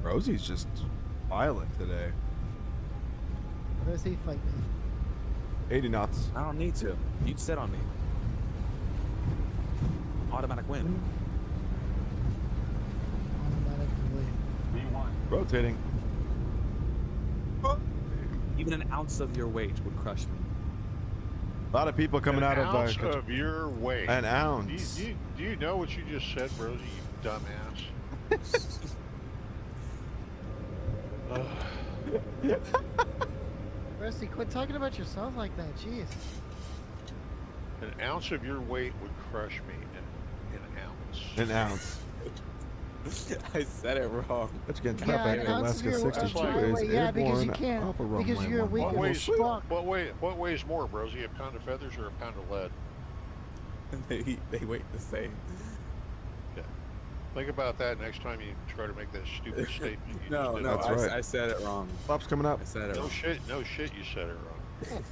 S1: Rosie's just violent today.
S7: Rosie, fight me.
S1: 80 knots.
S10: I don't need to. You'd sit on me. Automatic win.
S7: Automatic win.
S1: Rotating.
S10: Even an ounce of your weight would crush me.
S1: A lot of people coming out of
S15: an ounce of your weight.
S1: An ounce.
S15: Do you know what you just said, Rosie? You dumbass.
S7: Rosie, quit talking about yourself like that. Jeez.
S15: An ounce of your weight would crush me. An ounce.
S1: An ounce.
S10: I said it wrong.
S1: Let's get traffic.
S7: Yeah,
S1: Alaska 62 is
S7: yeah, because you
S1: airborne
S7: can't.
S1: off of
S7: Because
S1: runway
S7: you're
S1: one.
S7: weak as fuck.
S15: What weighs more, Rosie? A pound of feathers or a pound of lead?
S10: They weigh the same.
S15: Yeah. Think about that next time you try to make that stupid statement. You
S10: No,
S15: just did.
S10: no,
S1: That's right.
S10: I said it wrong.
S1: Flop's coming up.
S10: I said it
S15: No
S10: wrong.
S15: shit, you said it wrong.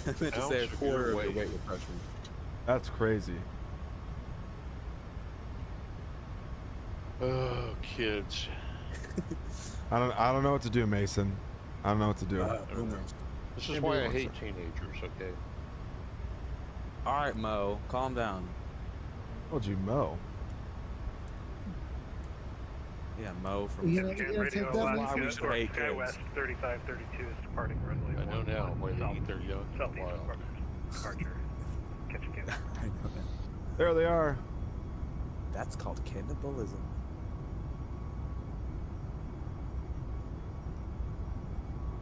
S10: I meant to say a quarter of your weight would crush me.
S1: That's crazy.
S15: Oh, kids.
S1: I don't know what to do, Mason. I don't know what to do.
S15: This is why I hate teenagers, okay?
S10: Alright, Mo, calm down.
S1: Told you, Mo.
S10: Yeah, Mo from
S7: You gonna take that,
S10: Why we
S7: Mason?
S10: should hate kids.
S13: West 3532 is departing runway
S15: I know now why they eat their young in the
S13: Southeast
S15: wild.
S13: departure. Catch again.
S10: I know that.
S1: There they are.
S10: That's called cannibalism.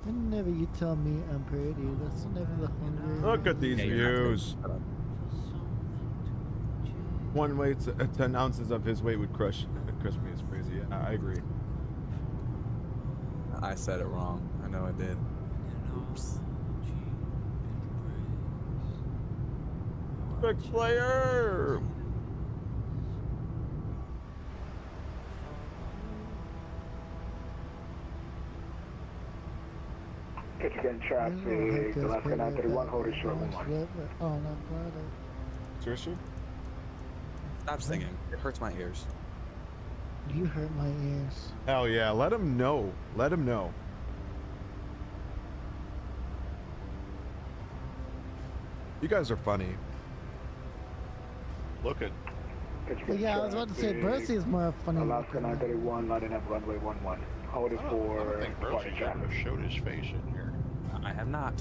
S7: Whenever you tell me I'm pretty, that's never the hungry.
S1: Look at these
S10: Yeah, you're
S1: views. One weight, 10 ounces of his weight would crush me. Is crazy. Yeah, I agree.
S10: I said it wrong. I know I did. Oops.
S1: Big player.
S2: Catch again, traffic. Alaska 931, hold it short one.
S7: Oh, not glad.
S1: Seriously?
S10: Stop singing. It hurts my ears.
S7: You hurt my ears.
S1: Hell yeah. Let him know. Let him know. You guys are funny.
S15: Look at.
S7: Well, yeah, I was about to say, Brosi is more funny.
S2: Alaska 931, lining up runway 11. Hold it
S15: I
S2: for
S15: don't think Rosie's ever showed his face in here.
S10: I have not.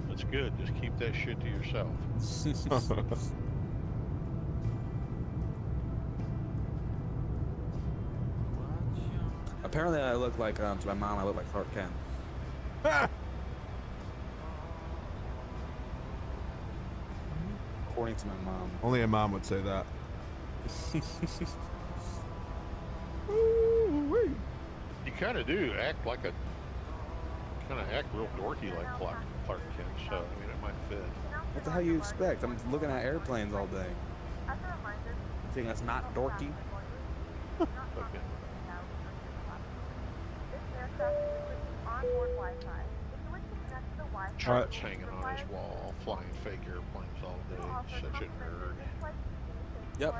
S15: That's good. Just keep that shit to yourself.
S10: Apparently, I look like to my mom. I look like Clark Kent. According to my mom.
S1: Only a mom would say that.
S15: You kind of do act like a. Kind of act real dorky like Clark Kent, so I mean it might fit.
S10: What the hell you expect? I'm looking at airplanes all day. You think that's not dorky?
S15: Okay. Charts hanging on his wall, flying fake airplanes all day. Such a nerd.
S10: Yep.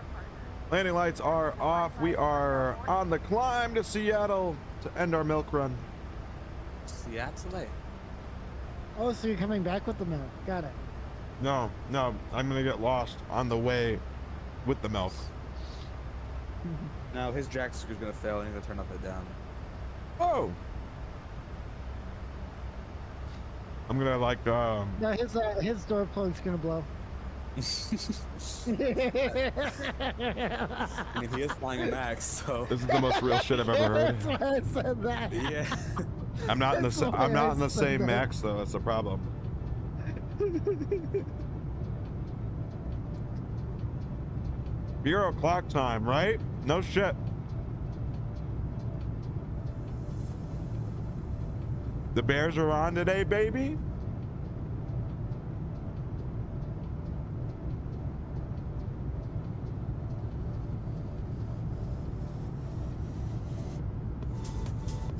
S1: Landing lights are off. We are on the climb to Seattle to end our milk run.
S10: Seattle.
S7: Oh, so you're coming back with the milk. Got it.
S1: No, I'm gonna get lost on the way with the milk.
S10: No, his jack screw's gonna fail and he's gonna turn upside down.
S1: Whoa. I'm gonna like
S7: No, his door plug's gonna blow.
S10: I mean, he is flying a Max, so
S1: this is the most real shit I've ever heard.
S7: That's why I said that.
S10: Yeah.
S1: I'm not in the same Max though. That's the problem. Bureau clock time, right? No shit. The Bears are on today, baby.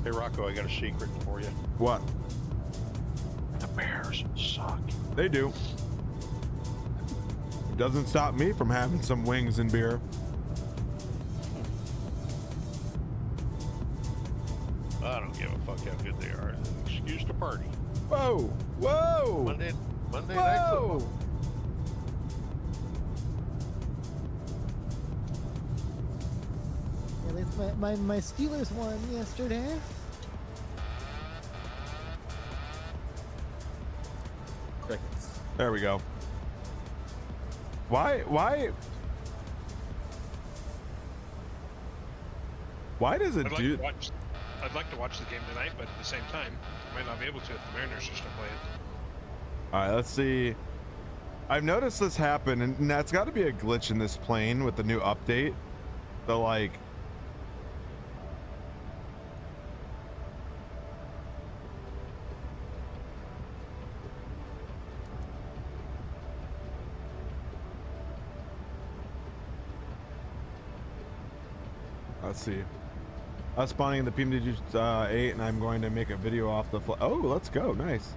S15: Hey Rocco, I got a secret for you.
S1: What?
S15: The Bears suck.
S1: They do. It doesn't stop me from having some wings and beer.
S15: I don't give a fuck how good they are. It's an excuse to party.
S1: Whoa! Whoa!
S15: Monday night football.
S7: At least my Steelers won yesterday.
S10: Crickets.
S1: There we go. Why does it do?
S9: I'd like to watch the game tonight, but at the same time, I might not be able to if the Mariners are still playing.
S1: All right, let's see. I've noticed this happen, and that's got to be a glitch in this plane with the new update. The like. Let's see. Us spawning in the PMDG 8, and I'm going to make a video off the fly. Oh, let's go. Nice.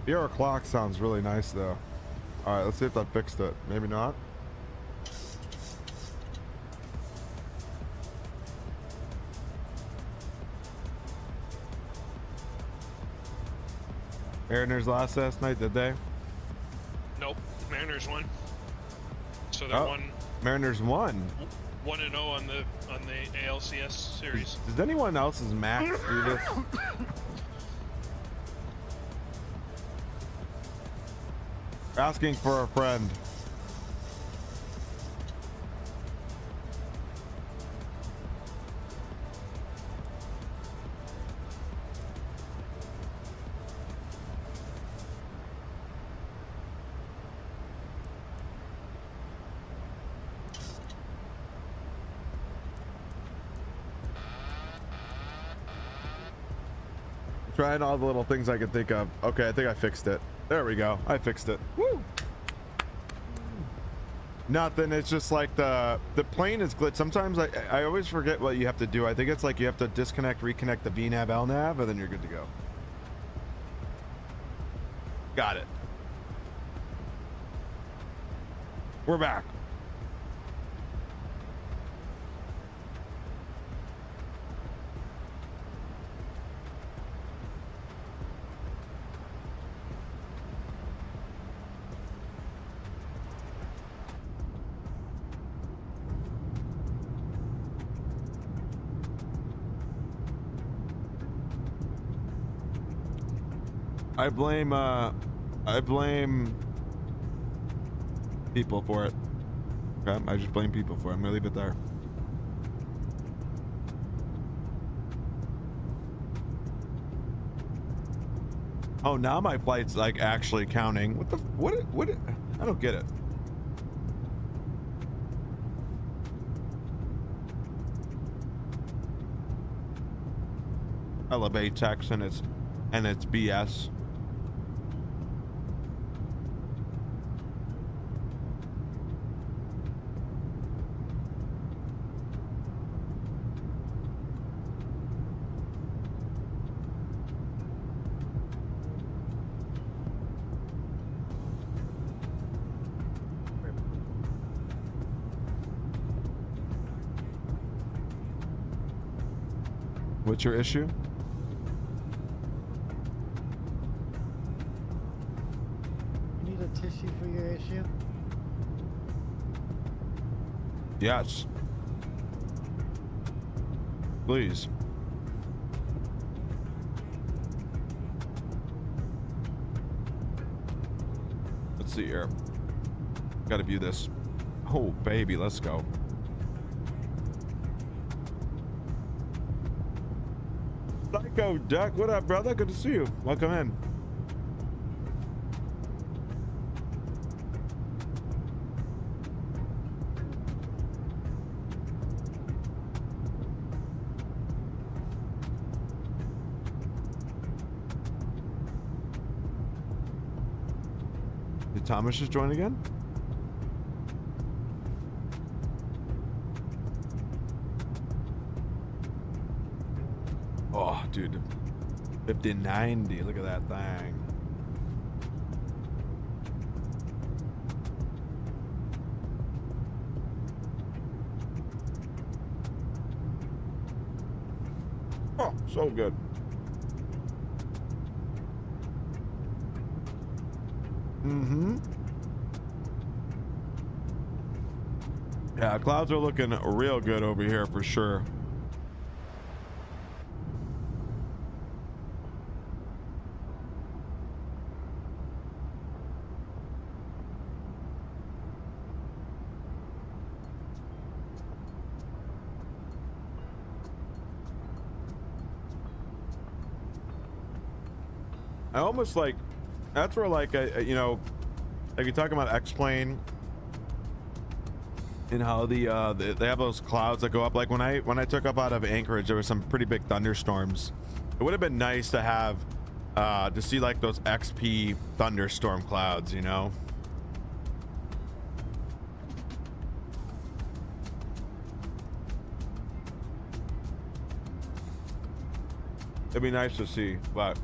S1: Bureau clock sounds really nice, though. All right, let's see if that fixed it. Maybe not. Mariners lost last night, did they?
S9: Nope. Mariners won. So they're
S1: Oh, Mariners won.
S9: 1-0 on the ALCS series.
S1: Does anyone else's Max do this? Asking for a friend. Trying all the little things I could think of. Okay, I think I fixed it. There we go. I fixed it. Woo! Nothing. It's just like the plane is glitched. Sometimes I always forget what you have to do. I think it's like you have to disconnect, reconnect the VNAV, LNAV, and then you're good to go. Got it. We're back. I blame people for it. Okay, I just blame people for it. I'm gonna leave it there. Oh, now my flight's like actually counting. What? I don't get it. Elevate text and it's BS. What's your issue?
S7: You need a tissue for your issue?
S1: Yes. Please. Let's see here. Gotta view this. Oh, baby, let's go. Psycho Duck, what up, brother? Good to see you. Welcome in. Did Thomas just join again? Oh, dude. 5090. Look at that thing. Oh, so good. Mm-hmm. Yeah, clouds are looking real good over here for sure. I almost like, that's where like, you know, like you're talking about X-Plane and how they have those clouds that go up. Like when I took up out of Anchorage, there were some pretty big thunderstorms. It would have been nice to have, to see like those XP thunderstorm clouds, you know? It'd be nice to see, but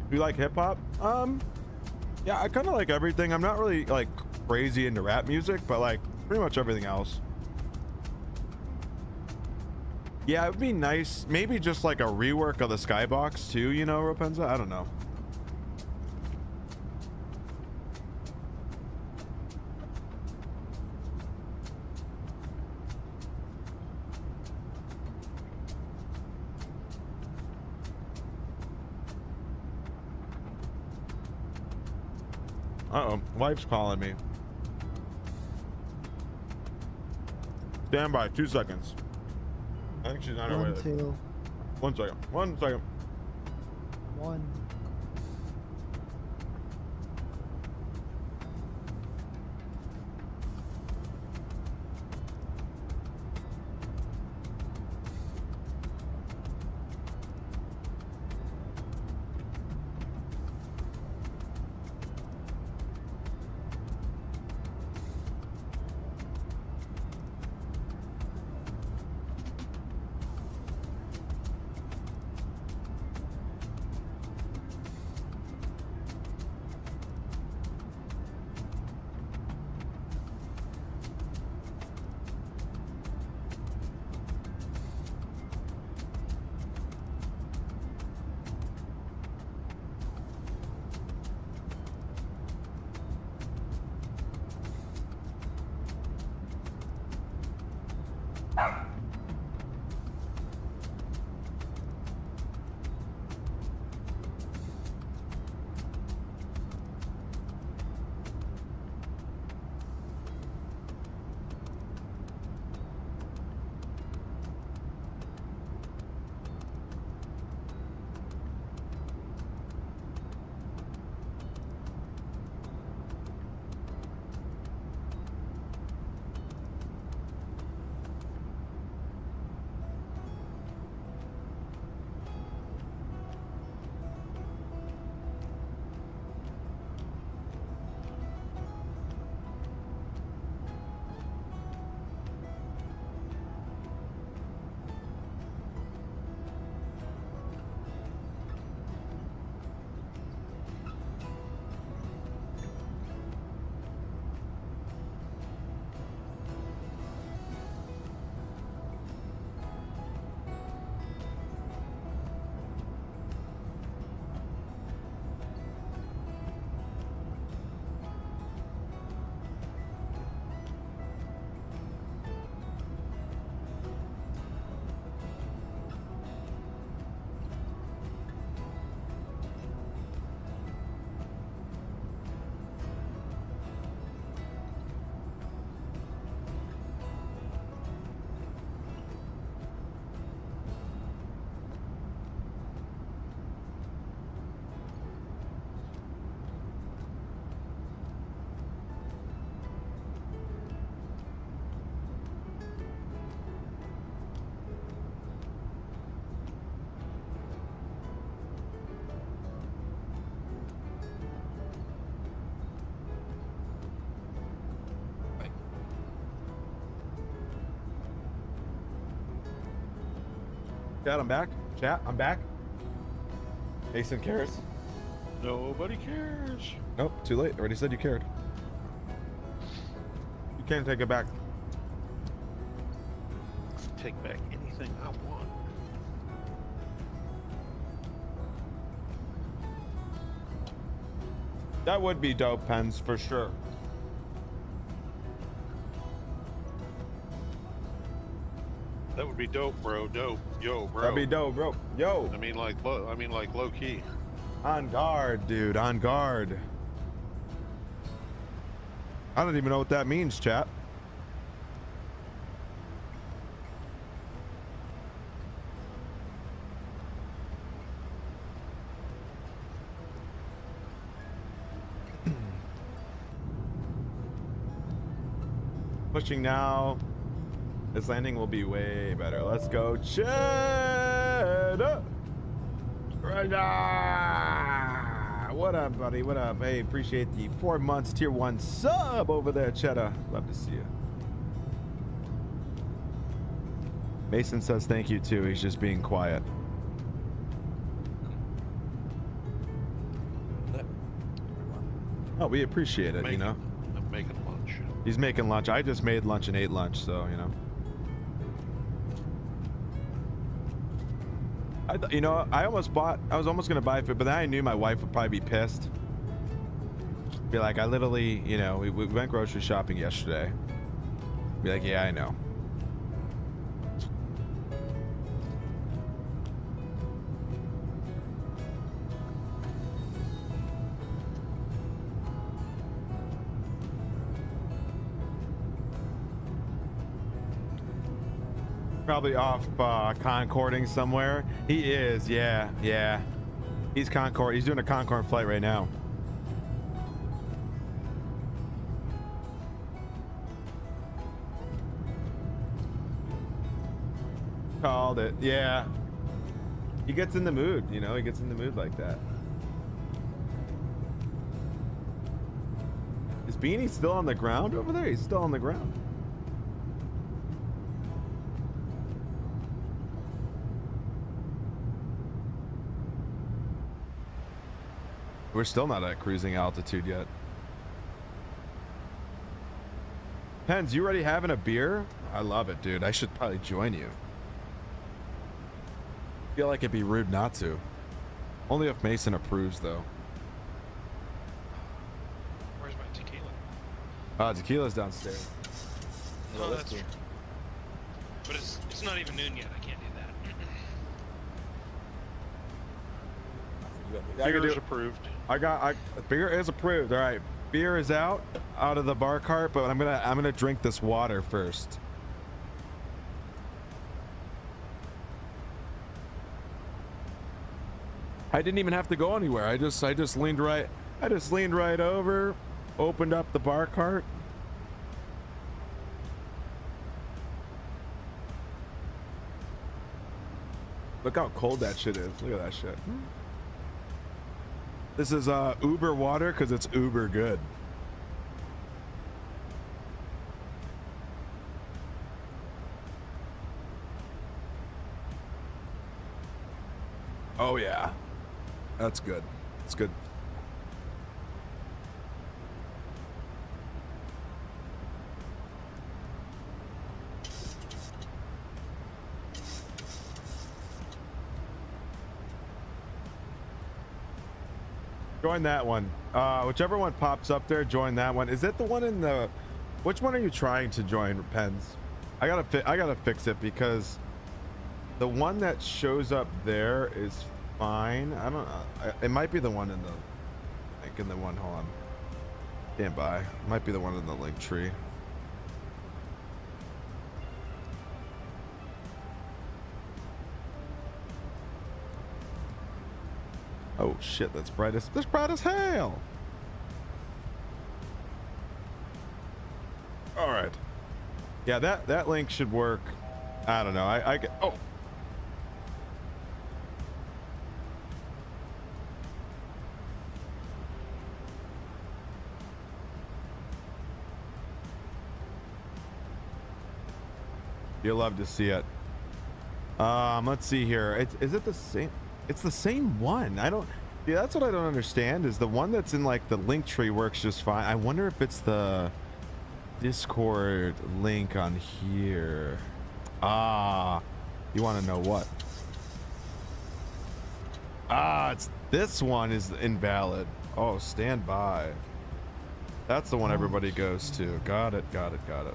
S1: do you like hip hop? Yeah, I kind of like everything. I'm not really like crazy into rap music, but like pretty much everything else. Yeah, it would be nice. Maybe just like a rework of the Skybox too, you know, Rapunzel? I don't know. Uh-oh, wife's calling me. Stand by, 2 seconds. I think she's on her way.
S7: 2.
S1: 1 second. 1 second.
S7: 1.
S1: Chat, I'm back. Chat, I'm back. Mason cares.
S15: Nobody cares.
S1: Nope, too late. Already said you cared. You can't take it back.
S15: Take back anything I want.
S1: That would be dope, Pens, for sure.
S15: That would be dope, bro. Dope. Yo, bro.
S1: That'd be dope, bro. Yo.
S15: I mean like low key.
S1: On guard, dude. On guard. I don't even know what that means, chat. Pushing now. This landing will be way better. Let's go, Cheddar. What up, buddy? What up? Hey, appreciate the 4 months tier 1 sub over there, Cheddar. Love to see you. Mason says thank you too. He's just being quiet. Oh, we appreciate it, you know.
S15: I'm making lunch.
S1: He's making lunch. I just made lunch and ate lunch, so you know. You know, I was almost gonna buy food, but then I knew my wife would probably be pissed. Be like, I literally, you know, we went grocery shopping yesterday. Be like, yeah, I know. Probably off concording somewhere. He is, yeah. He's Concord. He's doing a Concorde flight right now. Called it, yeah. He gets in the mood, you know. He gets in the mood like that. Is Beanie still on the ground over there? He's still on the ground. We're still not at cruising altitude yet. Pens, you already having a beer? I love it, dude. I should probably join you. Feel like it'd be rude not to. Only if Mason approves, though.
S9: Where's my tequila?
S1: Tequila's downstairs.
S9: Oh, that's true. But it's not even noon yet. I can't do that.
S15: Beer is approved.
S1: Beer is approved. All right, beer is out of the bar cart, but I'm gonna drink this water first. I didn't even have to go anywhere. I just leaned right over, opened up the bar cart. Look how cold that shit is. Look at that shit. This is Uber water because it's uber good. Oh yeah, that's good. It's good. Join that one. Whichever one pops up there, join that one. Is it the one in the... Which one are you trying to join, Pens? I gotta fix it because the one that shows up there is fine. I don't know. It might be the one in the... Like in the one, hold on. Stand by. It might be the one in the link tree. Oh shit, that's bright as hell. All right. Yeah, that link should work. I don't know. I get, oh. You'll love to see it. Let's see here. Is it the same? It's the same one. I don't. Yeah, that's what I don't understand. Is the one that's in like the link tree works just fine. I wonder if it's the Discord link on here. Ah, you want to know what? Ah, it's this one is invalid. Oh, stand by. That's the one everybody goes to. Got it. Got it. Got it.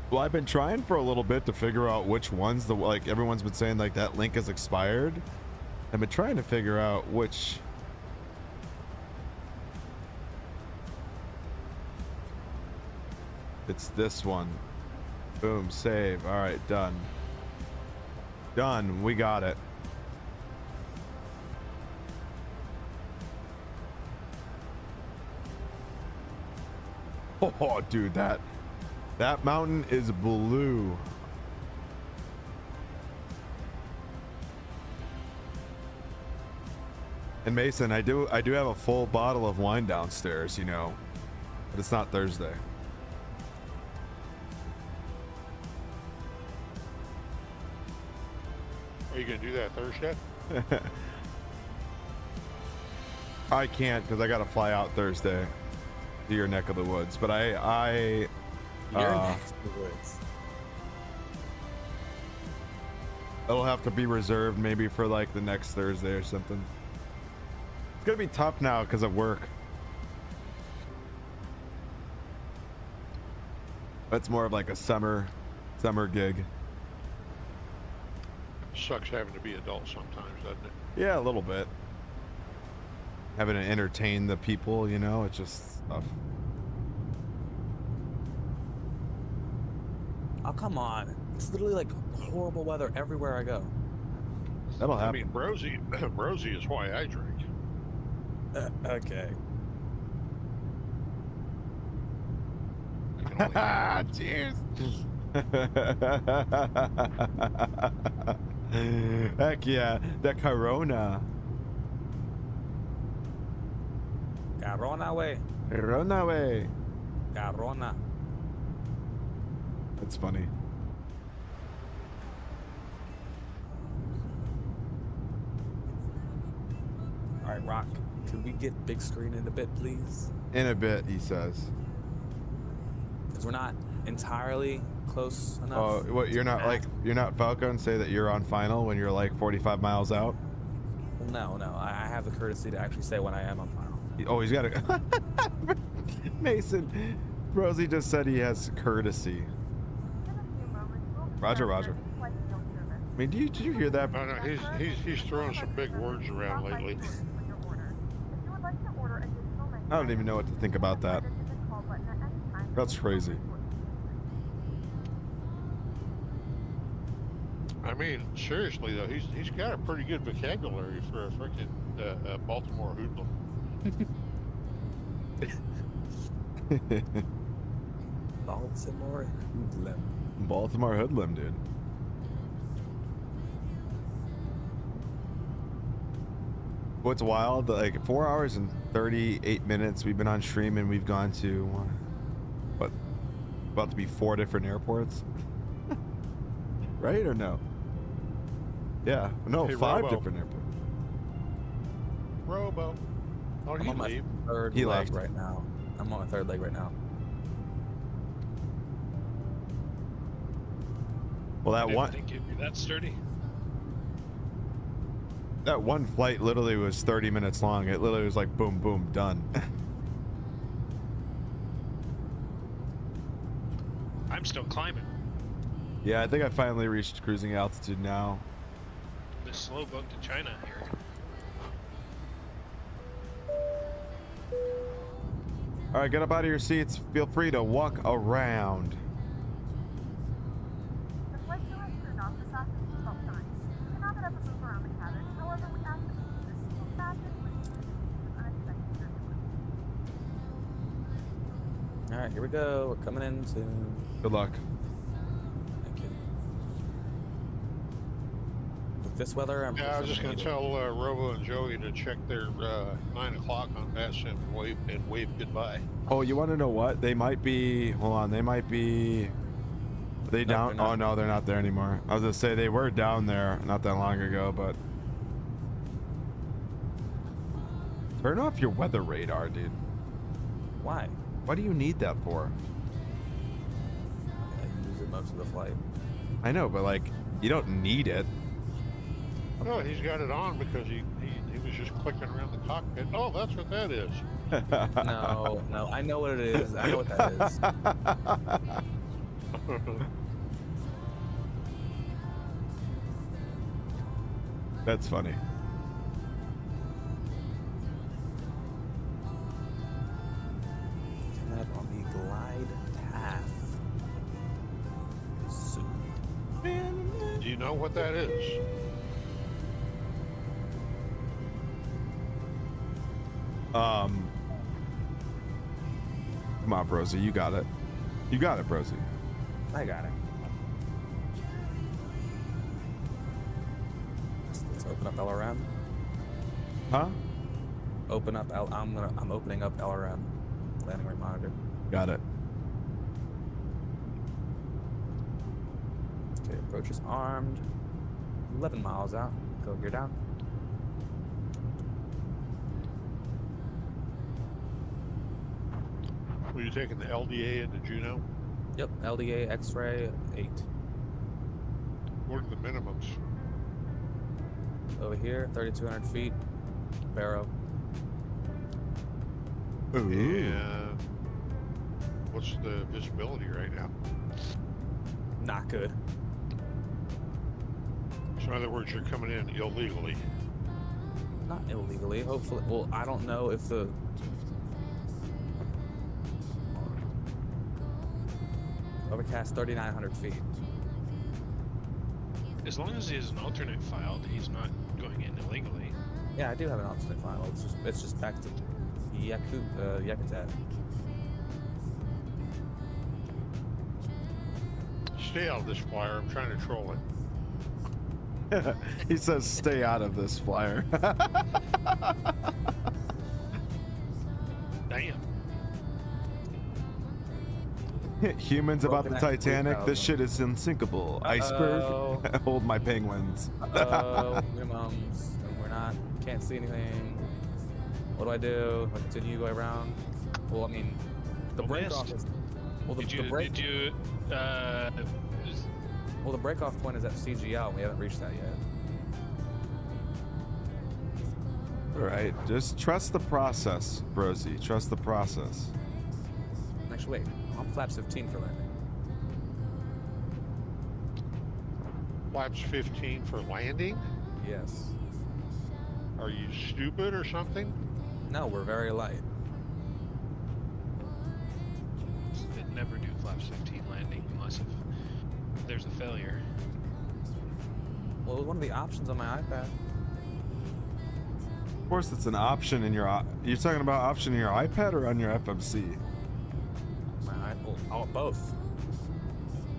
S1: Well, I've been trying for a little bit to figure out which ones the like everyone's been saying like that link has expired. I've been trying to figure out which. It's this one. Boom, save. All right, done. Done. We got it. Oh, dude, that mountain is blue. And Mason, I do have a full bottle of wine downstairs, you know, but it's not Thursday.
S15: Are you gonna do that Thursday?
S1: I can't because I gotta fly out Thursday to your neck of the woods. But
S10: Your neck of the woods.
S1: It'll have to be reserved maybe for like the next Thursday or something. It's gonna be tough now because of work. That's more of like a summer gig.
S15: Sucks having to be adult sometimes, doesn't it?
S1: Yeah, a little bit. Having to entertain the people, you know, it's just tough.
S10: Oh, come on. It's literally like horrible weather everywhere I go.
S1: That'll happen.
S15: I mean, Brosie is why I drink.
S10: Okay.
S1: Cheers. Heck yeah, the Corona.
S10: Corona way.
S1: Corona way.
S10: Corona.
S1: That's funny.
S10: All right, Rock. Can we get big screen in a bit, please?
S1: In a bit, he says.
S10: Because we're not entirely close enough.
S1: Oh, what? You're not Falco and say that you're on final when you're like 45 miles out?
S10: No. I have the courtesy to actually say when I am on final.
S1: Oh, he's got a Mason. Rosie just said he has courtesy. Roger. I mean, did you hear that?
S15: Oh, no, he's throwing some big words around lately.
S1: I don't even know what to think about that. That's crazy.
S15: I mean, seriously though, he's got a pretty good vocabulary for a freaking Baltimore hoodlum.
S10: Baltimore hoodlum.
S1: Baltimore hoodlum, dude. What's wild? Like 4 hours and 38 minutes we've been on stream and we've gone to what? About to be 4 different airports, right or no? Yeah, no,
S15: hey,
S1: 5
S15: Robo.
S1: different airports.
S15: Robo. Oh,
S10: I'm on my
S15: leave?
S10: third
S1: He
S10: leg
S1: left.
S10: right now. I'm on my third leg right now.
S1: Well,
S9: I
S1: that
S9: didn't
S1: one.
S9: think you'd be that sturdy.
S1: That one flight literally was 30 minutes long. It literally was like boom, boom, done.
S9: I'm still climbing.
S1: Yeah, I think I finally reached cruising altitude now.
S9: This slow boat to China here.
S1: All right, get up out of your seats. Feel free to walk around.
S4: The flight crew has turned off the fastest seatbelt signs. You cannot get up and move around the cabin. However, we ask that you keep your seatbelt fastened when you experience unexpected turbulence.
S10: All right, here we go. We're coming in soon.
S1: Good luck.
S10: Thank you. With this weather, I'm.
S15: Yeah, I was just going to tell Robo and Joey to check their 9 o'clock on Vatsim and wave goodbye.
S1: Oh, you want to know what? They might be. Hold on. They might be They down? Oh no, they're not there anymore. I was gonna say they were down there not that long ago, but turn off your weather radar, dude.
S10: Why?
S1: What do you need that for?
S10: I use it most of the flight.
S1: I know, but like, you don't need it.
S15: No, he's got it on because he was just clicking around the cockpit. Oh, that's what that is.
S10: No, I know what it is. I know what that is.
S1: That's funny.
S10: Head on the glide path.
S15: Do you know what that is?
S1: Come on, Brosy, you got it. You got it, Brosy.
S10: I got it. Let's open up LRM.
S1: Huh?
S10: Open up I'm opening up LRM. Landing rate monitor.
S1: Got it.
S10: Okay, approach is armed. 11 miles out. Go gear down.
S15: Were you taking the LDA into Juneau?
S10: Yep, LDA X-ray 8.
S15: What are the minimums?
S10: Over here, 3,200 feet. Barrow.
S15: And what's the visibility right now?
S10: Not good.
S15: So in other words, you're coming in illegally.
S10: Not illegally, hopefully. Well, I don't know if the... Overcast 3,900 feet.
S9: As long as he has an alternate file, he's not going in illegally.
S10: Yeah, I do have an alternate file. It's just back to Yakutat.
S15: Stay out of this flyer. I'm trying to troll it.
S1: He says, "Stay out of this flyer."
S9: Damn.
S1: Humans about the Titanic. This shit is unsinkable. Iceberg. Hold my penguins.
S10: Minimums, and we're not. Can't see anything. What do I do? I continue going around. Well, I mean, the break off is. Well, well, the break-off point is at CGL, and we haven't reached that yet.
S1: All right, just trust the process, Brosy. Trust the process.
S10: Actually, wait. I'm flaps 15 for landing.
S15: Flaps 15 for landing?
S10: Yes.
S15: Are you stupid or something?
S10: No, we're very light.
S9: They'd never do flaps 15 landing unless if there's a failure.
S10: Well, it was one of the options on my iPad.
S1: Of course, it's an option in your. You're talking about option in your iPad or on your FMC?
S10: Both.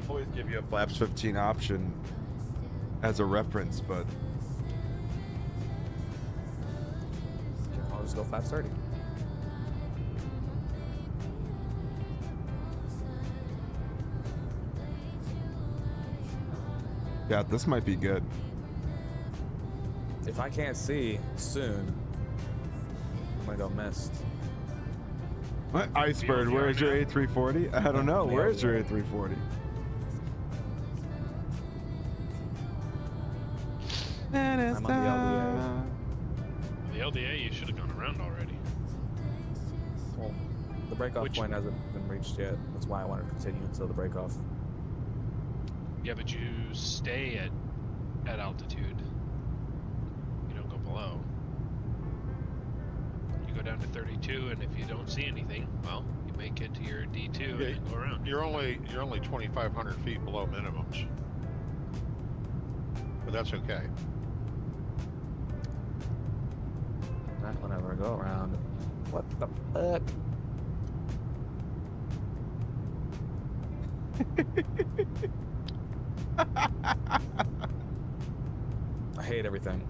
S1: Always give you a flaps 15 option as a reference, but
S10: I'll just go flaps 30.
S1: yeah, this might be good.
S10: If I can't see soon, I'm gonna go missed.
S1: What? Iceberg, where is your A340? I don't know. Where is your A340?
S10: I'm on
S9: The LDA, you should have gone around already.
S10: Well, the breakoff point hasn't been reached yet. That's why I wanted to continue until the breakoff.
S9: Yeah, but you stay at altitude. You don't go below. You go down to 32, and if you don't see anything, well, you make it to your D2 and go around.
S15: You're only 2,500 feet below minimums, but that's okay.
S10: Not whenever I go around. What the fuck? I hate everything.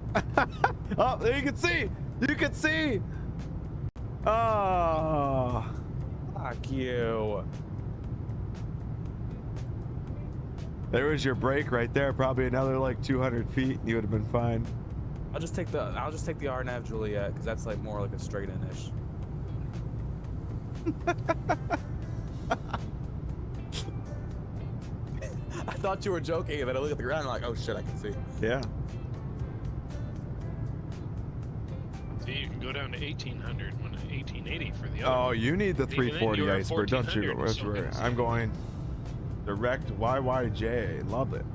S1: Oh, there you can see. You can see. Oh.
S10: Fuck you.
S1: There was your break right there. Probably another like 200 feet. You would have been fine.
S10: I'll just take the RNAV Juliet because that's like more like a straight in-ish. I thought you were joking, and then I look at the ground and I'm like, oh shit, I can see.
S1: Yeah.
S9: See, you can go down to 1800 when 1880 for the other.
S1: Oh, you need the
S9: Even then,
S1: 340
S9: you're at
S1: iceberg, don't you?
S9: 1400, so
S1: Worry.
S9: it's-
S1: I'm going direct YYJ. Love it.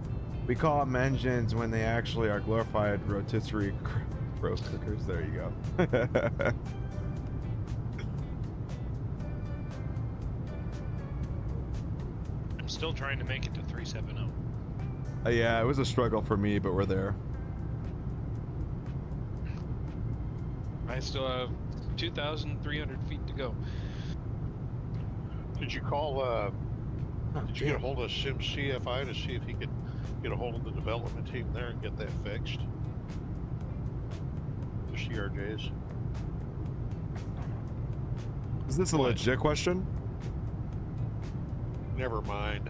S1: We call them engines when they actually are glorified rotisserie growth cookers. There you go.
S9: I'm still trying to make it to 370.
S1: Yeah, it was a struggle for me, but we're there.
S9: I still have 2,300 feet to go.
S15: Did you call, did you get a hold of Sim CFI to see if he could get a hold of the development team there and get that fixed? The CRJs.
S1: Is this a legit question?
S15: Never mind.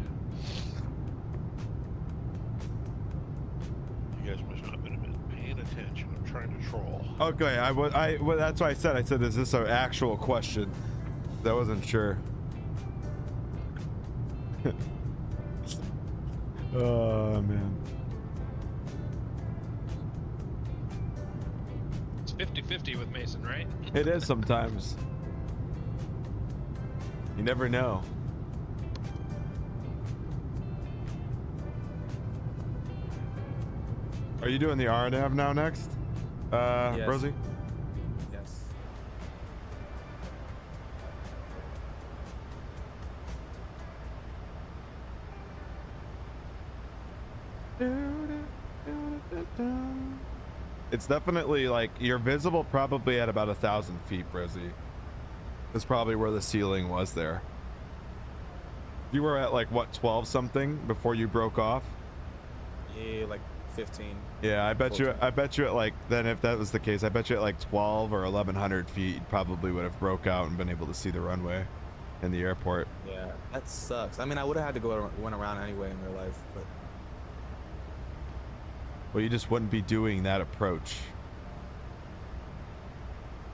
S15: You guys must not have been paying attention. I'm trying to troll.
S1: Okay, well, that's why I said, is this an actual question? I wasn't sure. Oh, man.
S9: It's 50-50 with Mason, right?
S1: It is sometimes. You never know. Are you doing the RNAV now next?
S10: Yes.
S1: Rosie?
S10: Yes.
S1: It's definitely like you're visible probably at about 1,000 feet, Rosie. That's probably where the ceiling was there. You were at like what, 12 something before you broke off?
S10: Yeah, like 15.
S1: Yeah, I bet
S10: 14.
S1: you at like, then if that was the case, I bet you at like 12 or 1,100 feet, you probably would have broke out and been able to see the runway and the airport.
S10: Yeah, that sucks. I mean, I would have had to went around anyway in real life, but
S1: Well, you just wouldn't be doing that approach.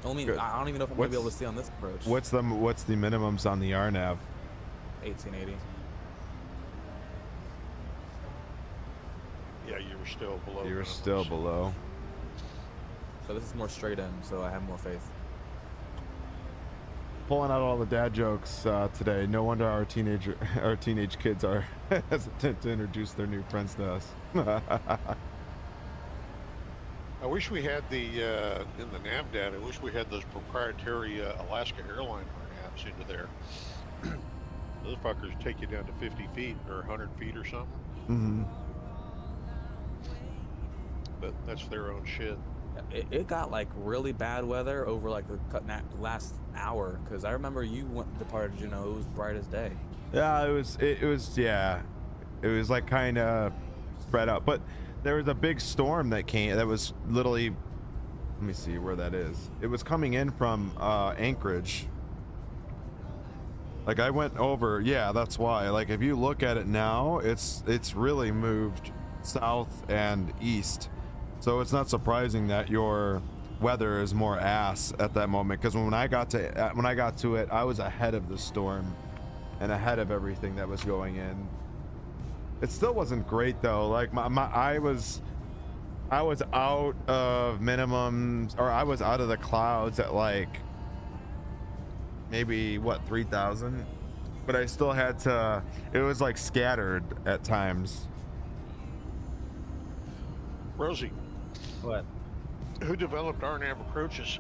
S10: I mean, I don't even know if I'm gonna be able to see on this approach.
S1: What's the minimums on the RNAV?
S10: 1880.
S15: Yeah, you were still below.
S1: You were still below.
S10: So this is more straight in, so I have more faith.
S1: Pulling out all the dad jokes today. No wonder our teenage kids are hesitant to introduce their new friends to us.
S15: I wish we had the in the nav data. I wish we had those proprietary Alaska airline apps into there. Those fuckers take you down to 50 feet or 100 feet or something.
S1: Mm-hmm.
S15: But that's their own shit.
S10: It got like really bad weather over like the last hour, because I remember you departed, you know, it was bright as day.
S1: Yeah, it was like kind of spread out, but there was a big storm that came that was literally, let me see where that is. It was coming in from Anchorage. Like I went over, yeah, that's why. Like if you look at it now, it's really moved south and east. So it's not surprising that your weather is more ass at that moment, because when I got to it, I was ahead of the storm and ahead of everything that was going in. It still wasn't great though. Like I was out of minimums, or I was out of the clouds at like maybe what, 3,000, but I still had to. It was like scattered at times.
S15: Rosie.
S10: What?
S15: Who developed RNAV approaches?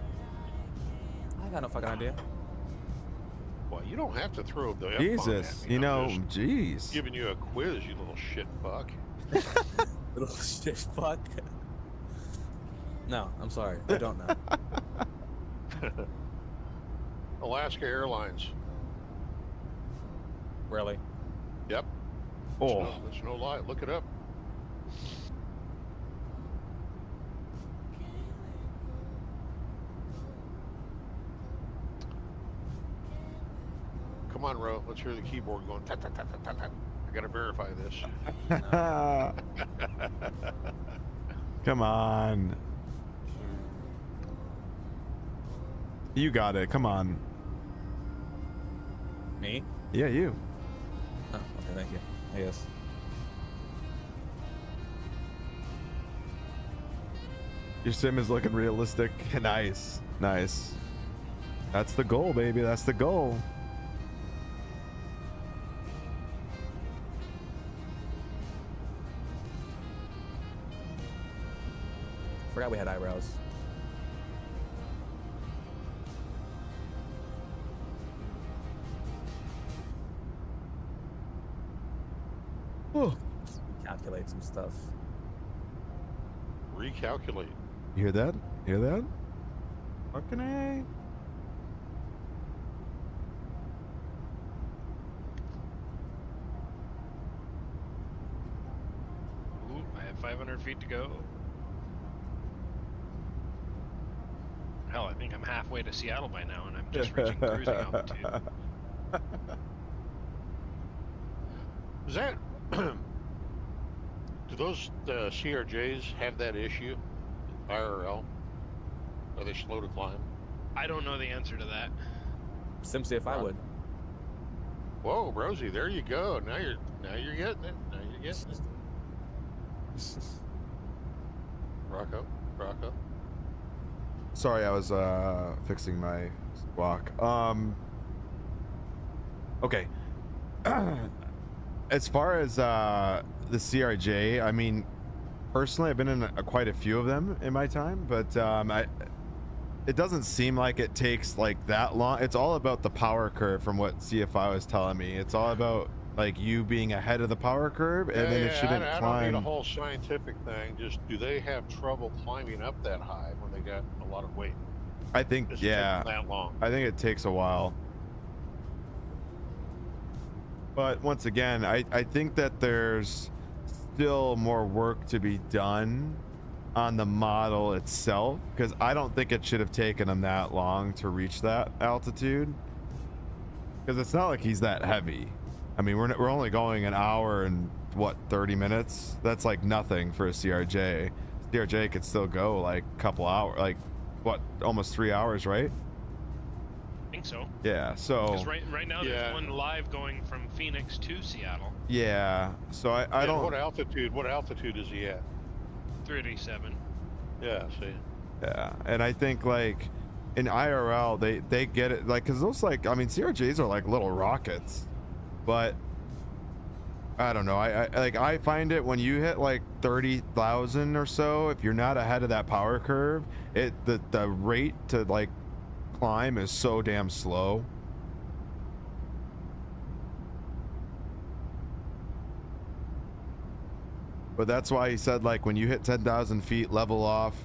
S10: I got no fucking idea.
S15: Well, you don't have to throw the F-bomb
S1: Jesus,
S15: at me.
S1: you know,
S15: I'm just
S1: jeez.
S15: giving you a quiz, you little shit fuck.
S10: Little shit fuck. No, I'm sorry. I don't know.
S15: Alaska Airlines.
S10: Really?
S15: Yep.
S1: Oh.
S15: It's no lie. Look it up. Come on, Ro. Let's hear the keyboard going. Tat, tat, tat, tat, tat. I gotta verify this.
S1: Come on. You got it. Come on.
S10: Me?
S1: Yeah, you.
S10: Oh, okay, thank you. Yes.
S1: Your sim is looking realistic. Nice. Nice. That's the goal, baby. That's the goal.
S10: Forgot we had eyebrows.
S1: Oh.
S10: Calculate some stuff.
S15: Recalculate.
S1: You hear that? Hear that? Fucking A.
S9: Ooh, I have 500 feet to go. Hell, I think I'm halfway to Seattle by now, and I'm just reaching cruising altitude.
S15: Is that... Do those CRJs have that issue? IRL? Are they slow to climb?
S9: I don't know the answer to that.
S10: Simply if I would.
S15: Whoa, Rosie, there you go. Now you're getting it. Now you're getting it. Rocco.
S1: Sorry, I was fixing my squawk. Okay. As far as the CRJ, I mean, personally, I've been in quite a few of them in my time, but it doesn't seem like it takes like that long. It's all about the power curve, from what CFI was telling me. It's all about like you being ahead of the power curve, and then it shouldn't
S15: I
S1: climb.
S15: don't need a whole scientific thing. Just, do they have trouble climbing up that high when they got a lot of weight?
S1: I think,
S15: Does it
S1: yeah.
S15: take them that long?
S1: I think it takes a while. But once again, I think that there's still more work to be done on the model itself, because I don't think it should have taken him that long to reach that altitude, because it's not like he's that heavy. I mean, we're only going an hour and what, 30 minutes? That's like nothing for a CRJ. CRJ could still go like a couple hours, like what, almost 3 hours, right?
S9: I think so.
S1: Yeah, so
S9: Because right now there's one live going from Phoenix to Seattle.
S1: yeah, so I don't.
S15: What altitude is he at?
S9: 387.
S15: Yeah, see.
S1: Yeah, and I think like in IRL they get it, like, because those, like, I mean, CRJs are like little rockets, but I don't know. I find it when you hit like 30,000 or so, if you're not ahead of that power curve, the rate to like climb is so damn slow. But that's why he said, like, when you hit 10,000 feet, level off,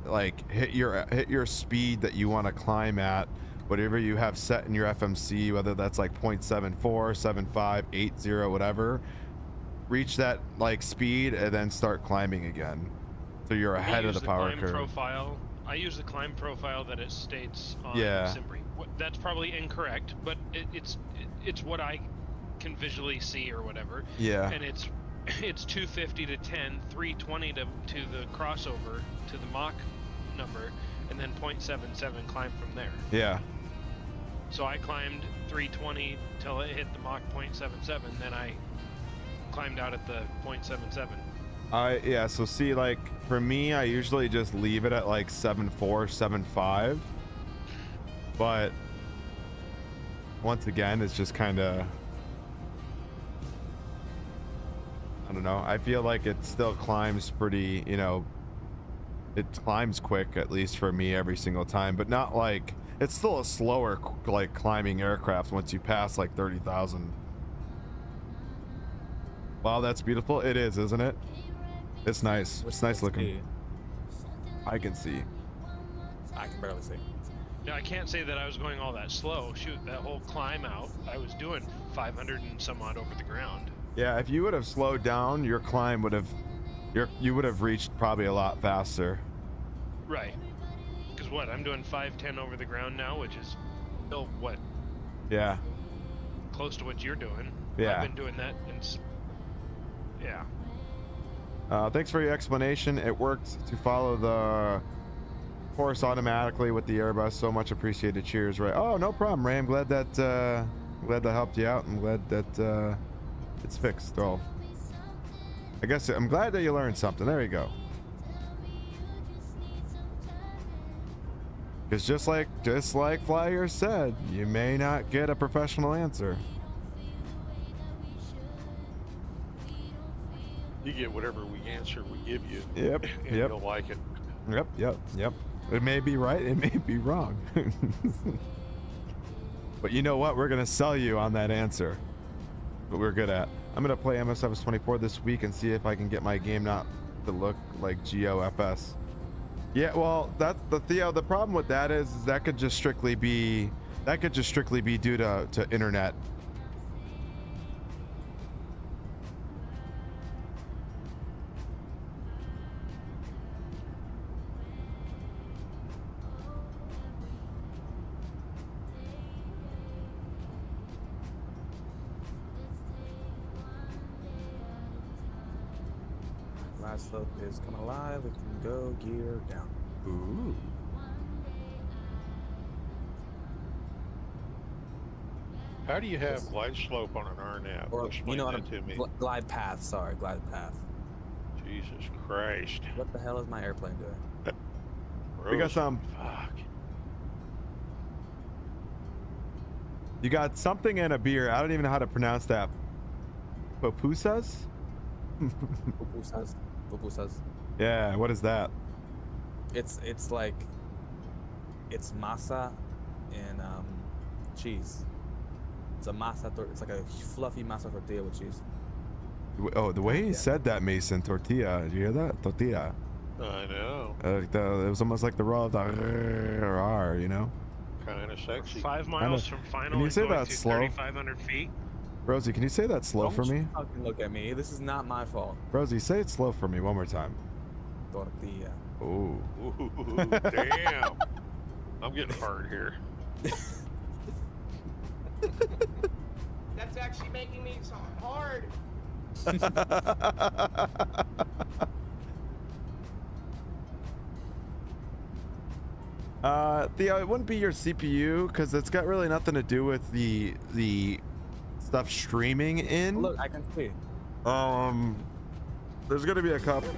S1: like hit your speed that you want to climb at, whatever you have set in your FMC, whether that's like 0.74, 75, 80, whatever. Reach that like speed and then start climbing again, so you're ahead of the power curve.
S9: Profile. I use the climb profile that it states on Simbri. That's probably incorrect, but it's what I can visually see or whatever.
S1: Yeah.
S9: And it's 250 to 10, 320 to the crossover to the Mach number, and then 0.77 climb from there.
S1: Yeah.
S9: So I climbed 320 till it hit the Mach 0.77, then I climbed out at the 0.77.
S1: Yeah, so see, like for me, I usually just leave it at like 7.4, 7.5, but once again, it's just kind of, I don't know, I feel like it still climbs pretty, you know, it climbs quick, at least for me, every single time, but not like, it's still a slower like climbing aircraft once you pass like 30,000. Wow, that's beautiful. It is, isn't it? It's nice. It's nice looking. I can see.
S10: I can barely see.
S9: Yeah, I can't say that I was going all that slow. Shoot, that whole climb out, I was doing 500 and some odd over the ground.
S1: Yeah, if you would have slowed down, your climb would have, you would have reached probably a lot faster.
S9: Right. Because what, I'm doing 510 over the ground now, which is still what?
S1: Yeah.
S9: close to what you're doing.
S1: Yeah.
S9: I've been doing that, and yeah.
S1: Thanks for your explanation. It worked to follow the course automatically with the Airbus. So much appreciated. Cheers, Ray. Oh, no problem, Ray. I'm glad that helped you out. I'm glad that it's fixed. Well, I guess I'm glad that you learned something. There you go. Because just like Flyer said, you may not get a professional answer.
S15: You get whatever we answer we give you.
S1: Yep.
S15: And
S1: Yep.
S15: you'll like it.
S1: Yep. It may be right, it may be wrong. But you know what? We're gonna sell you on that answer. What we're good at. I'm gonna play MSFS 24 this week and see if I can get my game not to look like GOFS. Yeah, well, that's the Theo. The problem with that is that could just strictly be due to internet.
S10: Last slope is coming alive. We can go gear down.
S1: Ooh.
S15: How do you have glide slope on an RNAV?
S10: Or,
S15: Explain that to me.
S10: Glide path. Sorry, glide path.
S15: Jesus Christ.
S10: What the hell is my airplane doing?
S1: We got some.
S15: Fuck.
S1: You got something in a beer. I don't even know how to pronounce that. Pupusas?
S10: Pupusas.
S1: Yeah, what is that?
S10: It's like masa and cheese. It's a masa. It's like a fluffy masa tortilla with cheese.
S1: Oh, the way he said that, Mason, tortilla. Did you hear that? Tortilla.
S15: I know.
S1: It was almost like the raw, you know?
S15: Kind of sexy.
S9: 5 miles from final.
S1: Can you say
S9: going
S1: that
S9: to
S1: slow?
S9: 3,500 feet.
S1: Rosie, can you say that slow for me?
S10: Fucking look at me. This is not my fault.
S1: Rosie, say it slow for me one more time.
S10: Tortilla.
S1: Ooh.
S15: Ooh, damn. I'm getting hard here.
S18: That's actually making me so hard.
S1: Theo, it wouldn't be your CPU because it's got really nothing to do with the stuff streaming in.
S10: Look, I can see.
S1: There's gonna be a couple.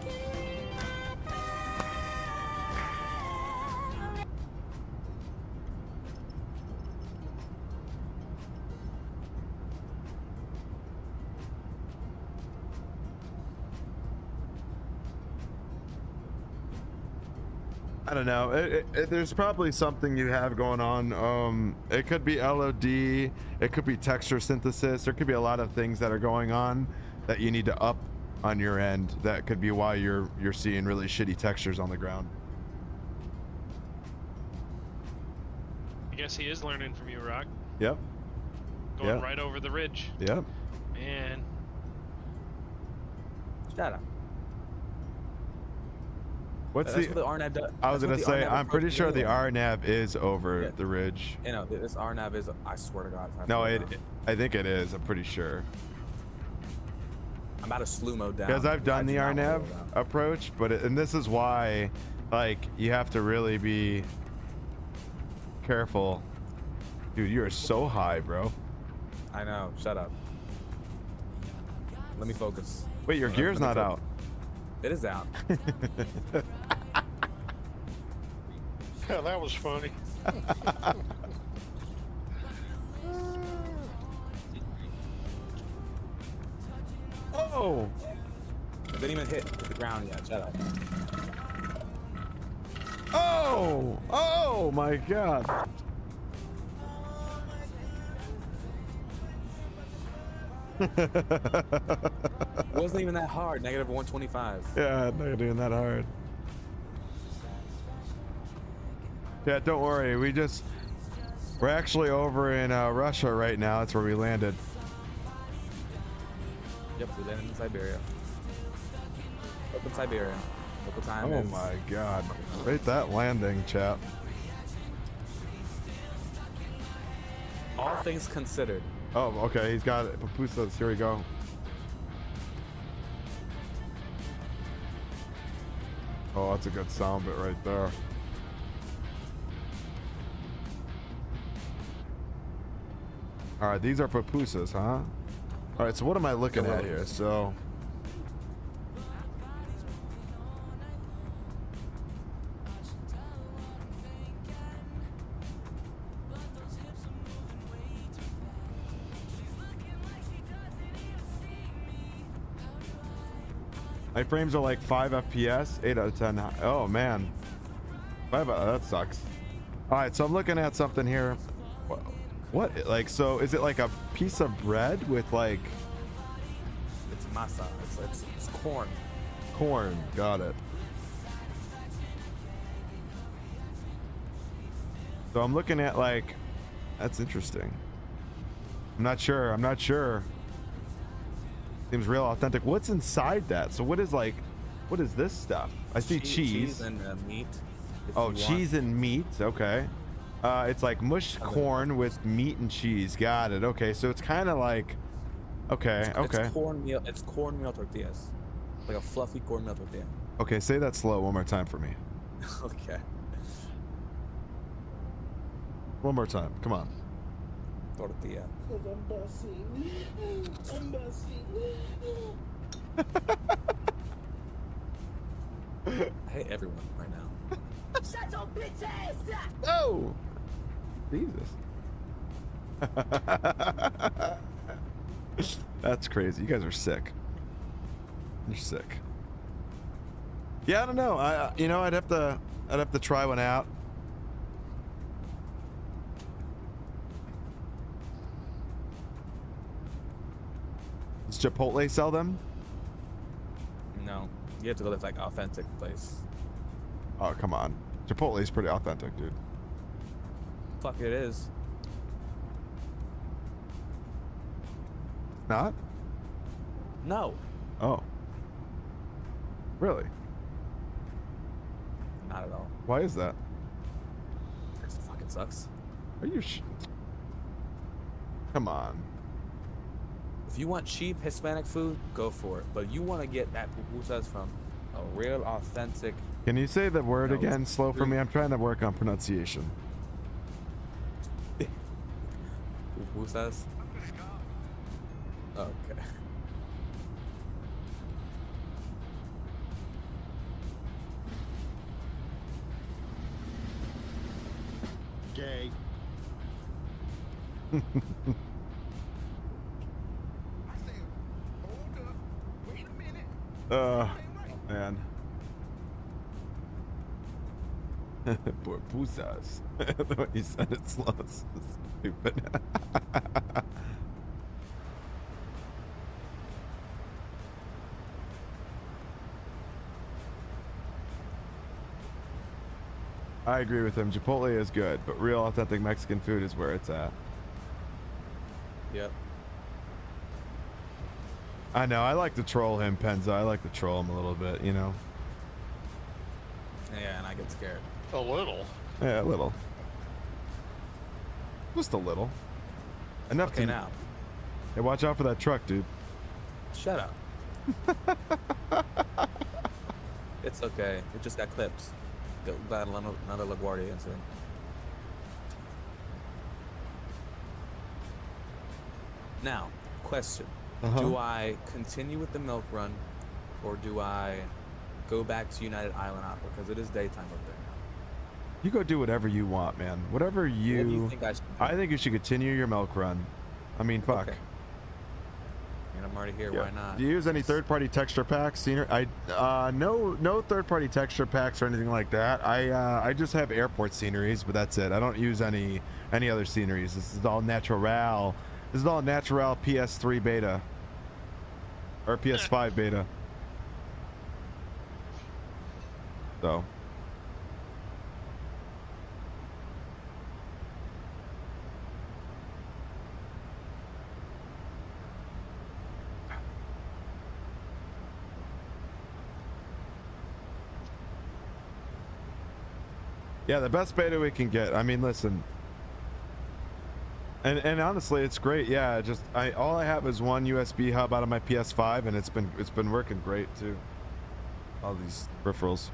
S1: I don't know. There's probably something you have going on. It could be LOD. It could be texture synthesis. There could be a lot of things that are going on that you need to up on your end. That could be why you're seeing really shitty textures on the ground.
S9: I guess he is learning from you, Rock.
S1: Yep.
S9: Going right over the ridge.
S1: Yep.
S9: Man.
S10: Shut up.
S1: What's
S10: That's what the RNAV does.
S1: I was gonna say, I'm pretty sure the RNAV is over the ridge.
S10: You know, this RNAV is. I swear to God.
S1: No, I think it is. I'm pretty sure.
S10: I'm about to slew mode down.
S1: Because I've done the RNAV approach, but and this is why, like, you have to really be careful. Dude, you are so high, bro.
S10: I know. Shut up. Let me focus.
S1: Wait, your gear's not out.
S10: It is out.
S15: Yeah, that was funny.
S1: Oh!
S10: It didn't even hit the ground yet. Shut up.
S1: Oh! Oh my God!
S10: It wasn't even that hard. Negative 125.
S1: Yeah, not doing that hard. Yeah, don't worry. We're actually over in Russia right now. That's where we landed.
S10: Yep, we landed in Siberia. Up in Siberia. Local time
S1: Oh
S10: is...
S1: my God! Rate that landing, chap.
S10: All things considered,
S1: Oh, okay. He's got it. Papusas. Here we go. Oh, that's a good sound bit right there. All right, these are pupusas, huh? All right, so what am I looking at here? So, my frames are like 5 FPS, 8 out of 10. Oh man, that sucks. All right, so I'm looking at something here. What? Like, so is it like a piece of bread with like?
S10: It's masa. It's corn.
S1: Corn. Got it. So I'm looking at like, that's interesting. I'm not sure. Seems real authentic. What's inside that? So what is this stuff? I see cheese.
S10: Cheese and meat.
S1: Oh, cheese and meat. Okay. It's like mushed corn with meat and cheese. Got it. Okay, so it's kind of like, okay.
S10: It's cornmeal. It's cornmeal tortillas, like a fluffy cornmeal tortilla.
S1: Okay, say that slow one more time for me.
S10: Okay.
S1: One more time. Come on.
S10: Tortilla.
S3: I'm bussing.
S10: I hate everyone right now.
S18: Shut your bitch ass up!
S1: Oh! Jesus. That's crazy. You guys are sick. You're sick. Yeah, I don't know. I'd have to try one out. Does Chipotle sell them?
S10: No, you have to go to like authentic place.
S1: Oh, come on. Chipotle's pretty authentic, dude.
S10: Fuck, it is.
S1: Not?
S10: No.
S1: Oh. Really?
S10: Not at all.
S1: Why is that?
S10: It fucking sucks.
S1: Are you Come on.
S10: If you want cheap Hispanic food, go for it. But you want to get that pupusas from a real authentic.
S1: Can you say the word again slow for me? I'm trying to work on pronunciation.
S10: Pupusas? Okay.
S1: Gay. Man. Pupusas. The way you said it slow is stupid. I agree with him. Chipotle is good, but real authentic Mexican food is where it's at.
S10: Yep.
S1: I know. I like to troll him, Penza. I like to troll him a little bit, you know?
S10: Yeah, and I get scared.
S15: A little.
S1: Yeah, a little. Just a little. Enough
S10: okay,
S1: to...
S10: now.
S1: Hey, watch out for that truck, dude.
S10: Shut up. It's okay. It just got clips. Got another LaGuardia incident. Now, question. Do I continue with the milk run, or do I go back to United Island Opera? Because it is daytime up there now.
S1: You go do whatever you want, man. Whatever you...
S10: What do you think I should do?
S1: I think you should continue your milk run. I mean, fuck.
S10: Okay. I mean, I'm already here. Why not?
S1: Do you use any third-party texture packs? No third-party texture packs or anything like that. I just have airport sceneries, but that's it. I don't use any other sceneries. This is all natural. This is all natural PS3 beta or PS5 beta. So. Yeah, the best beta we can get. I mean, listen. And honestly, it's great. Yeah, just all I have is one USB hub out of my PS5, and it's been working great too. All these peripherals.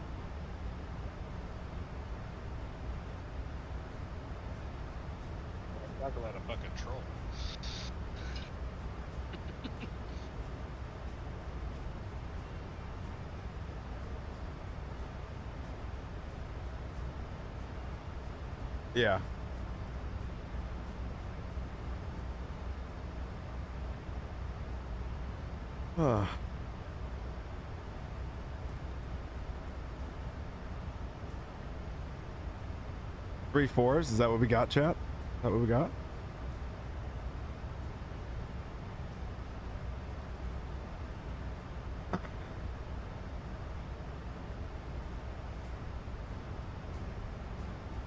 S9: Talk about a fucking troll.
S1: Yeah. Ugh. Three fours, is that what we got, chat? Is that what we got?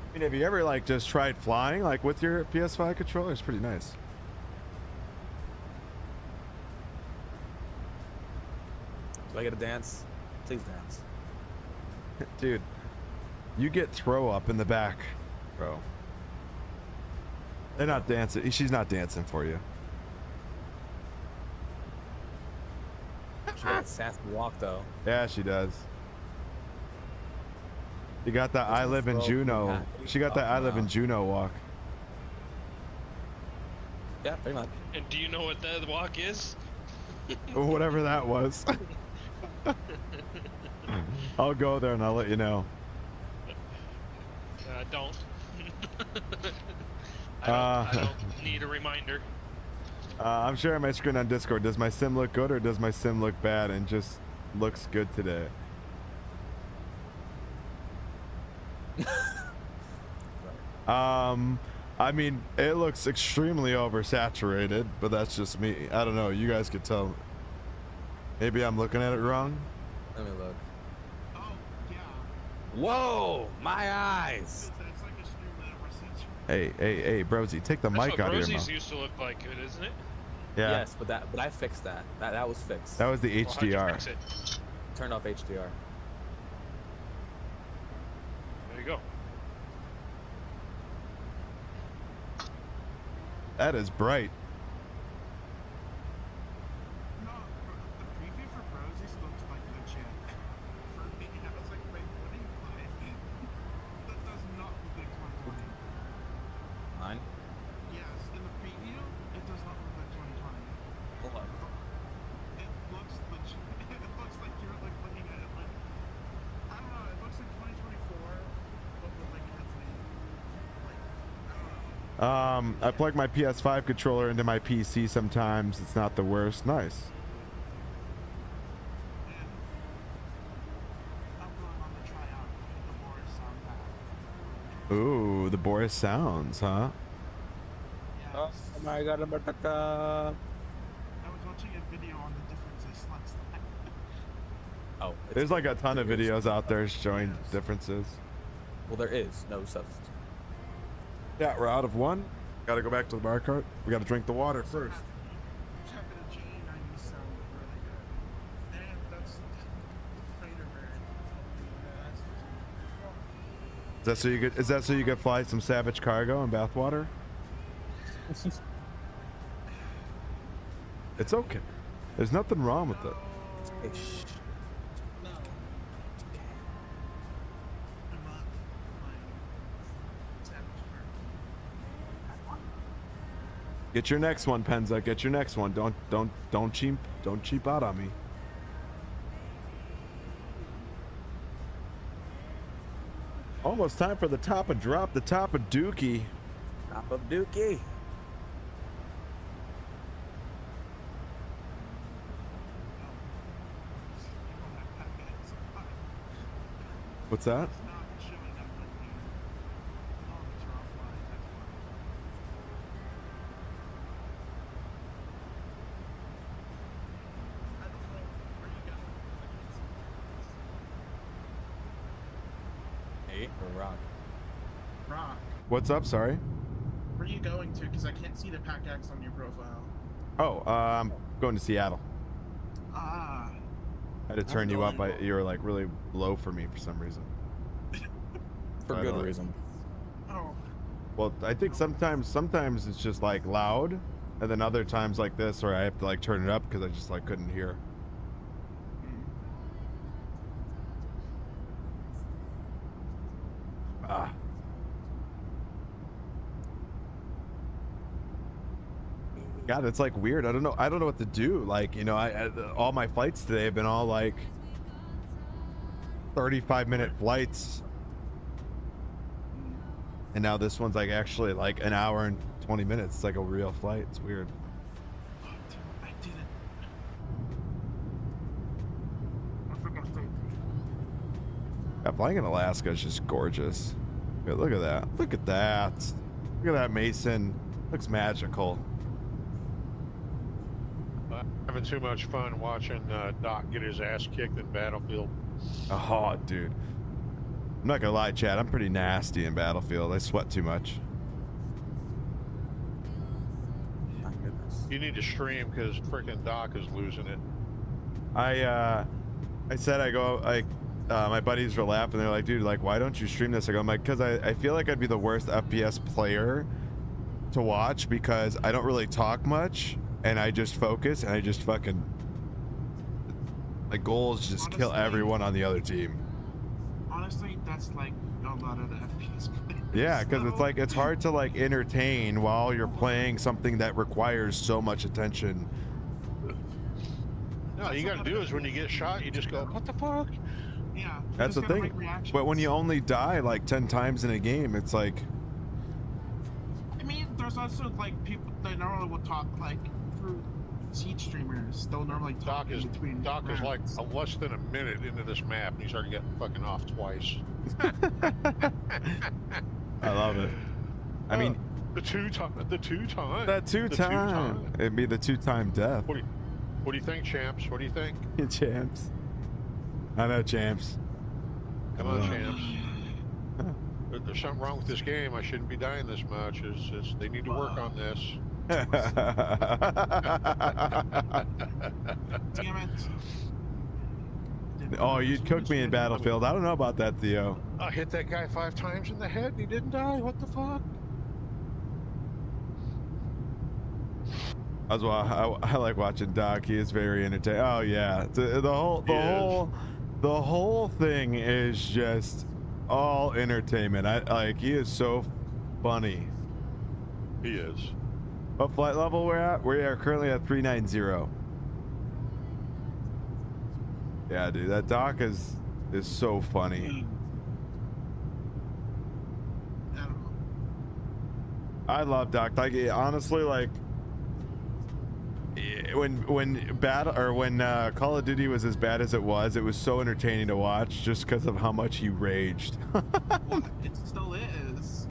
S1: I mean, have you ever like just tried flying like with your PS5 controller? It's pretty nice.
S10: Do I get a dance? Please dance.
S1: Dude, you get throw up in the back, bro. They're not dancing. She's not dancing for you.
S10: She got a sassy walk though.
S1: Yeah, she does. You got that I live in Juneau. She got that I live in Juneau walk.
S10: Yeah, pretty much.
S9: And do you know what that walk is?
S1: Or whatever that was. I'll go there and I'll let you know.
S9: Don't. I don't need a reminder.
S1: I'm sharing my screen on Discord. Does my sim look good or does my sim look bad and just looks good today? I mean, it looks extremely oversaturated, but that's just me. I don't know. You guys could tell. Maybe I'm looking at it wrong.
S10: Let me look. Whoa, my eyes.
S1: Hey, Brosy, take the mic out of your mouth.
S9: Used to look like it, isn't it?
S1: Yeah.
S10: Yes, but I fixed that. That was fixed.
S1: That was the
S9: Well, how'd you
S1: HDR.
S9: fix it?
S10: Turned off HDR.
S9: There you go.
S1: That is bright.
S10: Mine?
S19: Yes, in the preview, it does not look like 2020.
S10: Hold on.
S19: It looks legit. It looks like you're like looking at it like, I don't know, it looks like 2024, but with like Anthony. Like, I don't know.
S1: I plug my PS5 controller into my PC sometimes. It's not the worst. Nice. Ooh, the Boris sounds, huh?
S10: Oh my god,
S19: I was watching a video on the differences last night.
S10: Oh,
S1: There's like a ton of videos out there showing differences.
S10: well, there is no substitute.
S1: Yeah, we're out of one. Gotta go back to the bar cart. We gotta drink the water first.
S19: Tapping a G90 sound really good. And that's the fader variant.
S1: Is that so you could fly some Savage cargo in bathwater? It's okay. There's nothing wrong with it. Get your next one, Penza. Get your next one. Don't cheap out on me. Almost time for the top of drop, the top of Dookie.
S10: Top of Dookie.
S1: What's that?
S10: Hey, or Rock?
S19: Rock,
S1: What's up? Sorry.
S19: where are you going to? Because I can't see the PAC X on your profile.
S1: Oh, I'm going to Seattle.
S19: Ah.
S1: I had to turn you up. You were like really low for me for some reason.
S10: For
S1: I
S10: good
S1: don't-
S10: reason.
S19: Oh.
S1: Well, I think sometimes it's just like loud, and then other times like this where I have to like turn it up because I just like couldn't hear. Ah. God, it's like weird. I don't know what to do. Like, you know, all my flights today have been all like 35-minute flights. And now this one's like actually like an hour and 20 minutes. It's like a real flight. It's weird.
S19: I did it. I forgot to.
S1: Yeah, flying in Alaska is just gorgeous. Look at that. Look at that. Look at that, Mason. Looks magical.
S15: Having too much fun watching Doc get his ass kicked in Battlefield.
S1: Oh, dude. I'm not gonna lie, Chad. I'm pretty nasty in Battlefield. I sweat too much.
S10: My goodness.
S15: You need to stream because freaking Doc is losing it.
S1: I said my buddies were laughing. They're like, dude, like, why don't you stream this? I go, I'm like, because I feel like I'd be the worst FPS player to watch because I don't really talk much and I just focus and I just fucking, my goal is just kill everyone on the other team.
S19: Honestly, that's like a lot of the FPS players.
S1: Yeah, because it's like it's hard to like entertain while you're playing something that requires so much attention.
S15: No, you gotta do is when you get shot, you just go, what the fuck?
S19: Yeah.
S1: That's the thing. But when you only die like 10 times in a game, it's like.
S19: I mean, there's also like people that normally will talk like through Siege streamers. They'll normally talk in between.
S15: Doc is like less than a minute into this map, and he's already getting fucking off twice.
S1: I love it. I mean,
S15: the two time.
S1: It'd be the 2-time death.
S15: What do you think, champs? What do you think?
S1: Champs. I know, champs.
S15: Come on, champs. There's something wrong with this game. I shouldn't be dying this much. They need to work on this.
S19: Damn it.
S1: Oh, you'd cook me in Battlefield. I don't know about that, Theo.
S15: I hit that guy 5 times in the head and he didn't die. What the fuck?
S1: I like watching Doc. He is very entertaining. Oh yeah, the whole thing is just all entertainment. He is so funny.
S15: He is.
S1: What flight level we're at? We are currently at 390. Yeah, dude, that Doc is so funny. I love Doc. Like, honestly, like when Call of Duty was as bad as it was so entertaining to watch just because of how much he raged.
S19: Well, it still is.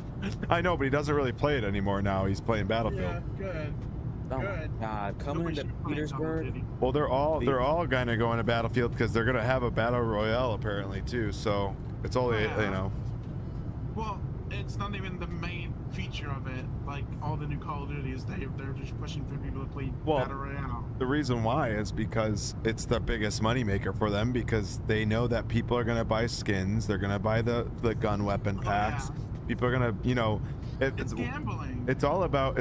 S1: I know, but he doesn't really play it anymore now. He's playing Battlefield.
S19: Yeah, good.
S10: Oh my God, coming into Petersburg.
S1: Well, they're all gonna go into Battlefield because they're gonna have a battle royale apparently too. So it's only you know.
S19: Well, it's not even the main feature of it. Like all the new Call of Duties, they're just pushing for people to play battle royale.
S1: The reason why is because it's the biggest moneymaker for them because they know that people are gonna buy skins. They're gonna buy the gun weapon packs.
S19: Yeah.
S1: People are gonna, you know,
S19: it's gambling.
S1: It's all about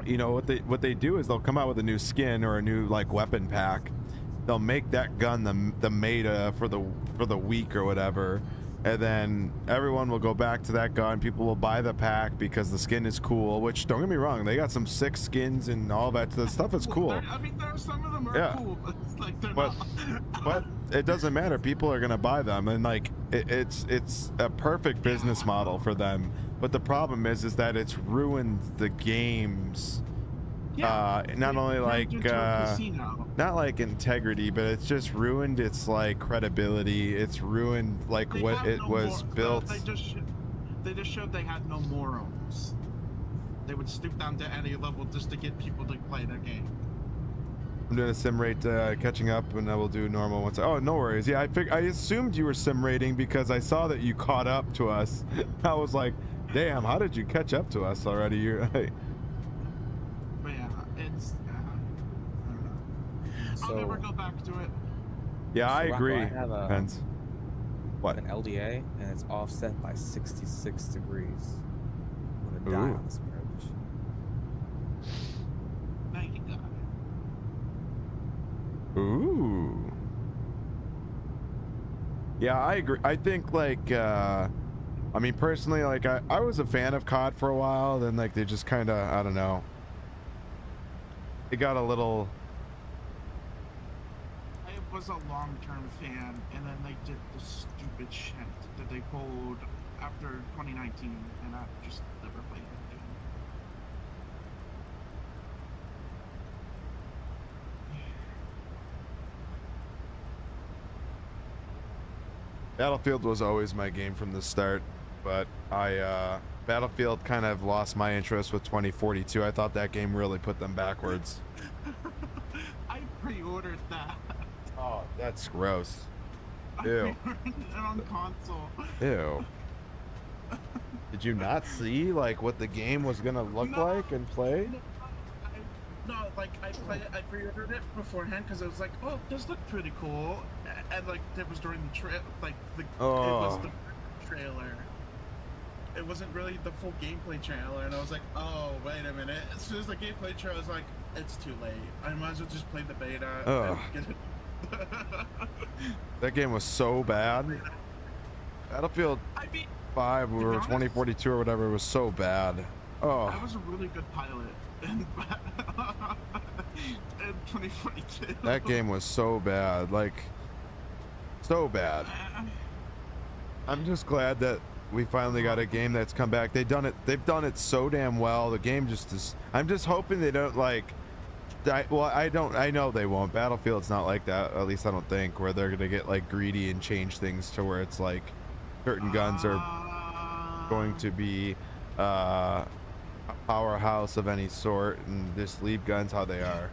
S1: you know, what they do is they'll come out with a new skin or a new like weapon pack. They'll make that gun the meta for the week or whatever, and then everyone will go back to that gun. People will buy the pack because the skin is cool. Which, don't get me wrong, they got some sick skins and all that. The stuff is cool.
S19: I mean, some of them are cool, but it's like they're not.
S1: But it doesn't matter. People are gonna buy them, and like it's a perfect business model for them. But the problem is that it's ruined the games. Not only like not like integrity, but it's just ruined its like credibility. It's ruined like what it was built.
S19: They just showed they had no morals. They would stoop down to any level just to get people to play their game.
S1: I'm doing a sim rate catching up, and I will do normal once. Oh, no worries. Yeah, I assumed you were sim rating because I saw that you caught up to us. I was like, damn, how did you catch up to us already? You're like...
S19: But yeah, it's I don't know. I'll never go back to it.
S1: Yeah, I agree.
S10: Rocco,
S1: Depends. What?
S10: An LDA, and it's offset by 66 degrees. I'm gonna die
S1: Ooh.
S10: on this bridge.
S19: Now you got it.
S1: Ooh. Yeah, I agree. I think like I mean personally, like I was a fan of COD for a while, then like they just kinda, I don't know. It got a little.
S19: I was a long-term fan, and then they did the stupid shit that they pulled after 2019, and I just never played it again.
S1: Battlefield was always my game from the start, but Battlefield kind of lost my interest with 2042. I thought that game really put them backwards.
S19: I pre-ordered that.
S1: Oh, that's gross.
S19: I
S1: Ew.
S19: pre-ordered it on console.
S1: Ew. Did you not see like what the game was gonna look like and play?
S19: No, like I pre-ordered it beforehand because I was like, oh, this looked pretty cool, and like it was during the it was the trailer. It wasn't really the full gameplay trailer, and I was like, oh, wait a minute. As soon as the gameplay trailer, I was like, it's too late. I might as well just play the beta.
S1: Ugh.
S19: And get it.
S1: That game was so bad. Battlefield 5 or 2042 or whatever was so bad. Oh.
S19: I was a really good pilot in 2042.
S1: That game was so bad, like so bad. I'm just glad that we finally got a game that's come back. They've done it so damn well. The game just is. I'm just hoping they don't like. I know they won't. Battlefield's not like that. At least I don't think, where they're gonna get like greedy and change things to where it's like certain guns are going to be a powerhouse of any sort, and just leave guns how they are.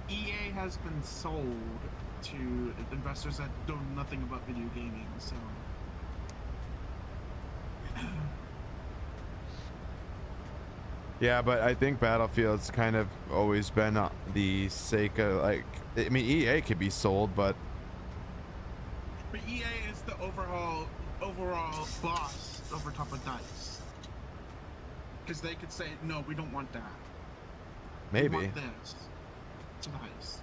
S19: EA has been sold to investors that know nothing about video gaming, so.
S1: Yeah, but I think Battlefield's kind of always been the sake of like. I mean, EA could be sold, but
S19: EA is the overall boss over top of DICE. Because they could say, no, we don't want that.
S1: maybe.
S19: We want this. To DICE.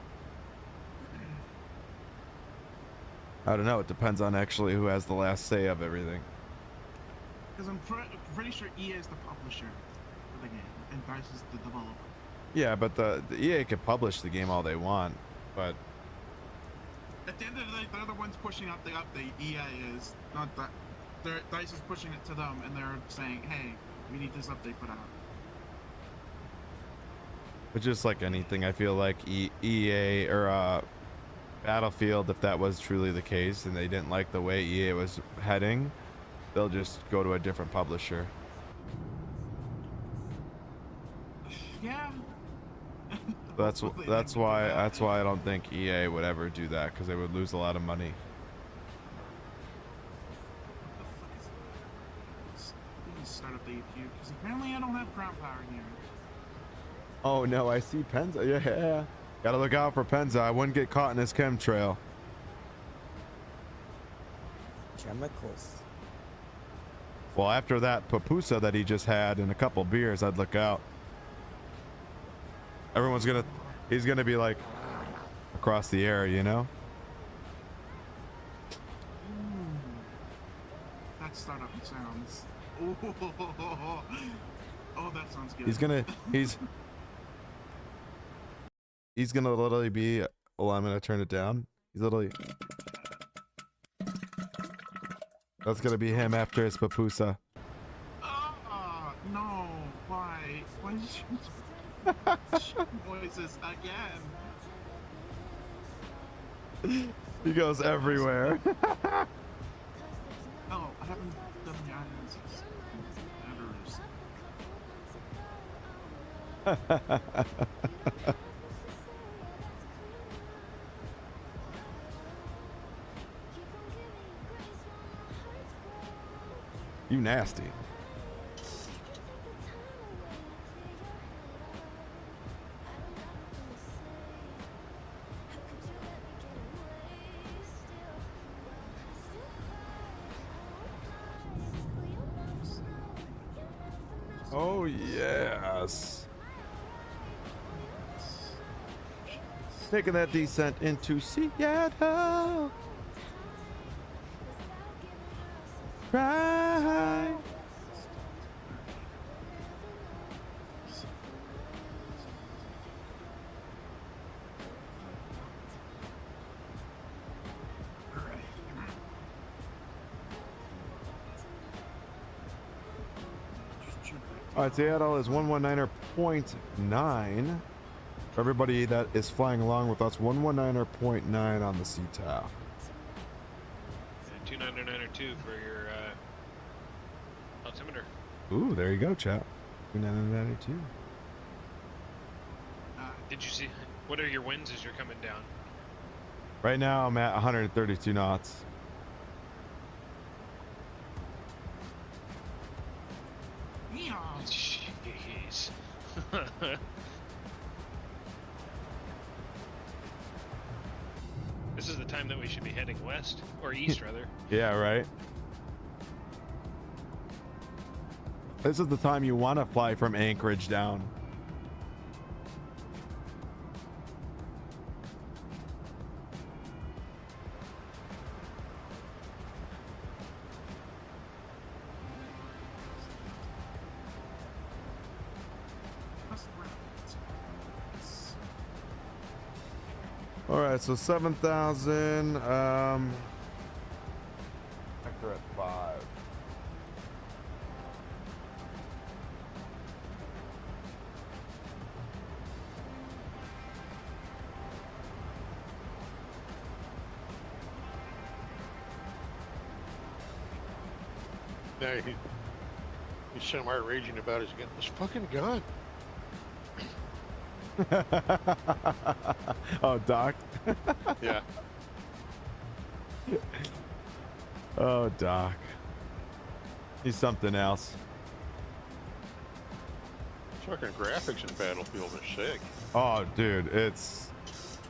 S1: I don't know. It depends on actually who has the last say of everything.
S19: Because I'm pretty sure EA is the publisher of the game, and DICE is the developer.
S1: Yeah, but the EA could publish the game all they want, but
S19: At the end of the day, they're the ones pushing out the update. EA is not that. DICE is pushing it to them, and they're saying, "Hey, we need this update put out."
S1: but just like anything, I feel like EA or Battlefield, if that was truly the case and they didn't like the way EA was heading, they'll just go to a different publisher.
S19: Yeah.
S1: That's why I don't think EA would ever do that, because they would lose a lot of money.
S19: Let me start up the APU because apparently I don't have ground power here.
S1: Oh no, I see Penza. Yeah, gotta look out for Penza. I wouldn't get caught in his chemtrail.
S10: Chemicals.
S1: Well, after that pupusa that he just had and a couple beers, I'd look out. He's gonna be like across the air, you know?
S19: That startup sounds. Oh, that sounds good.
S1: He's gonna literally be. Well, I'm gonna turn it down. He's literally. That's gonna be him after his pupusa.
S19: No, why? Why did you voices again?
S1: He goes everywhere.
S19: Oh, I haven't done the islands since
S1: You nasty. Oh yes. Taking that descent into Seattle. Right. All right, Seattle is 119.9. For everybody that is flying along with us, 119.9 on the CTAF.
S9: 299.2 for your altimeter.
S1: Ooh, there you go, chat. 299.2.
S9: Did you see? What are your winds as you're coming down?
S1: Right now, I'm at 132 knots.
S9: Jeez. This is the time that we should be heading west, or east rather.
S1: Yeah, right. This is the time you want to fly from Anchorage down. All right, so 7,000. Factor at 5.
S15: Now he's semi-raging about his gun. This fucking gun.
S1: Oh, Doc.
S15: Yeah.
S1: Oh, Doc. He's something else.
S15: Fucking graphics in Battlefield are sick.
S1: Oh, dude, it's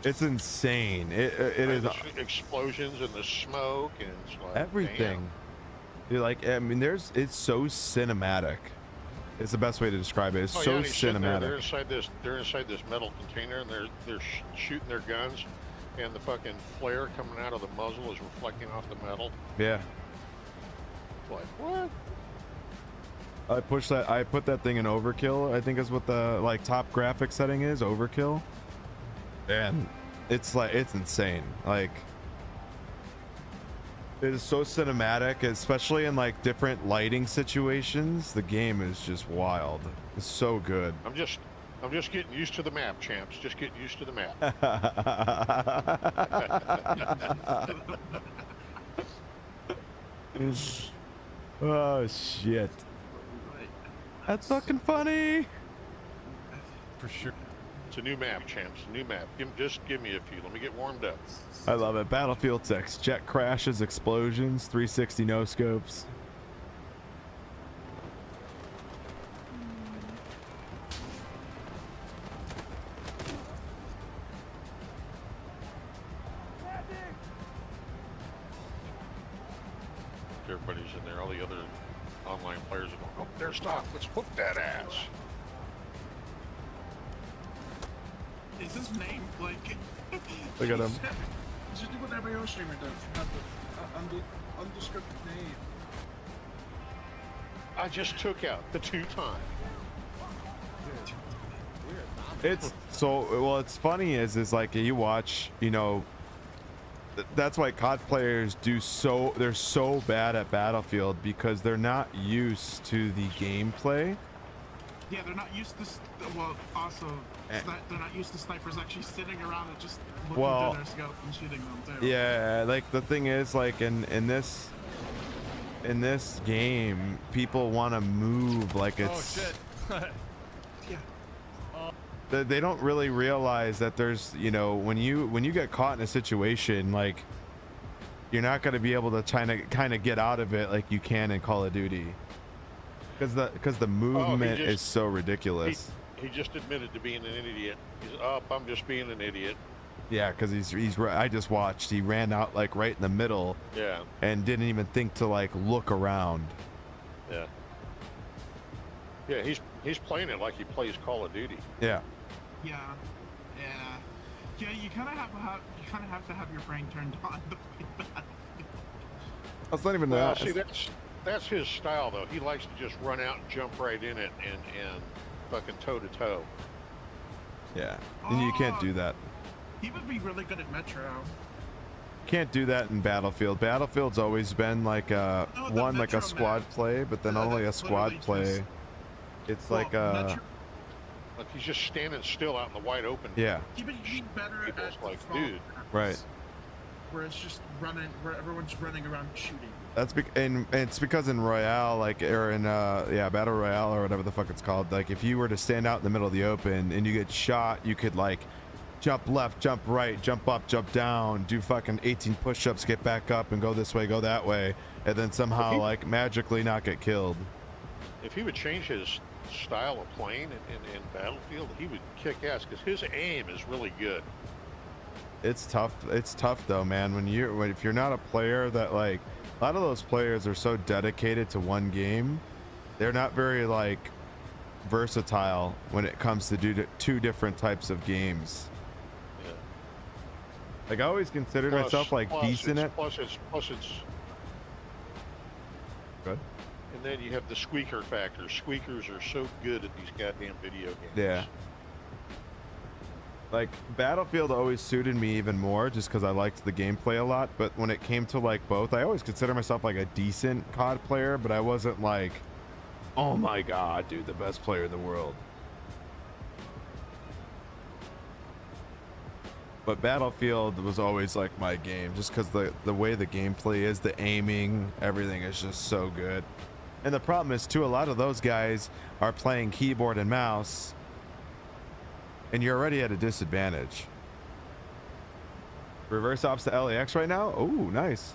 S1: insane. It is
S15: the explosions and the smoke and it's like,
S1: everything. You're like, I mean, it's so cinematic. It's the best way to describe it. It's so
S15: and he's sitting there,
S1: cinematic.
S15: they're inside this metal container, and they're shooting their guns, and the fucking flare coming out of the muzzle is reflecting off the metal.
S1: Yeah.
S15: It's like, what?
S1: I put that thing in overkill. I think is what the like top graphic setting is, overkill. And it's like, it's insane. Like, it is so cinematic, especially in like different lighting situations. The game is just wild. It's so good.
S15: I'm just getting used to the map, champs. Just getting used to the map.
S1: Oh shit. That's fucking funny.
S15: For sure. It's a new map, champs. A new map. Just give me a few. Let me get warmed up.
S1: I love it. Battlefield 6. Jet crashes, explosions, 360 no scopes.
S15: Everybody's in there. All the other online players are going, oh, there's stock. Let's whoop that ass.
S19: Is his name like?
S1: Look at him.
S19: Just do what every other streamer does. Have the undescripted name.
S15: I just took out the 2 times.
S1: It's so well. It's funny is like you watch, you know. That's why COD players they're so bad at Battlefield because they're not used to the gameplay.
S19: Yeah, they're not used to. Well, also, they're not used to snipers actually sitting around and just looking through their scope and shooting them too.
S1: Yeah, like the thing is, like in this game, people want to move like it's.
S6: Oh shit.
S1: They don't really realize that there's, you know, when you get caught in a situation, like you're not going to be able to kind of get out of it like you can in Call of Duty, because the movement is so ridiculous.
S15: He just admitted to being an idiot. He's up. I'm just being an idiot.
S1: Yeah, because I just watched. He ran out like right in the middle.
S15: Yeah. And
S1: didn't even think to like look around.
S15: Yeah. Yeah, he's playing it like he plays Call of Duty.
S1: Yeah.
S19: Yeah, you kind of have to have your brain turned on to play Battlefield.
S1: That's not even
S15: Well,
S1: that.
S15: see, that's his style though. He likes to just run out and jump right in it and fucking toe to toe.
S1: Yeah, and you can't do that.
S19: He would be really good at Metro.
S1: Can't do that in Battlefield. Battlefield's always been like a like a squad play, but then only a squad play. It's like
S15: like he's just standing still out in the wide open.
S19: Yeah. He'd be better at
S15: like, dude.
S1: Right.
S19: Where it's just running, where everyone's running around shooting.
S1: That's and it's because in Royale, like, or in Battle Royale or whatever the fuck it's called, like if you were to stand out in the middle of the open and you get shot, you could like jump left, jump right, jump up, jump down, do fucking 18 push-ups, get back up and go this way, go that way, and then somehow like magically not get killed.
S15: If he would change his style of playing in Battlefield, he would kick ass because his aim is really good.
S1: It's tough. It's tough though, man. If you're not a player that like, a lot of those players are so dedicated to one game, they're not very like versatile when it comes to do two different types of games.
S15: Yeah.
S1: Like I always considered myself like decent at.
S15: Plus it's
S1: good.
S15: And then you have the squeaker factor. Squeakers are so good at these goddamn video games.
S1: Yeah. Like Battlefield always suited me even more just because I liked the gameplay a lot, but when it came to like both, I always consider myself like a decent COD player, but I wasn't like, oh my god, dude, the best player in the world. But Battlefield was always like my game just because the way the gameplay is, the aiming, everything is just so good. And the problem is too, a lot of those guys are playing keyboard and mouse and you're already at a disadvantage. Reverse ops to LAX right now? Oh, nice.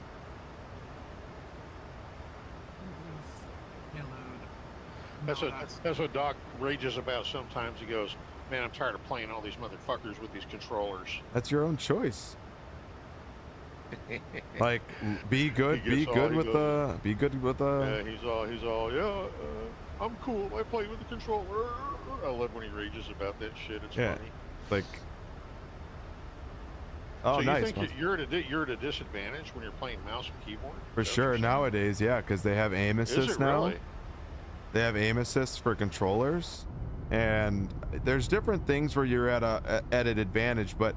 S15: That's what Doc rages about sometimes. He goes, man, I'm tired of playing all these motherfuckers with these controllers.
S1: That's your own choice. Like, be good with the.
S15: Yeah, he's all, I'm cool. I play with the controller. I love when he rages about that shit. It's funny.
S1: Like. Oh,
S15: so you
S1: nice.
S15: think you're at a disadvantage when you're playing mouse and keyboard?
S1: For sure nowadays, yeah, because they have aim assist now.
S15: Really?
S1: They have aim assist for controllers, and there's different things where you're at an advantage, but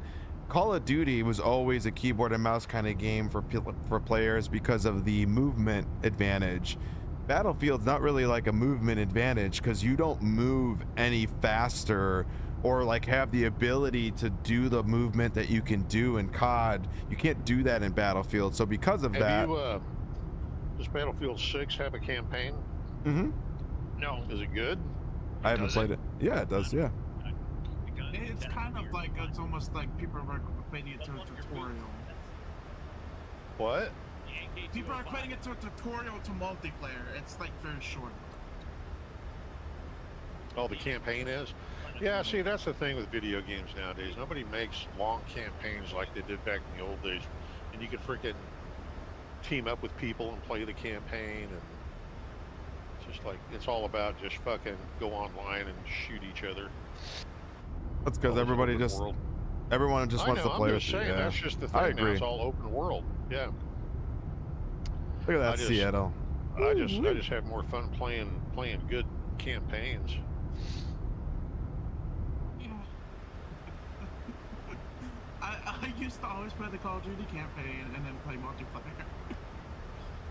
S1: Call of Duty was always a keyboard and mouse kind of game for players because of the movement advantage. Battlefield's not really like a movement advantage because you don't move any faster or like have the ability to do the movement that you can do in COD. You can't do that in Battlefield. So because of that,
S15: does Battlefield 6 have a campaign?
S1: Mm-hmm.
S9: No.
S15: Is it good?
S1: I haven't played it. Yeah, it does. Yeah.
S19: It's kind of like, it's almost like people are equating it to a tutorial.
S15: What?
S19: People are equating it to a tutorial to multiplayer. It's like very short.
S15: Oh, the campaign is? Yeah, see, that's the thing with video games nowadays. Nobody makes long campaigns like they did back in the old days. And you could freaking team up with people and play the campaign. And it's just like, it's all about just fucking go online and shoot each other.
S1: That's because everyone just wants to play with you. Yeah.
S15: That's just the thing.
S1: I agree.
S15: Now it's all open world. Yeah.
S1: Look at that, Seattle.
S15: I just have more fun playing good campaigns.
S19: Yeah. I used to always play the Call of Duty campaign and then play multiplayer.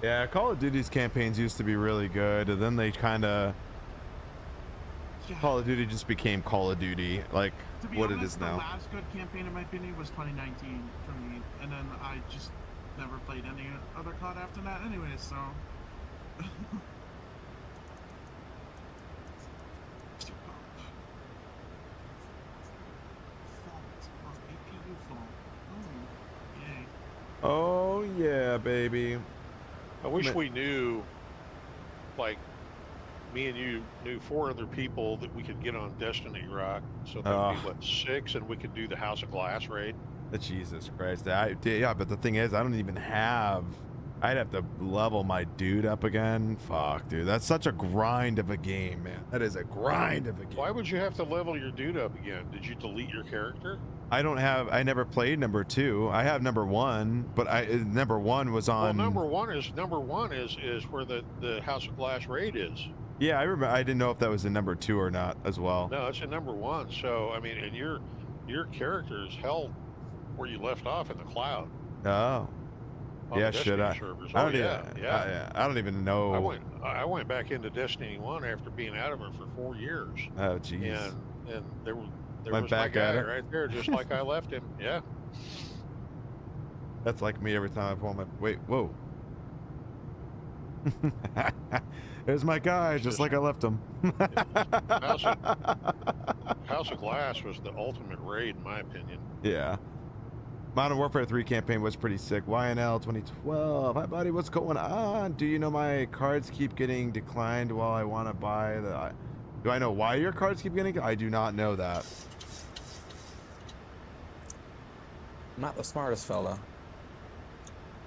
S1: Yeah, Call of Duty's campaigns used to be really good, and then they kind of Call of Duty just became Call of Duty, like what it is now.
S19: The last good campaign, in my opinion, was 2019 for me, and then I just never played any other COD after that anyway, so...
S1: Oh yeah, baby.
S15: I wish we knew, like, me and you knew 4 other people that we could get on Destiny Rock. So that would be, what, 6, and we could do the House of Glass raid?
S1: Jesus Christ. Yeah, but the thing is, I don't even have I'd have to level my dude up again. Fuck, dude. That's such a grind of a game, man. That is a grind of a game.
S15: Why would you have to level your dude up again? Did you delete your character?
S1: I never played number 2. I have number 1, but number 1 was on.
S15: Well, number one is where the House of Glass raid is.
S1: Yeah, I remember. I didn't know if that was in number 2 or not as well.
S15: No, it's in number 1. So I mean, and your character is held where you left off in the cloud.
S1: Oh. Yeah, should I?
S15: Servers.
S1: I don't
S15: yeah.
S1: I don't even know.
S15: I went back into Destiny 1 after being out of it for 4 years.
S1: Oh, jeez.
S15: And there was
S1: Went
S15: my
S1: back
S15: guy
S1: at it.
S15: right there, just like I left him. Yeah.
S1: That's like me every time I pull my. Wait, whoa. There's my guy, just like I left him.
S15: House of Glass was the ultimate raid, in my opinion.
S1: Yeah. Modern Warfare 3 campaign was pretty sick. YNL 2012. Hi, buddy. What's going on? Do you know my cards keep getting declined while I want to buy the... Do I know why your cards keep getting... I do not know that.
S10: Not the smartest fella.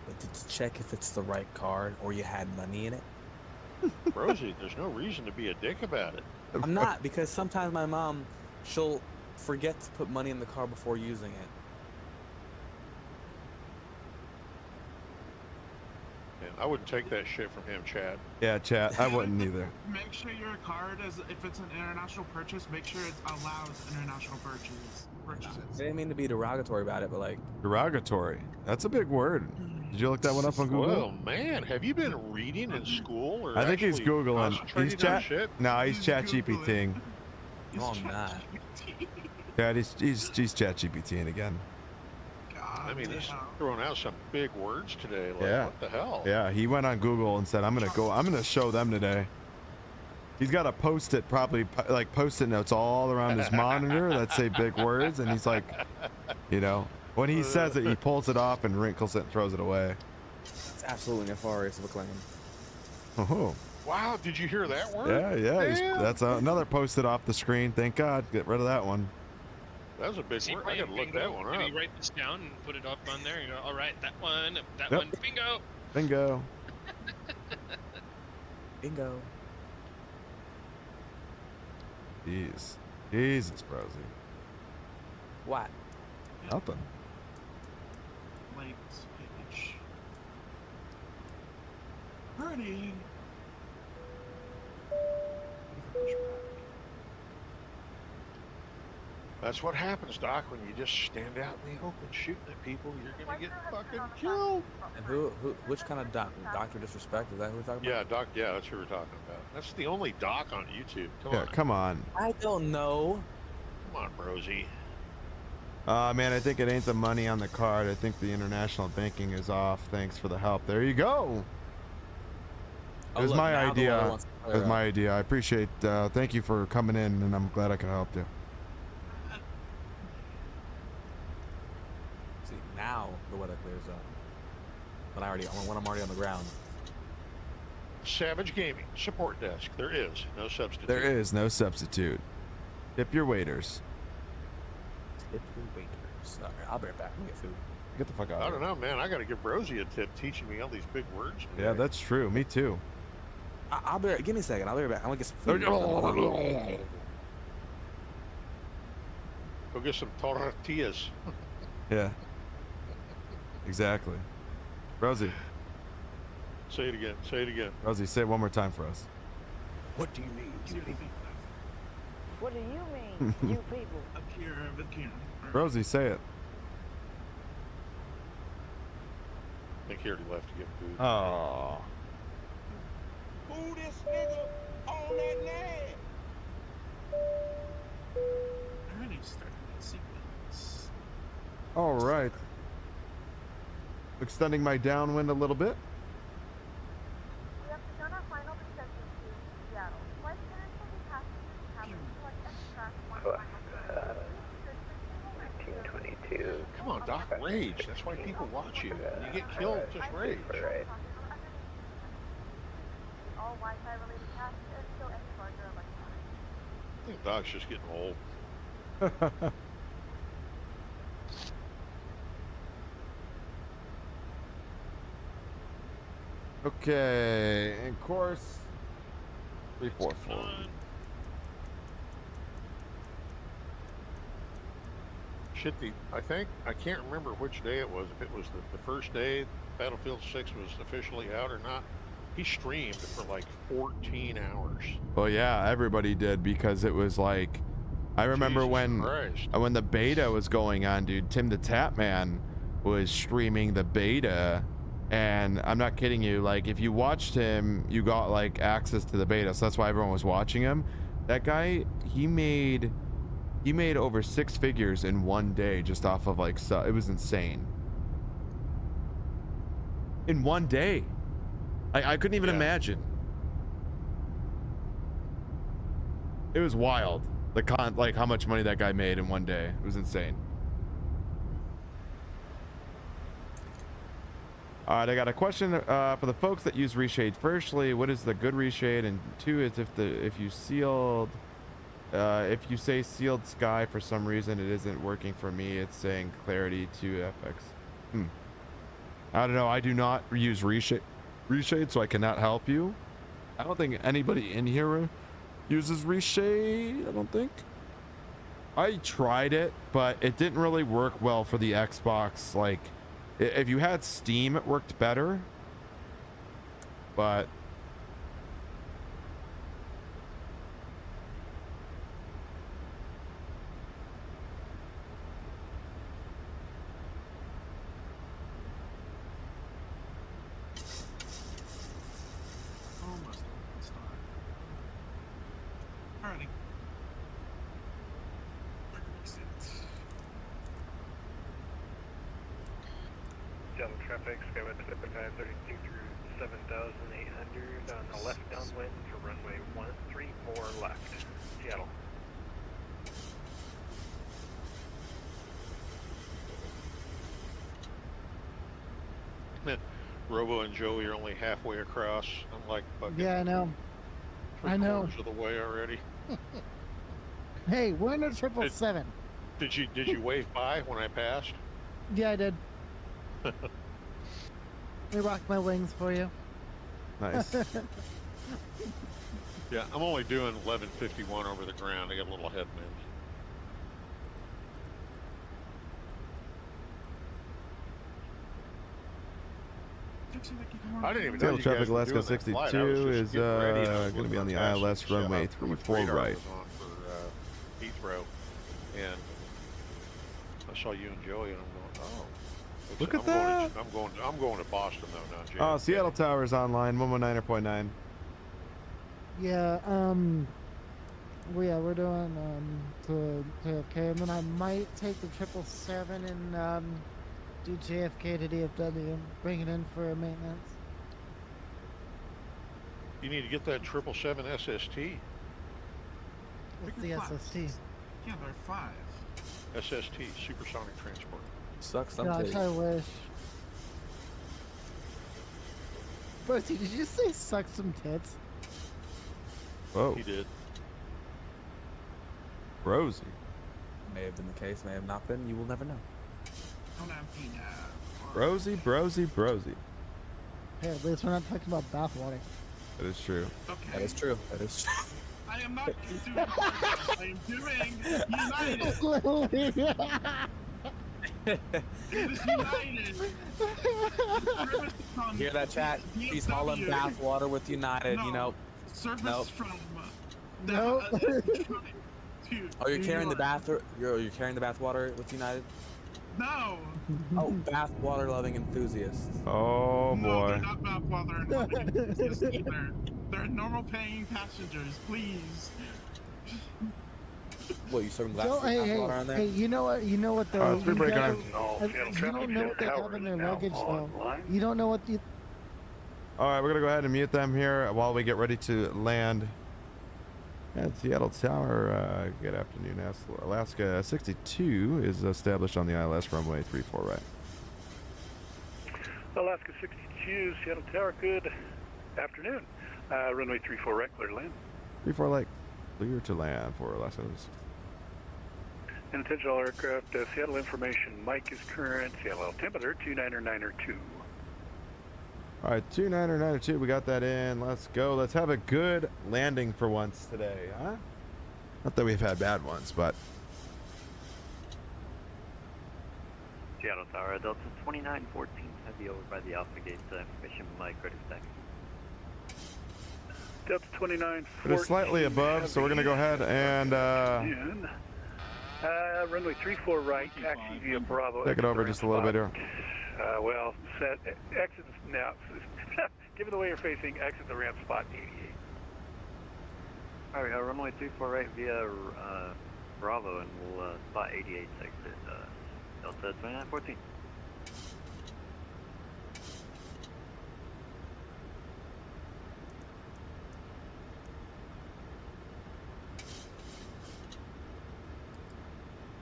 S10: But did you check if it's the right card or you had money in it?
S15: Rosie, there's no reason to be a dick about it.
S10: I'm not, because sometimes my mom, she'll forget to put money in the card before using it.
S15: I wouldn't take that shit from him, Chad.
S1: Yeah, Chad, I wouldn't either.
S19: Make sure your card is, if it's an international purchase, make sure it allows international purchases.
S10: I didn't mean to be derogatory about it, but like...
S1: Derogatory? That's a big word. Did you look that one up on Google?
S15: Well, man, have you been reading in school? Or
S1: I think he's Googling. He's
S15: chat.
S1: No, he's chat GPTing.
S10: Oh, I'm not.
S1: Chad, he's chat GPTing again.
S15: I mean, he's throwing out some big words today. Like,
S1: Yeah.
S15: what the hell?
S1: Yeah, he went on Google and said, I'm gonna show them today. He's got a post-it, probably like post-it notes all around his monitor that say big words, and he's like, you know, when he says it, he pulls it off and wrinkles it and throws it away.
S10: It's absolutely nefarious of a claim.
S1: Oh.
S15: Wow, did you hear that word?
S1: Yeah. That's another post-it off the screen. Thank God. Get rid of that one.
S15: That was a big word. I gotta look that one up.
S9: Can you write this down and put it up on there? You go, all right, that one,
S1: Yep.
S9: bingo.
S1: Bingo.
S10: Bingo.
S1: Jeez. Jesus, Rosie.
S10: What?
S1: Nothing.
S19: Like, speech. Pretty.
S15: That's what happens, Doc, when you just stand out in the open shooting at people. You're gonna get fucking killed.
S10: And which kind of doctor disrespect? Is that who we're talking
S15: Yeah,
S10: about?
S15: Doc. Yeah, that's who we're talking about. That's the only Doc on YouTube.
S1: Come on.
S10: I don't know.
S15: Come on, Rosie.
S1: Man, I think it ain't the money on the card. I think the international banking is off. Thanks for the help. There you go. It was my idea. It was my idea. I appreciate. Thank you for coming in, and I'm glad I could help you.
S10: See, now the weather clears up. But when I'm already on the ground.
S15: Savage Gaming support desk. There is no substitute.
S1: There is no substitute. Tip your waiters.
S10: Tip your waiters. All right, I'll be right back. Let me get food.
S1: Get the fuck out.
S15: I don't know, man. I got to give Rosie a tip teaching me all these big words.
S1: Yeah, that's true. Me too.
S10: I'll be right. Give me a second. I'll be right back. I'm gonna get some food.
S15: Go get some tortillas.
S1: Yeah. Exactly. Rosie.
S15: Say it again. Say it again.
S1: Rosie, say it one more time for us.
S10: What do you mean, you people?
S20: What do you mean, you people?
S19: Up here with Kieran.
S1: Rosie, say it.
S15: I think he already left to get food.
S1: Oh.
S18: Who this nigga on that land?
S19: I already started that sequence.
S1: All right. Extending my downwind a little bit.
S4: We have begun our final descent to Seattle. Flight attendants will be passing cabin to select extract one final
S16: 1922.
S15: Come on, Doc, rage. That's why people watch you. When you get killed, just rage.
S4: all Wi-Fi related tasks and still any larger electronics.
S15: I think Doc's just getting old.
S1: Okay, and course 344.
S15: Shit, I can't remember which day it was. If it was the first day Battlefield 6 was officially out or not. He streamed for like 14 hours.
S1: Well, yeah, everybody did, because it was like, I remember when the beta was going on, dude. Tim the Tap Man was streaming the beta, and I'm not kidding you. Like, if you watched him, you got like access to the beta, so that's why everyone was watching him. That guy, he made over 6 figures in one day just off of like, it was insane. In one day. I couldn't even imagine. It was wild. Like how much money that guy made in one day. It was insane. All right, I got a question for the folks that use reshade. Firstly, what is the good reshade? And 2 is if you say sealed sky for some reason it isn't working for me. It's saying clarity 2FX. I don't know. I do not use reshade, so I cannot help you. I don't think anybody in here uses reshade. I don't think. I tried it, but it didn't really work well for the Xbox. Like, if you had Steam, it worked better. But
S13: Seattle traffic, Skyway 7532 through 7,800 on the left downwind for runway 134 left. Seattle.
S15: Robo and Joey are only halfway across. I'm like,
S7: yeah, I know. I know.
S15: Of the way already.
S7: Hey, we're in a 777.
S15: Did you wave by when I passed?
S7: Yeah, I did. Let me rock my wings for you.
S1: Nice.
S15: Yeah, I'm only doing 1151 over the ground. I got a little headwind. I didn't even know
S1: Seattle traffic Alaska 62 is going to be on the ILS runway 34 right.
S15: For Heathrow, and I saw you and Joey, and I'm going, oh.
S1: Look at that.
S15: I'm going to Boston though, not Japan.
S1: Oh, Seattle Tower is online, 119.9.
S7: Yeah, we're doing to JFK, and then I might take the 777 and do JFK to DFW, bring it in for maintenance.
S15: You need to get that 777 SST.
S7: What's the SST?
S19: Yeah, they're 5.
S15: SST, supersonic transport.
S10: Sucks some
S7: Gosh,
S10: titties.
S7: I wish. Bertie, did you say suck some tits?
S1: Whoa.
S15: He did.
S1: Rosie.
S10: May have been the case, may have not been. You will never know.
S1: Brosy, brosy, brosy.
S7: Hey, at least we're not talking about bathwater.
S1: That is true.
S19: Okay.
S10: That is true. That is true.
S19: I am not doing I am doing United. It is United.
S10: Hear that, chat? He's hauling bathwater with United,
S19: No.
S10: you know.
S19: Service
S10: Nope.
S19: from
S7: No.
S10: Oh, you're carrying the you're carrying the bathwater with United?
S19: No.
S10: Oh, bathwater loving enthusiasts.
S1: Oh
S19: No,
S1: boy.
S19: they're not bathwater either. They're normal paying passengers, please.
S10: What, you serving
S7: So,
S10: bathwater on there?
S7: hey, you know what though?
S1: It's free break on.
S7: You don't know what they have in their luggage though. You don't know what the.
S1: All right, we're gonna go ahead and mute them here while we get ready to land at Seattle Tower. Good afternoon, Alaska 62 is established on the ILS runway 34 right.
S13: Alaska 62, Seattle Tower, good afternoon. Runway 34 right, clear to land.
S1: 34 right, clear to land for Alaska 62.
S13: And attention all aircraft, Seattle information, Mike is current, Seattle altimeter 299er2.
S1: All right, 2992, we got that in. Let's go. Let's have a good landing for once today, huh? Not that we've had bad ones, but.
S21: Seattle Tower, Delta 2914, heavy over by the Alpha Gate, information micro stack.
S22: Delta 2914.
S1: It is slightly above, so we're going to go ahead and
S22: runway 34 right, taxi via Bravo.
S1: take it over just a little bit here.
S22: Well, exit now. Given the way you're facing, exit the ramp spot 88.
S21: Alright, runway 34 right via Bravo, and we'll spot 88 exit Delta 2914.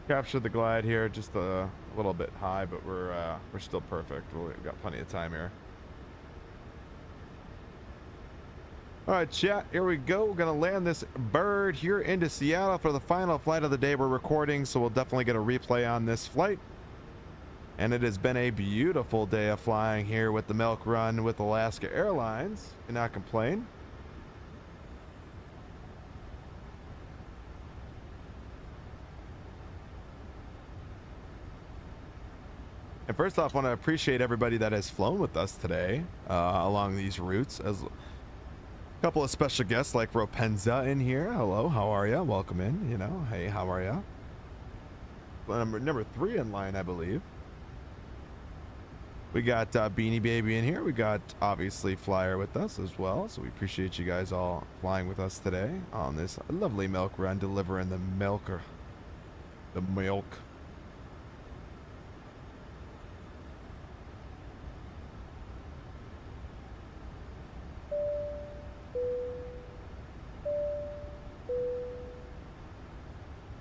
S1: Captured the glide here, just a little bit high, but we're still perfect. We've got plenty of time here. All right, chat, here we go. We're gonna land this bird here into Seattle for the final flight of the day. We're recording, so we'll definitely get a replay on this flight. And it has been a beautiful day of flying here with the Milk Run with Alaska Airlines. Cannot complain. And first off, I want to appreciate everybody that has flown with us today along these routes. As a couple of special guests like Ropenza in here. Hello, how are you? Welcome in. You know, hey, how are you? Number 3 in line, I believe. We got Beanie Baby in here. We got obviously Flyer with us as well. So we appreciate you guys all flying with us today on this lovely milk run, delivering the milk.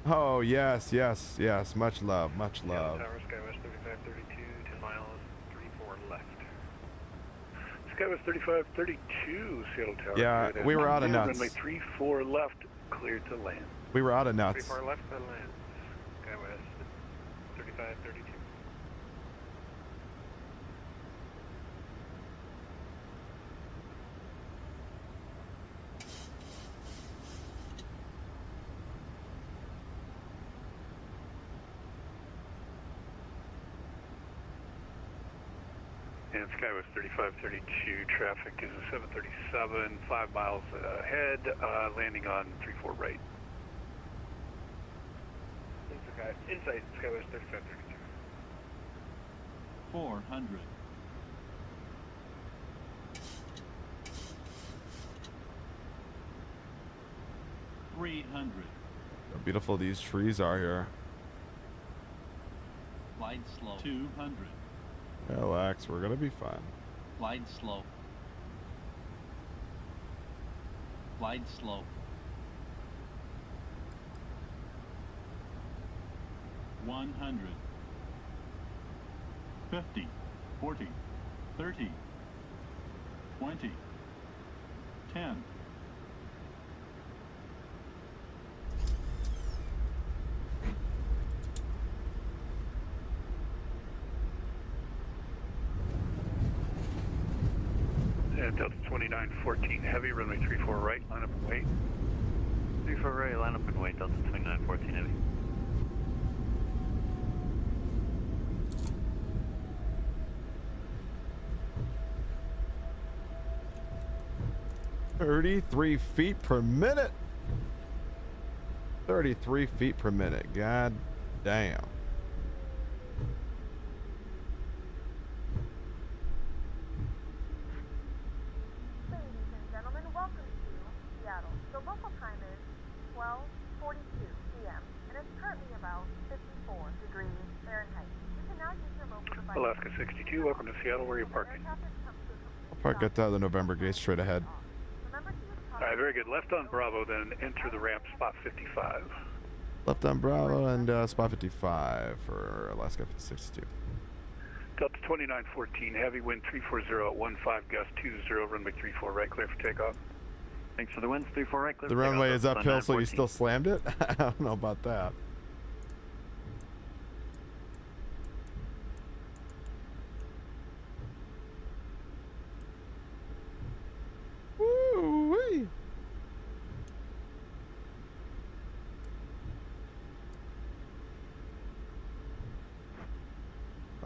S1: Oh, yes, yes, yes. Much love, much love.
S22: Tower, Skywest 3532, 10 miles, 34 left. Skywest 3532, Seattle Tower.
S1: Yeah, we were out of nuts.
S22: Runway 34 left, cleared to land.
S1: We were out of nuts.
S22: 34 left to land. Skywest 3532. And Skywest 3532, traffic is a 737, 5 miles ahead, landing on 34 right. Inside Skywest 3532.
S11: 400.
S1: How beautiful these trees are here.
S11: Glide slow. 200.
S1: Relax, we're gonna be fine.
S11: Glide slow. Glide slow. 100. 50. 40. 30. 20. 10.
S22: Delta 2914, heavy, runway 34 right, line up and wait.
S21: 34 right, line up and wait, Delta 2914 heavy.
S1: $33 feet per minute. 33 feet per minute. God damn.
S22: Alaska 62, welcome to Seattle. Where are you parking?
S1: I'll park at the November gate straight ahead.
S22: All right, very good. Left on Bravo, then enter the ramp, spot 55.
S1: Left on Bravo and spot 55 for Alaska 62.
S22: Delta 2914, heavy wind 340 at 15, gust 20, runway 34 right, clear for takeoff.
S21: Thanks for the winds, 34 right, clear
S1: The
S21: for takeoff.
S1: runway is uphill, so you still slammed it? I don't know about that.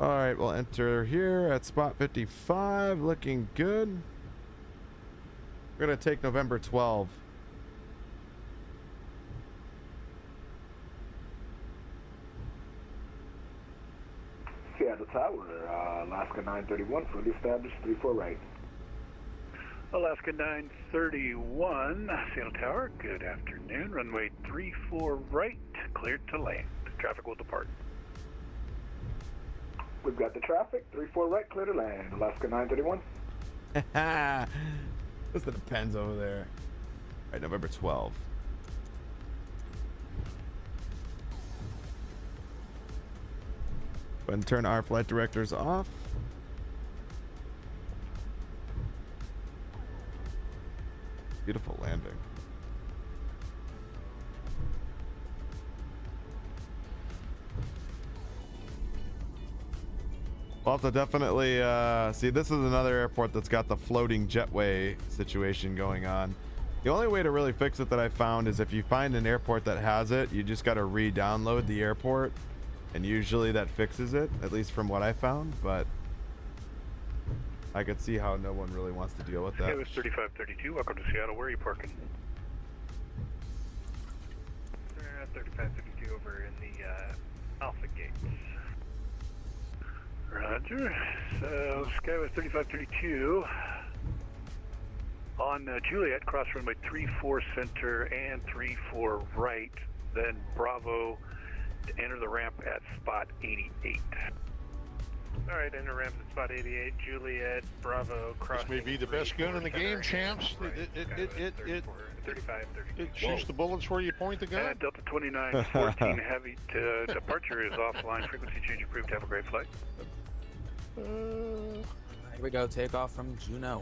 S1: All right, we'll enter here at spot 55. Looking good. We're gonna take November 12.
S8: Seattle Tower, Alaska 931, fully established, 3-4 right.
S22: Alaska 931, Seattle Tower, good afternoon. Runway 34 right, cleared to land. Traffic will depart.
S8: We've got the traffic, 3-4 right, clear to land. Alaska 931.
S1: Listen to the pens over there. All right, November 12. Go ahead and turn our flight directors off. Beautiful landing. We'll have to definitely see. This is another airport that's got the floating jetway situation going on. The only way to really fix it that I found is if you find an airport that has it, you just got to re-download the airport, and usually that fixes it, at least from what I found. But I could see how no one really wants to deal with that.
S22: It was 3532. Welcome to Seattle. Where are you parking?
S13: 3532 over in the Alpha gates.
S22: Roger. So Skywest 3532 on Juliet, cross runway 34 center and 34 right, then Bravo to enter the ramp at spot 88.
S13: Alright, enter ramp at spot 88, Juliet, Bravo, crossing.
S15: This may be the best gun in the game, champs. It shoots the bullets where you point the gun.
S22: Delta 2914 heavy departure is offline. Frequency change approved. Have a great flight.
S10: Here we go. Take off from Juneau.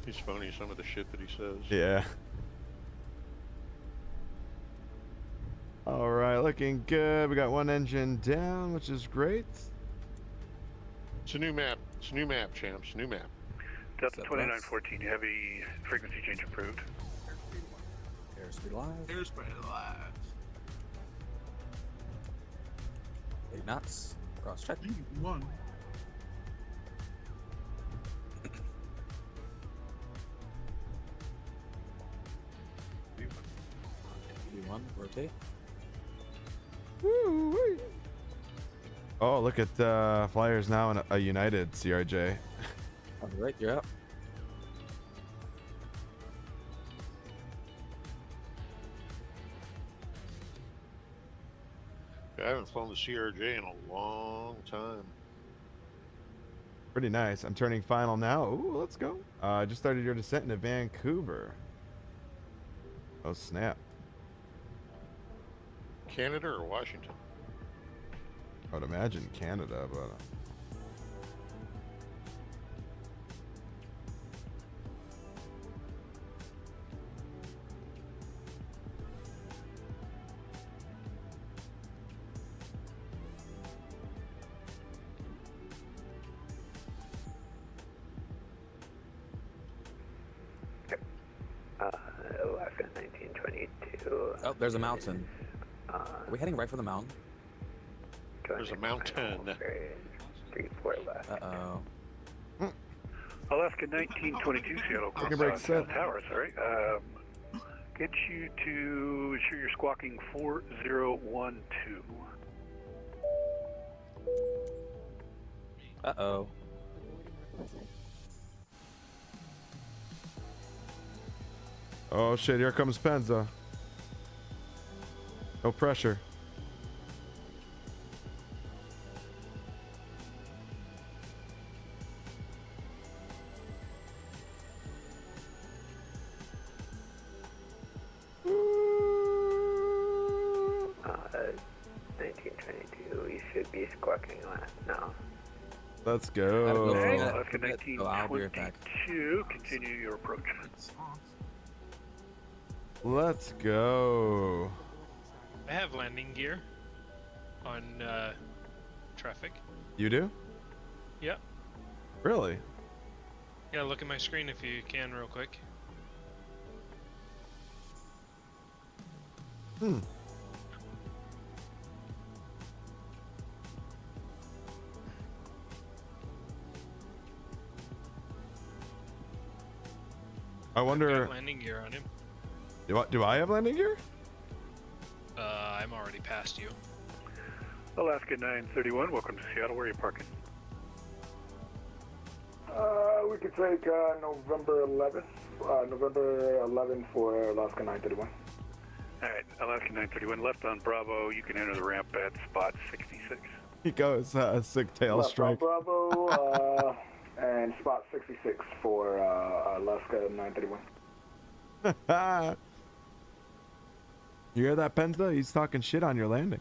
S15: He's funny, some of the shit that he says.
S1: Yeah. All right, looking good. We got one engine down, which is great.
S15: It's a new map. It's a new map, champs. New map.
S22: Delta 2914 heavy frequency change approved.
S10: Airspeed live.
S3: Airspeed live.
S10: 8 knots. Cross check.
S3: One.
S10: V1, rotate.
S1: Woo-wee. Oh, look at Flyers now in a United CRJ.
S10: All right, you're up.
S15: I haven't flown the CRJ in a long time.
S1: Pretty nice. I'm turning final now. Ooh, let's go. Just started your descent into Vancouver. Oh, snap.
S15: Canada or Washington?
S1: I would imagine Canada, but...
S16: Alaska 1922.
S10: Oh, there's a mountain. Are we heading right for the mountain?
S15: There's a mountain.
S16: 34 left.
S10: Uh-oh.
S22: Alaska 1922 Seattle.
S1: Seattle
S22: Tower, sorry. Get you to ensure you're squawking 4012.
S10: Uh-oh.
S1: Oh, shit. Here comes Penza. No pressure.
S16: You should be squawking now.
S1: Let's go.
S22: Alaska 1922, continue your approach.
S1: Let's go.
S9: I have landing gear on traffic.
S1: You do?
S9: Yep.
S1: Really?
S9: Yeah, look at my screen if you can real quick.
S1: I wonder.
S9: Got landing gear on him.
S1: Do I have landing gear?
S9: I'm already past you.
S22: Alaska 931, welcome to Seattle. Where are you parking?
S8: We could take November 11th. November 11 for Alaska 931.
S22: Alright, Alaska 931, left on Bravo. You can enter the ramp at spot 66.
S1: He goes sick tail
S8: Left
S1: strike.
S8: on Bravo and spot 66 for Alaska 931.
S1: You hear that, Penza? He's talking shit on your landing.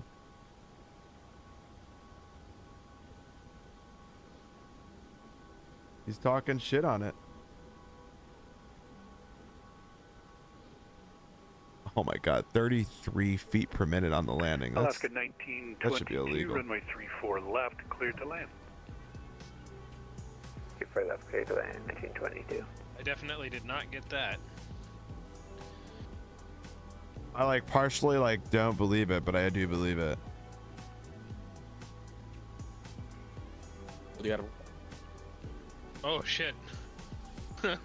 S1: He's talking shit on it. Oh my god, 33 feet per minute on the landing.
S22: Alaska 1922,
S1: that should be illegal.
S22: runway 34 left, cleared to land.
S16: For left, cleared to land, 1922.
S9: I definitely did not get that.
S1: I like partially like don't believe it, but I do believe it.
S10: You gotta...
S9: Oh shit. You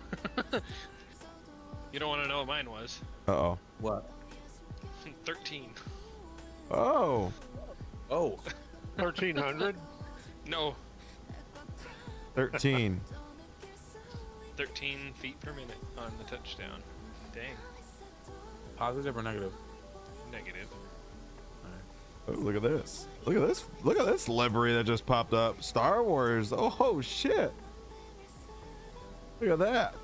S9: don't want to know what mine was.
S1: Uh-oh.
S10: What?
S9: 13.
S1: Oh.
S10: Oh.
S15: 1300?
S9: No.
S1: 13.
S9: 13 feet per minute on the touchdown. Dang.
S10: Positive or negative?
S9: Negative.
S1: Oh, look at this. Look at this. Look at this livery that just popped up. Star Wars. Oh, shit. Look at that.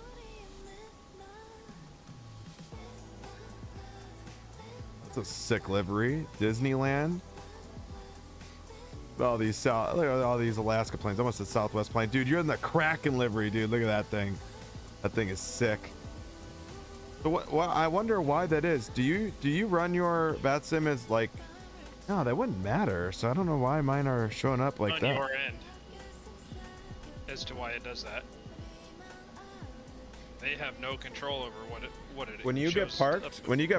S1: That's a sick livery. Disneyland. All these look at all these Alaska planes. Almost a Southwest plane. Dude, you're in the Kraken livery, dude. Look at that thing. That thing is sick. So what I wonder why that is. Do you run your Vatsim as like? No, that wouldn't matter. So I don't know why mine are showing up like that.
S9: On your end. As to why it does that. They have no control over what it
S1: When you get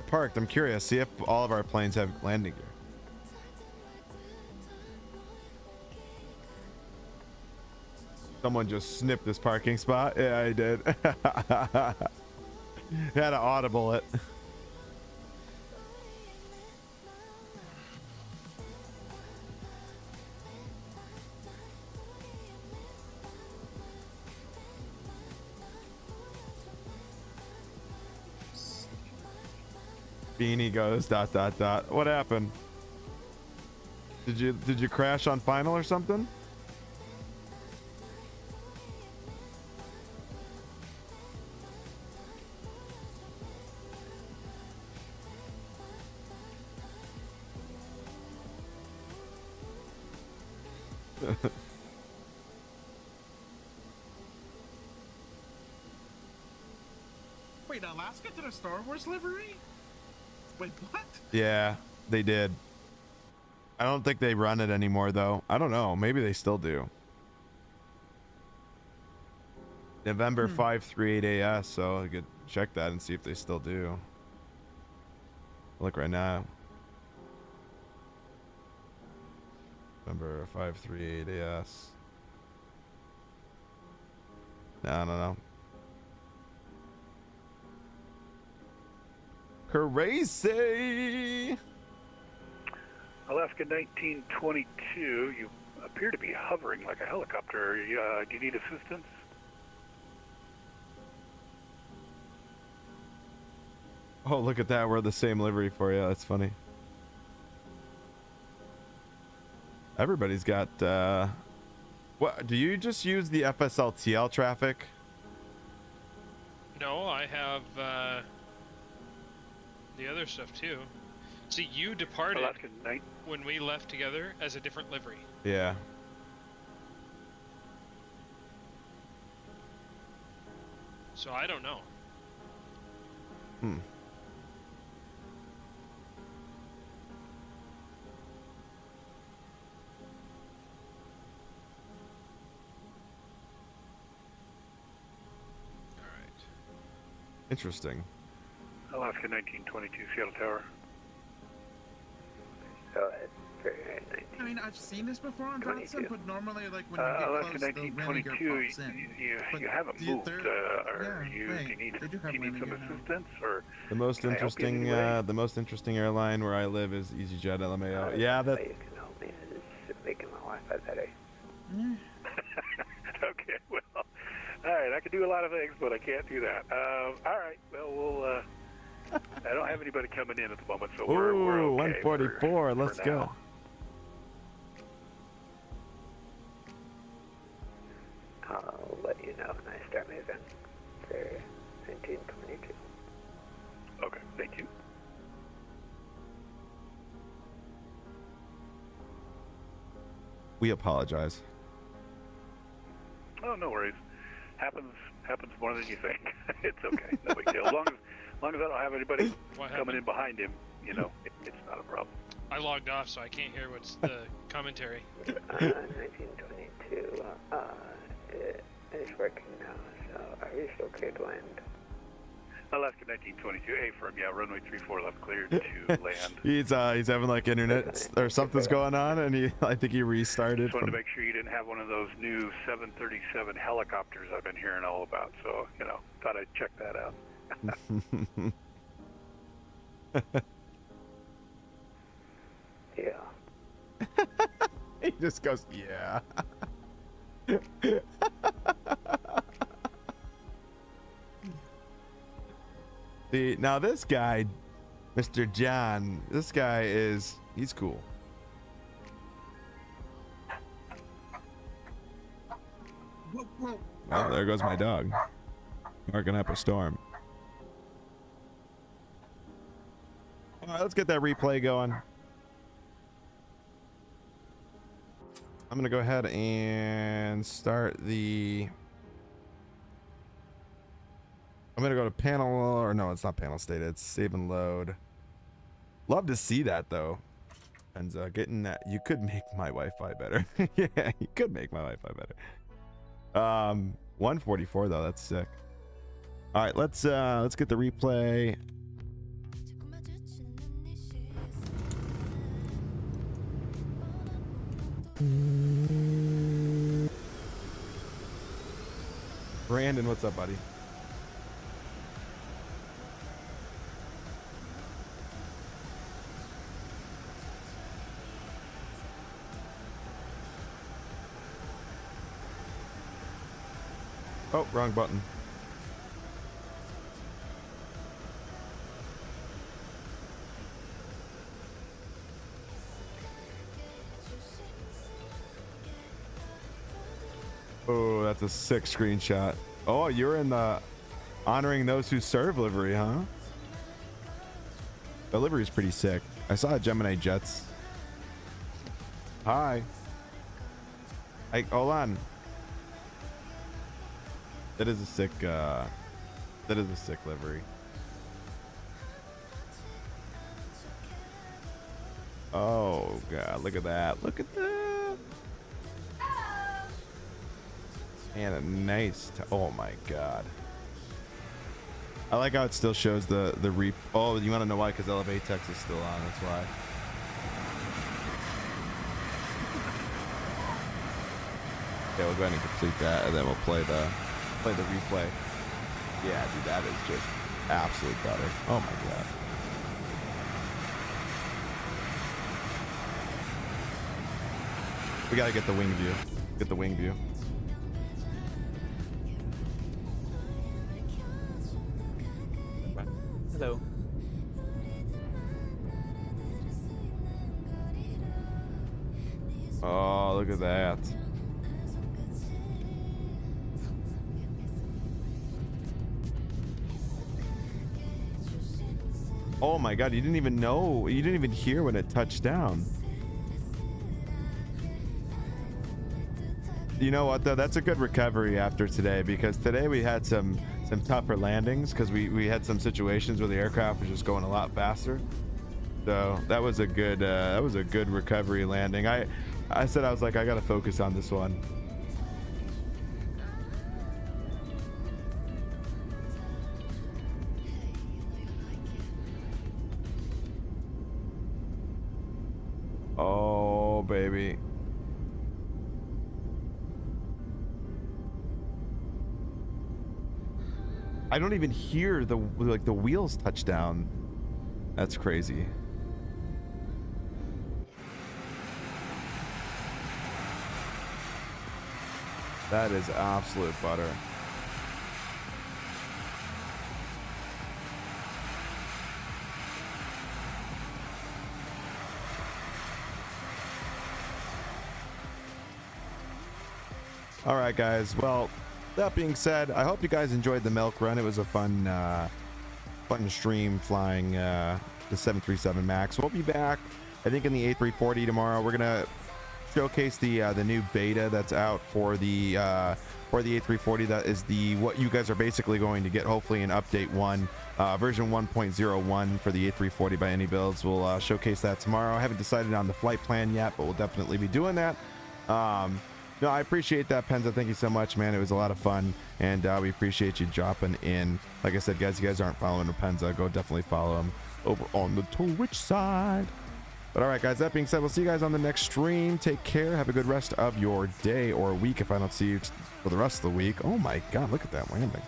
S1: parked, I'm curious. See if all of our planes have landing gear. Someone just snipped this parking spot. Yeah, I did. Had to audible it. Beanie goes ... What happened? Did you crash on final or something?
S19: Wait, Alaska did a Star Wars livery? Wait, what?
S1: Yeah, they did. I don't think they run it anymore though. I don't know. Maybe they still do. November 538 AS, so I could check that and see if they still do. Look right now. November 538 AS. No. Crazy.
S22: Alaska 1922, you appear to be hovering like a helicopter. Do you need assistance?
S1: Oh, look at that. We're the same livery for you. That's funny. Everybody's got, what, do you just use the FSLTL traffic?
S9: No, I have, the other stuff too. See, you departed when we left together as a different livery.
S1: Yeah.
S9: So I don't know.
S1: Interesting.
S22: Alaska 1922, Seattle Tower.
S16: So it's
S19: mean, I've seen this before on
S22: 22.
S19: Vatsim, but normally, like, when you
S22: Alaska
S19: get close, the landing gear
S22: 1922,
S19: pops in.
S22: you haven't moved. Do you need some assistance, or
S1: The most
S22: can I help you in
S1: interesting,
S22: any way?
S1: the most interesting airline where I live is EasyJet LMAO. Yeah, that.
S16: You can help me is making my Wi-Fi better.
S22: Okay, well, all right. I can do a lot of things, but I can't do that. All right. Well, we'll. I don't have anybody coming in at the moment, so we're
S1: Ooh,
S22: okay
S1: 144.
S22: for
S1: Let's go.
S22: now.
S16: I'll let you know when I start moving for 1922.
S22: Okay, thank you.
S1: We apologize.
S22: Oh, no worries. Happens more than you think. It's okay. No big deal. As long as I don't have anybody coming in behind him, you know, it's not a problem.
S9: I logged off, so I can't hear what's the commentary.
S16: 1922. It's working now. So are you still cleared to land?
S22: Alaska 1922, A-firm, yeah, runway 34 left cleared to land.
S1: He's having like internet or something's going on, and I think he restarted.
S22: Just wanted to make sure you didn't have one of those new 737 helicopters I've been hearing all about. So, you know, thought I'd check that out.
S16: Yeah.
S1: He just goes, yeah. See, now this guy, Mr. John, this guy he's cool. Oh, there goes my dog. Marking up a storm. All right, let's get that replay going. I'm gonna go ahead and start the. I'm gonna go to panel, or no, it's not panel state. It's save and load. Love to see that though. And getting that, you could make my Wi-Fi better. Yeah, you could make my Wi-Fi better. 144 though, that's sick. All right, let's get the replay. Brandon, what's up, buddy? Oh, wrong button. Oh, that's a sick screenshot. Oh, you're in the honoring those who serve livery, huh? The livery is pretty sick. I saw Gemini Jets. Hi. Hey, hold on. That is a sick livery. Oh god, look at that. Look at that. And a nice oh my god. I like how it still shows the oh, you want to know why? Because Elevate Text is still on, that's why. Okay, we'll go ahead and complete that, and then we'll play the replay. Yeah, dude, that is just absolute butter. Oh my god. We gotta get the wing view. Get the wing view.
S10: Hello.
S1: Oh, look at that. Oh my god, you didn't even know. You didn't even hear when it touched down. You know what though? That's a good recovery after today, because today we had some tougher landings because we had some situations where the aircraft was just going a lot faster. So that was a good recovery landing. I was like, I gotta focus on this one. Oh baby. I don't even hear the wheels touch down. That's crazy. That is absolute butter. All right, guys. Well, that being said, I hope you guys enjoyed the milk run. It was a fun stream flying the 737 Max. We'll be back, I think, in the A340 tomorrow. We're gonna showcase the new beta that's out for the A340. That is what you guys are basically going to get, hopefully, in update 1, version 1.01 for the A340 by any builds. We'll showcase that tomorrow. I haven't decided on the flight plan yet, but we'll definitely be doing that. No, I appreciate that, Penza. Thank you so much, man. It was a lot of fun, and we appreciate you dropping in. Like I said, guys, you guys aren't following Penza, go definitely follow him over on the Twitch side. But all right, guys, that being said, we'll see you guys on the next stream. Take care. Have a good rest of your day or week if I don't see you for the rest of the week. Oh my God, look at that landing.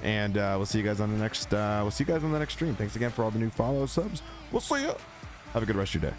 S1: And we'll see you guys on the next stream. Thanks again for all the new follow subs. We'll see you. Have a good rest of your day.